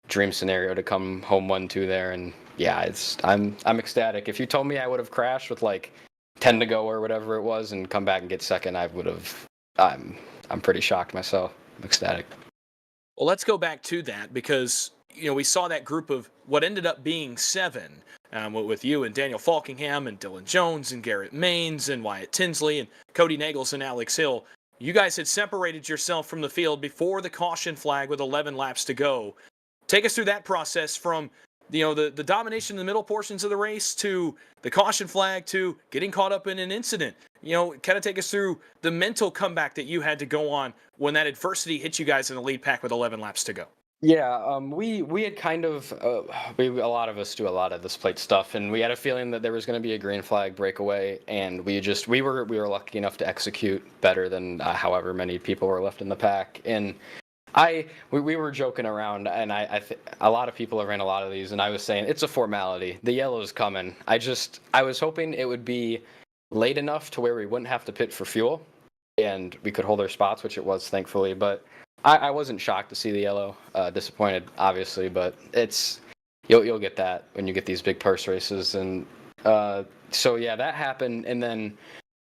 dream scenario to come home 1-2 there. And yeah, I'm ecstatic. If you told me I would have crashed with like 10 to go or whatever it was and come back and get second, I would have. I'm pretty shocked myself. I'm ecstatic. Well, let's go back to that because we saw that group of what ended up being 7. With you and Daniel Falkingham and Dylan Jones and Garrett Maines and Wyatt Tinsley and Cody Nagels and Alex Hill. You guys had separated yourself from the field before the caution flag with 11 laps to go. Take us through that process from the domination in the middle portions of the race to the caution flag to getting caught up in an incident. Kind of take us through the mental comeback that you had to go on when that adversity hit you guys in the lead pack with 11 laps to go. Yeah, we had kind of a lot of us do a lot of this plate stuff, and we had a feeling that there was going to be a green flag breakaway, and we were lucky enough to execute better than however many people were left in the pack. And we were joking around, and a lot of people have ran a lot of these, and I was saying it's a formality. The yellow's coming. I was hoping it would be late enough to where we wouldn't have to pit for fuel, and we could hold our spots, which it was thankfully, but. I wasn't shocked to see the yellow. Disappointed, obviously, but you'll get that when you get these big purse races. And so yeah, that happened. And then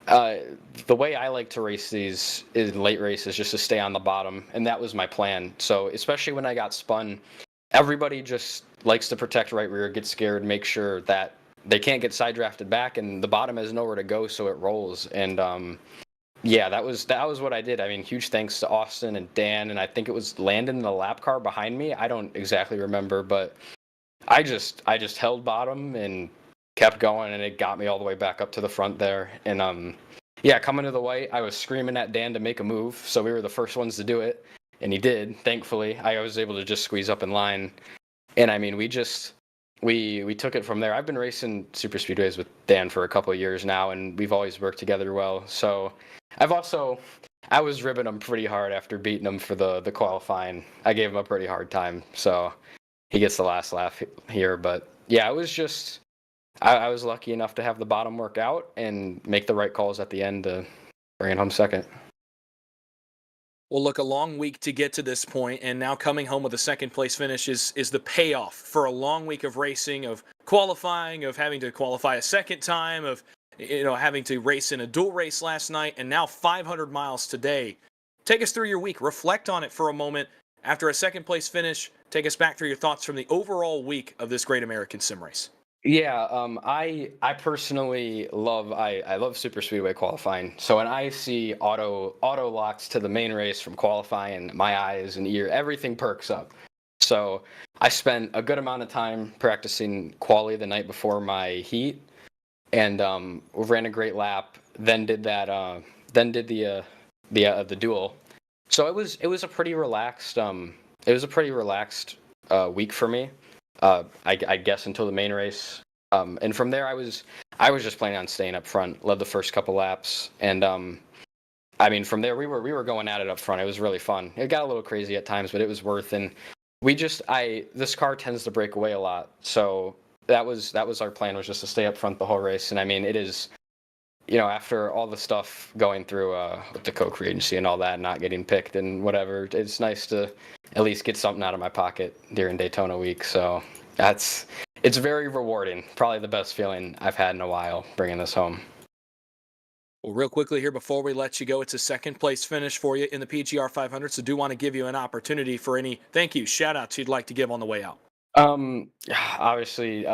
the way I like to race these late races, just to stay on the bottom, and that was my plan. So especially when I got spun, everybody just likes to protect right rear, get scared, make sure that they can't get side drafted back, and the bottom has nowhere to go, so it rolls. And yeah, that was what I did. I mean, huge thanks to Austin and Dan, and I think it was Landon in the lap car behind me. I don't exactly remember, but I just held bottom and kept going, and it got me all the way back up to the front there. And yeah, coming to the white, I was screaming at Dan to make a move, so we were the first ones to do it, and he did. Thankfully, I was able to just squeeze up in line, and I mean, we took it from there. I've been racing super speedways with Dan for a couple of years now, and we've always worked together well. So I was ribbing him pretty hard after beating him for the qualifying. I gave him a pretty hard time, so he gets the last laugh here. But yeah, it was just I was lucky enough to have the bottom work out and make the right calls at the end to bring it home second. Well, look, a long week to get to this point, and now coming home with a second place finish is the payoff for a long week of racing, of qualifying, of having to qualify a second time, of having to race in a dual race last night, and now 500 miles today. Take us through your week. Reflect on it for a moment. After a second place finish, take us back through your thoughts from the overall week of this Great American Sim Race. Yeah, I personally love I love super speedway qualifying. So when I see auto locks to the main race from qualifying, my eyes and ear, everything perks up. So I spent a good amount of time practicing quali the night before my heat, and we ran a great lap. Then did that. Then did the duel. So it was a pretty relaxed week for me. I guess until the main race, and from there I was just planning on staying up front. Led the first couple laps, and I mean from there we were going at it up front. It was really fun. It got a little crazy at times, but it was worth. And this car tends to break away a lot, so that was our plan, was just to stay up front the whole race. And I mean it is, after all the stuff going through with the co-crew agency and all that, not getting picked and whatever, it's nice to at least get something out of my pocket during Daytona week. So it's very rewarding. Probably the best feeling I've had in a while, bringing this home. Well, real quickly here before we let you go, it's a second place finish for you in the PGR 500, so do want to give you an opportunity for any thank you, shout outs you'd like to give on the way out. Obviously,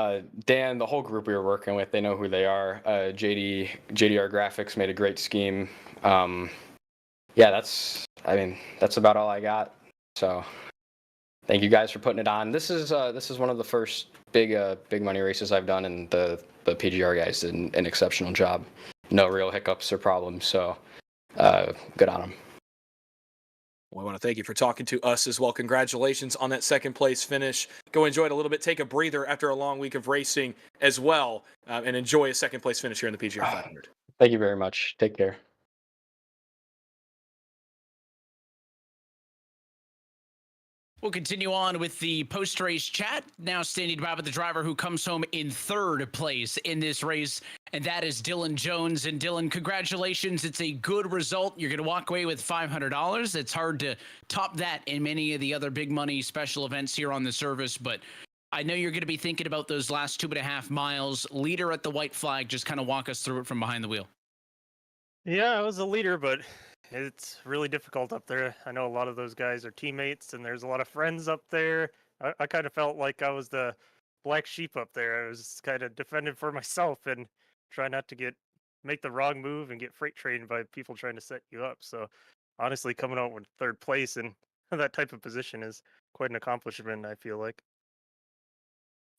Dan, the whole group we were working with, they know who they are. JDR Graphics made a great scheme. Yeah, that's about all I got. So thank you guys for putting it on. This is one of the first big money races I've done, and the PGR guys did an exceptional job. No real hiccups or problems, so good on them. Well, I want to thank you for talking to us as well. Congratulations on that second place finish. Go enjoy it a little bit. Take a breather after a long week of racing as well, and enjoy a second place finish here in the PGR 500. Thank you very much. Take care. We'll continue on with the post-race chat. Now standing by with the driver who comes home in third place in this race, and that is Dylan Jones. And Dylan, congratulations. It's a good result. You're going to walk away with $500. It's hard to top that in many of the other big money special events here on the service, but I know you're going to be thinking about those last 2.5 miles. Leader at the white flag, just kind of walk us through it from behind the wheel. Yeah, I was a leader, but it's really difficult up there. I know a lot of those guys are teammates, and there's a lot of friends up there. I kind of felt like I was the black sheep up there. I was kind of defending for myself and try not to make the wrong move and get freight trained by people trying to set you up. So honestly, coming out with third place in that type of position is quite an accomplishment, I feel like.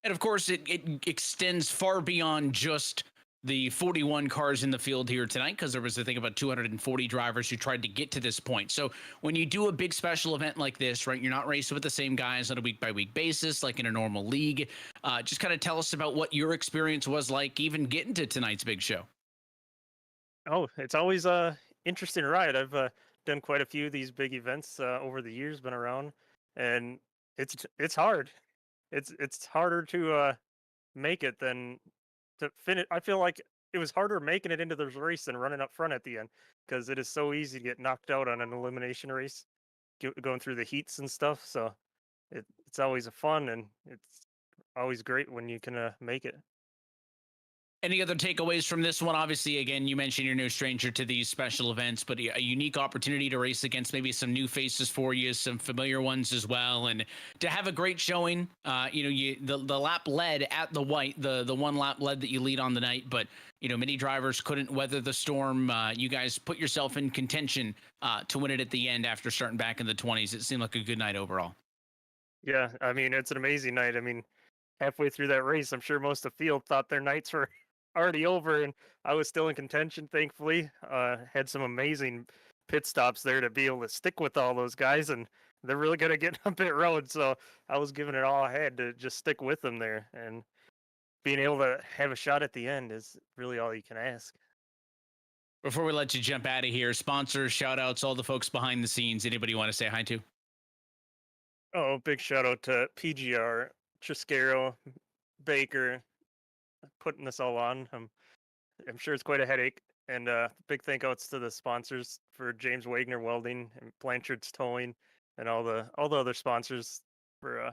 And of course, it extends far beyond just the 41 cars in the field here tonight, because there was, I think, about 240 drivers who tried to get to this point. So when you do a big special event like this, right, you're not racing with the same guys on a week-by-week basis like in a normal league. Just kind of tell us about what your experience was like even getting to tonight's big show. Oh, it's always a interesting ride. I've done quite a few of these big events over the years, been around, and it's hard. It's harder to make it than to finish. I feel like it was harder making it into the race than running up front at the end, because it is so easy to get knocked out on an elimination race, going through the heats and stuff. So it's always a fun, and it's always great when you can make it. Any other takeaways from this one? Obviously, again, you mentioned you're no stranger to these special events, but a unique opportunity to race against maybe some new faces for you, some familiar ones as well, and to have a great showing. The lap led at the white, the one lap led that you lead on the night, but many drivers couldn't weather the storm. You guys put yourself in contention to win it at the end after starting back in the 20s. It seemed like a good night overall. Yeah, I mean, it's an amazing night. I mean, halfway through that race, I'm sure most of the field thought their nights were already over, and I was still in contention, thankfully. Had some amazing pit stops there to be able to stick with all those guys, and they're really good at getting on pit road, so I was giving it all I had to just stick with them there, and being able to have a shot at the end is really all you can ask. Before we let you jump out of here, sponsors, shout outs, all the folks behind the scenes, anybody you want to say hi to? Oh, big shout out to PGR, Triscaro, Baker, putting this all on. I'm sure it's quite a headache. And big thank outs to the sponsors for James Wagoner Welding and Blanchard's Towing and all the other sponsors for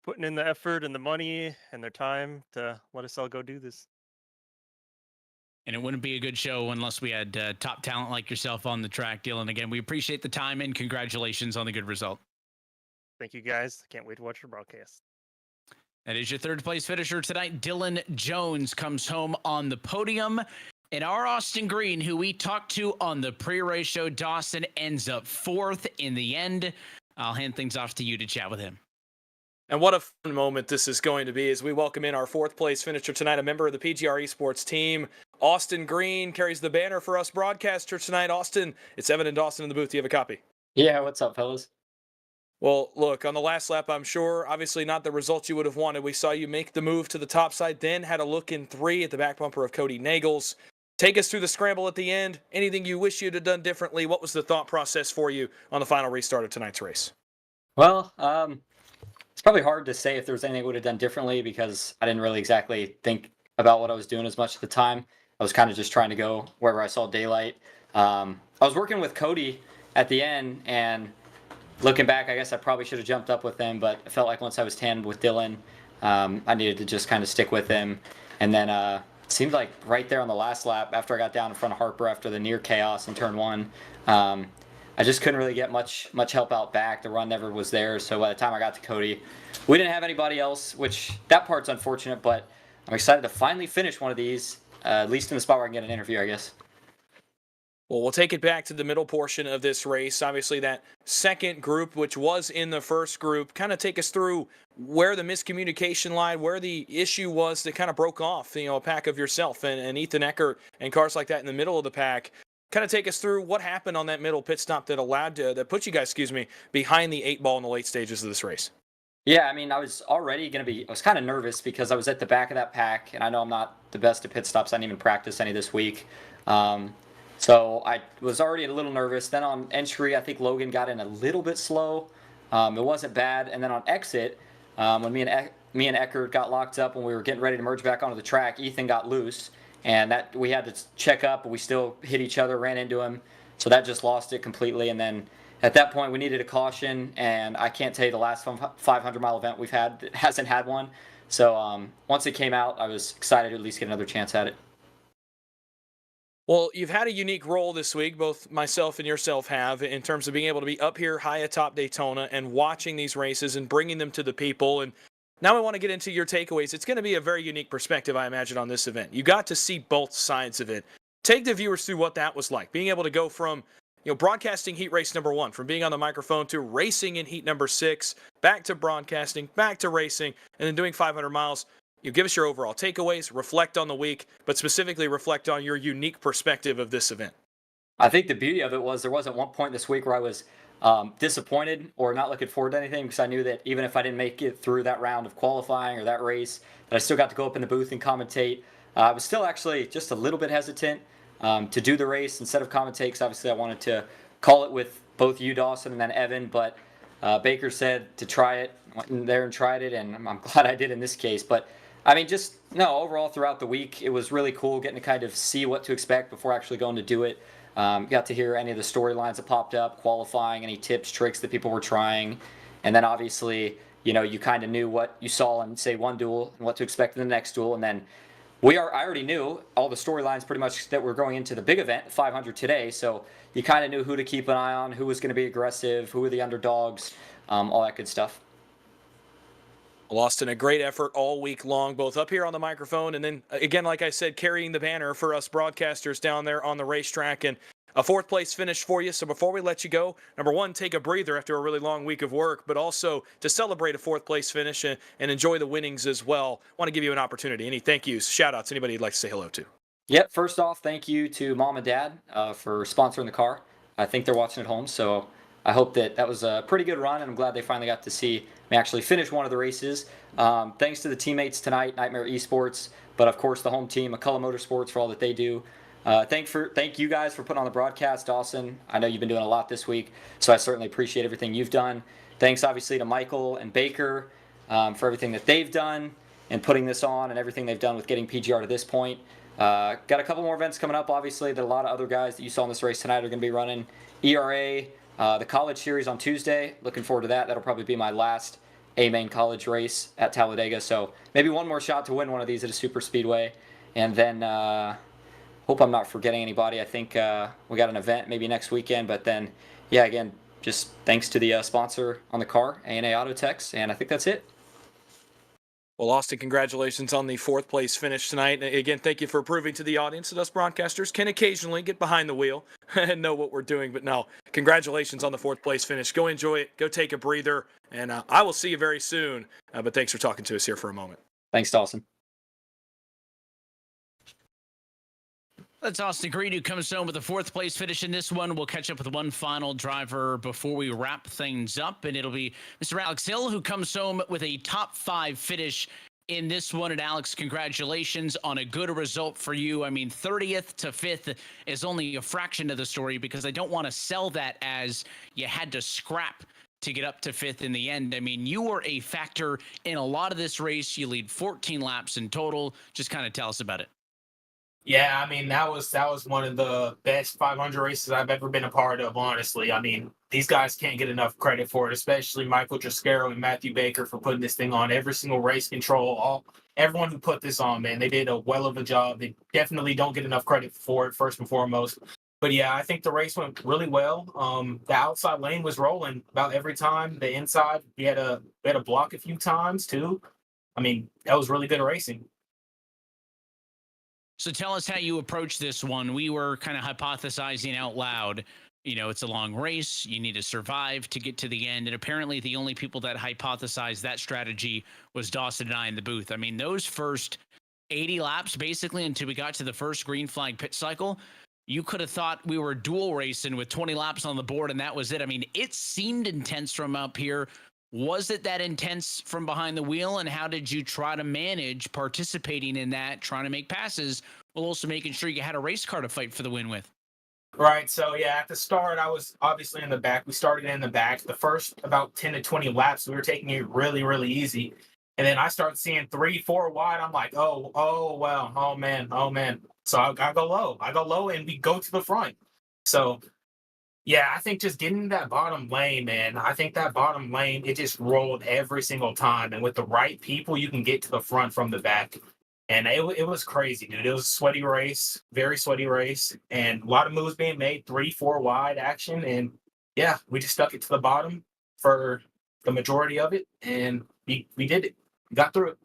putting in the effort and the money and their time to let us all go do this. And it wouldn't be a good show unless we had top talent like yourself on the track, Dylan. Again, we appreciate the time and congratulations on the good result. Thank you, guys. Can't wait to watch your broadcast. That is your third place finisher tonight. Dylan Jones comes home on the podium. And our Austin Green, who we talked to on the pre-race show, Dawson, ends up fourth in the end. I'll hand things off to you to chat with him. And what a fun moment this is going to be as we welcome in our fourth place finisher tonight, a member of the PGR eSports team. Austin Green carries the banner for us broadcaster tonight. Austin, it's Evan and Dawson in the booth. Do you have a copy? Yeah, what's up, fellas? Well, look, on the last lap, I'm sure, obviously not the result you would have wanted. We saw you make the move to the top side, then had a look in 3 at the back bumper of Cody Nagels. Take us through the scramble at the end. Anything you wish you'd have done differently? What was the thought process for you on the final restart of tonight's race? Well, it's probably hard to say if there was anything I would have done differently because I didn't really exactly think about what I was doing as much at the time. I was kind of just trying to go wherever I saw daylight. I was working with Cody at the end, and looking back, I guess I probably should have jumped up with him, but I felt like once I was tandem with Dylan, I needed to just kind of stick with him. And then it seemed like right there on the last lap, after I got down in front of Harper after the near chaos in turn 1, I just couldn't really get much help out back. The run never was there, so by the time I got to Cody, we didn't have anybody else, which that part's unfortunate, but I'm excited to finally finish one of these, at least in the spot where I can get an interview, I guess. Well, we'll take it back to the middle portion of this race. Obviously, that second group, which was in the first group, kind of take us through where the miscommunication lied, where the issue was that kind of broke off, a pack of yourself and Ethan Eckert and cars like that in the middle of the pack. Kind of take us through what happened on that middle pit stop that put you guys, behind the 8 ball in the late stages of this race. Yeah, I mean, I was kind of nervous because I was at the back of that pack, and I know I'm not the best at pit stops. I didn't even practice any this week. So I was already a little nervous. Then on entry, I think Logan got in a little bit slow. It wasn't bad. And then on exit, when me and Eckert got locked up when we were getting ready to merge back onto the track, Ethan got loose. And that we had to check up, but we still hit each other, ran into him. So that just lost it completely. And then at that point, we needed a caution. And I can't tell you the last 500-mile event we've had hasn't had one. So once it came out, I was excited to at least get another chance at it. Well, you've had a unique role this week, both myself and yourself have, in terms of being able to be up here high atop Daytona and watching these races and bringing them to the people. And now I want to get into your takeaways. It's going to be a very unique perspective, I imagine, on this event. You got to see both sides of it. Take the viewers through what that was like, being able to go from broadcasting heat race number 1, from being on the microphone to racing in heat number 6, back to broadcasting, back to racing, and then doing 500 miles. You give us your overall takeaways, reflect on the week, but specifically reflect on your unique perspective of this event. I think the beauty of it was there wasn't one point this week where I was disappointed or not looking forward to anything, because I knew that even if I didn't make it through that round of qualifying or that race, that I still got to go up in the booth and commentate. I was still actually just a little bit hesitant to do the race instead of commentate, because obviously I wanted to call it with both you, Dawson, and then Evan, but Baker said to try it. Went in there and tried it, and I'm glad I did in this case. But I mean, overall throughout the week, it was really cool getting to kind of see what to expect before actually going to do it. Got to hear any of the storylines that popped up, qualifying, any tips, tricks that people were trying. And then obviously, you kind of knew what you saw in, say, one duel and what to expect in the next duel. And then I already knew all the storylines pretty much that were going into the big event, 500 today. So you kind of knew who to keep an eye on, who was going to be aggressive, who were the underdogs, all that good stuff. Austin, a great effort all week long, both up here on the microphone and then, again, like I said, carrying the banner for us broadcasters down there on the racetrack, and a 4th place finish for you. So before we let you go, number 1, take a breather after a really long week of work, but also to celebrate a 4th place finish and enjoy the winnings as well. I want to give you an opportunity. Any thank yous, shout outs, anybody you'd like to say hello to? Yep, first off, thank you to Mom and Dad for sponsoring the car. I think they're watching at home, so I hope that was a pretty good run, and I'm glad they finally got to see me actually finish one of the races. Thanks to the teammates tonight, Nightmare Esports, but of course the home team, McCullough Motorsports, for all that they do. Thank you guys for putting on the broadcast, Dawson. I know you've been doing a lot this week, so I certainly appreciate everything you've done. Thanks obviously to Michael and Baker for everything that they've done. in putting this on and everything they've done with getting PGR to this point. Got a couple more events coming up, obviously, that a lot of other guys that you saw in this race tonight are going to be running. ERA, the college series on Tuesday. Looking forward to that. That'll probably be my last A-Main college race at Talladega. So maybe one more shot to win one of these at a super speedway. And then hope I'm not forgetting anybody. I think we got an event maybe next weekend. But then, yeah, again, just thanks to the sponsor on the car, A&A Auto Techs. And I think that's it. Well, Austin, congratulations on the 4th place finish tonight. Again, thank you for proving to the audience that us broadcasters can occasionally get behind the wheel and know what we're doing. But no, congratulations on the 4th place finish. Go enjoy it. Go take a breather. And I will see you very soon. But thanks for talking to us here for a moment. Thanks, Dawson. That's Austin Green, who comes home with a 4th place finish in this one. We'll catch up with one final driver before we wrap things up, and it'll be Mr. Alex Hill, who comes home with a top 5 finish in this one. And Alex, congratulations on a good result for you. I mean, 30th to 5th is only a fraction of the story, because I don't want to sell that as you had to scrap to get up to 5th in the end. I mean, you were a factor in a lot of this race. You lead 14 laps in total. Just kind of tell us about it. Yeah, I mean, that was one of the best 500 races I've ever been a part of, honestly. I mean, these guys can't get enough credit for it, especially Michael Triscaro and Matthew Baker for putting this thing on. Every single race control, everyone who put this on, man, they did a well of a job. They definitely don't get enough credit for it, first and foremost. But yeah, I think the race went really well. The outside lane was rolling about every time. The inside, we had a block a few times too. I mean, that was really good racing. So tell us how you approach this one. We were kind of hypothesizing out loud. You know, it's a long race. You need to survive to get to the end. And apparently the only people that hypothesized that strategy was Dawson and I in the booth. I mean, those first 80 laps, basically, until we got to the first green flag pit cycle, you could have thought we were dual racing with 20 laps on the board, and that was it. I mean, it seemed intense from up here. Was it that intense from behind the wheel, and how did you try to manage participating in that, trying to make passes, while also making sure you had a race car to fight for the win with? Right. So, yeah, at the start, I was obviously in the back. We started in the back. The first about 10 to 20 laps, we were taking it really, really easy. And then I started seeing 3-4 wide. I'm like, oh, well, oh, man. So I go low, and we go to the front. So, yeah, I think just getting that bottom lane, man, I think that bottom lane, it just rolled every single time. And with the right people, you can get to the front from the back. And it was crazy, dude. It was a sweaty race, very sweaty race, and a lot of moves being made, 3-4 wide action. And, yeah, we just stuck it to the bottom for the majority of it, and we did it. We got through it.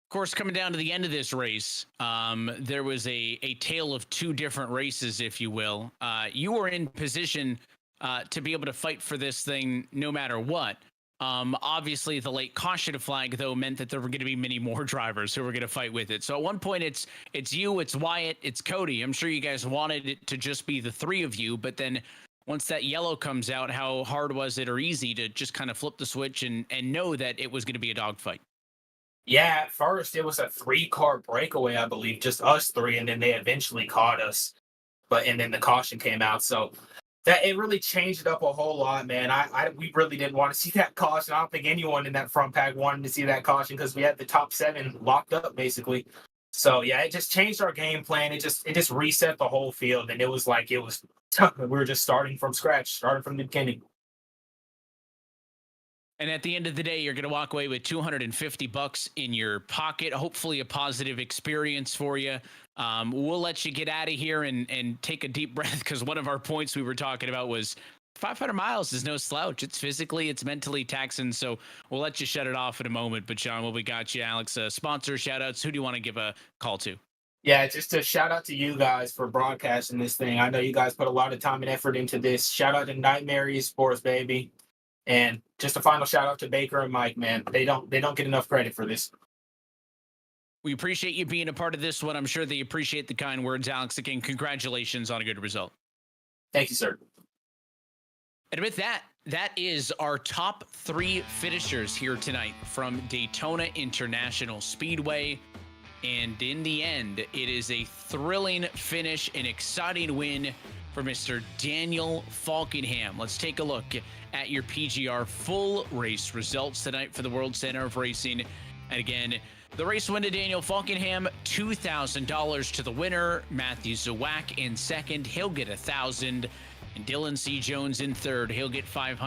Of course, coming down to the end of this race, there was a tale of two different races, if you will. You were in position to be able to fight for this thing no matter what. Obviously, the late caution flag, though, meant that there were going to be many more drivers who were going to fight with it. So at one point, it's you, it's Wyatt, it's Cody. I'm sure you guys wanted it to just be the three of you, but then once that yellow comes out, how hard was it or easy to just kind of flip the switch and know that it was going to be a dogfight? Yeah, at first it was a 3-car breakaway, I believe, just us three, and then they eventually caught us. And then the caution came out, so that it really changed it up a whole lot, man. We really didn't want to see that caution. I don't think anyone in that front pack wanted to see that caution because we had the top 7 locked up basically. So yeah, it just changed our game plan. It just reset the whole field, and it was we were just starting from scratch, starting from the beginning. And at the end of the day, you're going to walk away with $250 in your pocket. Hopefully a positive experience for you. We'll let you get out of here and take a deep breath, because one of our points we were talking about was 500 miles is no slouch. It's physically, it's mentally taxing. So we'll let you shut it off in a moment. But John, what we got you, Alex, sponsor shout outs. Who do you want to give a call to? Yeah, just a shout out to you guys for broadcasting this thing. I know you guys put a lot of time and effort into this. Shout out to Nightmare eSports, baby. And just a final shout out to Baker and Mike, man. They don't get enough credit for this. We appreciate you being a part of this one. I'm sure they appreciate the kind words, Alex. Again, congratulations on a good result. Thank you, sir. And with that, that is our top 3 finishers here tonight from Daytona International Speedway. And in the end, it is a thrilling finish, an exciting win for Mr. Daniel Falkenham. Let's take a look at your PGR full race results tonight for the World Center of Racing. And again, the race went to Daniel Falkenham, $2,000 to the winner. Matthew Zawak in second, he'll get $1,000. And Dylan C. Jones in third, he'll get $500.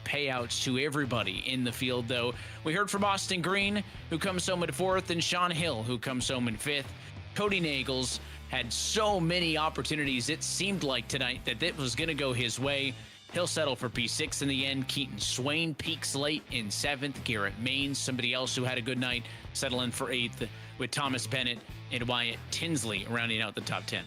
Payouts to everybody in the field, though. We heard from Austin Green, who comes home in fourth, and Sean Hill, who comes home in fifth. Cody Nagels had so many opportunities, it seemed like tonight that it was going to go his way. He'll settle for P6 in the end. Keaton Swain peaks late in seventh. Garrett Maines, somebody else who had a good night, settling for eighth, with Thomas Bennett and Wyatt Tinsley rounding out the top 10.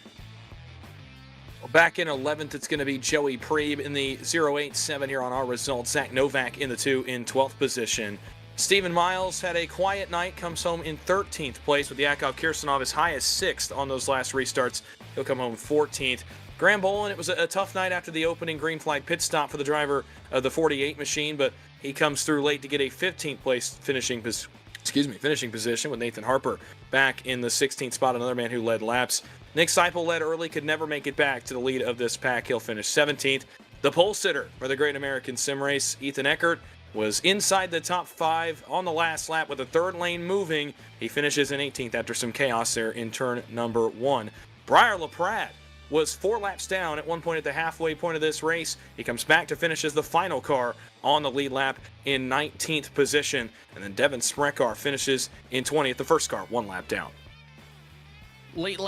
Well, back in 11th, it's going to be Joey Preeb in the 087 here on our results. Zach Novak in the 2 in 12th position. Stephen Miles had a quiet night, comes home in 13th place with Yakov Kirsanov as high as 6th on those last restarts. He'll come home 14th. Graham Bolin, it was a tough night after the opening green flag pit stop for the driver of the 48 machine, but he comes through late to get a 15th place finishing position with Nathan Harper back in the 16th spot, another man who led laps. Nick Seipel led early, could never make it back to the lead of this pack. He'll finish 17th. The pole sitter for the Great American Sim Race, Ethan Eckert, was inside the top 5 on the last lap with the third lane moving. He finishes in 18th after some chaos there in turn number 1. Briar LaPrade was 4 laps down at one point at the halfway point of this race. He comes back to finish as the final car on the lead lap in 19th position. And then Devin Sprekar finishes in 20th, the first car 1 lap down. Late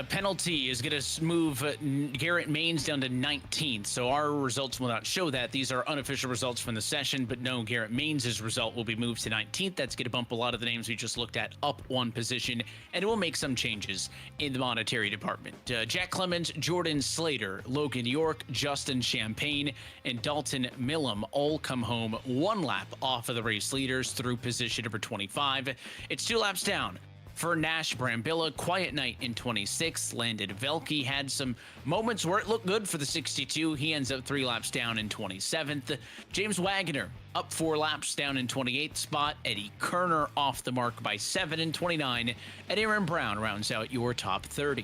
penalty is going to move Garrett Maines down to 19th, so our results will not show that. These are unofficial results from the session, but no, Garrett Maines' result will be moved to 19th. That's going to bump a lot of the names we just looked at up 1 position, and it will make some changes in the monetary department. Jack Clemens, Jordan Slater, Logan York, Justin Champagne, and Dalton Millam all come home 1 lap off of the race leaders through position number 25. It's 2 laps down for Nash Brambilla. Quiet night in 26th. Landon Velke had some moments where it looked good for the 62. He ends up 3 laps down in 27th. James Wagoner up 4 laps down in 28th spot. Eddie Kerner off the mark by 7 in 29. And Aaron Brown rounds out your top 30.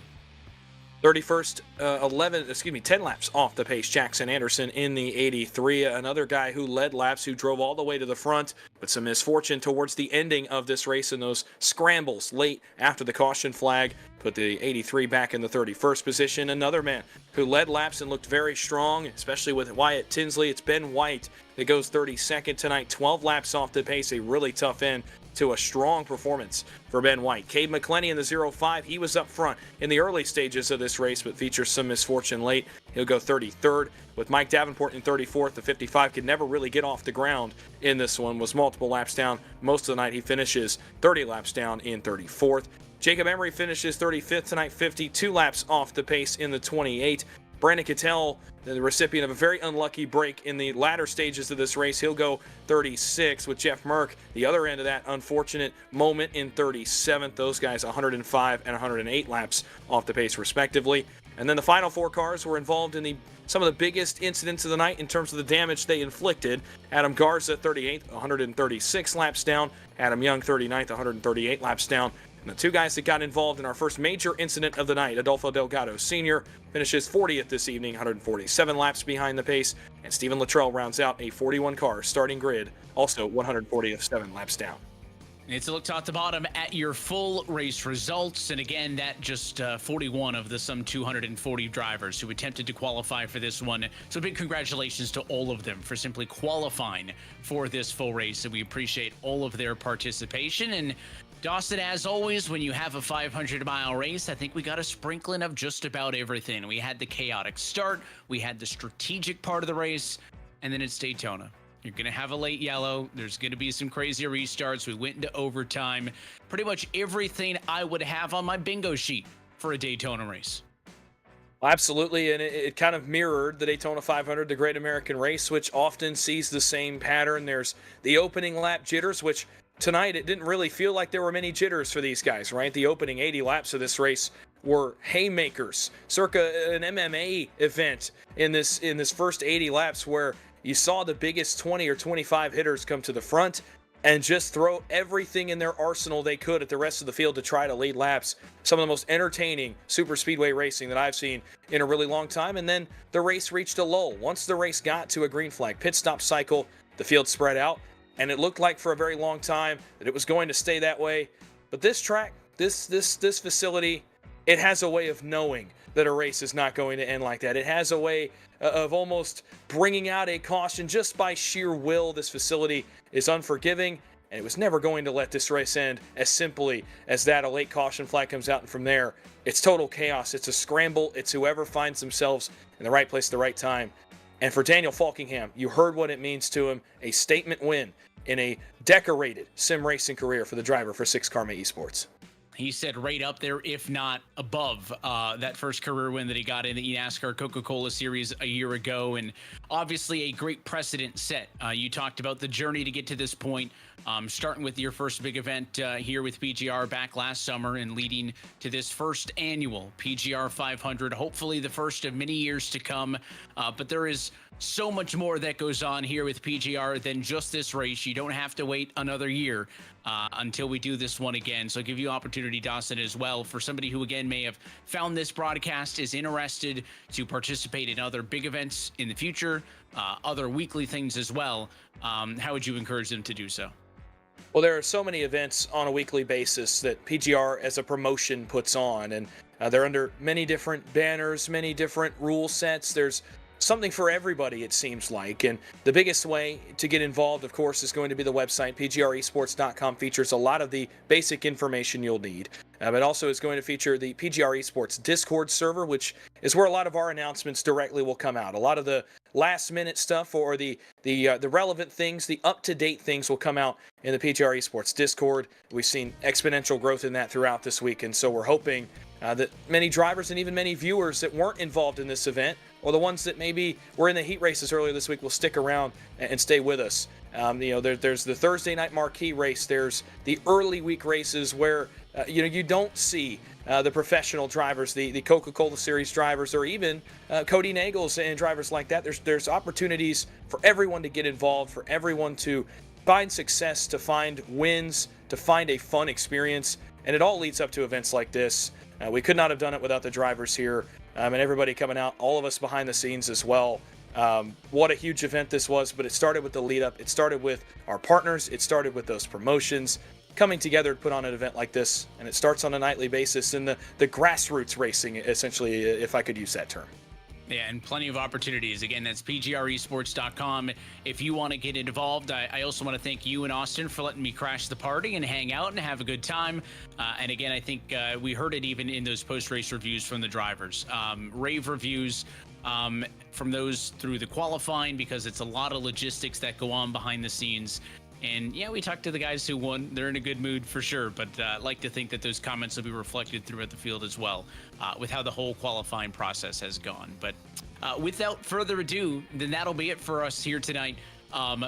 31st, 10 laps off the pace. Jackson Anderson in the 83, another guy who led laps, who drove all the way to the front, but some misfortune towards the ending of this race in those scrambles late after the caution flag. Put the 83 back in the 31st position. Another man who led laps and looked very strong, especially with Wyatt Tinsley. It's Ben White that goes 32nd tonight, 12 laps off the pace, a really tough end to a strong performance for Ben White. Cade McClenny in the 05, he was up front in the early stages of this race, but features some misfortune late. He'll go 33rd, with Mike Davenport in 34th. The 55 could never really get off the ground in this one, was multiple laps down most of the night. He finishes 30 laps down in 34th. Jacob Emery finishes 35th tonight, 52 laps off the pace in the 28. Brandon Cattell, the recipient of a very unlucky break in the latter stages of this race, he'll go 36, with Jeff Merck, the other end of that unfortunate moment, in 37th. Those guys 105 and 108 laps off the pace respectively. And then the final 4 cars were involved in some of the biggest incidents of the night in terms of the damage they inflicted. Adam Garza, 38th, 136 laps down. Adam Young, 39th, 138 laps down. And the 2 guys that got involved in our first major incident of the night, Adolfo Delgado Sr. finishes 40th this evening, 147 laps behind the pace, and Stephen Luttrell rounds out a 41-car starting grid, also 147 laps down. It's a look top to bottom at your full race results. And again, that just 41 of the some 240 drivers who attempted to qualify for this one. So big congratulations to all of them for simply qualifying for this full race. And we appreciate all of their participation. And Dawson, as always, when you have a 500-mile race, I think we got a sprinkling of just about everything. We had the chaotic start, we had the strategic part of the race, and then it's Daytona. You're going to have a late yellow. There's going to be some crazy restarts. We went into overtime. Pretty much everything I would have on my bingo sheet for a Daytona race. Absolutely, and it kind of mirrored the Daytona 500, the Great American Race, which often sees the same pattern. There's the opening lap jitters, which tonight it didn't really feel like there were many jitters for these guys, right? The opening 80 laps of this race were haymakers, circa an MMA event in this first 80 laps, where you saw the biggest 20 or 25 hitters come to the front and just throw everything in their arsenal they could at the rest of the field to try to lead laps. Some of the most entertaining super speedway racing that I've seen in a really long time. And then the race reached a lull. Once the race got to a green flag pit stop cycle, the field spread out. and it looked like for a very long time that it was going to stay that way. But this track, this facility, it has a way of knowing that a race is not going to end like that. It has a way of almost bringing out a caution just by sheer will. This facility is unforgiving, and it was never going to let this race end as simply as that. A late caution flag comes out, and from there, it's total chaos. It's a scramble. It's whoever finds themselves in the right place at the right time. And for Daniel Falkingham, you heard what it means to him. A statement win in a decorated sim racing career for the driver for 6 Karma Esports. He said right up there, if not above, that first career win that he got in the eNASCAR Coca-Cola Series a year ago. And obviously a great precedent set. You talked about the journey to get to this point, starting with your first big event here with PGR back last summer and leading to this first annual PGR 500, hopefully the first of many years to come. But there is so much more that goes on here with PGR than just this race. You don't have to wait another year until we do this one again. So I'll give you opportunity, Dawson, as well, for somebody who, again, may have found this broadcast, is interested to participate in other big events in the future, other weekly things as well. How would you encourage them to do so? Well, there are so many events on a weekly basis that PGR as a promotion puts on, and they're under many different banners, many different rule sets. There's something for everybody, it seems like. And the biggest way to get involved, of course, is going to be the website. PGResports.com features a lot of the basic information you'll need. But also is going to feature the PGR eSports Discord server, which is where a lot of our announcements directly will come out. A lot of the last-minute stuff or the relevant things, the up-to-date things will come out in the PGR eSports Discord. We've seen exponential growth in that throughout this week, and so we're hoping that many drivers and even many viewers that weren't involved in this event, or the ones that maybe were in the heat races earlier this week, will stick around and stay with us. There's the Thursday night marquee race. There's the early week races where you don't see the professional drivers, the Coca-Cola Series drivers, or even Cody Nagels and drivers like that. There's opportunities for everyone to get involved, for everyone to find success, to find wins, to find a fun experience, and it all leads up to events like this. We could not have done it without the drivers here and everybody coming out, all of us behind the scenes as well. What a huge event this was, but it started with the lead up. It started with our partners. It started with those promotions coming together to put on an event like this, and it starts on a nightly basis in the grassroots racing, essentially, if I could use that term. Yeah, and plenty of opportunities. Again, that's PGResports.com. If you want to get involved, I also want to thank you and Austin for letting me crash the party and hang out and have a good time. And again, I think we heard it even in those post-race reviews from the drivers. Rave reviews from those through the qualifying, because it's a lot of logistics that go on behind the scenes. And yeah, we talked to the guys who won. They're in a good mood for sure, but I'd like to think that those comments will be reflected throughout the field as well, with how the whole qualifying process has gone. But without further ado, then that'll be it for us here tonight.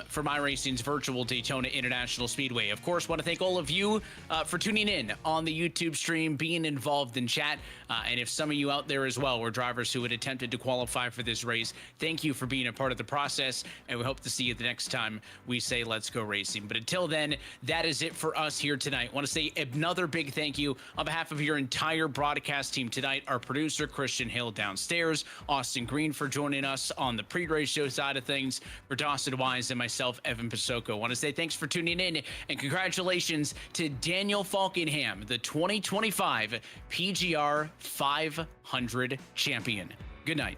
For MyRacing's virtual Daytona International Speedway. Of course, want to thank all of you for tuning in on the YouTube stream, being involved in chat, and if some of you out there as well were drivers who had attempted to qualify for this race, thank you for being a part of the process, and we hope to see you the next time we say let's go racing. But until then, that is it for us here tonight. Want to say another big thank you on behalf of your entire broadcast team tonight, our producer Christian Hill downstairs, Austin Green for joining us on the pre-race show side of things, for Dawson Wise and myself, Evan Pasoko. Want to say thanks for tuning in, and congratulations to Daniel Falkingham, the 2025 PGR 500 champion. Good night.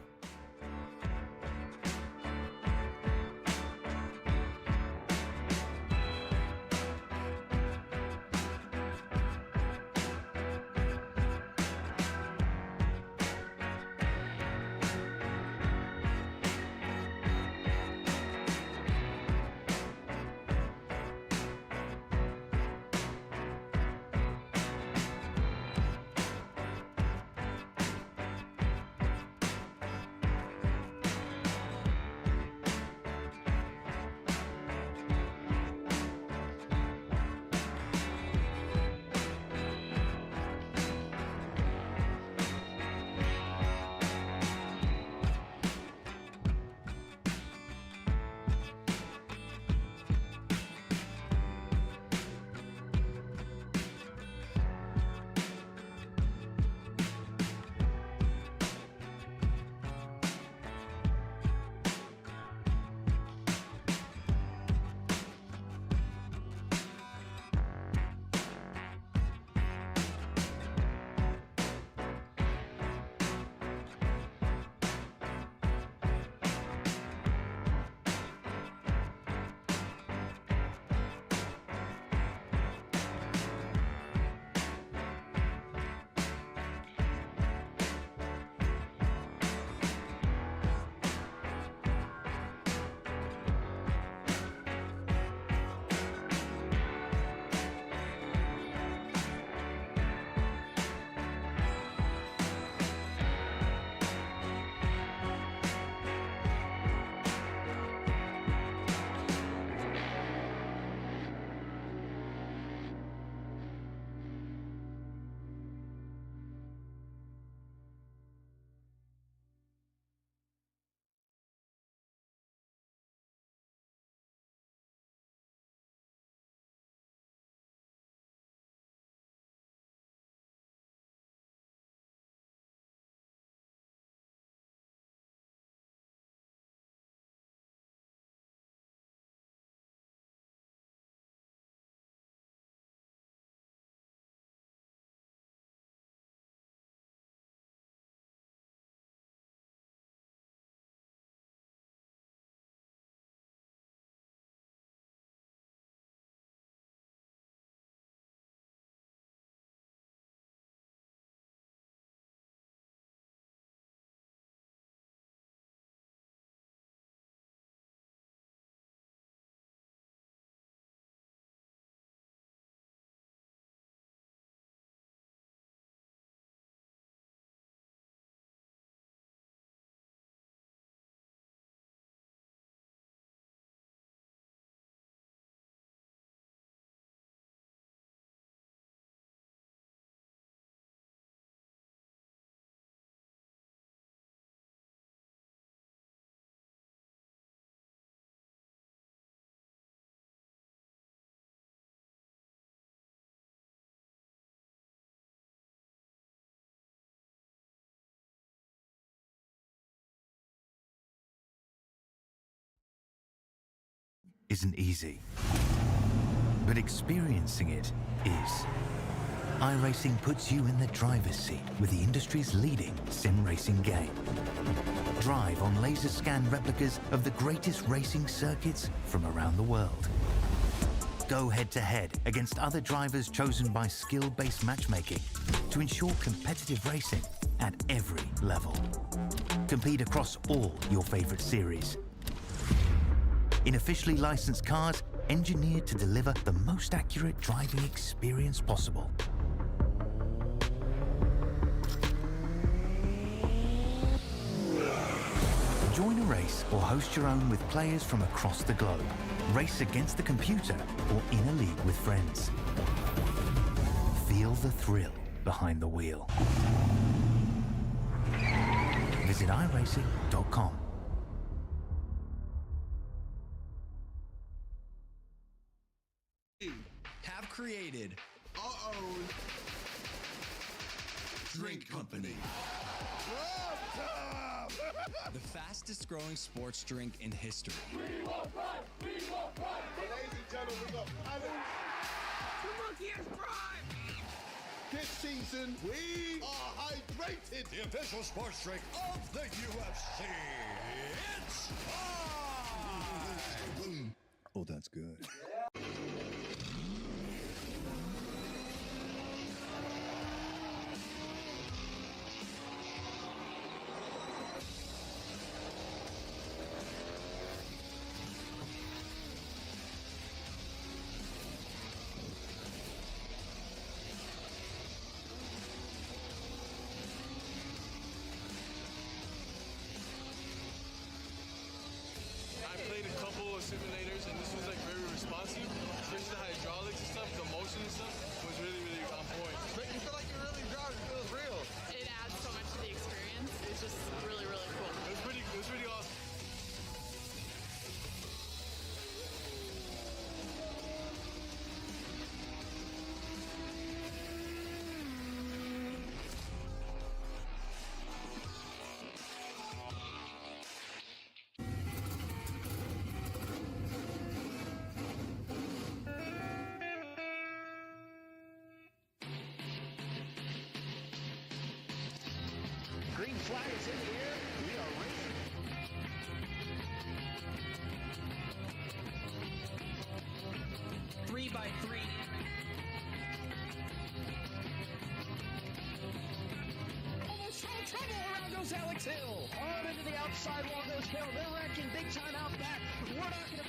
isn't easy, but experiencing it is. iRacing puts you in the driver's seat with the industry's leading sim racing game. Drive on laser scan replicas of the greatest racing circuits from around the world. Go head-to-head against other drivers chosen by skill-based matchmaking to ensure competitive racing at every level. Compete across all your favorite series. In officially licensed cars, engineered to deliver the most accurate driving experience possible. Join a race or host your own with players from across the globe. Race against the computer or in a league with friends. Feel the thrill behind the wheel. Visit iRacing.com. Have created our own drink company. The fastest growing sports drink in history. We will run! We will run! Ladies and gentlemen, we got paddles. The monkey has prime! This season, we are hydrated! The official sports drink of the UFC. It's time! Oh, that's good. I played a couple of simulators, and this was like very responsive, especially the hydraulics and stuff, the motion and stuff was really, really on point. Make you feel like you're really driving, it feels real. It adds so much to the experience. It's just really, really cool. It was pretty awesome. Green flag is in the air. We are racing. 3x3. Almost no trouble. Around goes Alex Hill. On into the outside wall goes Hill. They're wrecking big time out back. We're not going to